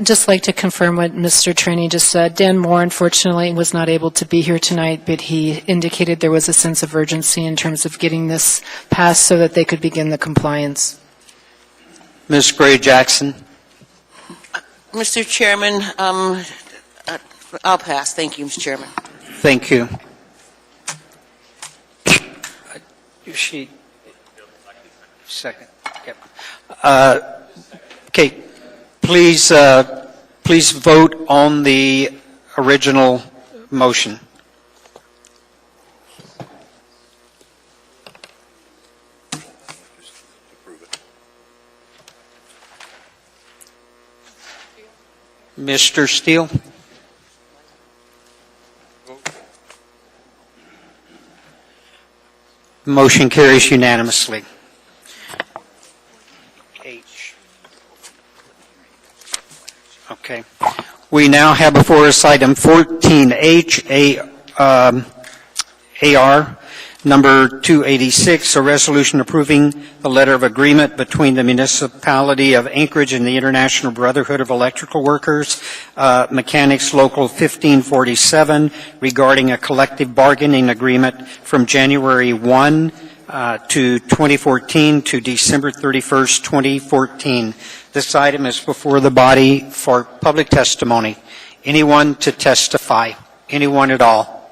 M: Just like to confirm what Mr. Trainee just said. Dan Moore, unfortunately, was not able to be here tonight, but he indicated there was a sense of urgency in terms of getting this passed so that they could begin the compliance.
A: Ms. Gray Jackson.
C: Mr. Chairman, I'll pass. Thank you, Mr. Chairman.
A: Thank you. Your sheet. Second. Yep. Okay. Please vote on the original motion. Mr. Steele? Motion carries unanimously. Okay. We now have before us item 14H, AR number 286, a resolution approving the letter of agreement between the municipality of Anchorage and the International Brotherhood of Electrical Workers, Mechanics Local 1547, regarding a collective bargaining agreement from January 1 to 2014 to December 31st, 2014. This item is before the body for public testimony. Anyone to testify? Anyone at all?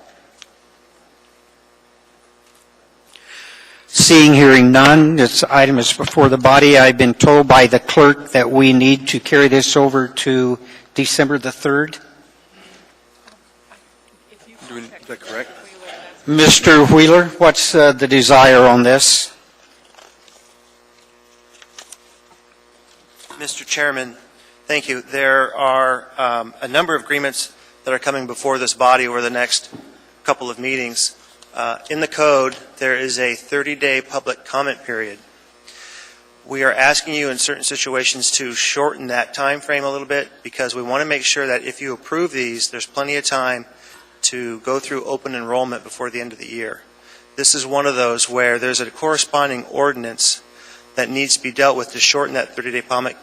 A: Seeing, hearing none, this item is before the body. I've been told by the clerk that we need to carry this over to December the 3rd.
R: Is that correct?
A: Mr. Wheeler, what's the desire on this?
R: Mr. Chairman, thank you. There are a number of agreements that are coming before this body over the next couple of meetings. In the code, there is a 30-day public comment period. We are asking you in certain situations to shorten that time frame a little bit because we want to make sure that if you approve these, there's plenty of time to go through open enrollment before the end of the year. This is one of those where there's a corresponding ordinance that needs to be dealt with to shorten that 30-day public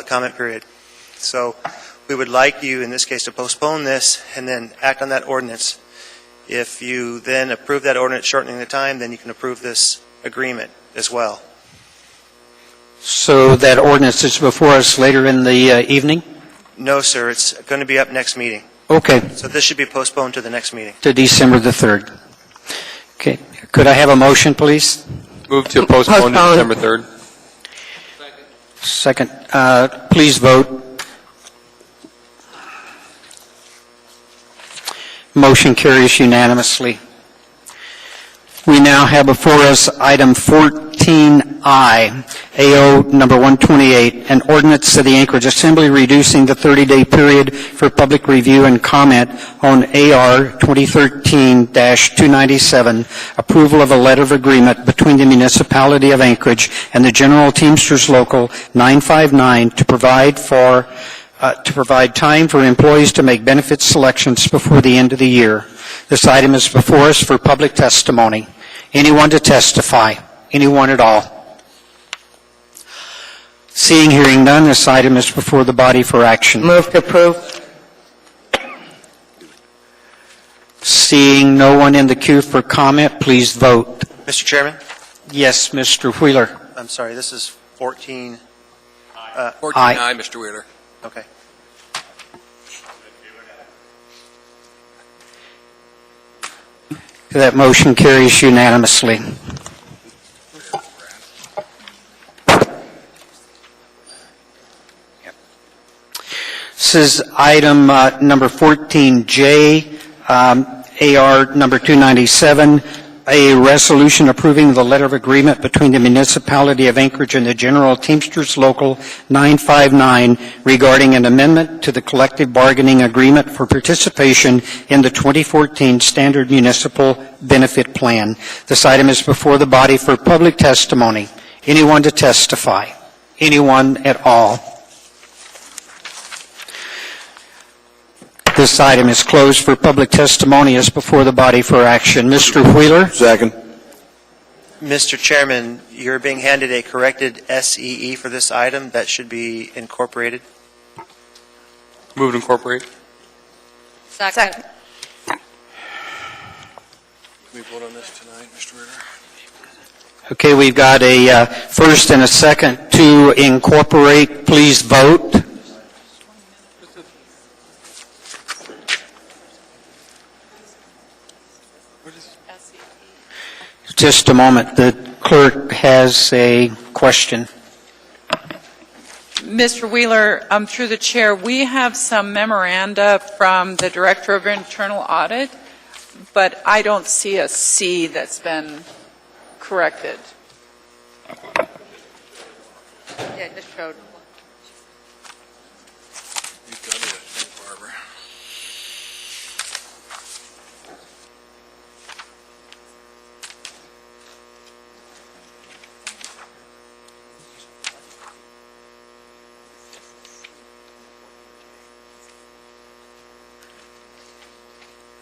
R: comment period. So we would like you, in this case, to postpone this and then act on that ordinance. If you then approve that ordinance shortening the time, then you can approve this agreement as well.
A: So that ordinance is before us later in the evening?
R: No, sir. It's going to be up next meeting.
A: Okay.
R: So this should be postponed to the next meeting.
A: To December the 3rd. Okay. Could I have a motion, please?
H: Move to postpone to December 3rd.
A: Second. Please vote. Motion carries unanimously. We now have before us item 14I, AO number 128, an ordinance to the Anchorage Assembly reducing the 30-day period for public review and comment on AR 2013-297, approval of a letter of agreement between the municipality of Anchorage and the General Teamsters Local 959 to provide time for employees to make benefit selections before the end of the year. This item is before us for public testimony. Anyone to testify? Anyone at all? Seeing, hearing none, this item is before the body for action.
J: Move to approve.
A: Seeing no one in the queue for comment, please vote.
R: Mr. Chairman?
A: Yes, Mr. Wheeler.
R: I'm sorry, this is 14.
K: 14I, Mr. Wheeler.
R: Okay.
A: That motion carries unanimously. This is item number 14J, AR number 297, a resolution approving the letter of agreement between the municipality of Anchorage and the General Teamsters Local 959 regarding an amendment to the collective bargaining agreement for participation in the 2014 Standard Municipal Benefit Plan. This item is before the body for public testimony. Anyone to testify? Anyone at all? This item is closed for public testimony as before the body for action. Mr. Wheeler?
I: Second.
R: Mr. Chairman, you're being handed a corrected SEE for this item that should be incorporated.
H: Move to incorporate.
L: Second.
K: Can we vote on this tonight, Mr. Wheeler?
A: Okay, we've got a first and a second to incorporate. Please vote. Just a moment. The clerk has a question.
B: Mr. Wheeler, through the chair, we have some memoranda from the Director of Internal Audit, but I don't see a C that's been corrected.
J: Yeah, it just showed.
K: You've done it, I think, Barbara.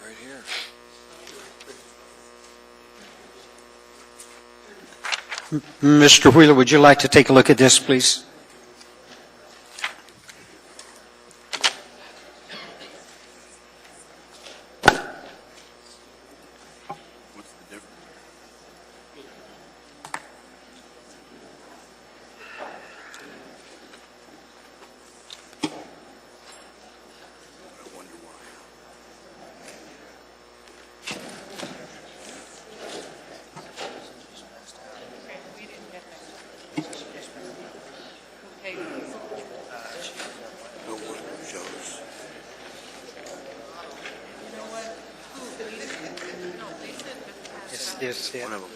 K: Right here.
A: Mr. Wheeler, would you like to take a look at this, please? Is it?
I: One of them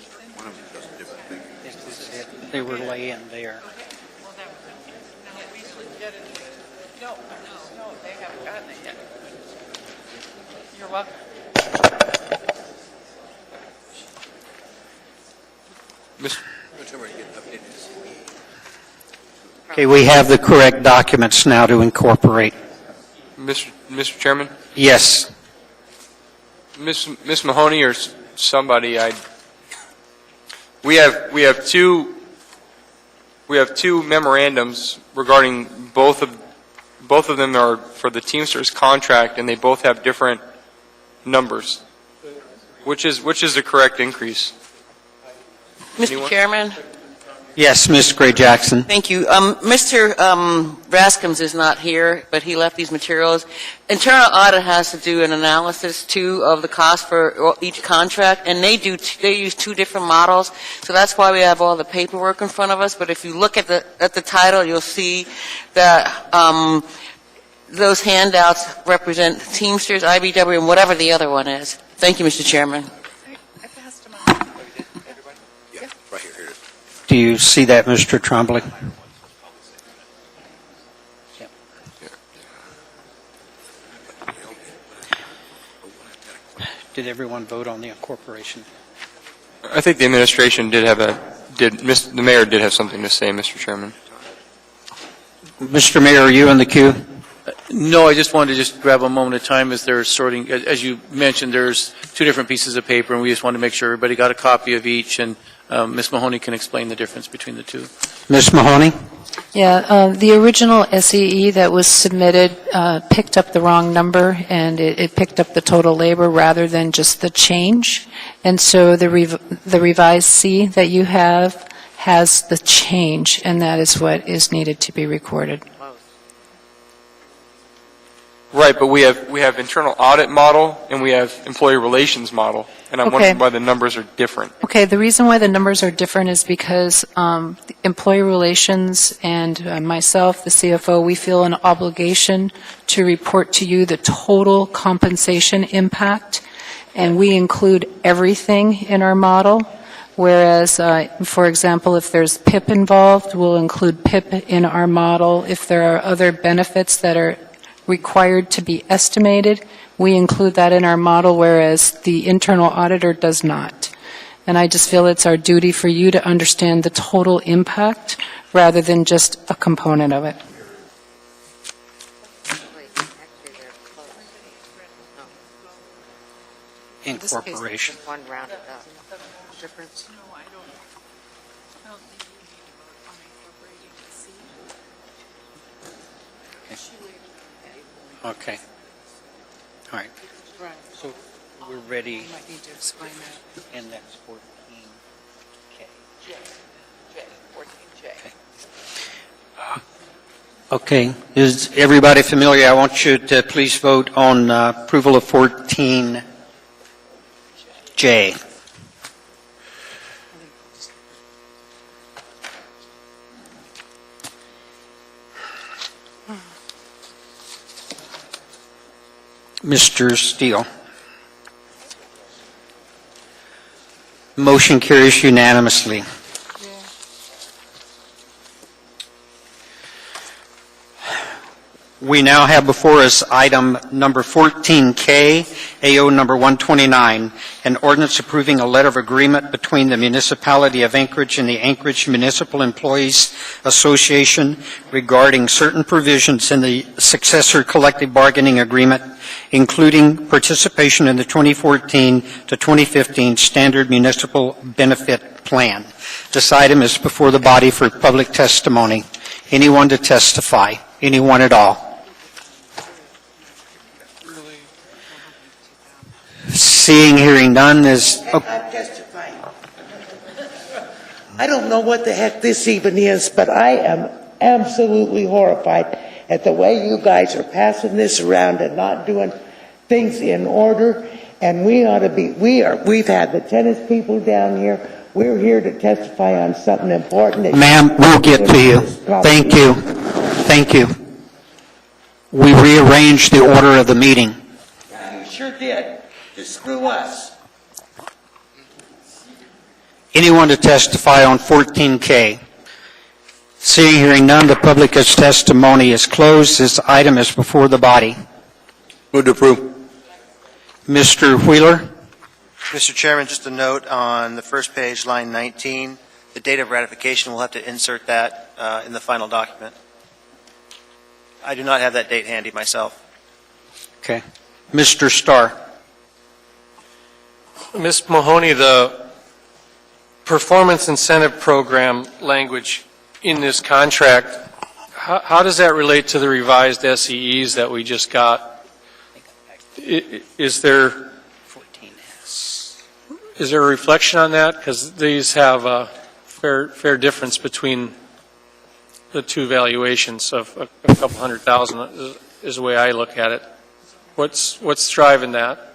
I: does a different thing.
A: Is it? They were laying there.
B: No, they haven't gotten it yet. You're welcome.
A: Okay, we have the correct documents now to incorporate.
H: Mr. Chairman?
A: Yes.
H: Miss Mahoney or somebody, we have two memorandums regarding both of them are for the Teamsters contract, and they both have different numbers. Which is the correct increase?
C: Mr. Chairman?
A: Yes, Ms. Gray-Jackson.
C: Thank you. Mr. Raskins is not here, but he left these materials. Internal Audit has to do an analysis, too, of the cost for each contract, and they use two different models, so that's why we have all the paperwork in front of us. But if you look at the title, you'll see that those handouts represent Teamsters, IBW, and whatever the other one is. Thank you, Mr. Chairman.
A: Do you see that, Mr. Trombley? Did everyone vote on the incorporation?
H: I think the administration did have the mayor did have something to say, Mr. Chairman.
A: Mr. Mayor, are you in the queue?
O: No, I just wanted to just grab a moment of time as they're sorting. As you mentioned, there's two different pieces of paper, and we just wanted to make sure everybody got a copy of each, and Ms. Mahoney can explain the difference between the two.
A: Ms. Mahoney?
M: Yeah, the original SEE that was submitted picked up the wrong number, and it picked up the total labor rather than just the change. And so the revised C that you have has the change, and that is what is needed to be recorded.
H: Right, but we have internal audit model and we have employee relations model, and I'm wondering why the numbers are different.
M: Okay, the reason why the numbers are different is because employee relations and myself, the CFO, we feel an obligation to report to you the total compensation impact, and we include everything in our model. Whereas, for example, if there's PIP involved, we'll include PIP in our model. If there are other benefits that are required to be estimated, we include that in our model, whereas the internal auditor does not. And I just feel it's our duty for you to understand the total impact rather than just a component of it.
A: Incorporation.
J: One rounded up. Difference.
A: Okay. All right. So we're ready.
M: I might need to explain that.
A: And that's 14K. Okay. Is everybody familiar? I want you to please vote on approval of 14J. Mr. Steele. Motion carries unanimously. We now have before us item number 14K, AO number 129, an ordinance approving a letter of agreement between the municipality of Anchorage and the Anchorage Municipal Employees Association regarding certain provisions in the successor collective bargaining agreement, including participation in the 2014 to 2015 Standard Municipal Benefit Plan. This item is before the body for public testimony. Anyone to testify? Anyone at all? Seeing, hearing none is...
U: I'm testifying. I don't know what the heck this even is, but I am absolutely horrified at the way you guys are passing this around and not doing things in order. And we ought to be, we've had the tennis people down here. We're here to testify on something important.
A: Ma'am, we'll get to you. Thank you. Thank you. We rearranged the order of the meeting.
U: Yeah, you sure did. To screw us.
A: Anyone to testify on 14K? Seeing, hearing none, the public's testimony is closed. This item is before the body.
I: Move to approve.
A: Mr. Wheeler?
R: Mr. Chairman, just a note on the first page, line 19, the date of ratification, we'll have to insert that in the final document. I do not have that date handy myself.
A: Okay. Mr. Starr?
F: Ms. Mahoney, the performance incentive program language in this contract, how does that relate to the revised SEEs that we just got? Is there a reflection on that? Because these have a fair difference between the two valuations of a couple $100,000 is the way I look at it. What's driving that?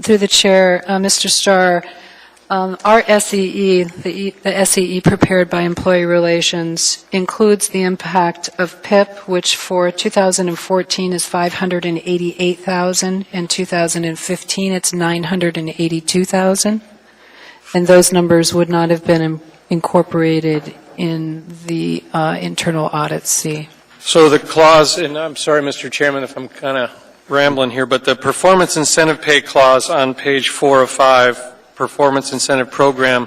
M: Through the chair, Mr. Starr, our SEE, the SEE prepared by Employee Relations, includes the impact of PIP, which for 2014 is $588,000, and 2015 it's $982,000. and those numbers would not have been incorporated in the internal audit C.
F: So the clause, and I'm sorry, Mr. Chairman, if I'm kind of rambling here, but the performance incentive pay clause on page 4 of 5, performance incentive program,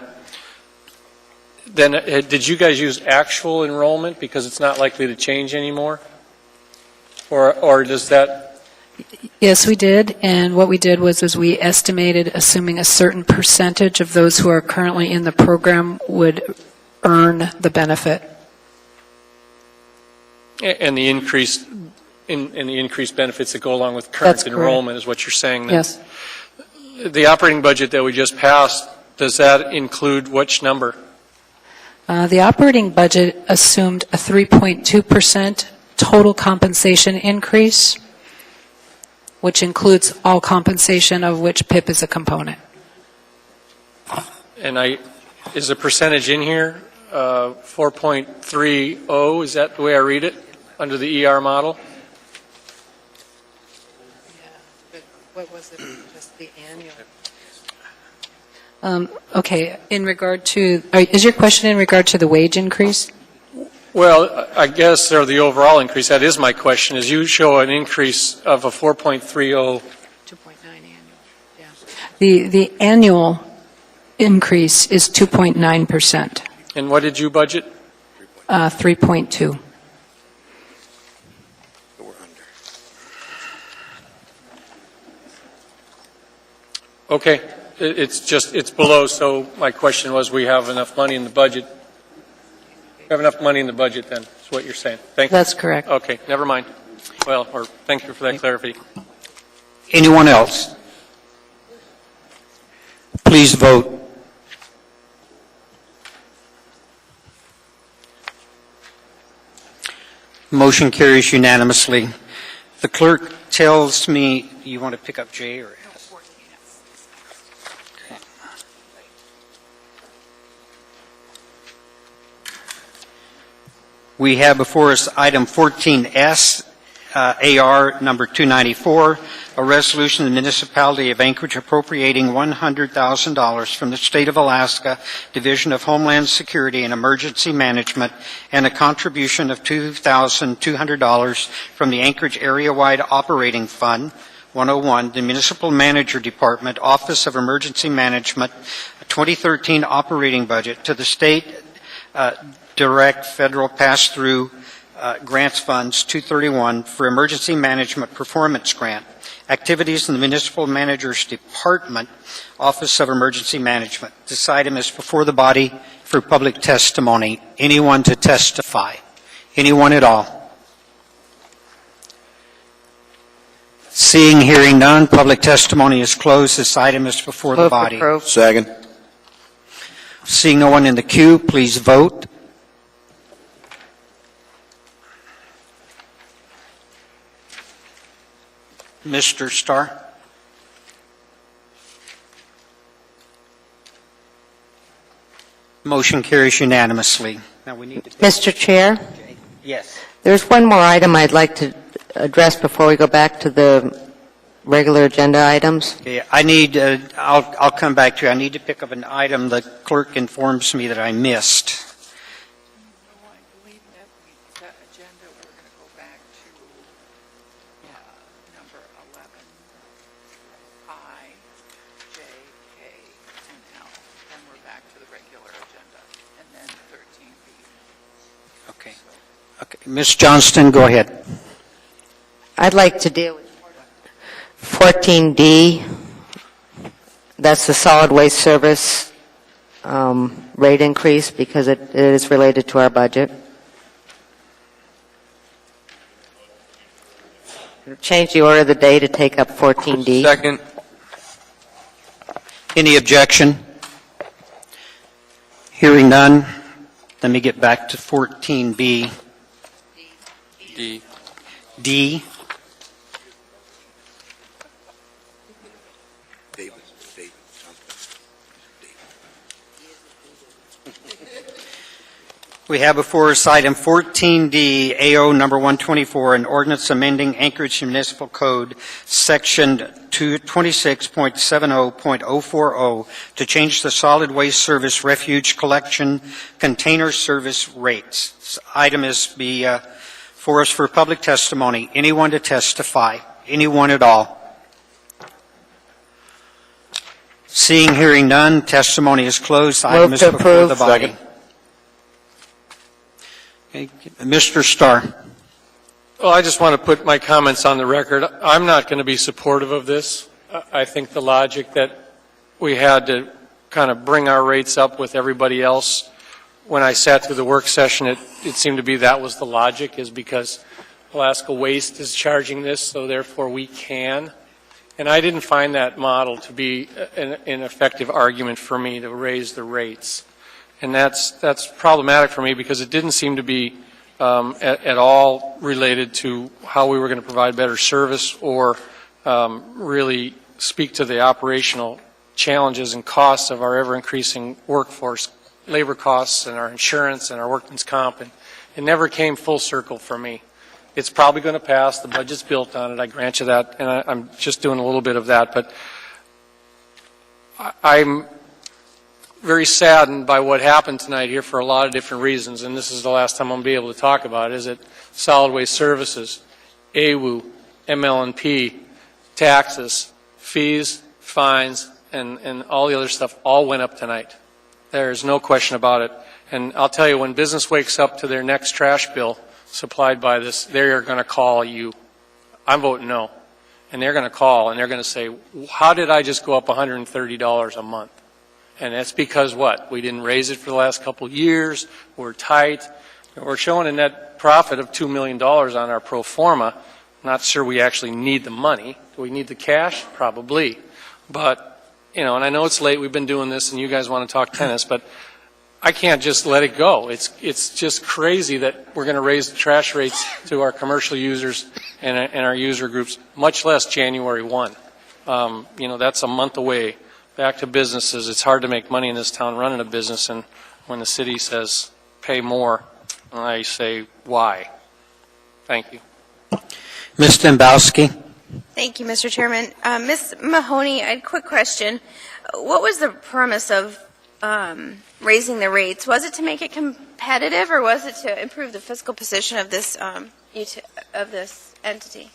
F: then did you guys use actual enrollment because it's not likely to change anymore? Or does that?
M: Yes, we did, and what we did was we estimated, assuming a certain percentage of those who are currently in the program would earn the benefit.
F: And the increased benefits that go along with current
M: That's
F: enrollment
M: correct.
F: is what you're saying then?
M: Yes.
F: The operating budget that we just passed, does that include which number?
M: The operating budget assumed a 3.2% total compensation increase, which includes all compensation of which PIP is a component.
F: And is the percentage in here 4.30? Is that the way I read it under the ER model?
M: What was it? Just the annual. Okay. In regard to, is your question in regard to the wage increase?
F: Well, I guess, or the overall increase, that is my question, is you show an increase of a 4.30.
M: 2.9 annual, yeah. The annual increase is 2.9%.
F: And what did you budget?
M: 3.2.
F: Okay. It's below, so my question was, we have enough money in the budget. We have enough money in the budget then, is what you're saying. Thank you.
M: That's correct.
F: Okay, never mind. Well, or thank you for that clarification.
A: Anyone else? Please vote. Motion carries unanimously. The clerk tells me, you want to pick up J or F? We have before us item 14S, AR number 294, a resolution of the municipality of Anchorage appropriating $100,000 from the State of Alaska Division of Homeland Security and Emergency Management and a contribution of $2,200 from the Anchorage Area-Wide Operating Fund 101, the Municipal Manager Department, Office of Emergency Management, 2013 operating budget to the state direct federal pass-through grants funds 231 for emergency management performance grant activities in the municipal manager's department office of emergency management. This item is before the body for public testimony. Anyone to testify? Anyone at all? Seeing, hearing none, public testimony is closed. This item is before the body.
I: Second.
A: Seeing no one in the queue, please vote. Mr. Starr? Motion carries unanimously. Now we need to
J: Mr. Chair,
A: Yes.
J: there's one more item I'd like to address before we go back to the regular agenda items.
A: Okay, I need, I'll come back to you. I need to pick up an item the clerk informs me that I missed. Okay, Ms. Johnston, go ahead.
J: I'd like to deal with 14D. That's the solid waste service rate increase because it is related to our budget. Change the order of the day to take up 14D.
H: Second.
A: Any objection? Hearing none, let me get back to 14B.
H: D.
A: D. We have before us item 14D, AO number 124, an ordinance amending Anchorage Municipal Code, Section 26.70.040 to change the solid waste service refuge collection container service rates. This item is for us for public testimony. Anyone to testify? Anyone at all? Seeing, hearing none, testimony is closed. The item is before the body. Okay. Mr. Starr.
F: Well, I just want to put my comments on the record. I'm not going to be supportive of this. I think the logic that we had to kind of bring our rates up with everybody else, when I sat through the work session, it seemed to be that was the logic, is because Alaska Waste is charging this, so therefore we can. And I didn't find that model to be an effective argument for me to raise the rates. And that's problematic for me because it didn't seem to be at all related to how we were going to provide better service or really speak to the operational challenges and costs of our ever-increasing workforce, labor costs and our insurance and our workman's comp. And it never came full circle for me. It's probably going to pass. The budget's built on it. I grant you that. And I'm just doing a little bit of that. But I'm very saddened by what happened tonight here for a lot of different reasons, and this is the last time I'm going to be able to talk about it, is that Solid Waste Services, AWU, ML&P, taxes, fees, fines, and all the other stuff all went up tonight. There's no question about it. And I'll tell you, when business wakes up to their next trash bill supplied by this, they're going to call you. I'm voting no. And they're going to call, and they're going to say, how did I just go up $130 a month? And that's because what? We didn't raise it for the last couple of years. We're tight. We're showing a net profit of $2 million on our pro forma. Not sure we actually need the money. Do we need the cash? Probably. But, you know, and I know it's late. We've been doing this, and you guys want to talk tennis, but I can't just let it go. It's just crazy that we're going to raise the trash rates to our commercial users and our user groups, much less January 1. You know, that's a month away. Back to businesses. It's hard to make money in this town running a business, and when the city says pay more, I say why. Thank you.
A: Ms. Dembowski.
L: Thank you, Mr. Chairman. Ms. Mahoney, I had a quick question. What was the premise of raising the rates? Was it to make it competitive, or was it to improve the fiscal position of this entity?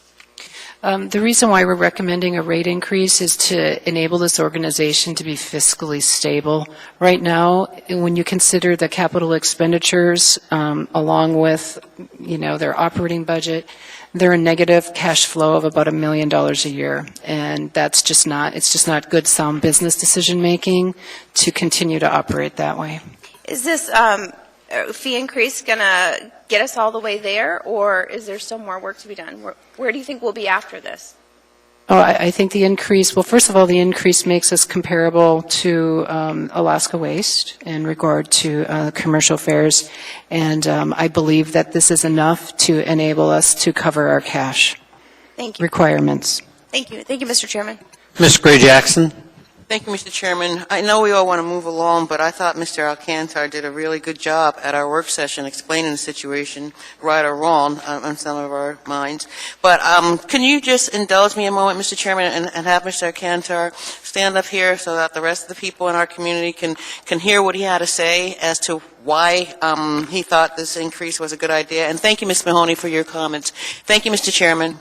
M: The reason why we're recommending a rate increase is to enable this organization to be fiscally stable. Right now, when you consider the capital expenditures along with, you know, their operating budget, they're a negative cash flow of about $1 million a year, and that's just not, it's just not good, sound business decision making to continue to operate that way.
L: Is this fee increase going to get us all the way there, or is there still more work to be done? Where do you think we'll be after this?
M: Oh, I think the increase, well, first of all, the increase makes us comparable to Alaska Waste in regard to commercial fares, and I believe that this is enough to enable us to cover our cash requirements.
L: Thank you. Thank you, Mr. Chairman.
A: Ms. Gray-Jackson.
C: Thank you, Mr. Chairman. I know we all want to move along, but I thought Mr. Alcantar did a really good job at our work session explaining the situation, right or wrong, on some of our minds. But can you just indulge me a moment, Mr. Chairman, and have Mr. Alcantar stand up here so that the rest of the people in our community can hear what he had to say as to why he thought this increase was a good idea. And thank you, Ms. Mahoney, for your comments. Thank you, Mr. Chairman.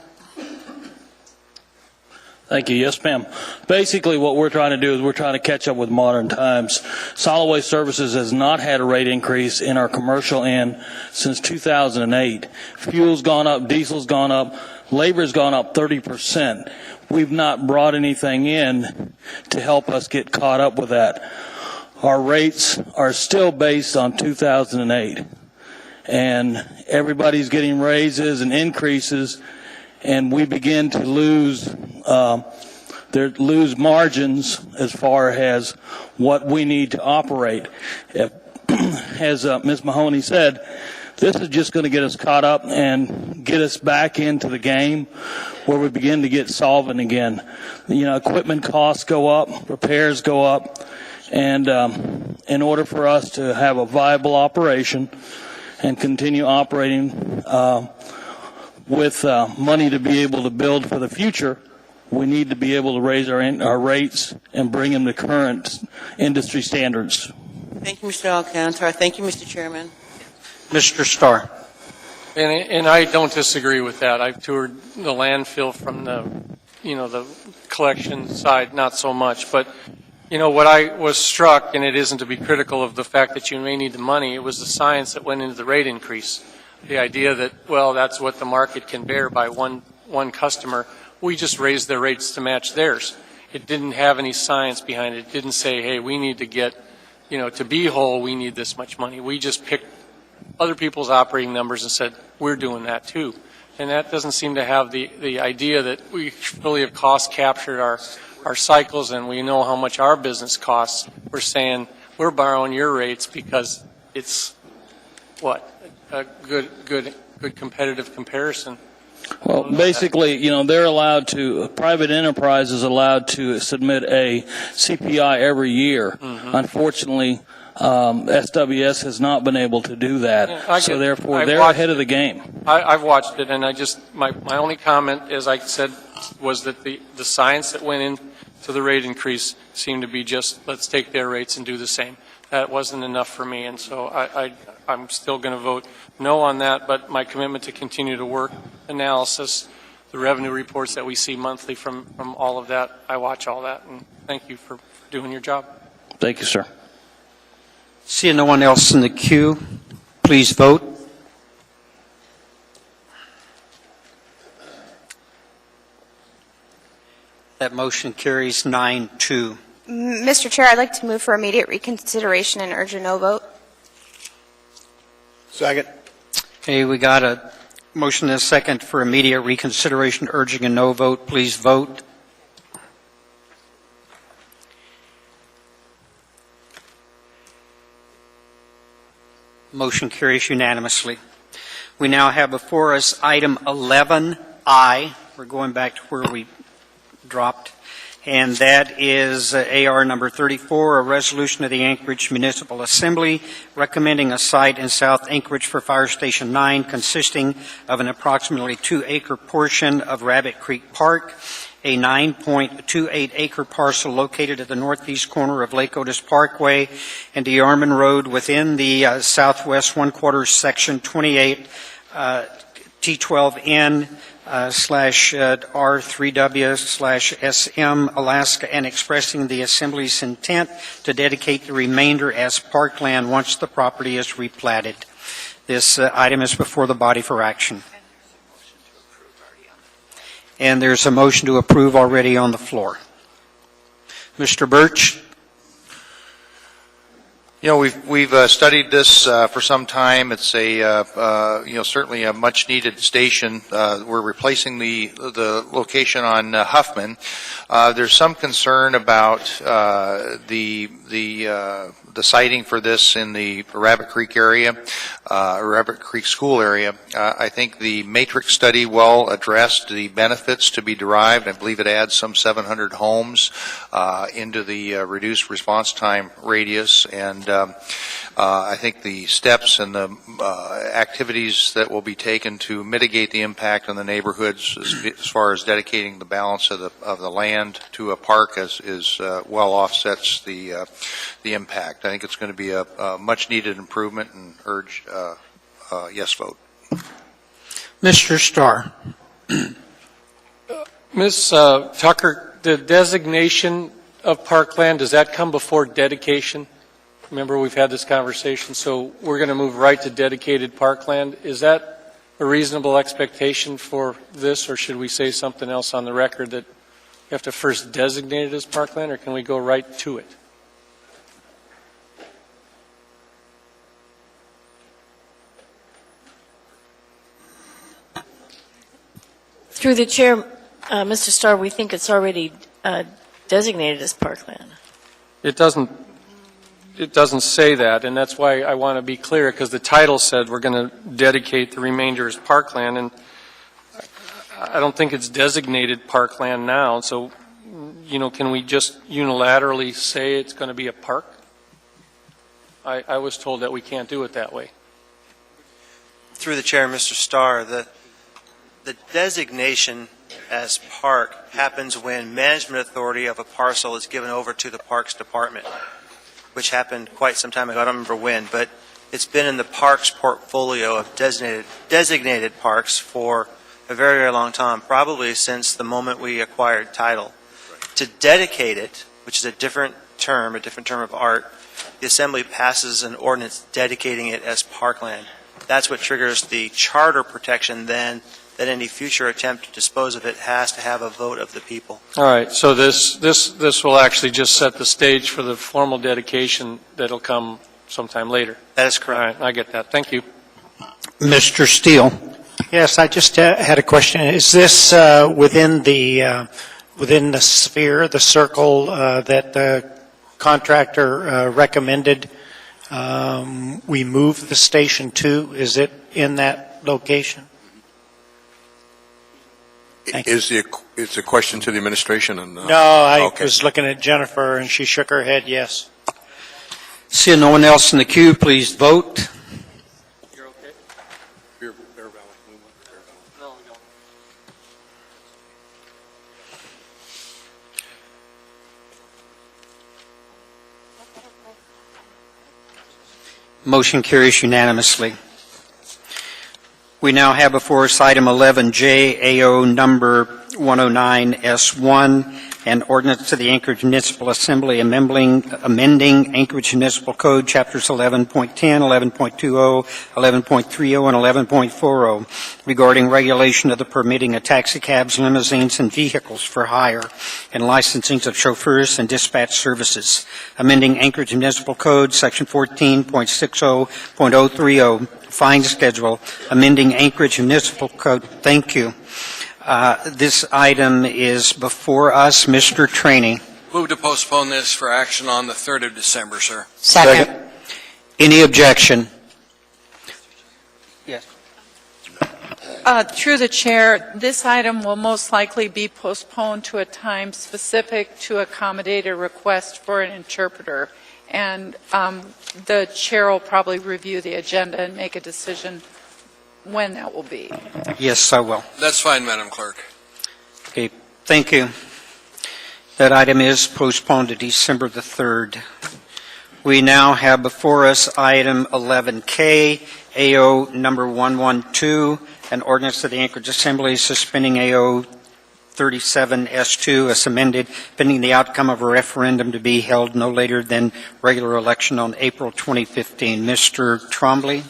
E: Thank you. Yes, ma'am. Basically, what we're trying to do is we're trying to catch up with modern times. Solid Waste Services has not had a rate increase in our commercial end since 2008. Fuel's gone up, diesel's gone up, labor's gone up 30%. We've not brought anything in to help us get caught up with that. Our rates are still based on 2008. And everybody's getting raises and increases, and we begin to lose margins as far as what we need to operate. As Ms. Mahoney said, this is just going to get us caught up and get us back into the game where we begin to get solvent again. You know, equipment costs go up, repairs go up, and in order for us to have a viable operation and continue operating with money to be able to build for the future, we need to be able to raise our rates and bring them to current industry standards.
C: Thank you, Mr. Alcantara. Thank you, Mr. Chairman.
A: Mr. Starr.
F: And I don't disagree with that. I've toured the landfill from the collection side, not so much. But, what I was struck, and it isn't to be critical of the fact that you may need the money, it was the science that went into the rate increase. The idea that, well, that's what the market can bear by one customer. We just raised their rates to match theirs. It didn't have any science behind it. It didn't say, hey, we need to get, to be whole, we need this much money. We just picked other people's operating numbers and said, we're doing that too. And that doesn't seem to have the idea that we really have cost captured our cycles and we know how much our business costs. We're saying, we're borrowing your rates because it's, a good competitive comparison.
E: Well, basically, they're allowed to, private enterprise is allowed to submit a CPI every year. Mm-hmm. Unfortunately, SWS has not been able to do that, so therefore they're ahead of the game.
F: I've watched it, and my only comment, as I said, was that the science that went into the rate increase seemed to be just, let's take their rates and do the same. That wasn't enough for me, and so I'm still going to vote no on that, but my commitment to continue to work analysis, the revenue reports that we see monthly from all of that, I watch all that, and thank you for doing your job.
E: Thank you, sir.
A: Seeing no one else in the queue, please vote. That motion carries 9-2.
L: Mr. Chair, I'd like to move for immediate reconsideration and urge a no vote.
I: Second.
A: Okay, we got a motion and a second for immediate reconsideration, urging a no vote. Please vote. Motion carries unanimously. We now have before us item 11I. We're going back to where we dropped. And that is AR number 34, a resolution of the Anchorage Municipal Assembly recommending a site in South Anchorage for Fire Station 9 consisting of an approximately 2-acre portion of Rabbit Creek Park, a 9.28-acre parcel located at the northeast corner of Lake Otis Parkway and DeArmond Road within the southwest one-quarter section 28 T12N /R3W/SM Alaska, and expressing the Assembly's intent to dedicate the remainder as parkland once the property is replatted. This item is before the body for action. And there's a motion to approve already on the floor. Mr. Birch?
S: We've studied this for some time. It's certainly a much needed station. We're replacing the location on Huffman. There's some concern about the siting for this in the Rabbit Creek area, Rabbit Creek School area. I think the matrix study well addressed the benefits to be derived. I believe it adds some 700 homes into the reduced response time radius, and I think the steps and the activities that will be taken to mitigate the impact on the neighborhoods as far as dedicating the balance of the land to a park is well offsets the impact. I think it's going to be a much needed improvement, and urge yes vote.
A: Mr. Starr.
F: Ms. Tucker, the designation of parkland, does that come before dedication? Remember, we've had this conversation, so we're going to move right to dedicated parkland. Is that a reasonable expectation for this, or should we say something else on the record that you have to first designate it as parkland, or can we go right to it?
N: Through the chair, Mr. Starr, we think it's already designated as parkland.
F: It doesn't say that, and that's why I want to be clear, because the title said we're going to dedicate the remainder as parkland, and I don't think it's designated parkland now. So, can we just unilaterally say it's going to be a park? I was told that we can't do it that way.
R: Through the chair, Mr. Starr, the designation as park happens when management authority of a parcel is given over to the Parks Department, which happened quite some time ago. I don't remember when, but it's been in the parks portfolio of designated parks for a very, very long time, probably since the moment we acquired title. To dedicate it, which is a different term of art, the Assembly passes an ordinance dedicating it as parkland. That's what triggers the charter protection then, that any future attempt to dispose of it has to have a vote of the people.
F: All right, so this will actually just set the stage for the formal dedication that'll come sometime later.
R: That is correct.
F: All right, I get that. Thank you.
A: Mr. Steele.
G: Yes, I just had a question. Is this within the sphere, the circle that the contractor recommended we move the station to? Is it in that location?
I: It's a question to the administration? And,
G: No, I
I: okay.
G: was looking at Jennifer, and she shook her head yes.
A: Seeing no one else in the queue, please vote. Motion carries unanimously. We now have before us item 11J, AO number 109S1, an ordinance to the Anchorage Municipal Assembly amending Anchorage Municipal Code, Chapters 11.10, 11.20, 11.30, and 11.40, regarding regulation of the permitting of taxicabs, limousines, and vehicles for hire, and licensing of chauffeurs and dispatch services, amending Anchorage Municipal Code, Section 14.60.030, fine schedule, amending Anchorage Municipal Code. Thank you. This item is before us. Mr. Trainee.
K: Move to postpone this for action on the 3rd of December, sir.
J: Second.
A: Any objection? Yes.
B: Through the chair, this item will most likely be postponed to a time specific to accommodate a request for an interpreter. And the chair will probably review the agenda and make a decision when that will be.
A: Yes, I will.
K: That's fine, Madam Clerk.
A: Okay, thank you. That item is postponed to December the 3rd. We now have before us item 11K, AO number 112, an ordinance of the Anchorage Assembly suspending AO 37S2 as amended, pending the outcome of a referendum to be held no later than regular election on April 2015. Mr. Trombley?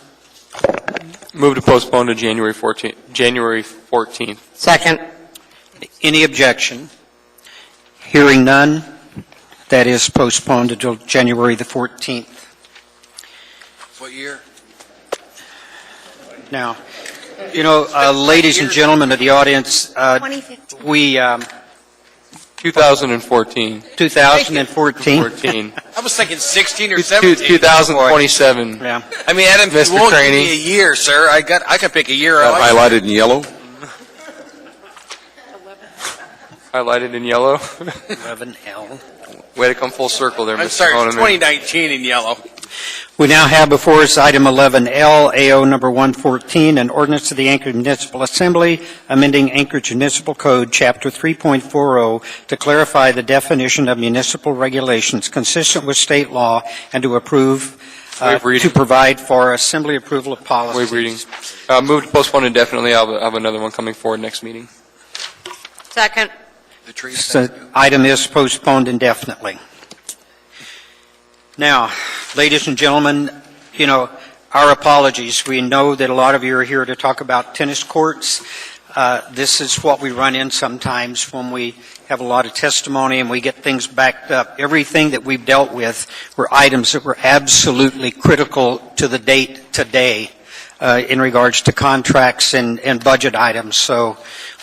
H: Move to postpone to January 14th.
J: Second.
A: Any objection? Hearing none, that is postponed until January the 14th.
K: What year?
A: Now, you know, ladies and gentlemen of the audience,
L: 2015.
A: we
H: 2014.
A: 2014.
K: I was thinking 16 or 17.
H: 2027.
A: Yeah.
K: I mean, Adam,
H: Mr.
K: you won't give
H: Craney.
K: me a year, sir. I can pick a year. I like.
I: Highlighted in yellow?
H: Highlighted in yellow.
A: 11L.
H: Way to come full circle there,
K: I'm
H: Mr.
K: sorry, it's
H: Honeman.
K: 2019 in yellow.
A: We now have before us item 11L, AO number 114, an ordinance of the Anchorage Municipal Assembly amending Anchorage Municipal Code, Chapter 3.40, to clarify the definition of municipal regulations consistent with state law and to approve, to provide for Assembly approval of policies.
H: Waive reading. Move to postpone indefinitely. I'll have another one coming forward next meeting.
J: Second.
K: The tree.
A: So, item is postponed indefinitely. Now, ladies and gentlemen, you know, our apologies. We know that a lot of you are here to talk about tennis courts. This is what we run in sometimes when we have a lot of testimony and we get things backed up. Everything that we've dealt with were items that were absolutely critical to the date today in regards to contracts and budget items. So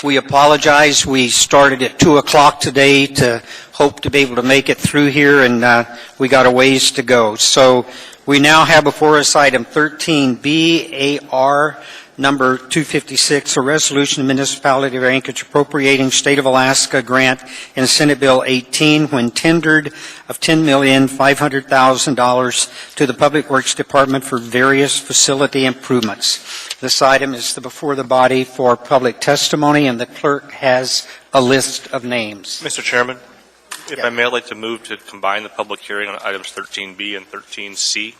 A: we apologize. We started at 2 o'clock today to hope to be able to make it through here, and we got a ways to go. So we now have before us item 13B, AR Number 256, a resolution of the Municipality of Anchorage appropriating State of Alaska grant in Senate Bill 18 when tendered of $10,500,000 to the Public Works Department for various facility improvements. This item is before the body for public testimony, and the clerk has a list of names.
T: Mr. Chairman, if I may, I'd like to move to combine the public hearing on items 13B and 13C.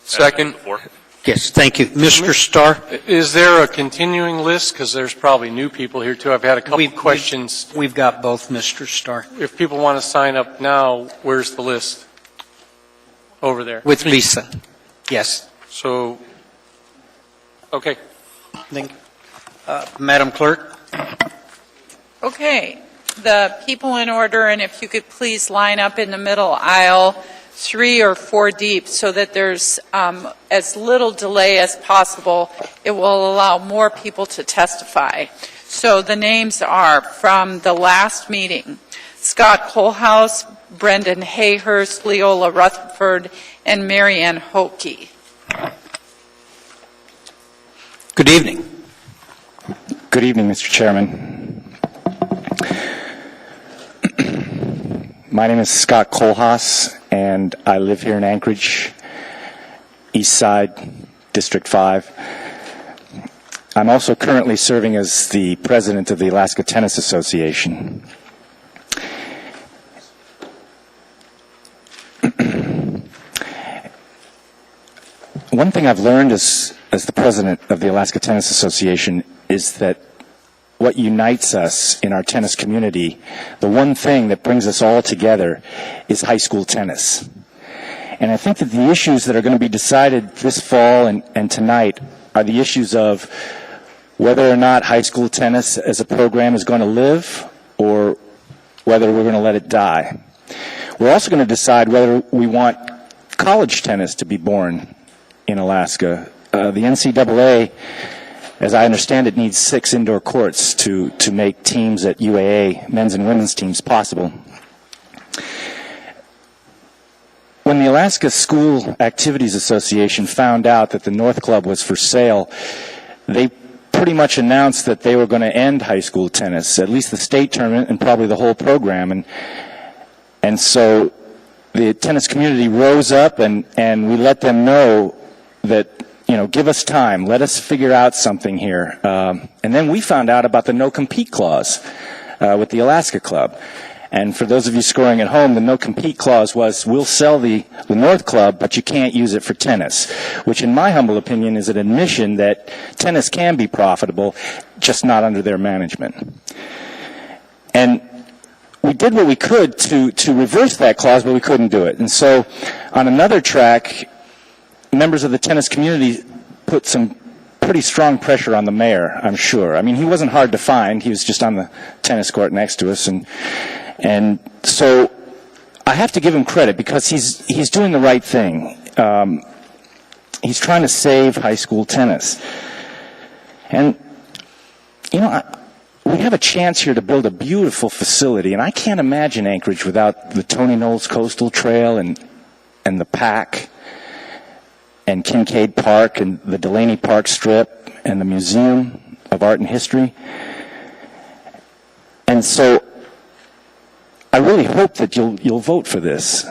H: Second.
A: Yes, thank you. Mr. Starr?
F: Is there a continuing list? Because there's probably new people here, too. I've had a couple of questions.
A: We've got both, Mr. Starr.
F: If people want to sign up now, where's the list? Over there.
A: With Lisa. Yes.
F: So, okay.
A: Thank you. Madam Clerk?
B: Okay, the people in order, and if you could please line up in the middle aisle, 3 or 4 deep, so that there's as little delay as possible. It will allow more people to testify. So the names are from the last meeting: Scott Kohlhaas, Brendan Hayhurst, Leola Rutherford, and Marianne Hoke.
A: Good evening.
Q: Good evening, Mr. Chairman. My name is Scott Kohlhaas, and I live here in Anchorage, East Side, District 5. I'm also currently serving as the president of the Alaska Tennis Association. One thing I've learned as the president of the Alaska Tennis Association is that what unites us in our tennis community, the one thing that brings us all together, is high school tennis. And I think that the issues that are going to be decided this fall and tonight are the issues of whether or not high school tennis as a program is going to live, or whether we're going to let it die. We're also going to decide whether we want college tennis to be born in Alaska. The NCAA, as I understand it, needs 6 indoor courts to make teams at UAA, men's and women's teams, possible. When the Alaska School Activities Association found out that the North Club was for sale, they pretty much announced that they were going to end high school tennis, at least the state tournament and probably the whole program. And so the tennis community rose up, and we let them know that, you know, give us time, let us figure out something here. And then we found out about the no-compete clause with the Alaska Club. And for those of you scoring at home, the no-compete clause was, we'll sell the North Club, but you can't use it for tennis, which in my humble opinion is an admission that tennis can be profitable, just not under their management. And we did what we could to reverse that clause, but we couldn't do it. And so on another track, members of the tennis community put some pretty strong pressure on the mayor, I'm sure. I mean, he wasn't hard to find. He was just on the tennis court next to us. And so I have to give him credit, because he's doing the right thing. He's trying to save high school tennis. And, you know, we have a chance here to build a beautiful facility, and I can't imagine Anchorage without the Tony Knowles Coastal Trail and the PAC and Kincaid Park and the Delaney Park Strip and the Museum of Art and History. And so I really hope that you'll vote for this.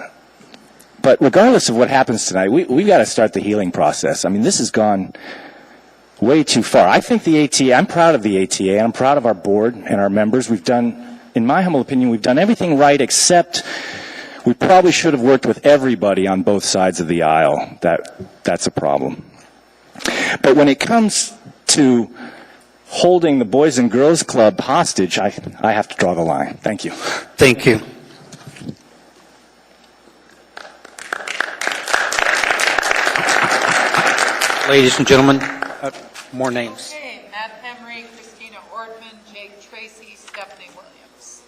Q: But regardless of what happens tonight, we've got to start the healing process. I mean, this has gone way too far. I think the ATA, I'm proud of the ATA, and I'm proud of our board and our members. We've done, in my humble opinion, we've done everything right, except we probably should have worked with everybody on both sides of the aisle. That's a problem. But when it comes to holding the Boys and Girls Club hostage, I have to draw the line. Thank you.
A: Thank you. Ladies and gentlemen, more names.
B: Okay, Matt Henry, Christina Ortman, Jake Tracy, Stephanie Williams.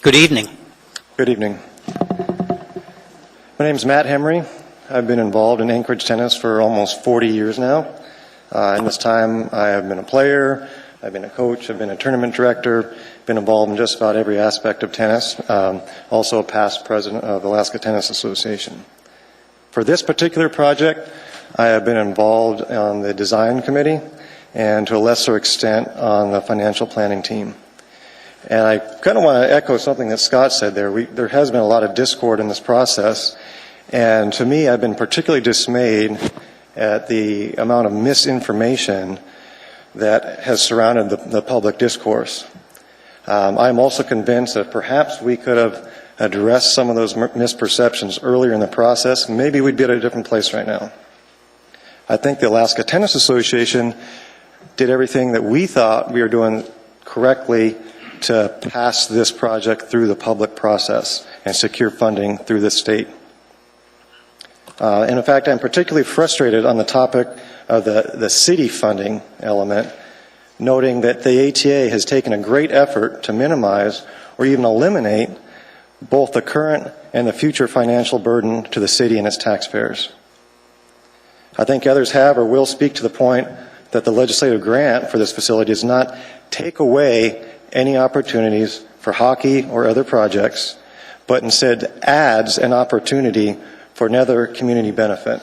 A: Good evening.
V: Good evening. My name is Matt Henry. I've been involved in Anchorage tennis for almost 40 years now. In this time, I have been a player, I've been a coach, I've been a tournament director, been involved in just about every aspect of tennis, also a past president of the Alaska Tennis Association. For this particular project, I have been involved on the design committee and to a lesser extent on the financial planning team. And I kind of want to echo something that Scott said there. There has been a lot of discord in this process, and to me, I've been particularly dismayed at the amount of misinformation that has surrounded the public discourse. I'm also convinced that perhaps we could have addressed some of those misperceptions earlier in the process. Maybe we'd be at a different place right now. I think the Alaska Tennis Association did everything that we thought we were doing correctly to pass this project through the public process and secure funding through the state. And in fact, I'm particularly frustrated on the topic of the city funding element, noting that the ATA has taken a great effort to minimize or even eliminate both the current and the future financial burden to the city and its taxpayers. I think others have or will speak to the point that the legislative grant for this facility does not take away any opportunities for hockey or other projects, but instead adds an opportunity for another community benefit.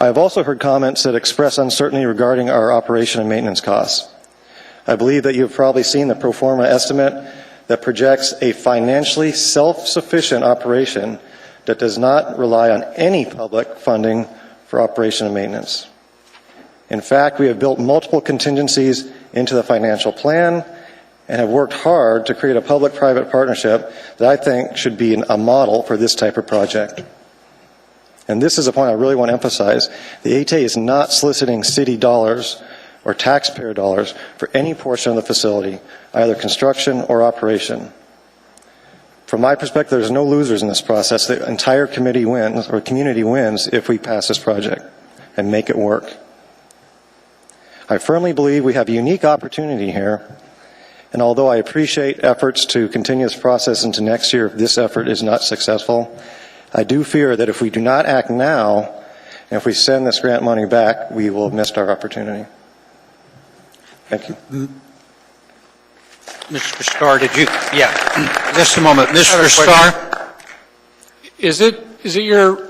V: I have also heard comments that express uncertainty regarding our operation and maintenance costs. I believe that you have probably seen the pro forma estimate that projects a financially self-sufficient operation that does not rely on any public funding for operation and maintenance. In fact, we have built multiple contingencies into the financial plan and have worked hard to create a public-private partnership that I think should be a model for this type of project. And this is a point I really want to emphasize. The ATA is not soliciting city dollars or taxpayer dollars for any portion of the facility, either construction or operation. From my perspective, there's no losers in this process. The entire committee wins, or community wins, if we pass this project and make it work. I firmly believe we have a unique opportunity here, and although I appreciate efforts to continue this process into next year if this effort is not successful, I do fear that if we do not act now, and if we send this grant money back, we will have missed our opportunity. Thank you.
A: Mr. Starr, did you? Yeah, just a moment. Mr. Starr?
F: Is it your,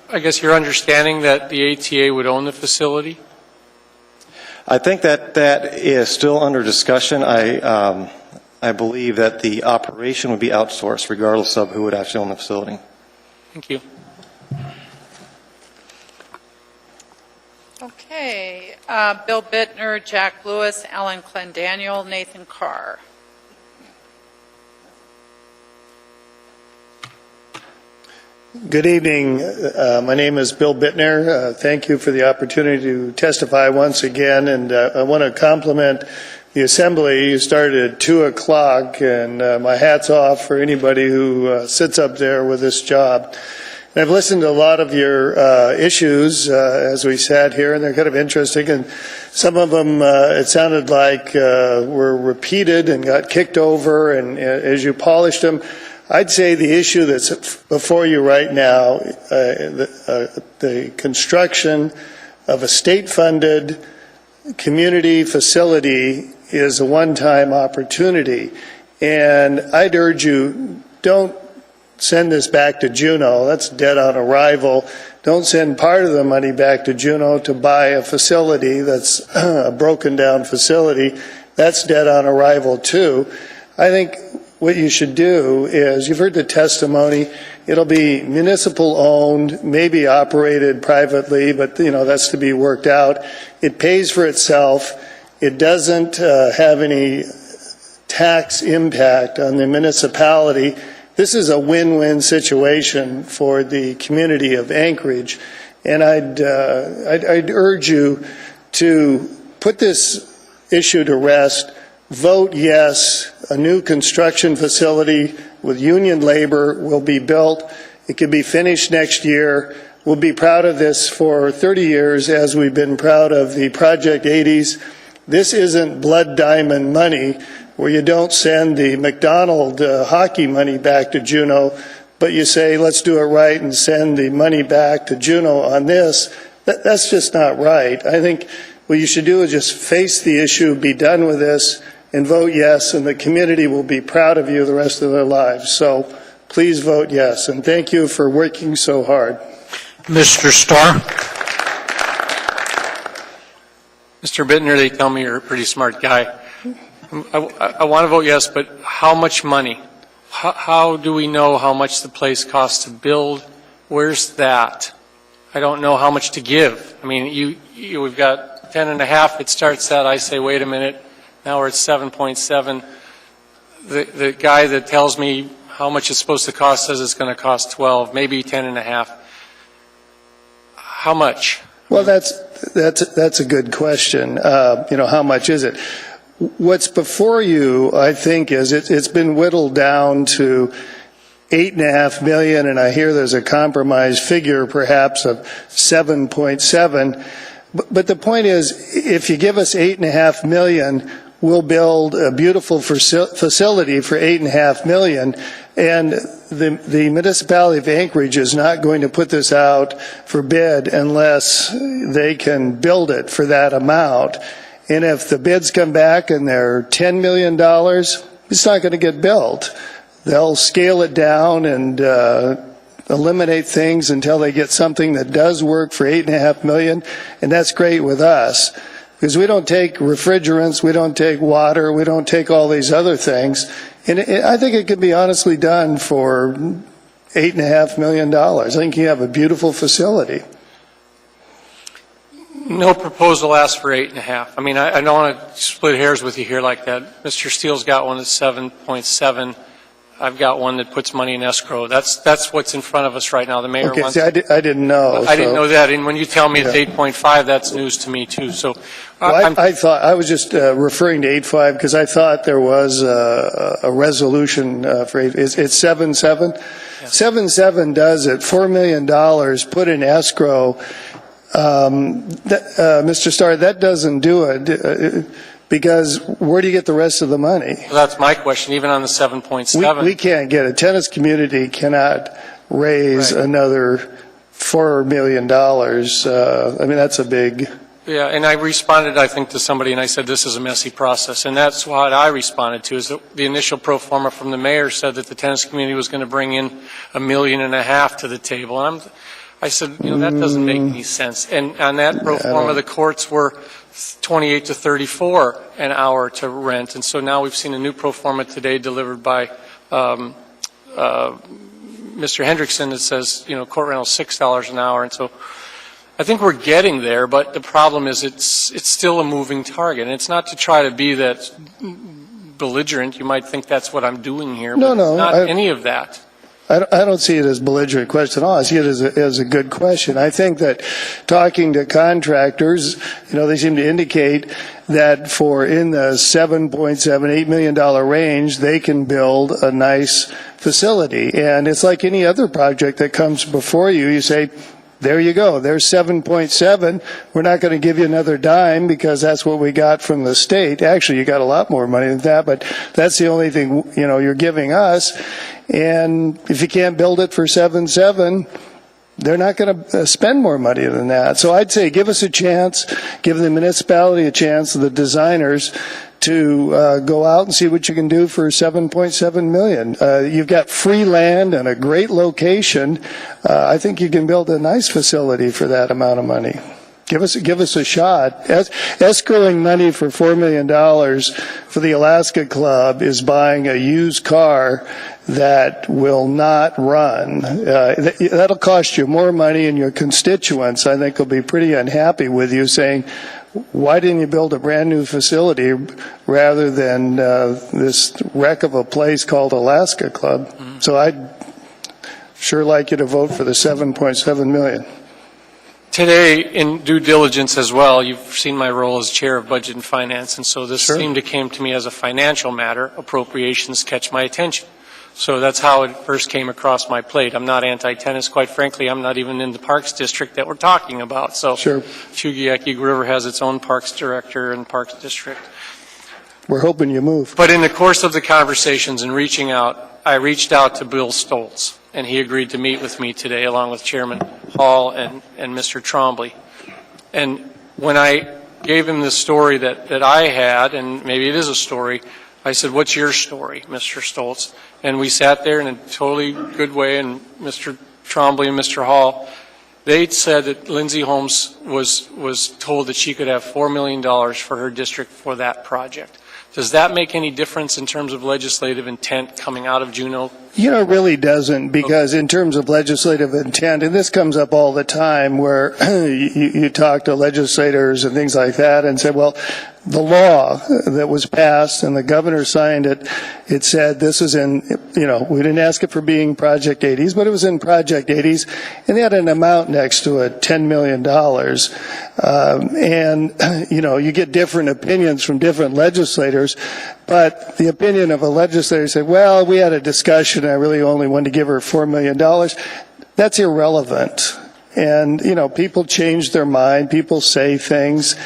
F: I guess, your understanding that the ATA would own the facility?
V: I think that is still under discussion. I believe that the operation would be outsourced regardless of who would actually own the facility.
F: Thank you.
B: Okay, Bill Bittner, Jack Lewis, Alan Clendaniel, Nathan Carr.
D: Good evening. My name is Bill Bittner. Thank you for the opportunity to testify once again, and I want to compliment the Assembly. You started at 2 o'clock, and my hat's off for anybody who sits up there with this job. And I've listened to a lot of your issues as we sat here, and they're kind of interesting, and some of them it sounded like were repeated and got kicked over, and as you polished them, I'd say the issue that's before you right now, the construction of a state-funded community facility is a one-time opportunity. And I'd urge you, don't send this back to Juneau. That's dead on arrival. Don't send part of the money back to Juneau to buy a facility that's a broken-down facility. That's dead on arrival, too. I think what you should do is, you've heard the testimony, it'll be municipal owned, maybe operated privately, but that's to be worked out. It pays for itself. It doesn't have any tax impact on the municipality. This is a win-win situation for the community of Anchorage, and I'd urge you to put this issue to rest. Vote yes. A new construction facility with union labor will be built. It could be finished next year. We'll be proud of this for 30 years, as we've been proud of the Project 80s. This isn't blood diamond money where you don't send the McDonald hockey money back to Juneau, but you say, let's do it right and send the money back to Juneau on this. That's just not right. I think what you should do is just face the issue, be done with this, and vote yes, and the community will be proud of you the rest of their lives. So please vote yes, and thank you for working so hard.
A: Mr. Starr?
F: Mr. Bittner, they tell me you're a pretty smart guy. I want to vote yes, but how much money? How do we know how much the place costs to build? Where's that? I don't know how much to give. I mean, we've got 10.5. It starts at, I say, wait a minute. Now we're at 7.7. The guy that tells me how much it's supposed to cost says it's going to cost 12, maybe 10.5. How much?
D: Well, that's a good question. How much is it? What's before you, I think, is it's been whittled down to $8.5 million, and I hear there's a compromise figure perhaps of 7.7. But the point is, if you give us $8.5 million, we'll build a beautiful facility for $8.5 million, and the municipality of Anchorage is not going to put this out for bid unless they can build it for that amount. And if the bids come back and they're $10 million, it's not going to get built. They'll scale it down and eliminate things until they get something that does work for $8.5 million, and that's great with us. Because we don't take refrigerants, we don't take water, we don't take all these other things. And I think it could be honestly done for $8.5 million. I think you have a beautiful facility.
F: No proposal asks for 8.5. I mean, I don't want to split hairs with you here like that. Mr. Steele's got one that's 7.7. I've got one that puts money in escrow. That's what's in front of us right now. The mayor
D: Okay,
F: wants.
D: see, I didn't know.
F: I didn't know that, and when you tell me it's 8.5, that's news to me too. So,
D: Well, I thought I was just referring to 8.5 because I thought there was a resolution for 8. It's 7.7. 7.7 does it. $4 million put in escrow. Mr. Starr, that doesn't do it. Because where do you get the rest of the money?
F: Well, that's my question, even on the 7.7.
D: We can't get it. Tennis community cannot raise another $4 million. I mean, that's a big...
F: Yeah, and I responded, I think, to somebody, and I said this is a messy process. And that's what I responded to, is that the initial pro forma from the mayor said that the tennis community was going to bring in $1.5 million to the table. And I said, that doesn't make any sense. And on that pro forma, the courts were 28 to 34 an hour to rent. And so now we've seen a new pro forma today delivered by Mr. Hendrickson that says, court rental $6 an hour. And so I think we're getting there, but the problem is it's still a moving target. And it's not to try to be that belligerent. You might think that's what I'm doing here, but it's not any of that.
D: I don't see it as a belligerent question at all. I see it as a good question. I think that talking to contractors, they seem to indicate that for in the $7.78 million range, they can build a nice facility. And it's like any other project that comes before you. You say, there you go. There's 7.7. We're not going to give you another dime because that's what we got from the state. Actually, you got a lot more money than that, but that's the only thing, you're giving us. And if you can't build it for 7.7, they're not going to spend more money than that. So I'd say give us a chance, give the municipality a chance, the designers, to go out and see what you can do for $7.7 million. You've got free land and a great location. I think you can build a nice facility for that amount of money. Give us a shot. Escrowing money for $4 million for the Alaska Club is buying a used car that will not run. That'll cost you more money, and your constituents, I think, will be pretty unhappy with you, saying, why didn't you build a brand new facility rather than this wreck of a place called Alaska Club? Mm-hmm. So I'd sure like you to vote for the $7.7 million.
F: Today, in due diligence as well, you've seen my role as chair of budget and finance, and so this came to me as a financial matter. Appropriations catch my attention. So that's how it first came across my plate. I'm not anti-tennis, quite frankly. I'm not even in the Parks District that we're talking about. So Chugayaki River has its own Parks Director and Parks District.
D: We're hoping you move.
F: But in the course of the conversations and reaching out, I reached out to Bill Stoltz, and he agreed to meet with me today along with Chairman Hall and Mr. Trombley. And when I gave him the story that I had, and maybe it is a story, I said, what's your story, Mr. Stoltz? And we sat there in a totally good way, and Mr. Trombley and Mr. Hall, they said that Lindsay Holmes was told that she could have $4 million for her district for that project. Does that make any difference in terms of legislative intent coming out of Juneau?
D: You know, it really doesn't, because in terms of legislative intent, and this comes up all the time where you talk to legislators and things like that and say, well, the law that was passed and the governor signed it, it said this is in, we didn't ask it for being Project 80s, but it was in Project 80s, and they had an amount next to it, $10 million. You get different opinions from different legislators, but the opinion of a legislator said, well, we had a discussion, I really only wanted to give her $4 million. That's irrelevant. And, people change their mind, people say things,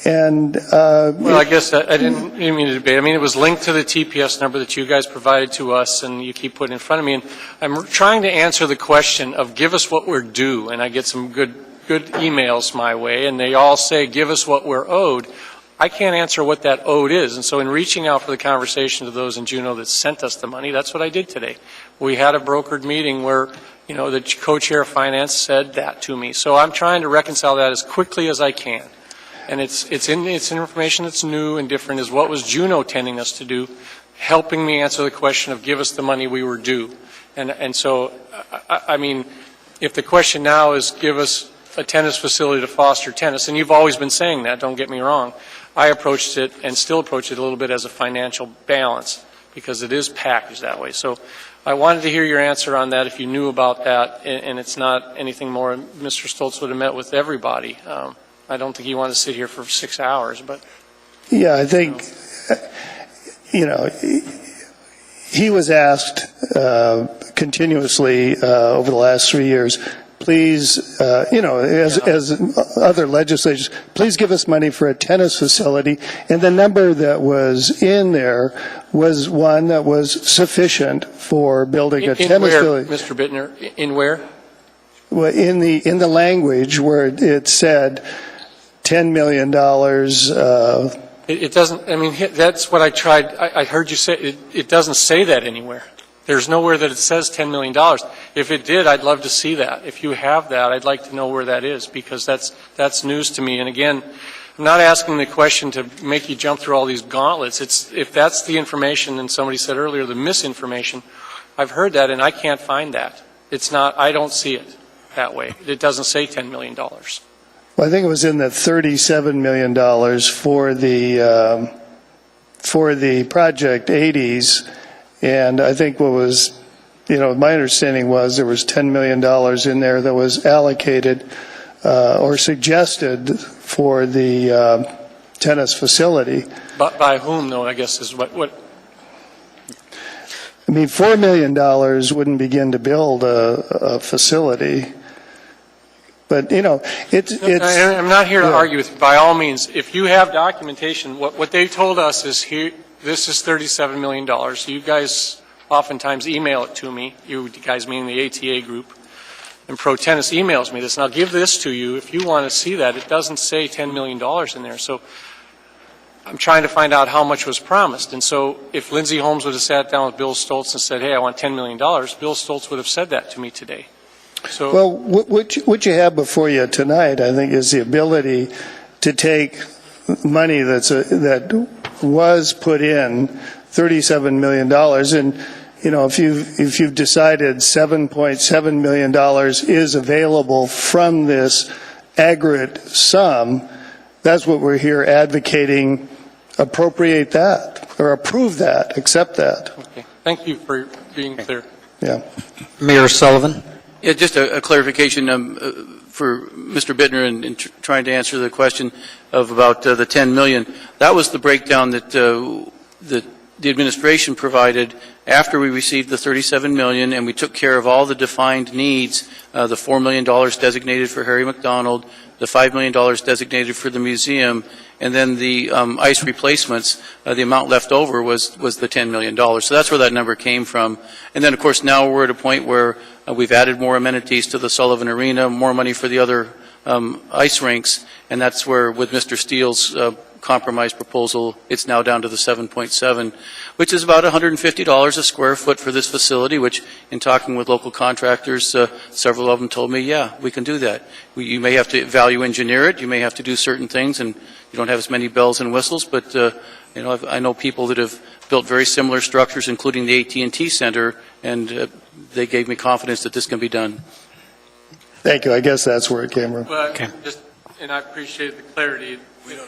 D: and...
F: well, I guess I didn't mean to debate. I mean, it was linked to the TPS number that you guys provided to us, and you keep putting in front of me. And I'm trying to answer the question of give us what we're due, and I get some good emails my way, and they all say give us what we're owed. I can't answer what that owed is, and so in reaching out for the conversation to those in Juneau that sent us the money, that's what I did today. We had a brokered meeting where, the co-chair of finance said that to me. So I'm trying to reconcile that as quickly as I can. And it's information that's new and different is what was Juneau tending us to do, helping me answer the question of give us the money we were due. And so, I mean, if the question now is give us a tennis facility to foster tennis, and you've always been saying that, don't get me wrong, I approached it and still approach it a little bit as a financial balance because it is packaged that way. So I wanted to hear your answer on that if you knew about that, and it's not anything more. Mr. Stoltz would have met with everybody. I don't think he wanted to sit here for 6 hours, but...
D: Yeah, I think, he was asked continuously over the last 3 years, please, as other legislators, please give us money for a tennis facility. And the number that was in there was one that was sufficient for building a tennis facility.
F: Mr. Bittner, in where?
D: Well, in the language where it said $10 million.
F: It doesn't, I mean, that's what I tried. I heard you say, it doesn't say that anywhere. There's nowhere that it says $10 million. If it did, I'd love to see that. If you have that, I'd like to know where that is, because that's news to me. And again, I'm not asking the question to make you jump through all these gauntlets. If that's the information, and somebody said earlier, the misinformation, I've heard that and I can't find that. It's not, I don't see it that way. It doesn't say $10 million.
D: Well, I think it was in the $37 million for the Project 80s. And I think what was, my understanding was there was $10 million in there that was allocated or suggested for the tennis facility.
F: But by whom, though, I guess is what?
D: I mean, $4 million wouldn't begin to build a facility. But, it's...
F: I'm not here to argue with you. By all means, if you have documentation, what they told us is here, this is $37 million. You guys oftentimes email it to me. You guys meaning the ATA group. And Pro Tennis emails me this. And I'll give this to you if you want to see that. It doesn't say $10 million in there. So I'm trying to find out how much was promised. And so if Lindsay Holmes would have sat down with Bill Stoltz and said, hey, I want $10 million, Bill Stoltz would have said that to me today. So,
D: well, what you have before you tonight, I think, is the ability to take money that was put in, $37 million, and if you've decided $7.7 million is available from this aggregate sum, that's what we're here advocating. Appropriate that, or approve that, accept that.
F: Okay. Thank you for being clear.
D: Yeah.
A: Mayor Sullivan.
O: Yeah, just a clarification for Mr. Bittner in trying to answer the question of about the $10 million. That was the breakdown that the administration provided after we received the $37 million, and we took care of all the defined needs, the $4 million designated for Harry McDonald, the $5 million designated for the museum, and then the ice replacements, the amount left over was the $10 million. So that's where that number came from. And then, of course, now we're at a point where we've added more amenities to the Sullivan Arena, more money for the other ice rinks, and that's where, with Mr. Steele's compromise proposal, it's now down to the 7.7, which is about $150 a square foot for this facility, which, in talking with local contractors, several of them told me, yeah, we can do that. You may have to value engineer it, you may have to do certain things, and you don't have as many bells and whistles, but I know people that have built very similar structures, including the AT&T Center, and they gave me confidence that this can be done.
D: Thank you. I guess that's where it came from.
F: But and I appreciate the clarity.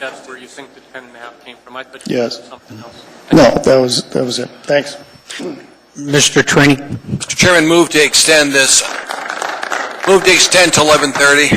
F: That's where you think the 10.5 came from. I thought you
D: Yes.
F: said something else.
D: No, that was it. Thanks.
A: Mr. Trainee?
K: Mr. Chairman, move to extend to 11:30.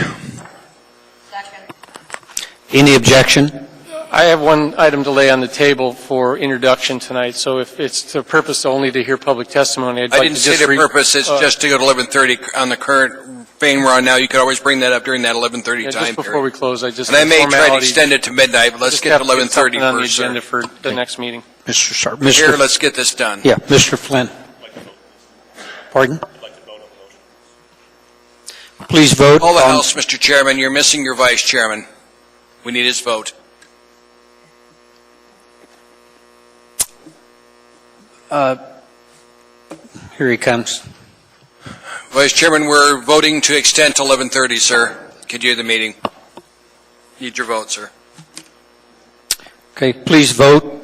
A: Any objection?
F: I have one item to lay on the table for introduction tonight, so if it's the purpose only to hear public testimony, I'd
K: I
F: like
K: didn't
F: to
K: say
F: just
K: the purpose, it's just to go to 11:30 on the current vein we're on now. You could always bring that up during that 11:30
F: Yeah,
K: time
F: just before
K: period.
F: we close, I just
K: And I may try to
F: formality-
K: extend it to midnight, but let's
F: just
K: get
F: have
K: to
F: to
K: 11:30
F: something on the
K: first, sir.
F: agenda for the next meeting.
A: Mr. Sharp.
K: Here, let's get this done.
A: Yeah, Mr. Flynn. Pardon? Please vote.
K: Call the
A: on-
K: House, Mr. Chairman. You're missing your vice chairman. We need his vote.
A: Here he comes.
K: Vice Chairman, we're voting to extend to 11:30, sir. Continue the meeting. Need your vote, sir.
A: Okay, please vote.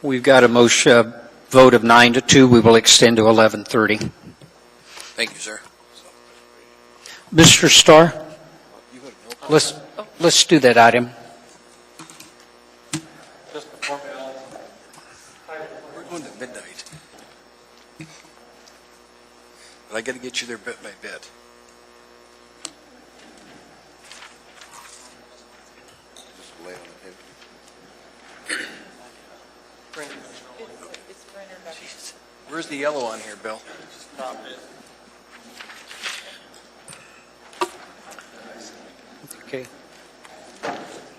A: We've got a motion, vote of 9-2. We will extend to 11:30.
K: Thank you, sir.
A: Mr. Starr, let's do that item.
K: We're going to midnight. But I got to get you there bit by bit. Jeez. Where's the yellow on here, Bill?
A: Okay.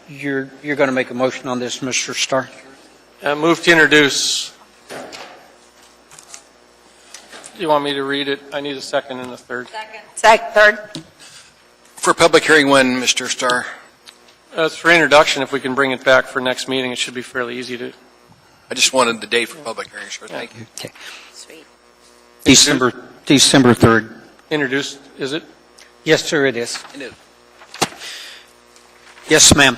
A: You're going to make a motion on this, Mr. Starr?
F: Move to introduce. Do you want me to read it? I need a second and a third.
L: Third.
K: For public hearing when, Mr. Starr?
F: It's for introduction. If we can bring it back for next meeting, it should be fairly easy to.
K: I just wanted the date for public hearing, sir. Thank you.
A: Okay. December 3rd.
F: Introduced, is it?
A: Yes, sir, it is.
K: It is.
A: Yes, ma'am.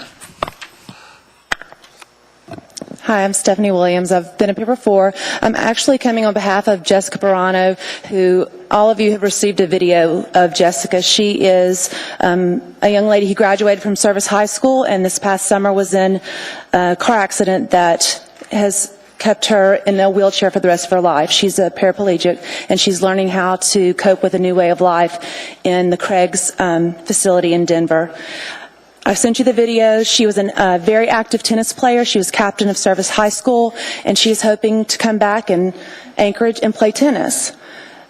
P: Hi, I'm Stephanie Williams. I've been up here before. I'm actually coming on behalf of Jessica Pirano, who all of you have received a video of Jessica. She is a young lady who graduated from Service High School and this past summer was in a car accident that has kept her in a wheelchair for the rest of her life. She's a paraplegic, and she's learning how to cope with a new way of life in the Craig's facility in Denver. I sent you the video. She was a very active tennis player. She was captain of Service High School, and she's hoping to come back in Anchorage and play tennis.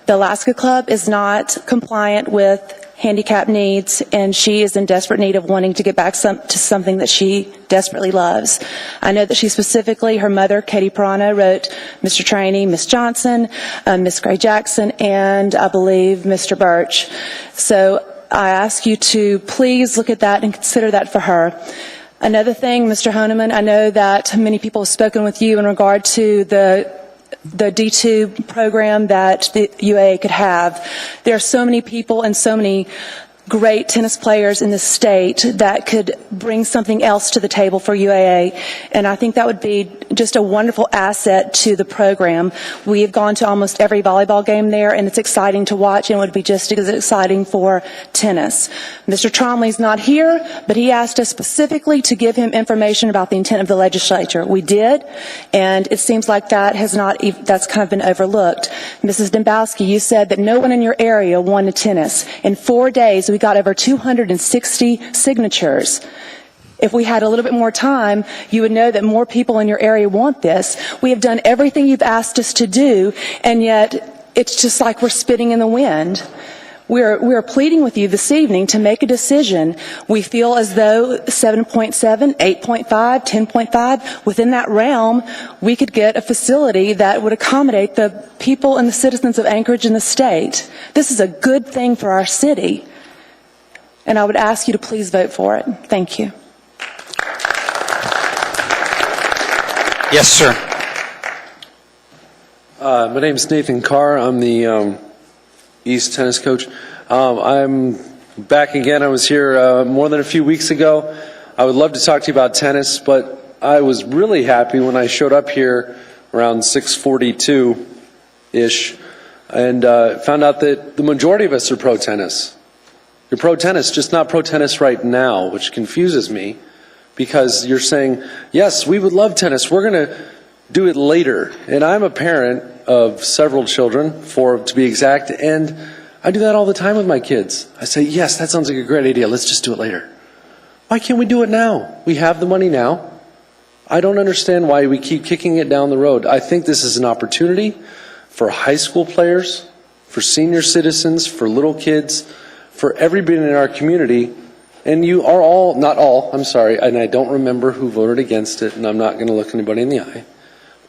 P: The Alaska Club is not compliant with handicap needs, and she is in desperate need of wanting to get back to something that she desperately loves. I know that she specifically, her mother, Katie Pirano, wrote Mr. Trainee, Miss Johnson, Miss Gray Jackson, and I believe Mr. Birch. So I ask you to please look at that and consider that for her. Another thing, Mr. Honeman, I know that many people have spoken with you in regard to the D2 program that the UAA could have. There are so many people and so many great tennis players in this state that could bring something else to the table for UAA, and I think that would be just a wonderful asset to the program. We have gone to almost every volleyball game there, and it's exciting to watch, and it would be just as exciting for tennis. Mr. Tromley's not here, but he asked us specifically to give him information about the intent of the legislature. We did, and it seems like that's kind of been overlooked. Mrs. Dembowski, you said that no one in your area wanted tennis. In 4 days, we got over 260 signatures. If we had a little bit more time, you would know that more people in your area want this. We have done everything you've asked us to do, and yet it's just like we're spitting in the wind. We are pleading with you this evening to make a decision. We feel as though 7.7, 8.5, 10.5, within that realm, we could get a facility that would accommodate the people and the citizens of Anchorage and the state. This is a good thing for our city, and I would ask you to please vote for it. Thank you.
A: Yes, sir.
M: My name is Nathan Carr. I'm the East tennis coach. I'm back again. I was here more than a few weeks ago. I would love to talk to you about tennis, but I was really happy when I showed up here around 6:42-ish and found out that the majority of us are pro-tennis. You're pro-tennis, just not pro-tennis right now, which confuses me because you're saying, yes, we would love tennis. We're going to do it later. And I'm a parent of several children, 4 to be exact, and I do that all the time with my kids. I say, yes, that sounds like a great idea. Let's just do it later. Why can't we do it now? We have the money now. I don't understand why we keep kicking it down the road. I think this is an opportunity for high school players, for senior citizens, for little kids, for everybody in our community. And you are all, not all, I'm sorry, and I don't remember who voted against it, and I'm not going to look anybody in the eye.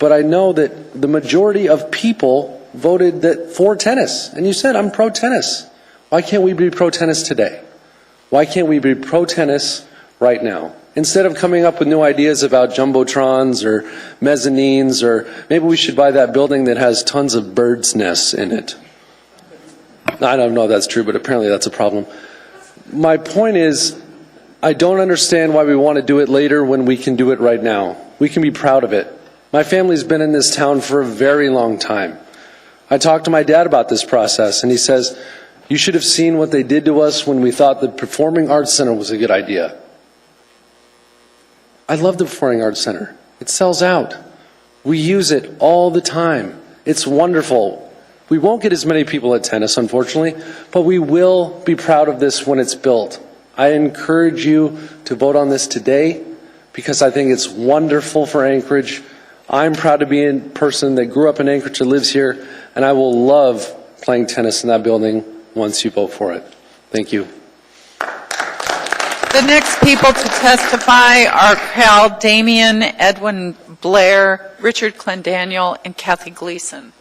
M: But I know that the majority of people voted for tennis. And you said, I'm pro-tennis. Why can't we be pro-tennis today? Why can't we be pro-tennis right now? Instead of coming up with new ideas about jumbotrons or mezzanines, or maybe we should buy that building that has tons of birds' nests in it. I don't know if that's true, but apparently that's a problem. My point is, I don't understand why we want to do it later when we can do it right now. We can be proud of it. My family's been in this town for a very long time. I talked to my dad about this process, and he says, you should have seen what they did to us when we thought the Performing Arts Center was a good idea. I love the Performing Arts Center. It sells out. We use it all the time. It's wonderful. We won't get as many people at tennis, unfortunately, but we will be proud of this when it's built. I encourage you to vote on this today because I think it's wonderful for Anchorage. I'm proud to be a person that grew up in Anchorage and lives here, and I will love playing tennis in that building once you vote for it. Thank you.
B: The next people to testify are Cal Damian, Edwin Blair, Richard Clendaniel, and Kathy Gleason.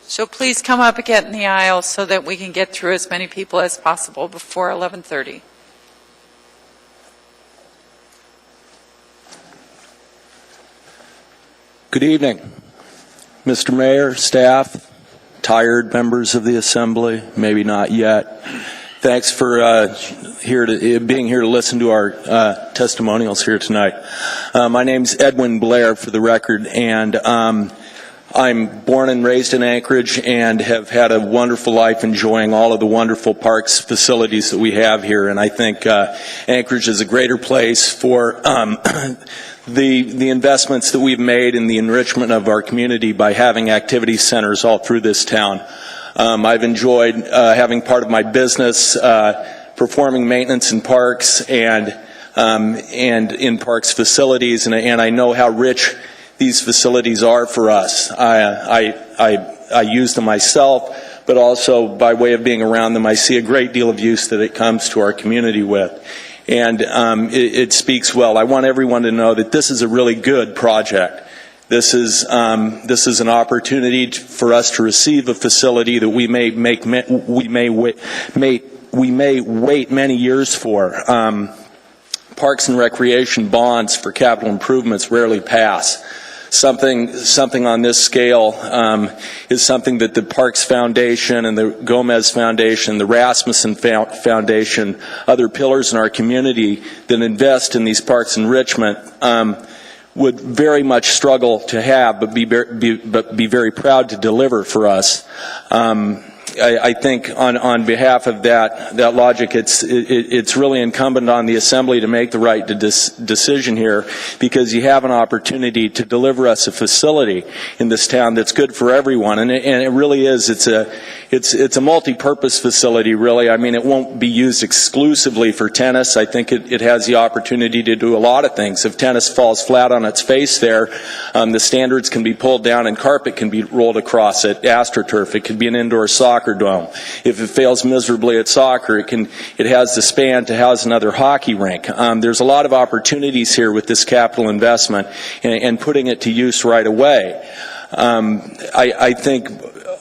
B: So please come up and get in the aisle so that we can get through as many people as possible before 11:30.
U: Good evening, Mr. Mayor, staff, tired members of the Assembly, maybe not yet. Thanks for being here to listen to our testimonials here tonight. My name's Edwin Blair, for the record, and I'm born and raised in Anchorage and have had a wonderful life enjoying all of the wonderful parks facilities that we have here. And I think Anchorage is a greater place for the investments that we've made in the enrichment of our community by having activity centers all through this town. I've enjoyed having part of my business performing maintenance in parks and in parks facilities, and I know how rich these facilities are for us. I use them myself, but also by way of being around them, I see a great deal of use that it comes to our community with. And it speaks well. I want everyone to know that this is a really good project. This is an opportunity for us to receive a facility that we may wait many years for. Parks and recreation bonds for capital improvements rarely pass. Something on this scale is something that the Parks Foundation and the Gomez Foundation, the Rasmussen Foundation, other pillars in our community that invest in these parks enrichment would very much struggle to have, but be very proud to deliver for us. I think on behalf of that logic, it's really incumbent on the Assembly to make the right decision here, because you have an opportunity to deliver us a facility in this town that's good for everyone, and it really is. It's a multi-purpose facility, really. I mean, it won't be used exclusively for tennis. I think it has the opportunity to do a lot of things. If tennis falls flat on its face there, the standards can be pulled down and carpet can be rolled across it, AstroTurf. It could be an indoor soccer soccer dome. If it fails miserably at soccer, it has the span to house another hockey rink. There's a lot of opportunities here with this capital investment and putting it to use right away. I think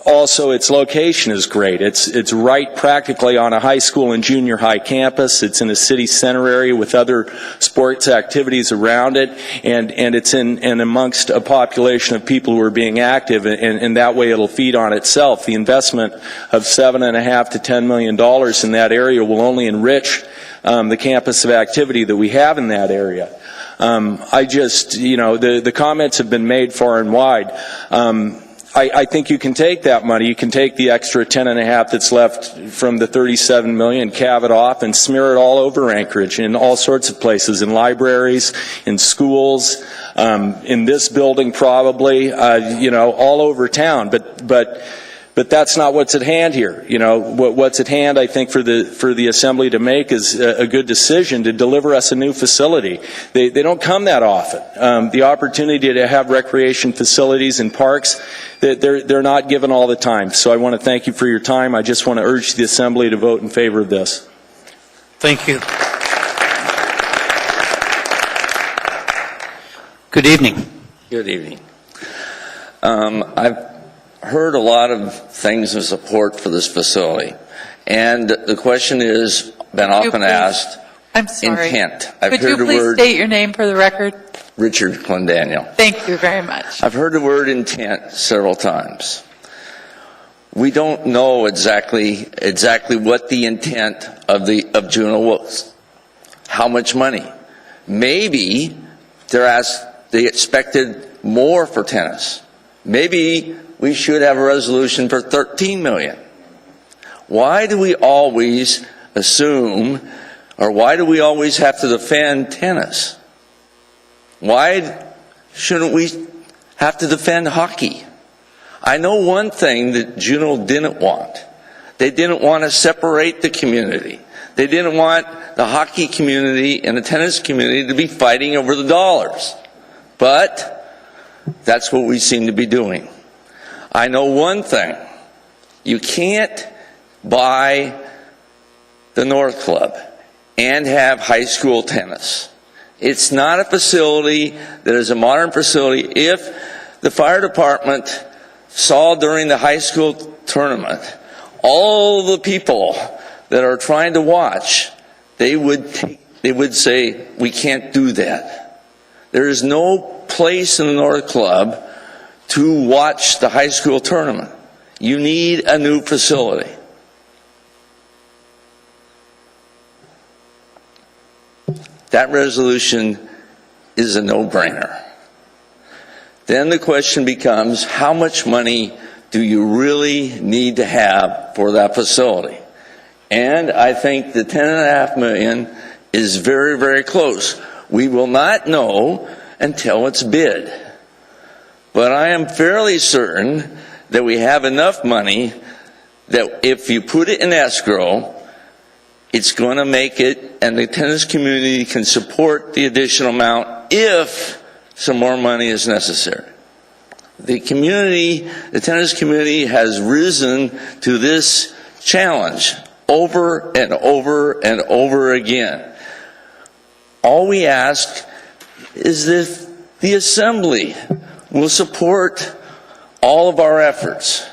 U: also its location is great. It's right practically on a high school and junior high campus. It's in a city center area with other sports activities around it, and it's in amongst a population of people who are being active, and that way it'll feed on itself. The investment of $7.5 to $10 million in that area will only enrich the campus of activity that we have in that area. The comments have been made far and wide. I think you can take that money. You can take the extra 10.5 that's left from the 37 million, calve it off, and smear it all over Anchorage in all sorts of places, in libraries, in schools, in this building probably, all over town. But that's not what's at hand here. What's at hand, I think, for the Assembly to make is a good decision to deliver us a new facility. They don't come that often. The opportunity to have recreation facilities and parks, they're not given all the time. So I want to thank you for your time. I just want to urge the Assembly to vote in favor of this.
A: Thank you. Good evening.
C: Good evening. I've heard a lot of things in support for this facility, and the question has been often asked.
B: I'm sorry.
C: Intent.
B: Could you please state your name for the record?
C: Richard Clendaniel.
B: Thank you very much.
C: I've heard the word intent several times. We don't know exactly what the intent of Juneau was. How much money? Maybe they expected more for tennis. Maybe we should have a resolution for $13 million. Why do we always assume, or why do we always have to defend tennis? Why shouldn't we have to defend hockey? I know one thing that Juneau didn't want. They didn't want to separate the community. They didn't want the hockey community and the tennis community to be fighting over the dollars. But that's what we seem to be doing. I know one thing. You can't buy the North Club and have high school tennis. It's not a facility that is a modern facility. If the fire department saw during the high school tournament all the people that are trying to watch, they would say, we can't do that. There is no place in the North Club to watch the high school tournament. You need a new facility. That resolution is a no-brainer. Then the question becomes, how much money do you really need to have for that facility? And I think the $10.5 million is very, very close. We will not know until it's bid. But I am fairly certain that we have enough money that if you put it in escrow, it's going to make it, and the tennis community can support the additional amount if some more money is necessary. The tennis community has risen to this challenge over and over and over again. All we ask is that the Assembly will support all of our efforts.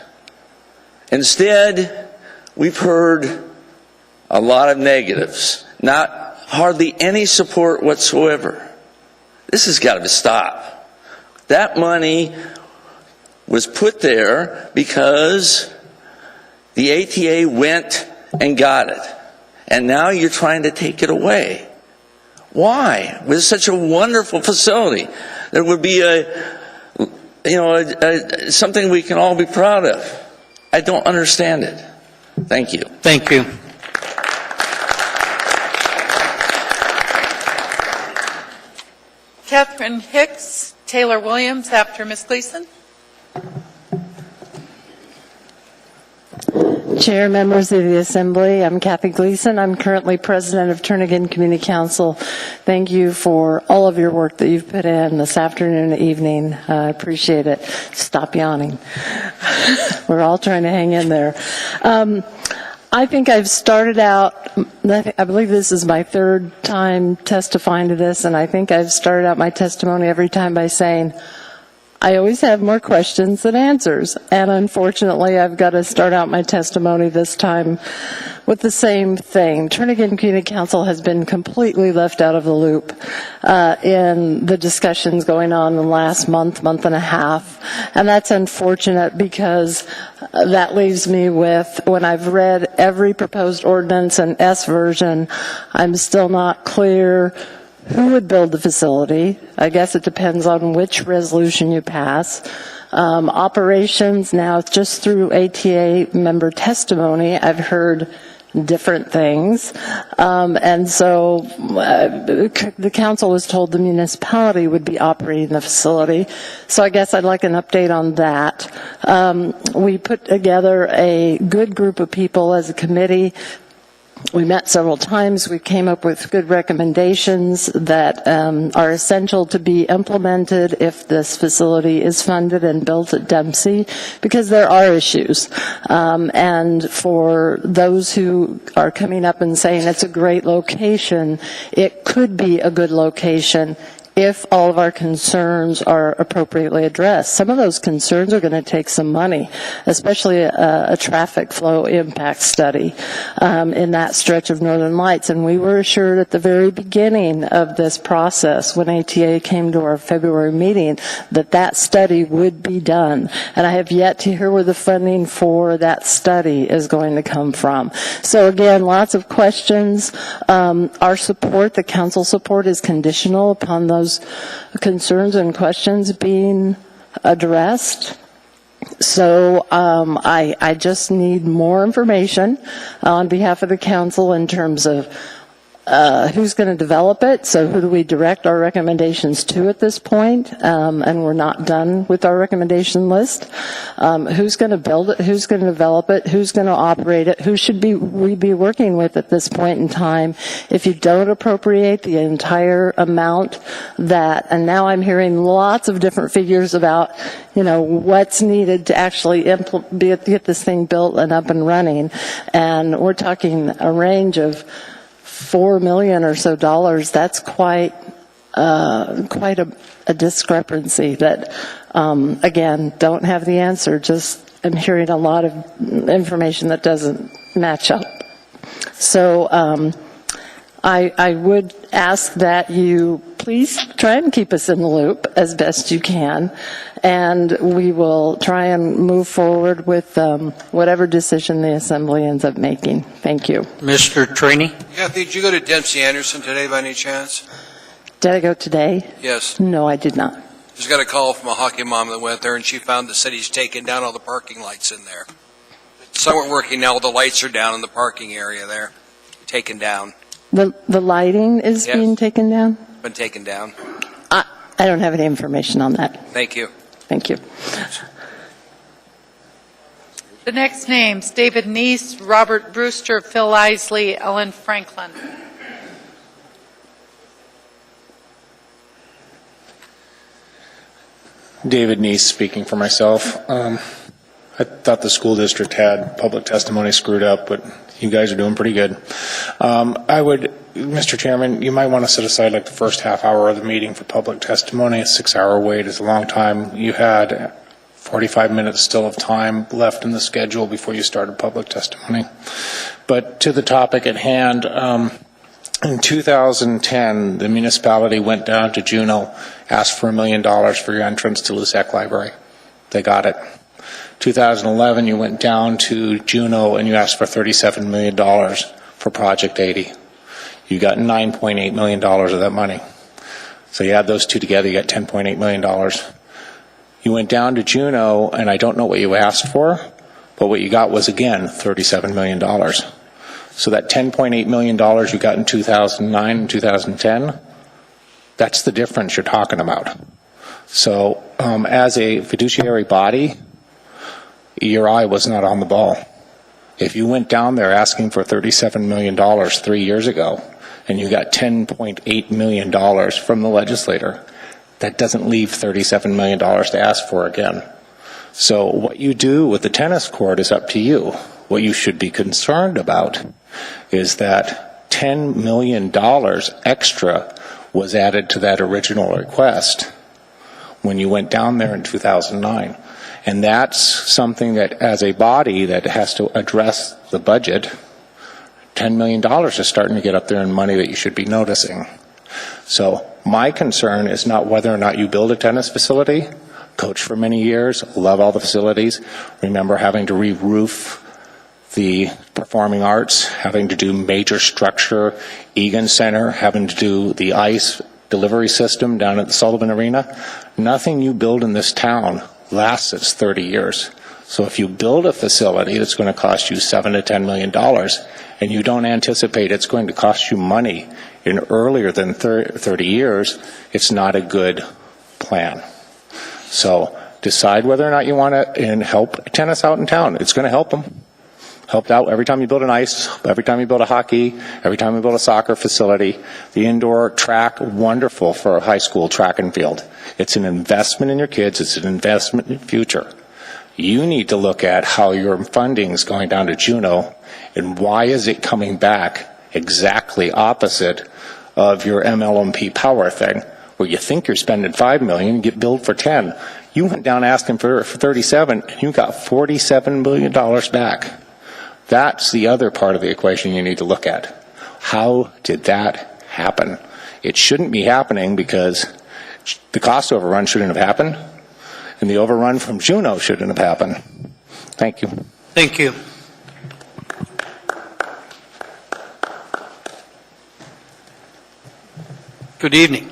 C: Instead, we've heard a lot of negatives, not hardly any support whatsoever. This has got to stop. That money was put there because the ATA went and got it. And now you're trying to take it away. Why? With such a wonderful facility, there would be something we can all be proud of. I don't understand it. Thank you.
A: Thank you.
B: Catherine Hicks, Taylor Williams after Ms. Gleason.
E: Chair, members of the Assembly, I'm Kathy Gleason. I'm currently president of Turnagain Community Council. Thank you for all of your work that you've put in this afternoon and evening. I appreciate it. Stop yawning. We're all trying to hang in there. I think I've started out, I believe this is my third time testifying to this, and I think I've started out my testimony every time by saying, I always have more questions than answers, and unfortunately I've got to start out my testimony this time with the same thing. Turnagain Community Council has been completely left out of the loop in the discussions going on in the last month and a half, and that's unfortunate because that leaves me with, when I've read every proposed ordinance and S version, I'm still not clear who would build the facility. I guess it depends on which resolution you pass. Operations, now just through ATA member testimony, I've heard different things. And so the council was told the municipality would be operating the facility. So I guess I'd like an update on that. We put together a good group of people as a committee. We met several times. We came up with good recommendations that are essential to be implemented if this facility is funded and built at Dempsey, because there are issues. And for those who are coming up and saying it's a great location, it could be a good location if all of our concerns are appropriately addressed. Some of those concerns are going to take some money, especially a traffic flow impact study in that stretch of Northern Lights. And we were assured at the very beginning of this process, when ATA came to our February meeting, that that study would be done. And I have yet to hear where the funding for that study is going to come from. So again, lots of questions. Our support, the council support, is conditional upon those concerns and questions being addressed. So I just need more information on behalf of the council in terms of who's going to develop it. So who do we direct our recommendations to at this point? And we're not done with our recommendation list. Who's going to build it? Who's going to develop it? Who's going to operate it? Who should we be working with at this point in time? If you don't appropriate the entire amount that, and now I'm hearing lots of different figures about, what's needed to actually get this thing built and up and running. And we're talking a range of $4 million or so dollars. That's quite a discrepancy that, again, don't have the answer. Just I'm hearing a lot of information that doesn't match up. So I would ask that you please try and keep us in the loop as best you can, and we will try and move forward with whatever decision the Assembly ends up making. Thank you.
A: Mr. Trini?
K: Kathy, did you go to Dempsey Anderson today by any chance?
E: Did I go today?
K: Yes.
E: No, I did not.
K: Just got a call from a hockey mom that went there, and she found the city's taken down all the parking lights in there. Some aren't working now. The lights are down in the parking area there, taken down.
E: The lighting is being taken down?
K: Been taken down.
E: I don't have any information on that.
K: Thank you.
E: Thank you.
B: The next names, David Neese, Robert Brewster, Phil Isley, Ellen Franklin.
S: David Neese speaking for myself. I thought the school district had public testimony screwed up, but you guys are doing pretty good. Mr. Chairman, you might want to set aside like the first half hour of the meeting for public testimony. A 6-hour wait is a long time. You had 45 minutes still of time left in the schedule before you started public testimony. But to the topic at hand, in 2010, the municipality went down to Juneau, asked for $1 million for your entrance to Lusec Library. They got it. 2011, you went down to Juneau and you asked for $37 million for Project 80. You got $9.8 million of that money. So you add those two together, you got $10.8 million. You went down to Juneau, and I don't know what you asked for, but what you got was, again, $37 million. So that $10.8 million you got in 2009 and 2010, that's the difference you're talking about. So as a fiduciary body, your eye was not on the ball. If you went down there asking for $37 million 3 years ago, and you got $10.8 million from the legislator, that doesn't leave $37 million to ask for again. So what you do with the tennis court is up to you. What you should be concerned about is that $10 million extra was added to that original request when you went down there in 2009. And that's something that, as a body that has to address the budget, $10 million is starting to get up there in money that you should be noticing. So my concern is not whether or not you build a tennis facility. Coached for many years, love all the facilities. Remember having to re-roof the performing arts, having to do major structure, Egan Center, having to do the ice delivery system down at the Sullivan Arena. Nothing you build in this town lasts its 30 years. So if you build a facility that's going to cost you $7 to $10 million, and you don't anticipate it's going to cost you money in earlier than 30 years, it's not a good plan. So decide whether or not you want to help tennis out in town. It's going to help them. Helped out every time you build an ice, every time you build a hockey, every time you build a soccer facility. The indoor track, wonderful for a high school track and field. It's an investment in your kids. It's an investment in the future. You need to look at how your funding is going down to Juneau and why is it coming back exactly opposite of your MLMP power thing, where you think you're spending $5 million and get billed for 10. You went down asking for 37 and you got $47 million back. That's the other part of the equation you need to look at. How did that happen? It shouldn't be happening because the cost overrun shouldn't have happened, and the overrun from Juneau shouldn't have happened. Thank you.
A: Thank you. Good evening.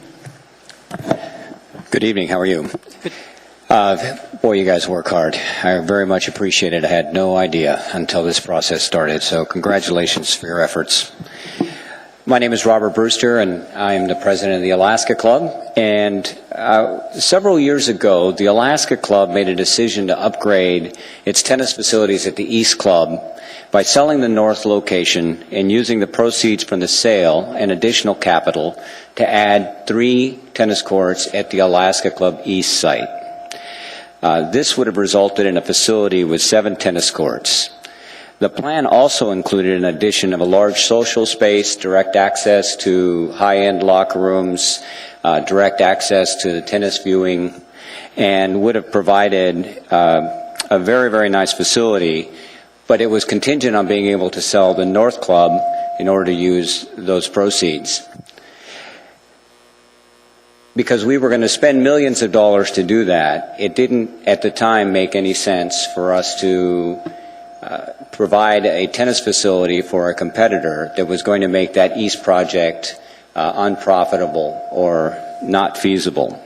N: Good evening. How are you? Boy, you guys work hard. I very much appreciate it. I had no idea until this process started, so congratulations for your efforts. My name is Robert Brewster, and I am the president of the Alaska Club. And several years ago, the Alaska Club made a decision to upgrade its tennis facilities at the East Club by selling the North location and using the proceeds from the sale and additional capital to add 3 tennis courts at the Alaska Club East site. This would have resulted in a facility with 7 tennis courts. The plan also included an addition of a large social space, direct access to high-end locker rooms, direct access to the tennis viewing, and would have provided a very, very nice facility, but it was contingent on being able to sell the North Club in order to use those proceeds. Because we were going to spend millions of dollars to do that, it didn't at the time make any sense for us to provide a tennis facility for a competitor that was going to make that East project unprofitable or not feasible.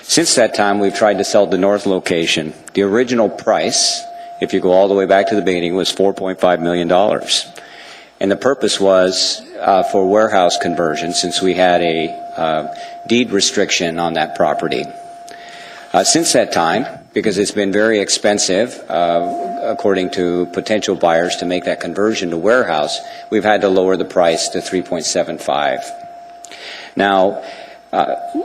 N: Since that time, we've tried to sell the North location. The original price, if you go all the way back to the beginning, was $4.5 million. And the purpose was for warehouse conversion, since we had a deed restriction on that property. Since that time, because it's been very expensive, according to potential buyers, to make that conversion to warehouse, we've had to lower the price to $3.75. Now,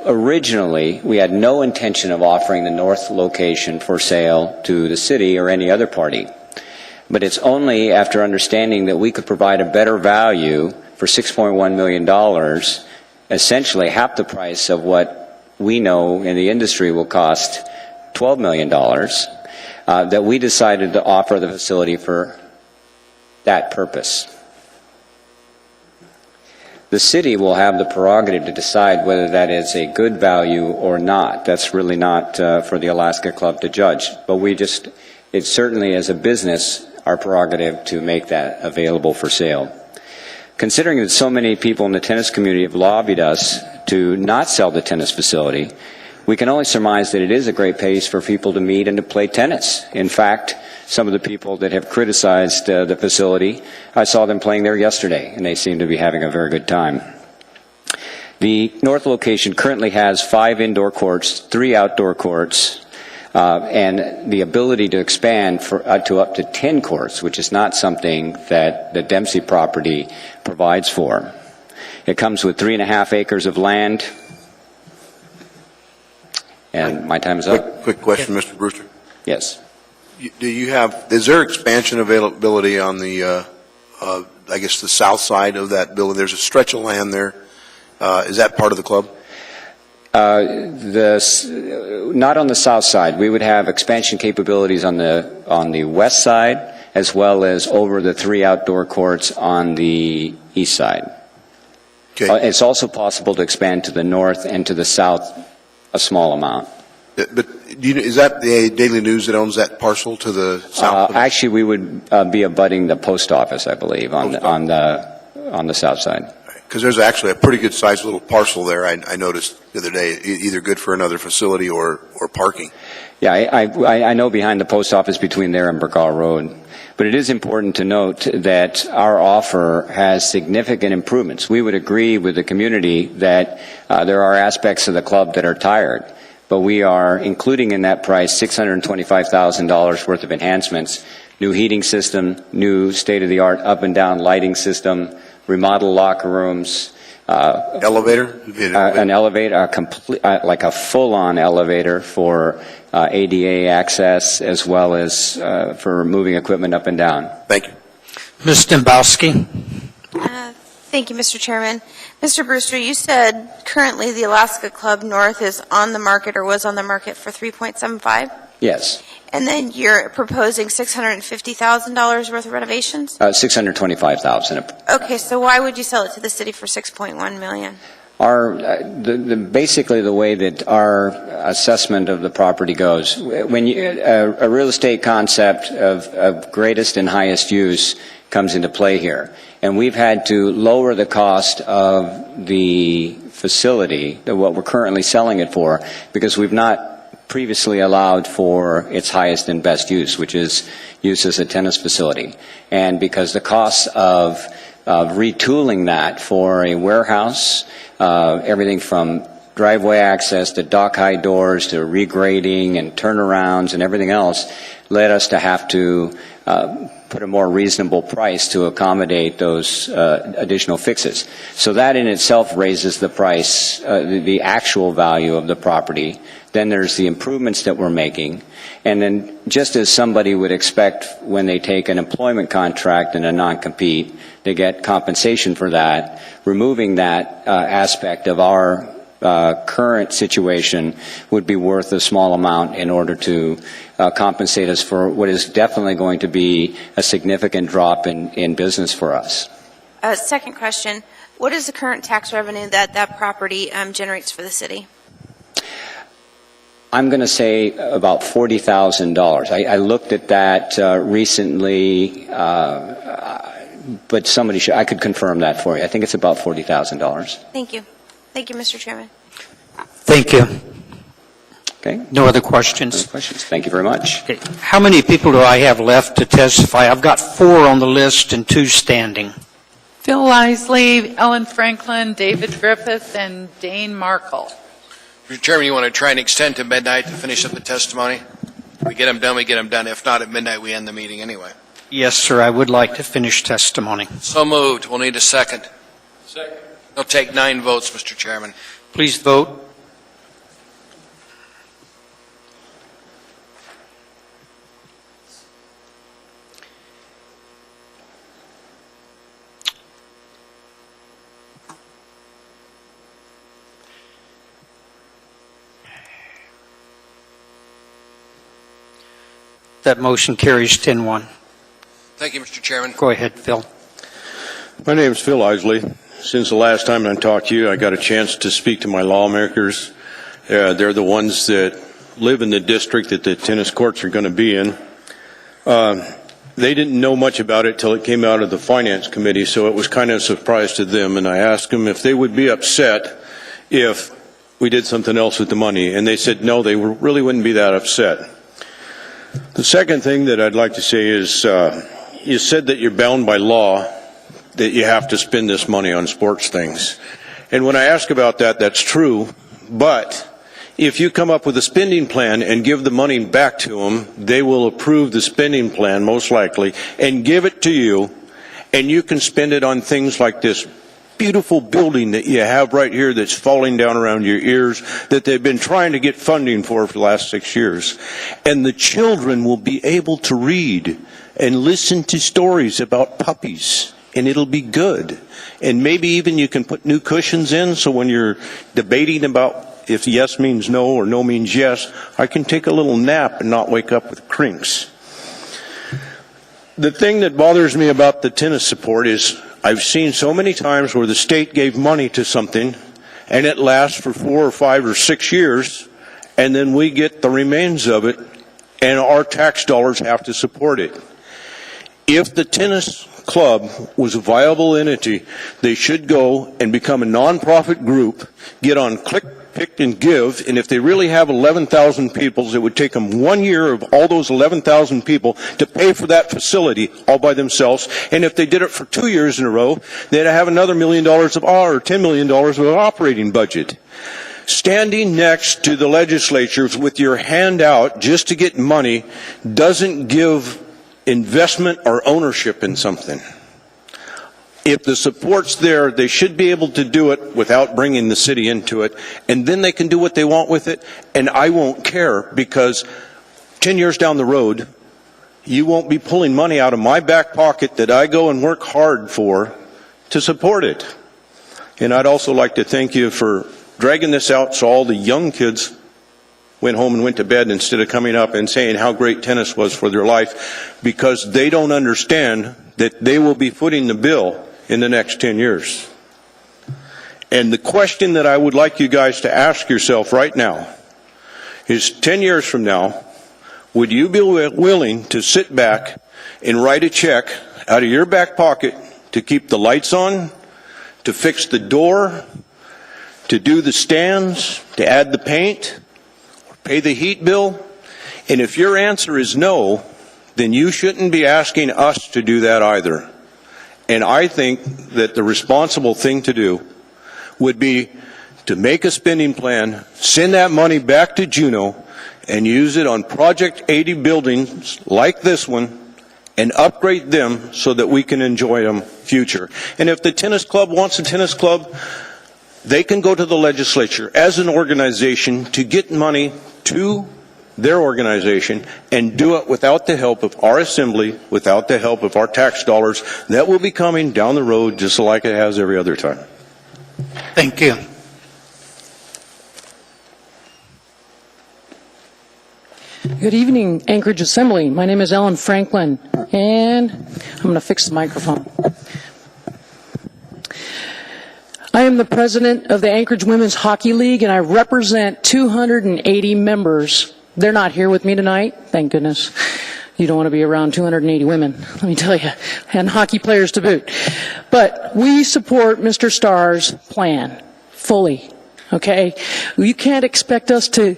N: originally, we had no intention of offering the North location for sale to the city or any other party. But it's only after understanding that we could provide a better value for $6.1 million, essentially half the price of what we know in the industry will cost $12 million, that we decided to offer the facility for that purpose. The city will have the prerogative to decide whether that is a good value or not. That's really not for the Alaska Club to judge. But it's certainly as a business our prerogative to make that available for sale. Considering that so many people in the tennis community have lobbied us to not sell the tennis facility, we can only surmise that it is a great place for people to meet and to play tennis. In fact, some of the people that have criticized the facility, I saw them playing there yesterday, and they seem to be having a very good time. The North location currently has 5 indoor courts, 3 outdoor courts, and the ability to expand to up to 10 courts, which is not something that the Dempsey property provides for. It comes with 3.5 acres of land. And my time is up.
I: Quick question, Mr. Brewster.
N: Yes.
I: Is there expansion availability on the, I guess, the south side of that building? There's a stretch of land there. Is that part of the club?
N: Not on the south side. We would have expansion capabilities on the west side, as well as over the 3 outdoor courts on the east side.
I: Okay.
N: It's also possible to expand to the north and to the south a small amount.
I: But is that the Daily News that owns that parcel to the south?
N: Actually, we would be abutting the post office, I believe, on the south side.
I: Because there's actually a pretty good sized little parcel there. I noticed the other day, either good for another facility or parking.
N: Yeah, I know behind the post office between there and Burkall Road. But it is important to note that our offer has significant improvements. We would agree with the community that there are aspects of the club that are tired, but we are including in that price $625,000 worth of enhancements, new heating system, new state-of-the-art up and down lighting system, remodeled locker rooms,
I: elevator,
N: an elevator, like a full-on elevator for ADA access, as well as for moving equipment up and down.
I: Thank you.
A: Ms. Dembowski.
L: Thank you, Mr. Chairman. Mr. Brewster, you said currently the Alaska Club North is on the market or was on the market for $3.75?
N: Yes.
L: And then you're proposing $650,000 worth of renovations?
N: $625,000.
L: Okay, so why would you sell it to the city for $6.1 million?
N: Basically the way that our assessment of the property goes, when a real estate concept of greatest and highest use comes into play here. And we've had to lower the cost of the facility, what we're currently selling it for, because we've not previously allowed for its highest and best use, which is use as a tennis facility. And because the costs of retooling that for a warehouse, everything from driveway access to dock high doors to regrading and turnarounds and everything else, led us to have to put a more reasonable price to accommodate those additional fixes. So that in itself raises the price, the actual value of the property. Then there's the improvements that we're making. And then just as somebody would expect when they take an employment contract and a non-compete, they get compensation for that, removing that aspect of our current situation would be worth a small amount in order to compensate us for what is definitely going to be a significant drop in business for us.
L: Second question, what is the current tax revenue that property generates for the city?
N: I'm going to say about $40,000. I looked at that recently, but I could confirm that for you. I think it's about $40,000.
L: Thank you. Thank you, Mr. Chairman.
A: Thank you.
N: Okay.
A: No other questions?
N: No other questions. Thank you very much.
A: Okay. How many people do I have left to testify? I've got 4 on the list and 2 standing.
B: Phil Isley, Ellen Franklin, David Griffith, and Dane Markle.
K: Mr. Chairman, you want to try and extend to midnight to finish up the testimony? We get them done, we get them done. If not, at midnight, we end the meeting anyway.
A: Yes, sir, I would like to finish testimony.
K: So moved. We'll need a second.
T: Second.
K: It'll take 9 votes, Mr. Chairman.
A: Please vote. That motion carries 10-1.
K: Thank you, Mr. Chairman.
A: Go ahead, Phil.
G: My name is Phil Isley. Since the last time I talked to you, I got a chance to speak to my lawmakers. They're the ones that live in the district that the tennis courts are going to be in. They didn't know much about it till it came out of the Finance Committee, so it was kind of a surprise to them. And I asked them if they would be upset if we did something else with the money. And they said no, they really wouldn't be that upset. The second thing that I'd like to say is you said that you're bound by law that you have to spend this money on sports things. And when I ask about that, that's true. But If you come up with a spending plan and give the money back to them, they will approve the spending plan, most likely, and give it to you, and you can spend it on things like this beautiful building that you have right here that's falling down around your ears that they've been trying to get funding for the last 6 years. And the children will be able to read and listen to stories about puppies, and it'll be good. And maybe even you can put new cushions in, so when you're debating about if yes means no or no means yes, I can take a little nap and not wake up with crinks. The thing that bothers me about the tennis support is I've seen so many times where the state gave money to something and it lasts for 4 or 5 or 6 years, and then we get the remains of it and our tax dollars have to support it. If the tennis club was a viable entity, they should go and become a nonprofit group, get on Click, Pick, and Give, and if they really have 11,000 people, it would take them 1 year of all those 11,000 people to pay for that facility all by themselves. And if they did it for 2 years in a row, they'd have another $1 million or $10 million of operating budget. Standing next to the legislatures with your hand out just to get money doesn't give investment or ownership in something. If the support's there, they should be able to do it without bringing the city into it, and then they can do what they want with it, and I won't care, because 10 years down the road, you won't be pulling money out of my back pocket that I go and work hard for to support it. And I'd also like to thank you for dragging this out so all the young kids went home and went to bed instead of coming up and saying how great tennis was for their life, because they don't understand that they will be footing the bill in the next 10 years. And the question that I would like you guys to ask yourself right now is, 10 years from now, would you be willing to sit back and write a check out of your back pocket to keep the lights on, to fix the door, to do the stands, to add the paint, or pay the heat bill? And if your answer is no, then you shouldn't be asking us to do that either. And I think that the responsible thing to do would be to make a spending plan, send that money back to Juneau, and use it on Project 80 buildings like this one, and upgrade them so that we can enjoy them future. And if the tennis club wants a tennis club, they can go to the legislature as an organization to get money to their organization and do it without the help of our assembly, without the help of our tax dollars. That will be coming down the road just like it has every other time.
A: Thank you.
J: Good evening, Anchorage Assembly. My name is Ellen Franklin, and I'm going to fix the microphone. I am the president of the Anchorage Women's Hockey League, and I represent 280 members. They're not here with me tonight, thank goodness. You don't want to be around 280 women, let me tell you, and hockey players to boot. But we support Mr. Starr's plan fully, okay? You can't expect us to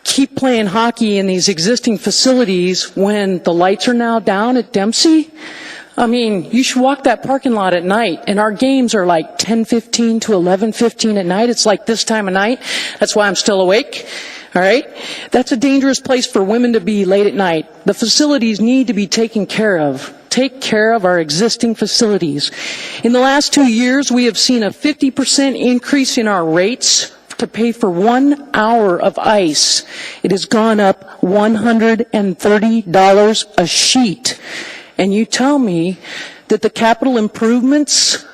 J: keep playing hockey in these existing facilities when the lights are now down at Dempsey. I mean, you should walk that parking lot at night, and our games are like 10:15 to 11:15 at night. It's like this time of night. That's why I'm still awake. All right? That's a dangerous place for women to be late at night. The facilities need to be taken care of. Take care of our existing facilities. In the last 2 years, we have seen a 50% increase in our rates to pay for 1 hour of ice. It has gone up $130 a sheet. And you tell me that the capital improvements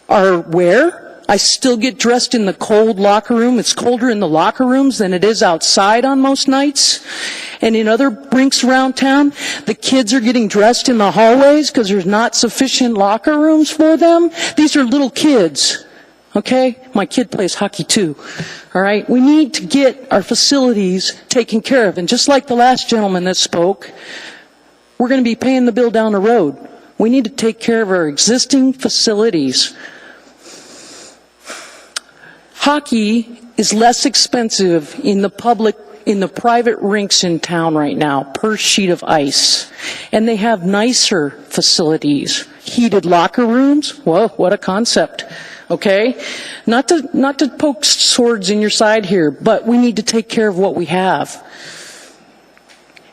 J: are where? I still get dressed in the cold locker room. It's colder in the locker rooms than it is outside on most nights. And in other rinks around town, the kids are getting dressed in the hallways because there's not sufficient locker rooms for them. These are little kids. Okay? My kid plays hockey too. All right? We need to get our facilities taken care of. And just like the last gentleman that spoke, we're going to be paying the bill down the road. We need to take care of our existing facilities. Hockey is less expensive in the private rinks in town right now per sheet of ice. And they have nicer facilities. Heated locker rooms. Whoa, what a concept. okay? Not to poke swords in your side here, but we need to take care of what we have.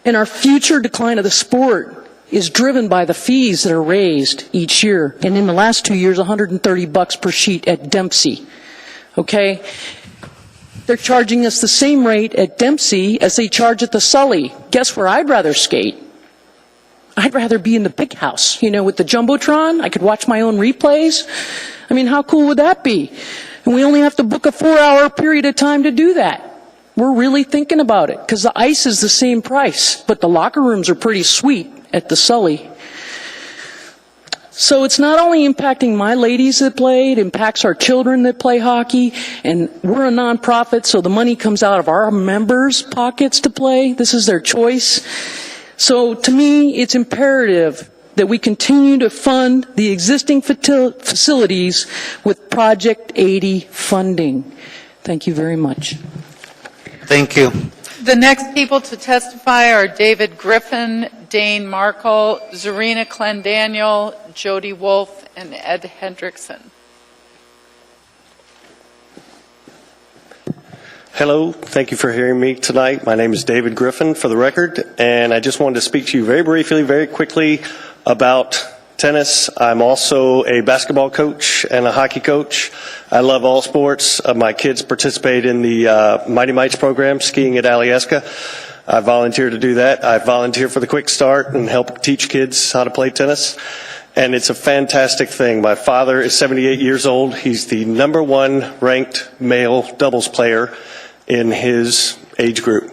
J: And our future decline of the sport is driven by the fees that are raised each year. And in the last 2 years, $130 per sheet at Dempsey, okay? They're charging us the same rate at Dempsey as they charge at the Sully. Guess where I'd rather skate? I'd rather be in the big house, you know, with the Jumbotron. I could watch my own replays. I mean, how cool would that be? And we only have to book a 4-hour period of time to do that. We're really thinking about it, because the ice is the same price, but the locker rooms are pretty sweet at the Sully. So it's not only impacting my ladies that play, it impacts our children that play hockey, and we're a nonprofit, so the money comes out of our members' pockets to play. This is their choice. So to me, it's imperative that we continue to fund the existing facilities with Project 80 funding. Thank you very much.
A: Thank you.
B: The next people to testify are David Griffin, Dane Markle, Zarina Clendaniel, Jody Wolf, and Ed Hendrickson.
H: Hello, thank you for hearing me tonight. My name is David Griffin, for the record, and I just wanted to speak to you very briefly, very quickly about tennis. I'm also a basketball coach and a hockey coach. I love all sports. My kids participate in the Mighty Mites program, skiing at Alyeska. I volunteer to do that. I volunteer for the Quick Start and help teach kids how to play tennis. And it's a fantastic thing. My father is 78 years old. He's the #1 ranked male doubles player in his age group.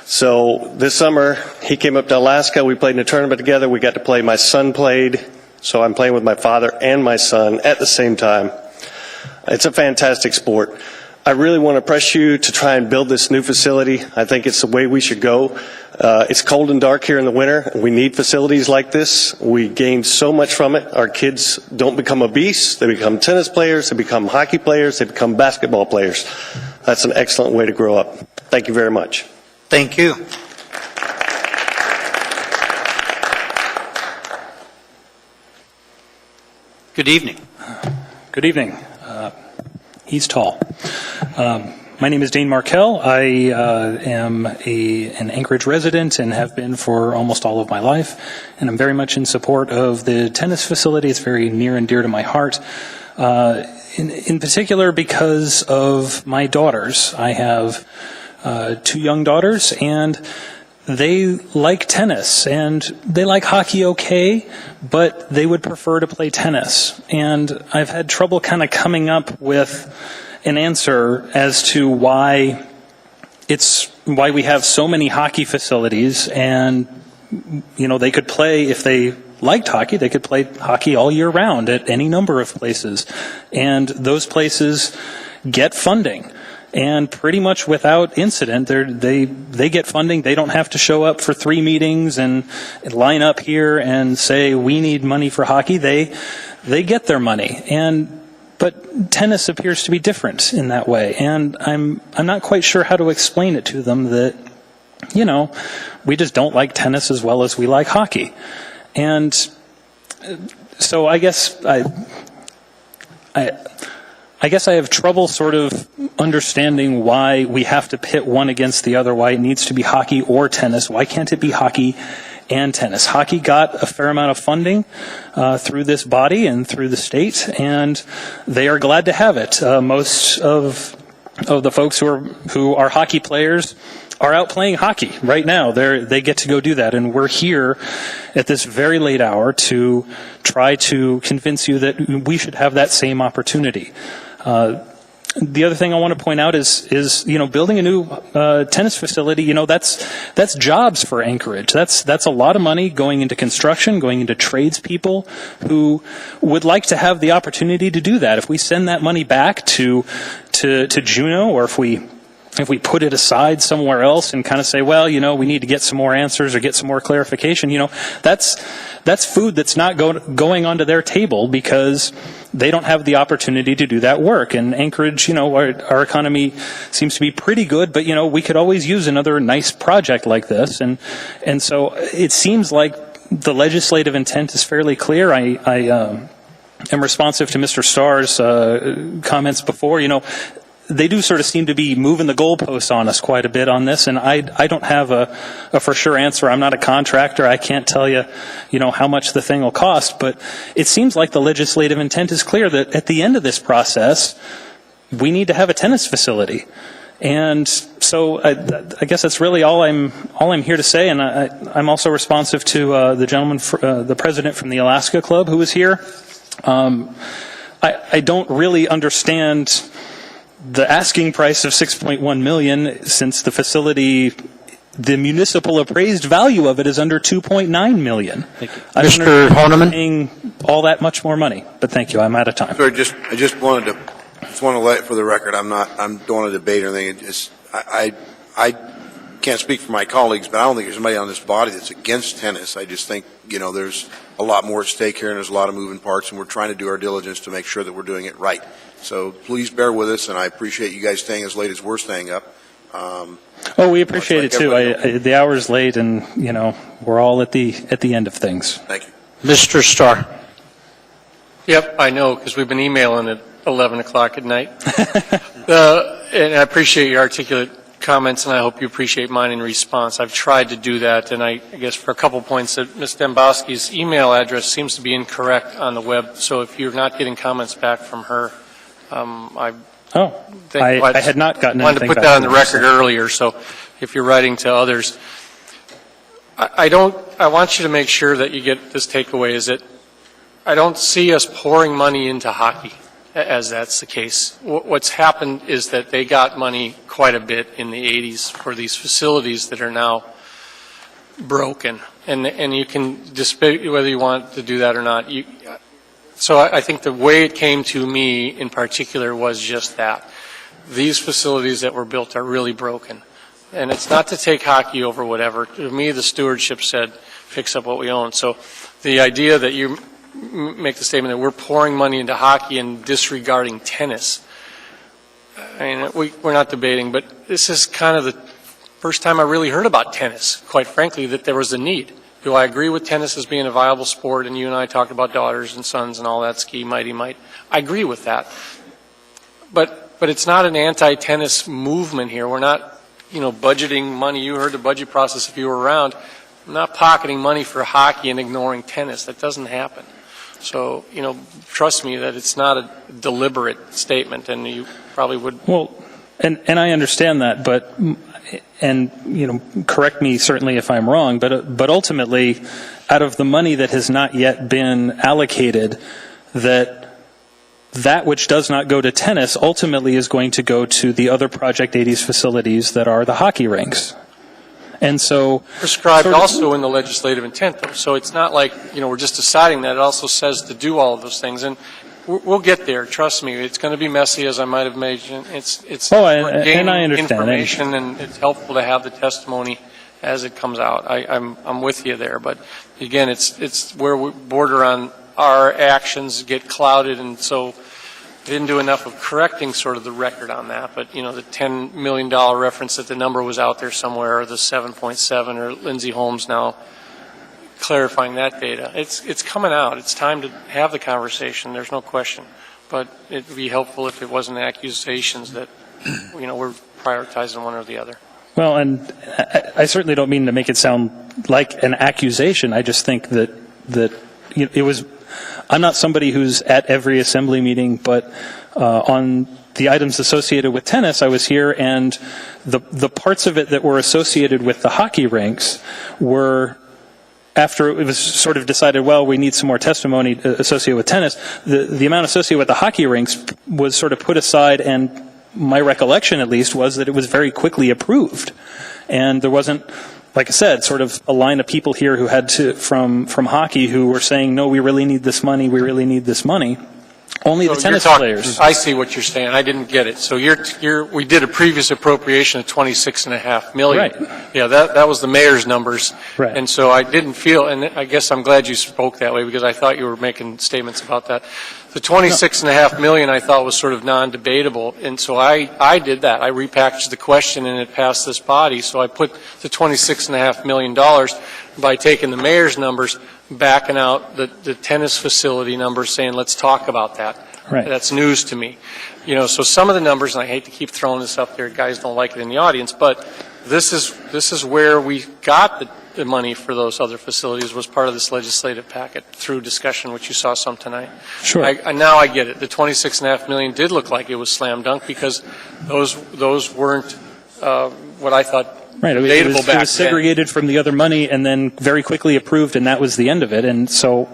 H: So this summer, he came up to Alaska. We played in a tournament together. We got to play. My son played. So I'm playing with my father and my son at the same time. It's a fantastic sport. I really want to press you to try and build this new facility. I think it's the way we should go. It's cold and dark here in the winter. We need facilities like this. We gain so much from it. Our kids don't become obese. They become tennis players. They become hockey players. They become basketball players. That's an excellent way to grow up. Thank you very much.
A: Thank you. Good evening.
R: Good evening. He's tall. My name is Dane Markell. I am an Anchorage resident and have been for almost all of my life, and I'm very much in support of the tennis facility. It's very near and dear to my heart, in particular because of my daughters. I have 2 young daughters, and they like tennis, and they like hockey okay, but they would prefer to play tennis. And I've had trouble kind of coming up with an answer as to why we have so many hockey facilities, and, you know, they could play, if they liked hockey, they could play hockey all year round at any number of places. And those places get funding. And pretty much without incident, they get funding. They don't have to show up for 3 meetings and line up here and say, we need money for hockey. They get their money. But tennis appears to be different in that way. And I'm not quite sure how to explain it to them that, you know, we just don't like tennis as well as we like hockey. And so I guess I have trouble sort of understanding why we have to pit one against the other, why it needs to be hockey or tennis. Why can't it be hockey and tennis? Hockey got a fair amount of funding through this body and through the state, and they are glad to have it. Most of the folks who are hockey players are out playing hockey right now. They get to go do that, and we're here at this very late hour to try to convince you that we should have that same opportunity. The other thing I want to point out is you know, building a new tennis facility, you know, that's jobs for Anchorage. That's a lot of money going into construction, going into tradespeople who would like to have the opportunity to do that. If we send that money back to Juneau, or if we put it aside somewhere else and kind of say, well, you know, we need to get some more answers or get some more clarification, you know, that's food that's not going onto their table because they don't have the opportunity to do that work. And Anchorage, you know, our economy seems to be pretty good, but, you know, we could always use another nice project like this. And so it seems like the legislative intent is fairly clear. am responsive to Mr. Starr's comments before. They do sort of seem to be moving the goalposts on us quite a bit on this, and I don't have a for sure answer. I'm not a contractor. I can't tell you, how much the thing will cost, but it seems like the legislative intent is clear that at the end of this process, we need to have a tennis facility. And so I guess that's really all I'm here to say, and I'm also responsive to the gentleman, the president from the Alaska Club who was here. I don't really understand the asking price of $6.1 million, since the facility, the municipal appraised value of it is under $2.9 million.
A: Mr. Honeman?
R: Paying all that much more money, but thank you. I'm out of time.
I: Sir, I just want to let for the record, I don't want to debate or anything. I can't speak for my colleagues, but I don't think there's anybody on this body that's against tennis. I just think, there's a lot more at stake here, and there's a lot of moving parts, and we're trying to do our diligence to make sure that we're doing it right. So please bear with us, and I appreciate you guys staying as late as we're staying up.
R: We appreciate it too. The hour's late, and we're all at the end of things.
I: Thank you,
A: Mr. Starr.
F: Yep, I know, because we've been emailing at 11 o'clock at night. And I appreciate your articulate comments, and I hope you appreciate mine in response. I've tried to do that, and I guess for a couple points that Ms. Dembowski's email address seems to be incorrect on the web, so if you're not getting comments back from her, I
R: had not gotten anything back.
F: I wanted to put that on the record earlier, so if you're writing to others. I want you to make sure that you get this takeaway, is that I don't see us pouring money into hockey, as that's the case. What's happened is that they got money quite a bit in the 80s for these facilities that are now broken. And you can dispute whether you want to do that or not. So I think the way it came to me in particular was just that. These facilities that were built are really broken. And it's not to take hockey over whatever. To me, the stewardship said, fix up what we own. So the idea that you make the statement that we're pouring money into hockey and disregarding tennis, we're not debating, but this is kind of the first time I really heard about tennis, quite frankly, that there was a need. Do I agree with tennis as being a viable sport? And you and I talked about daughters and sons and all that, ski, mighty might. I agree with that. But it's not an anti-tennis movement here. We're not, budgeting money. You heard the budget process if you were around. I'm not pocketing money for hockey and ignoring tennis. That doesn't happen. So, trust me that it's not a deliberate statement, and you probably would.
R: Well, and I understand that, but correct me certainly if I'm wrong, but ultimately, out of the money that has not yet been allocated, that which does not go to tennis ultimately is going to go to the other Project 80s facilities that are the hockey rinks. And so
F: prescribed also in the legislative intent, though. So it's not like, we're just deciding that. It also says to do all of those things. And we'll get there. Trust me. It's going to be messy, as I might have mentioned. We're gaining
R: I understand
F: information, and it's helpful to have the testimony as it comes out. I'm with you there. But again, it's where we border on our actions get clouded, and so I didn't do enough of correcting sort of the record on that, but the $10 million reference that the number was out there somewhere, or the 7.7, or Lindsay Holmes now clarifying that data. It's coming out. It's time to have the conversation. There's no question. But it would be helpful if it wasn't accusations that, we're prioritizing one or the other.
R: Well, and I certainly don't mean to make it sound like an accusation. I just think that it was. I'm not somebody who's at every assembly meeting, but on the items associated with tennis, I was here, and the parts of it that were associated with the hockey rinks were, after it was sort of decided, well, we need some more testimony associated with tennis, the amount associated with the hockey rinks was sort of put aside, and my recollection at least was that it was very quickly approved. And there wasn't, like I said, sort of a line of people here who had to, from hockey, who were saying, no, we really need this money, we really need this money. Only the tennis players.
F: I see what you're saying. I didn't get it. So we did a previous appropriation of $26.5 million.
R: Right.
F: Yeah, that was the mayor's numbers.
R: Right.
F: And so I didn't feel, and I guess I'm glad you spoke that way, because I thought you were making statements about that. The $26.5 million I thought was sort of non-debatable, and so I did that. I repackaged the question, and it passed this body. So I put the $26.5 million by taking the mayor's numbers backing out the tennis facility numbers, saying, let's talk about that.
R: Right.
F: That's news to me. So some of the numbers, and I hate to keep throwing this up there, guys don't like it in the audience, but this is where we got the money for those other facilities, was part of this legislative packet through discussion, which you saw some tonight.
R: Sure.
F: Now I get it. The $26.5 million did look like it was slam dunk, because those weren't what I thought
R: Right, it
F: debatable
R: was
F: back then.
R: segregated from the other money and then very quickly approved, and that was the end of it. And so,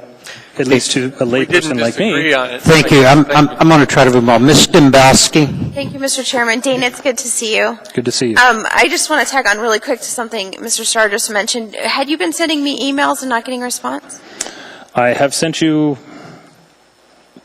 R: at least to a layperson like me.
A: Thank you. I'm going to try to move on. Ms. Dembowski.
L: Thank you, Mr. Chairman. Dane, it's good to see you.
R: Good to see you.
L: I just want to tag on really quick to something Mr. Starr just mentioned. Had you been sending me emails and not getting a response?
R: I have sent you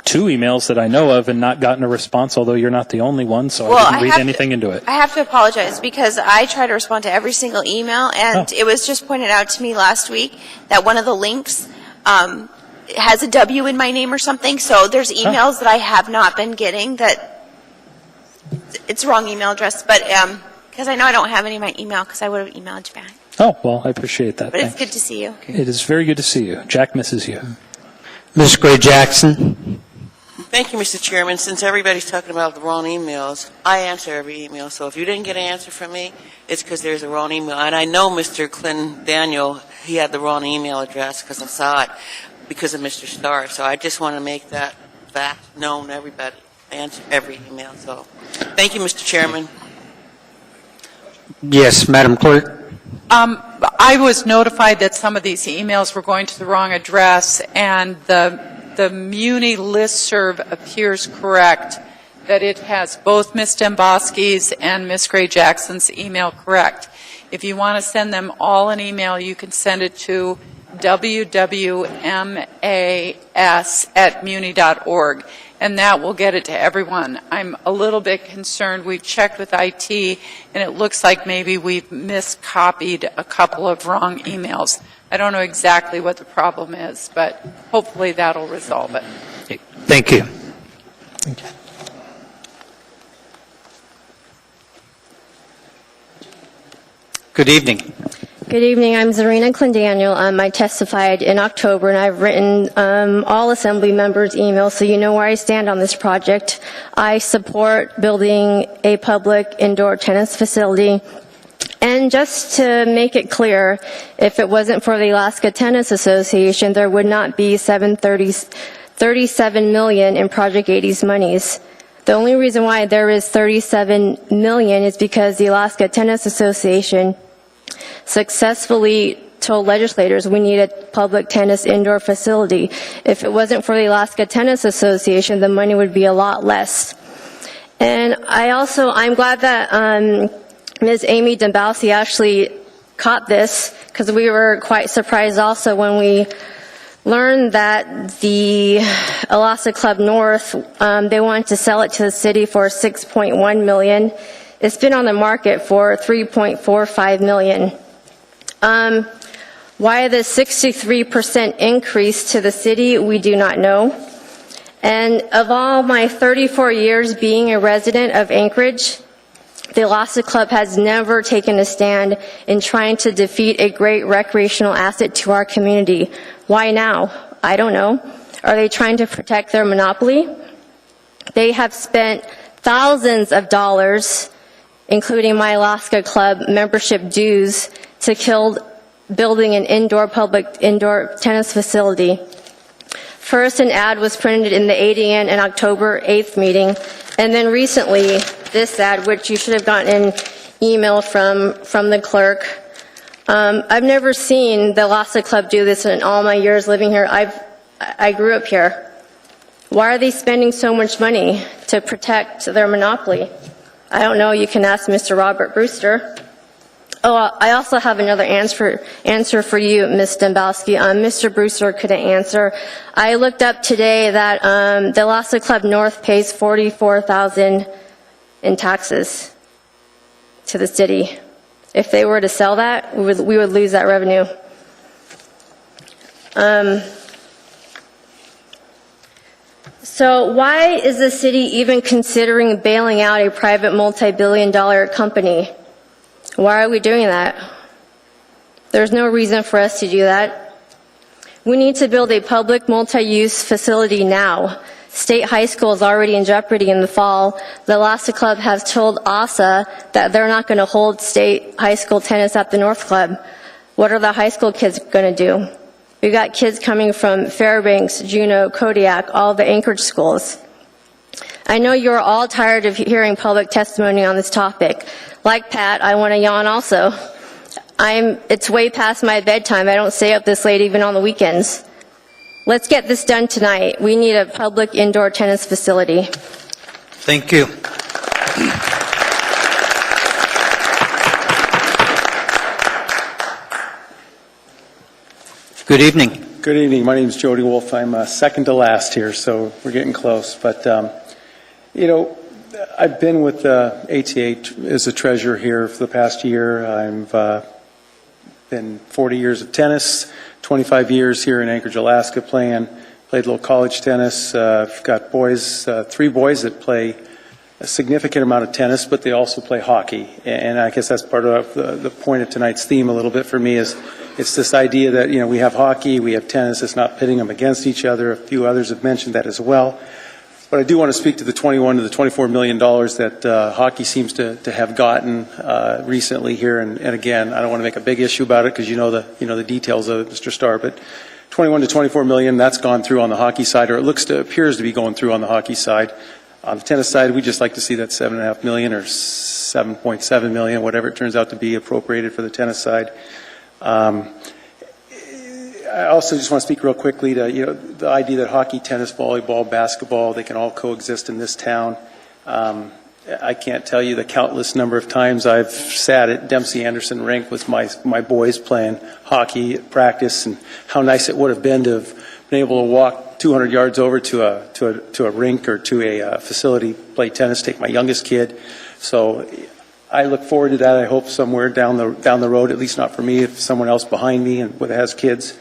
R: 2 emails that I know of and not gotten a response, although you're not the only one, so I didn't read anything into it.
L: I have to apologize, because I try to respond to every single email, and it was just pointed out to me last week that one of the links has a W in my name or something, so there's emails that I have not been getting that it's wrong email address, but because I know I don't have any of my email, because I would have emailed you back.
R: Oh, well, I appreciate that.
L: But it's good to see you.
R: It is very good to see you. Jack misses you.
A: Ms. Gray Jackson.
Q: Thank you, Mr. Chairman. Since everybody's talking about the wrong emails, I answer every email. So if you didn't get an answer from me, it's because there's a wrong email. And I know Mr. Clinton Daniel, he had the wrong email address, because I saw it because of Mr. Starr. So I just want to make that fact known to everybody. I answer every email. So thank you, Mr. Chairman.
A: Yes, Madam Clerk.
B: I was notified that some of these emails were going to the wrong address, and the Muni listserv appears correct, that it has both Ms. Dembowski's and Ms. Gray Jackson's email correct. If you want to send them all an email, you can send it to wwmas@muni.org, and that will get it to everyone. I'm a little bit concerned. We've checked with IT, and it looks like maybe we've miscopied a couple of wrong emails. I don't know exactly what the problem is, but hopefully that'll resolve it.
A: Thank you. Good evening.
V: Good evening. I'm Zarina Clendaniel. I testified in October, and I've written all Assembly members' emails, so you know where I stand on this project. I support building a public indoor tennis facility. And just to make it clear, if it wasn't for the Alaska Tennis Association, there would not be $37 million in Project 80's monies. The only reason why there is $37 million is because the Alaska Tennis Association successfully told legislators we need a public tennis indoor facility. If it wasn't for the Alaska Tennis Association, the money would be a lot less. And I'm glad that Ms. Amy Dembowski actually caught this, because we were quite surprised also when we learned that the Alaska Club North, they wanted to sell it to the city for $6.1 million. It's been on the market for $3.45 million. Why the 63% increase to the city, we do not know. And of all my 34 years being a resident of Anchorage, the Alaska Club has never taken a stand in trying to defeat a great recreational asset to our community. Why now? I don't know. Are they trying to protect their monopoly? They have spent thousands of dollars, including my Alaska Club membership dues, to kill building an indoor tennis facility. First, an ad was printed in the ADN in October 8th meeting, and then recently this ad, which you should have gotten an email from the clerk. I've never seen the Alaska Club do this in all my years living here. I grew up here. Why are they spending so much money to protect their monopoly? I don't know. You can ask Mr. Robert Brewster. Oh, I also have another answer for you, Ms. Dembowski. Mr. Brewster couldn't answer. I looked up today that the Alaska Club North pays $44,000 in taxes to the city. If they were to sell that, we would lose that revenue. So why is the city even considering bailing out a private multi-billion-dollar company? Why are we doing that? There's no reason for us to do that. We need to build a public multi-use facility now. State High School is already in jeopardy in the fall. The Alaska Club has told ASA that they're not going to hold State High School tennis at the North Club. What are the high school kids going to do? We've got kids coming from Fairbanks, Juneau, Kodiak, all the Anchorage schools. I know you're all tired of hearing public testimony on this topic. Like Pat, I want to yawn also. It's way past my bedtime. I don't stay up this late even on the weekends. Let's get this done tonight. We need a public indoor tennis facility.
A: Thank you. Good evening.
D: Good evening. My name is Jody Wolf. I'm second to last here, so we're getting close. But, I've been with ATA as a treasurer here for the past year. I've been 40 years of tennis, 25 years here in Anchorage, Alaska played a little college tennis. I've got boys, 3 boys that play a significant amount of tennis, but they also play hockey. And I guess that's part of the point of tonight's theme a little bit for me is it's this idea that, we have hockey, we have tennis, it's not pitting them against each other. A few others have mentioned that as well. But I do want to speak to the $21 to the $24 million that hockey seems to have gotten recently here. And again, I don't want to make a big issue about it because you know the details of it, Mr. Starr. But 21 to 24 million, that's gone through on the hockey side, or it appears to be going through on the hockey side. On the tennis side, we just like to see that $7.5 million or $7.7 million, whatever it turns out to be, appropriated for the tennis side. I also just want to speak real quickly to the idea that hockey, tennis, volleyball, basketball, they can all coexist in this town. I can't tell you the countless number of times I've sat at Dempsey Anderson Rink with my boys playing hockey at practice, and how nice it would have been to have been able to walk 200 yards over to a rink or to a facility, play tennis, take my youngest kid. So I look forward to that. I hope somewhere down the road, at least not for me, if someone else behind me and has kids.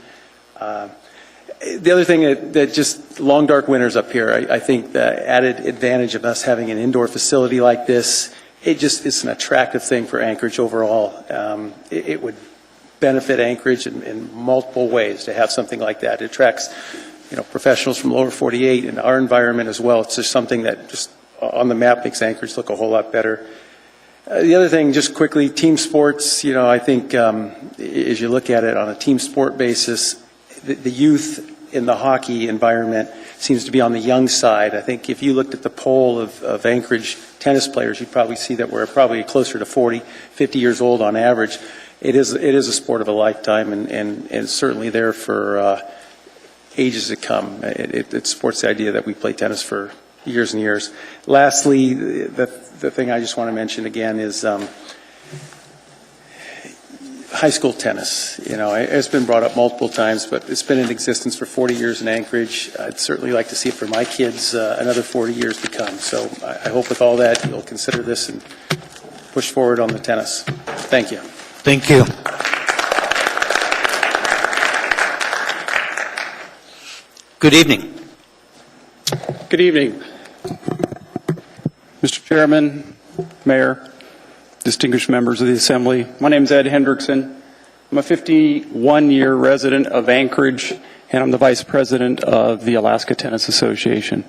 D: The other thing that just long dark winters up here, I think the added advantage of us having an indoor facility like this, it's an attractive thing for Anchorage overall. It would benefit Anchorage in multiple ways to have something like that. It attracts professionals from lower 48 and our environment as well. It's just something that just on the map makes Anchorage look a whole lot better. The other thing, just quickly, team sports, I think as you look at it on a team sport basis, the youth in the hockey environment seems to be on the young side. I think if you looked at the poll of Anchorage tennis players, you'd probably see that we're probably closer to 40, 50 years old on average. It is a sport of a lifetime and certainly there for ages to come. It supports the idea that we play tennis for years and years. Lastly, the thing I just want to mention again is high school tennis. It's been brought up multiple times, but it's been in existence for 40 years in Anchorage. I'd certainly like to see it for my kids another 40 years to come. So I hope with all that you'll consider this and push forward on the tennis. Thank you.
A: Thank you. Good evening.
O: Good evening. Mr. Chairman, Mayor, distinguished members of the Assembly. My name is Ed Hendrickson. I'm a 51-year resident of Anchorage, and I'm the Vice President of the Alaska Tennis Association.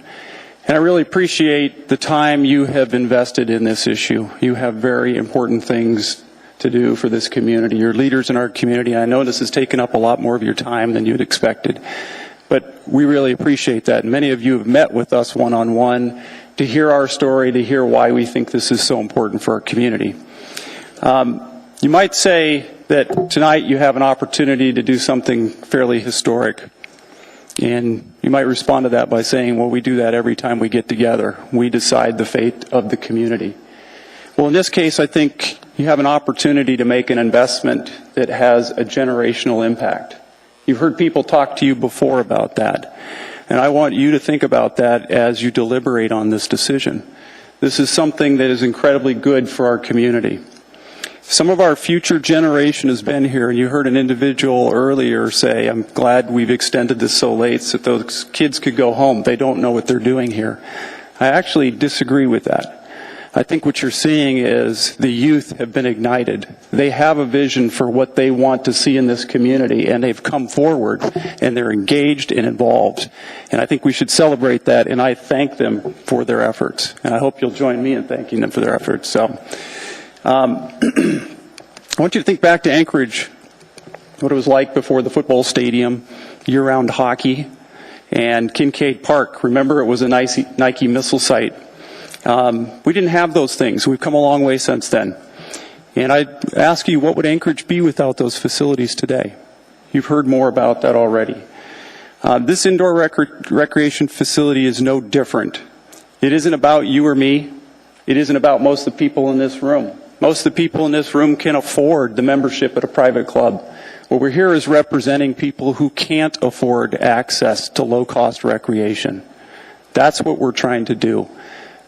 O: And I really appreciate the time you have invested in this issue. You have very important things to do for this community. You're leaders in our community. I know this has taken up a lot more of your time than you'd expected, but we really appreciate that. And many of you have met with us one-on-one to hear our story, to hear why we think this is so important for our community. You might say that tonight you have an opportunity to do something fairly historic. And you might respond to that by saying, well, we do that every time we get together. We decide the fate of the community. Well, in this case, I think you have an opportunity to make an investment that has a generational impact. You've heard people talk to you before about that. And I want you to think about that as you deliberate on this decision. This is something that is incredibly good for our community. Some of our future generation has been here, and you heard an individual earlier say, I'm glad we've extended this so late so those kids could go home. They don't know what they're doing here. I actually disagree with that. I think what you're seeing is the youth have been ignited. They have a vision for what they want to see in this community, and they've come forward, and they're engaged and involved. And I think we should celebrate that, and I thank them for their efforts. And I hope you'll join me in thanking them for their efforts. So, I want you to think back to Anchorage, what it was like before the football stadium, year-round hockey, and Kincaid Park. Remember, it was a Nike missile site. We didn't have those things. We've come a long way since then. And I'd ask you, what would Anchorage be without those facilities today? You've heard more about that already. This indoor recreation facility is no different. It isn't about you or me. It isn't about most of the people in this room. Most of the people in this room can afford the membership at a private club. What we're here is representing people who can't afford access to low-cost recreation. That's what we're trying to do.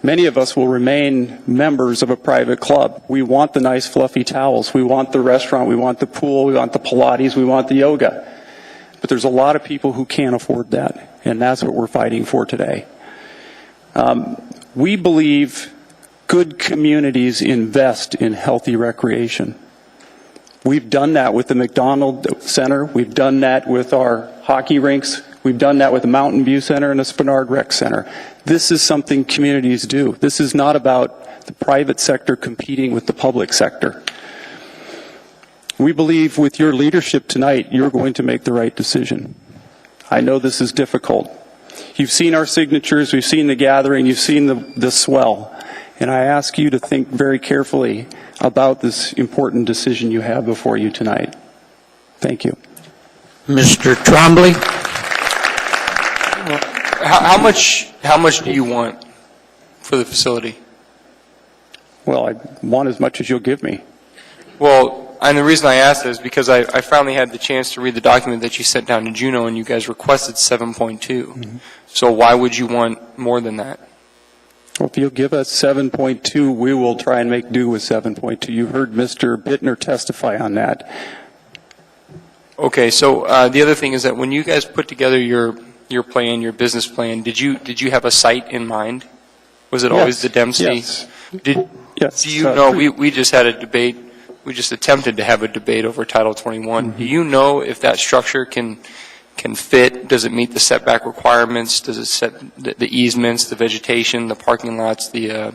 O: Many of us will remain members of a private club. We want the nice fluffy towels. We want the restaurant. We want the pool. We want the Pilates. We want the yoga. But there's a lot of people who can't afford that, and that's what we're fighting for today. We believe good communities invest in healthy recreation. We've done that with the McDonald Center. We've done that with our hockey rinks. We've done that with the Mountain View Center and the Spenard Rec Center. This is something communities do. This is not about the private sector competing with the public sector. We believe with your leadership tonight, you're going to make the right decision. I know this is difficult. You've seen our signatures, we've seen the gathering, you've seen the swell. And I ask you to think very carefully about this important decision you have before you tonight. Thank you.
A: Mr. Trombley?
F: How much do you want for the facility?
O: Well, I want as much as you'll give me.
F: Well, and the reason I asked is because I finally had the chance to read the document that you sent down to Juneau, and you guys requested 7.2. Mm-hmm. So why would you want more than that?
O: Well, if you'll give us 7.2, we will try and make do with 7.2. You heard Mr. Bittner testify on that.
F: Okay, so the other thing is that when you guys put together your plan, your business plan, did you have a site in mind? Was it always the Dempsey?
O: Yes.
F: Yes. Do you know, we just had a debate, we just attempted to have a debate over Title 21. Mm-hmm. Do you know if that structure can fit? Does it meet the setback requirements? Does it set the easements, the vegetation, the parking lots, the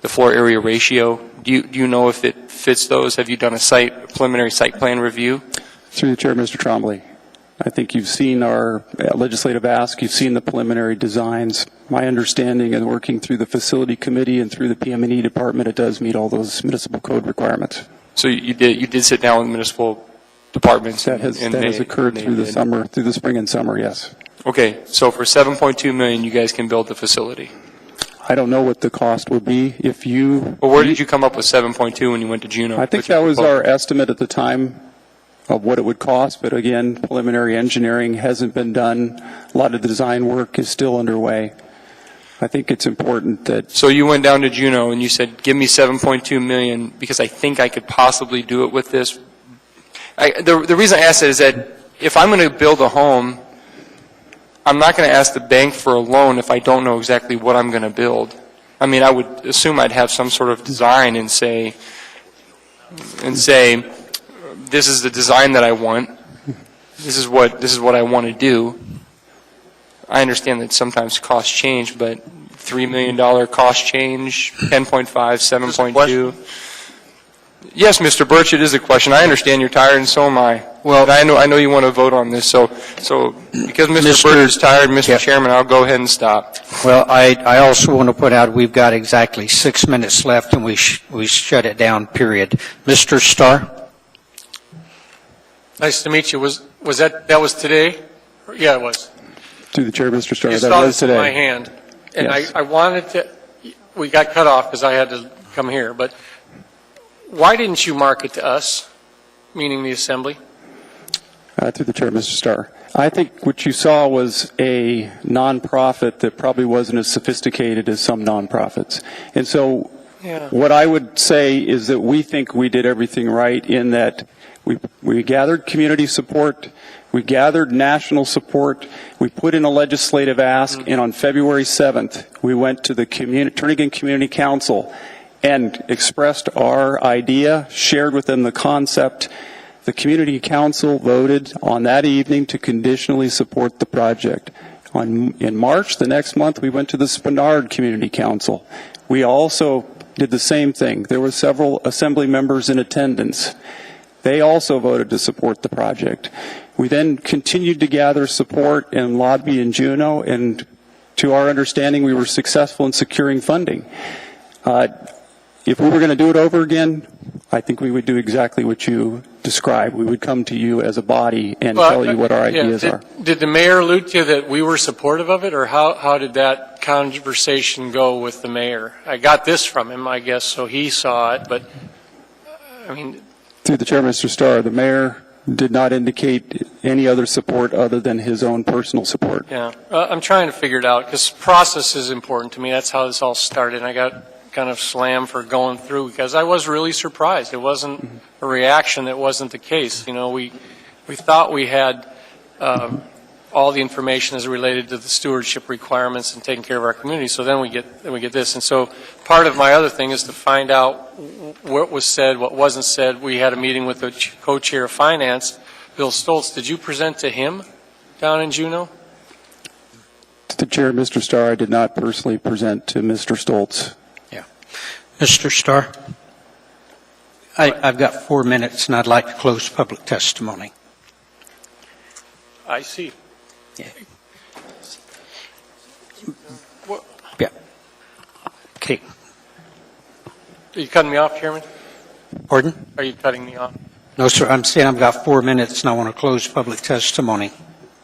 F: floor area ratio? Do you know if it fits those? Have you done a preliminary site plan review?
O: Through the chair, Mr. Trombley. I think you've seen our legislative ask. You've seen the preliminary designs. My understanding in working through the facility committee and through the PM&E department, it does meet all those municipal code requirements.
F: So you did sit down with municipal departments?
O: That has occurred through the spring and summer, yes.
F: Okay, so for $7.2 million, you guys can build the facility?
O: I don't know what the cost would be if you...
F: Well, where did you come up with 7.2 when you went to Juneau?
O: I think that was our estimate at the time of what it would cost, but again, preliminary engineering hasn't been done. A lot of the design work is still underway. I think it's important that...
F: So you went down to Juneau and you said, give me $7.2 million because I think I could possibly do it with this. The reason I ask that is that if I'm going to build a home, I'm not going to ask the bank for a loan if I don't know exactly what I'm going to build. I mean, I would assume I'd have some sort of design and say, this is the design that I want. This is what I want to do. I understand that sometimes costs change, but $3 million cost change, 10.5, 7.2. Yes, Mr. Birch, it is a question. I understand you're tired, and so am I. Well, I know you want to vote on this. So because Mr. Birch is tired, Mr. Chairman, I'll go ahead and stop.
A: Well, I also want to point out we've got exactly 6 minutes left, and we shut it down. Period. Mr. Starr.
F: Nice to meet you. Was that was today? Yeah, it was.
O: Through the chair, Mr. Starr,
F: You
O: that
F: saw
O: was
F: this in
O: today.
F: my hand, and
O: Yes.
F: I wanted to. We got cut off because I had to come here. But why didn't you mark it to us, meaning the assembly?
O: Through the chair, Mr. Starr. I think what you saw was a nonprofit that probably wasn't as sophisticated as some nonprofits. And so what I would say is that we think we did everything right in that we gathered community support, we gathered national support, we put in a legislative ask, and on February 7th, we went to the Turnagain Community Council and expressed our idea, shared with them the concept. The community council voted on that evening to conditionally support the project. In March, the next month, we went to the Spenard Community Council. We also did the same thing. There were several assembly members in attendance. They also voted to support the project. We then continued to gather support and lobby in Juneau, and to our understanding, we were successful in securing funding. If we were going to do it over again, I think we would do exactly what you described. We would come to you as a body and tell you what our ideas are.
F: Did the mayor allude to you that we were supportive of it, or how did that conversation go with the mayor? I got this from him, I guess, so he saw it, but, I mean...
O: Through the chair, Mr. Starr, the mayor did not indicate any other support other than his own personal support.
F: Yeah, I'm trying to figure it out, because process is important to me. That's how this all started, and I got kind of slammed for going through, because I was really surprised. It wasn't a reaction that wasn't the case. You know, we thought we had all the information as related to the stewardship requirements and taking care of our community, so then we get this. And so part of my other thing is to find out what was said, what wasn't said. We had a meeting with the co-chair of finance, Bill Stoltz. Did you present to him down in Juneau?
O: To the chair, Mr. Starr, I did not personally present to Mr. Stoltz.
A: Mr. Starr, I've got 4 minutes, and I'd like to close public testimony.
F: I see.
A: Yeah. Yeah. Okay.
F: Are you cutting me off, Chairman?
A: Pardon?
F: Are you cutting me off?
A: No, sir. I'm saying I've got 4 minutes, and I want to close public testimony.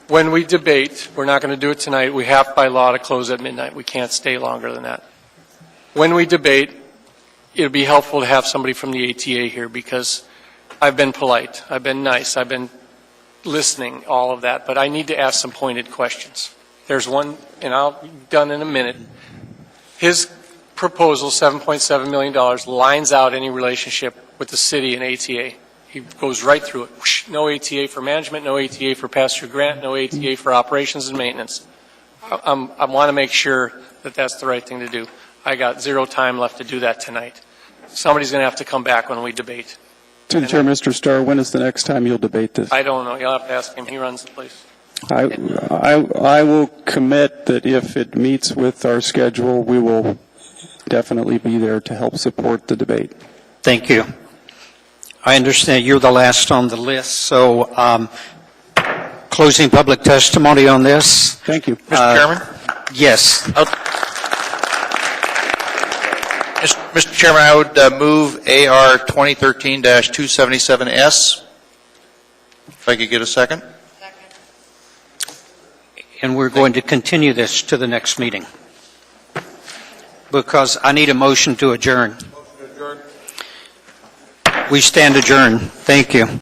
F: When we debate, we're not going to do it tonight. We have by law to close at midnight. We can't stay longer than that. When we debate, it would be helpful to have somebody from the ATA here, because I've been polite, I've been nice, I've been listening, all of that, but I need to ask some pointed questions. There's one, and I'll be done in a minute. His proposal, $7.7 million, lines out any relationship with the city and ATA. He goes right through it. Whoosh, no ATA for management, no ATA for pass-through grant, no ATA for operations and maintenance. I want to make sure that that's the right thing to do. I got 0 time left to do that tonight. Somebody's going to have to come back when we debate.
O: To the chair, Mr. Starr, when is the next time you'll debate this?
F: I don't know. You'll have to ask him. He runs the place.
O: I will commit that if it meets with our schedule, we will definitely be there to help support the debate.
A: Thank you. I understand you're the last on the list, so closing public testimony on this.
O: Thank you.
M: Mr. Chairman?
A: Yes.
M: Mr. Chairman, I would move AR 2013-277S. If I could get a second.
A: And we're going to continue this to the next meeting, because I need a motion to adjourn. We stand adjourned. Thank you.